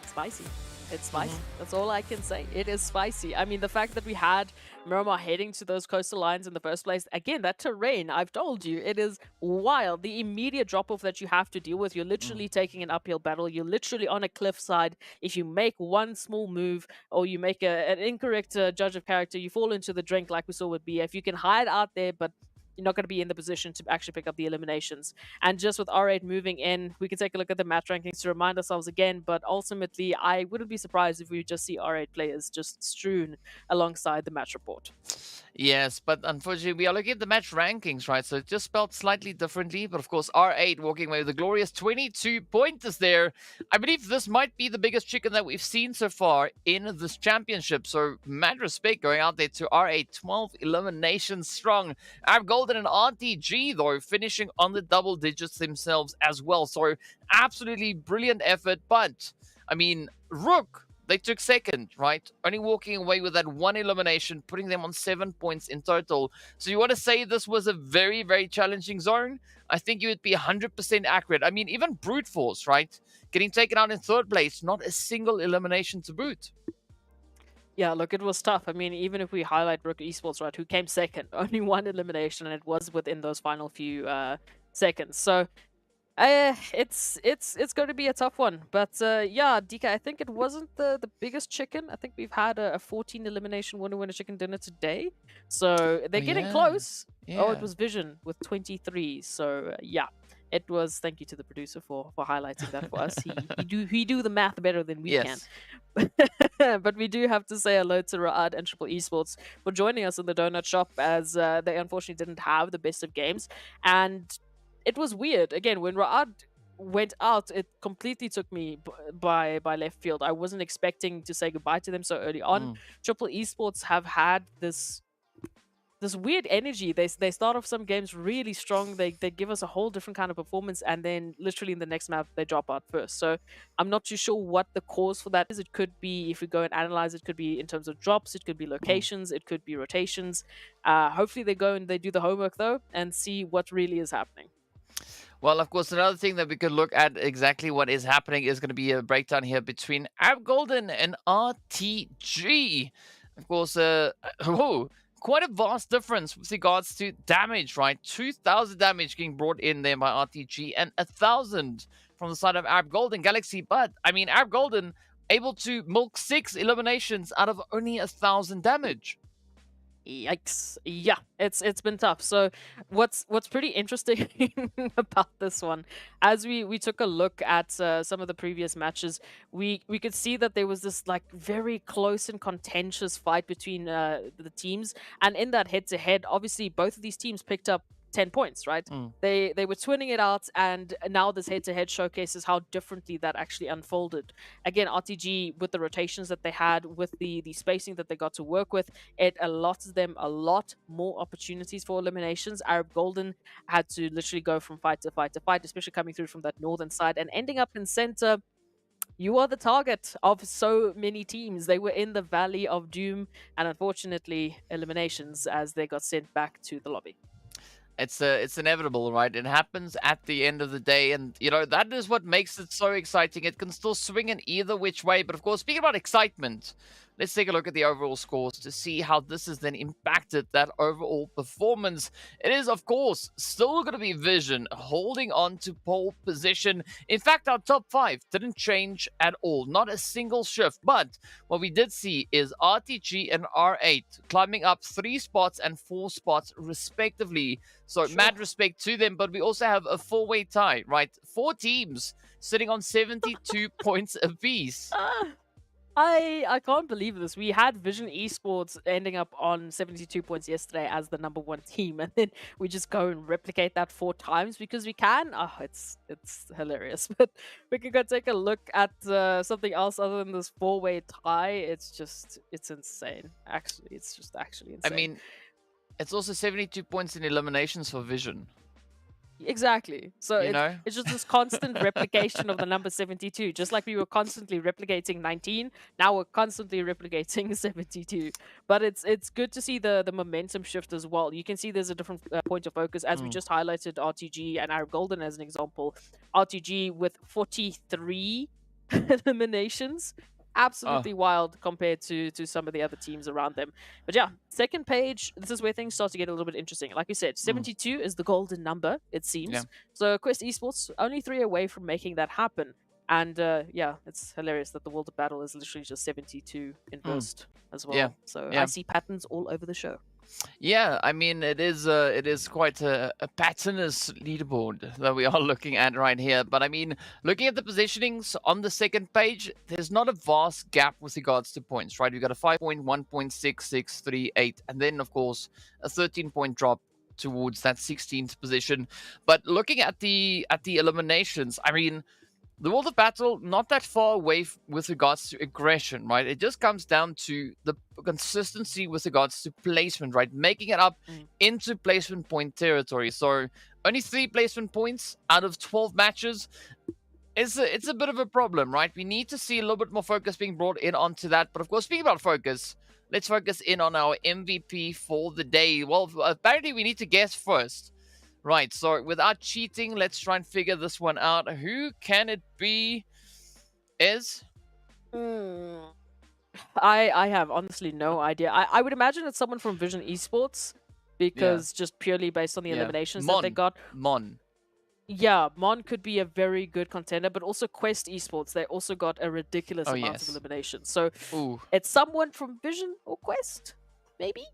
Spicy. It's spicy. That's all I can say. It is spicy. I mean, the fact that we had Miramar heading to those coastal lines in the first place, again, that terrain, I've told you, it is wild. The immediate drop-off that you have to deal with, you're literally taking an uphill battle. You're literally on a cliffside. If you make one small move or you make an incorrect judge of character, you fall into the drink like we saw with BF. You can hide out there, but you're not going to be in the position to actually pick up the eliminations. And just with R8 moving in, we can take a look at the match rankings to remind ourselves again, but ultimately, I wouldn't be surprised if we just see R8 players just strewn alongside the match report. Yes, but unfortunately, we are looking at the match rankings, right? So it's just spelled slightly differently. But of course, R8 walking away with a glorious 22 pointers there. I believe this might be the biggest chicken that we've seen so far in this championship. So mad respect going out there to R8, 12 eliminations strong. Arab Golden and RTG, though, finishing on the double digits themselves as well. So absolutely brilliant effort. But, I mean, RUKH, they took second, right? Only walking away with that 1 elimination, putting them on 7 points in total. So you want to say this was a very, very challenging zone? I think you would be 100% accurate. I mean, even Brute Force, right? Getting taken out in 3rd place, not a single elimination to boot. Yeah, look, it was tough. I mean, even if we highlight RUKH Esports, right, who came second, only 1 elimination, and it was within those final few seconds. So it's going to be a tough one. But yeah, DK, I think it wasn't the biggest chicken. I think we've had a 14 elimination winner chicken dinner today. So they're getting close. Yeah. Oh, it was Vision with 23. So yeah. It was, thank you to the producer for highlighting that for us. He do the math better than we can. But we do have to say hello to Raad and Triple Esports for joining us in the donut shop, as they unfortunately didn't have the best of games. And it was weird. Again, when Raad went out, it completely took me by left field. I wasn't expecting to say goodbye to them so early on. Triple Esports have had this weird energy. They start off some games really strong. They give us a whole different kind of performance, and then literally in the next map they drop out first. So I'm not too sure what the cause for that is. It could be, if we go and analyze, it could be in terms of drops, it could be locations, it could be rotations. Hopefully they go and they do the homework though and see what really is happening. Well, of course, another thing that we could look at exactly what is happening is going to be a breakdown here between Golden and RTG. Of course, quite a vast difference with regards to damage, right? 2,000 damage getting brought in there by RTG and 1,000 from the side of Arab Golden Galaxy. But, I mean, Arab Golden able to milk 6 eliminations out of only 1,000 damage. Yikes. Yeah, it's been tough. So what's pretty interesting about this one, as we took a look at some of the previous matches, we could see that there was this like very close and contentious fight between the teams, and in that head-to-head, obviously both of these teams picked up 10 points, right? They were twinning it out, and now this head-to-head showcases how differently that actually unfolded. Again, RTG, with the rotations that they had, with the spacing that they got to work with, it allots them a lot more opportunities for eliminations. Arab Golden had to literally go from fight to fight to fight, especially coming through from that northern side and ending up in center. You are the target of so many teams. They were in the Valley of Doom, and unfortunately eliminations as they got sent back to the lobby. It's inevitable, right? It happens at the end of the day, and you know that is what makes it so exciting. It can still swing in either which way, but of course, speaking about excitement, let's take a look at the overall scores to see how this has then impacted that overall performance. It is, of course, still going to be Vision holding on to pole position. In fact, our top 5 didn't change at all, not a single shift. But what we did see is RTG and R8 climbing up 3 spots and 4 spots respectively. So mad respect to them, but we also have a 4-way tie, right? 4 teams sitting on 72 points apiece. I can't believe this. We had Vision Esports ending up on 72 points yesterday as the #1 team, and then we just go and replicate that 4 times because we can. Oh, it's hilarious. But we can go take a look at something else other than this 4-way tie. It's insane. Actually, it's just actually insane. I mean, it's also 72 points in eliminations for Vision. Exactly. So it's just this constant replication of the number 72. Just like we were constantly replicating 19, now we're constantly replicating 72. But it's good to see the momentum shift as well. You can see there's a different point of focus, as we just highlighted RTG and Arab Golden as an example. RTG with 43 eliminations. Absolutely wild compared to some of the other teams around them. But yeah, second page, this is where things start to get a little bit interesting. Like we said, 72 is the golden number, it seems. Yeah. So Quest Esports only 3 away from making that happen. And yeah, it's hilarious that the World of Battle is literally just 72 inversed as well. Yeah. So Yeah. I see patterns all over the show. Yeah, I mean, it is quite a patternless leaderboard that we are looking at right here. But I mean, looking at the positionings on the second page, there's not a vast gap with regards to points, right? We've got a 5 point, 1 point, 6, 6, 3, 8, and then of course a 13-point drop towards that 16th position. But looking at the eliminations, I mean, the World of Battle, not that far away with regards to aggression, right? It just comes down to the consistency with regards to placement, right? Making it up into placement point territory. So only 3 placement points out of 12 matches. It's a bit of a problem, right? We need to see a little bit more focus being brought in onto that. But of course, speaking about focus, let's focus in on our MVP for the day. Well, apparently we need to guess first. Right, so without cheating, let's try and figure this one out. Who can it be? I have honestly no idea. I would imagine it's someone from Vision Esports, because just purely based on the eliminations that they got. Mon. Yeah, Mon could be a very good contender, but also Quest Esports, they also got a ridiculous amount of eliminations. So it's someone from Vision or Quest, maybe?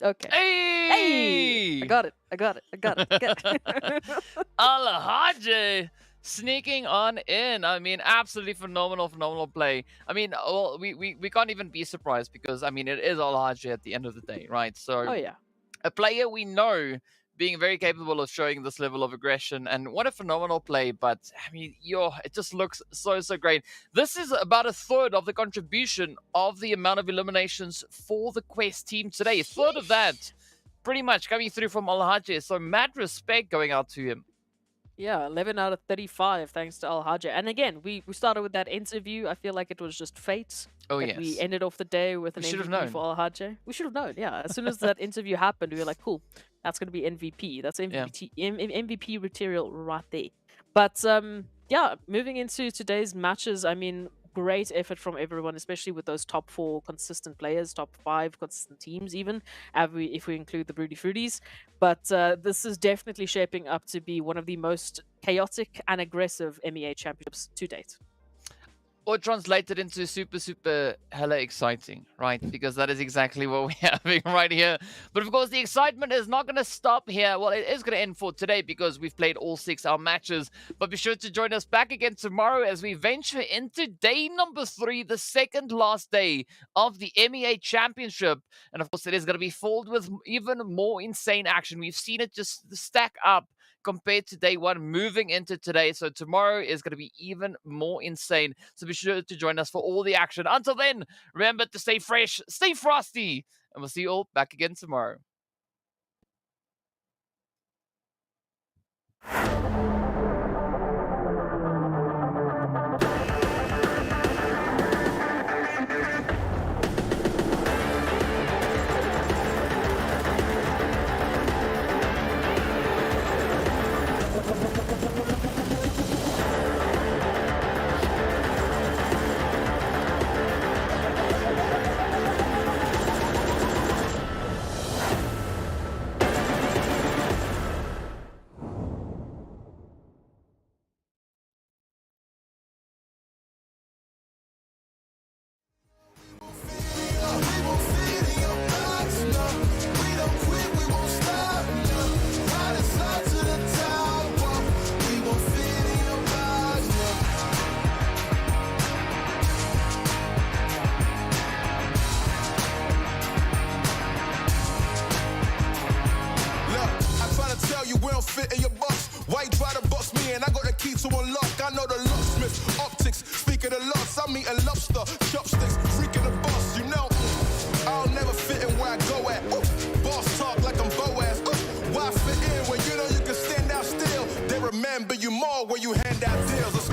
Okay. Hey! I got it. Al-Hajj sneaking on in. I mean, absolutely phenomenal play. I mean, well, we can't even be surprised because, I mean, it is Al-Hajj at the end of the day, right? So, oh yeah, a player we know being very capable of showing this level of aggression. And what a phenomenal play. But, I mean, it just looks so great. This is about a third of the contribution of the amount of eliminations for the Quest team today. A third of that pretty much coming through from RUKH. So mad respect going out to him. Yeah, 11 out of 35 thanks to RUKH. And again, we started with that interview. I feel like it was just fate. Oh, that yes. We ended off the day with an We should have MVP known. for RUKH. We should have known, yeah. As soon as that interview happened, we were like, cool, that's going to be MVP. That's MVP material right there. But yeah, moving into today's matches, I mean, great effort from everyone, especially with those top 4 consistent players, top 5 consistent teams even, if we include the Broody Fruities. But this is definitely shaping up to be one of the most chaotic and aggressive MEA championships to date. Or translated into super hella exciting, right? Because that is exactly what we're having right here. But of course, the excitement is not going to stop here. Well, it is going to end for today because we've played all 6 our matches. But be sure to join us back again tomorrow as we venture into day number 3, the second last day of the MEA Championship. And of course, it is going to be filled with even more insane action. We've seen it just stack up compared to day 1 moving into today. So tomorrow is going to be even more insane. So be sure to join us for all the action. Until then, remember to stay fresh, stay frosty, and we'll see you all back again tomorrow. Fit in your box. Why you try to box me? And I got the key to unlock. I know the locksmith, optics. Speaking of loss, I'm eating lobster, chopsticks, freaking the boss. You know, I'll never fit in where I go at. Boss talk like I'm Boaz. Why fit in when you know you can stand out still? They remember you more when you hand out deals.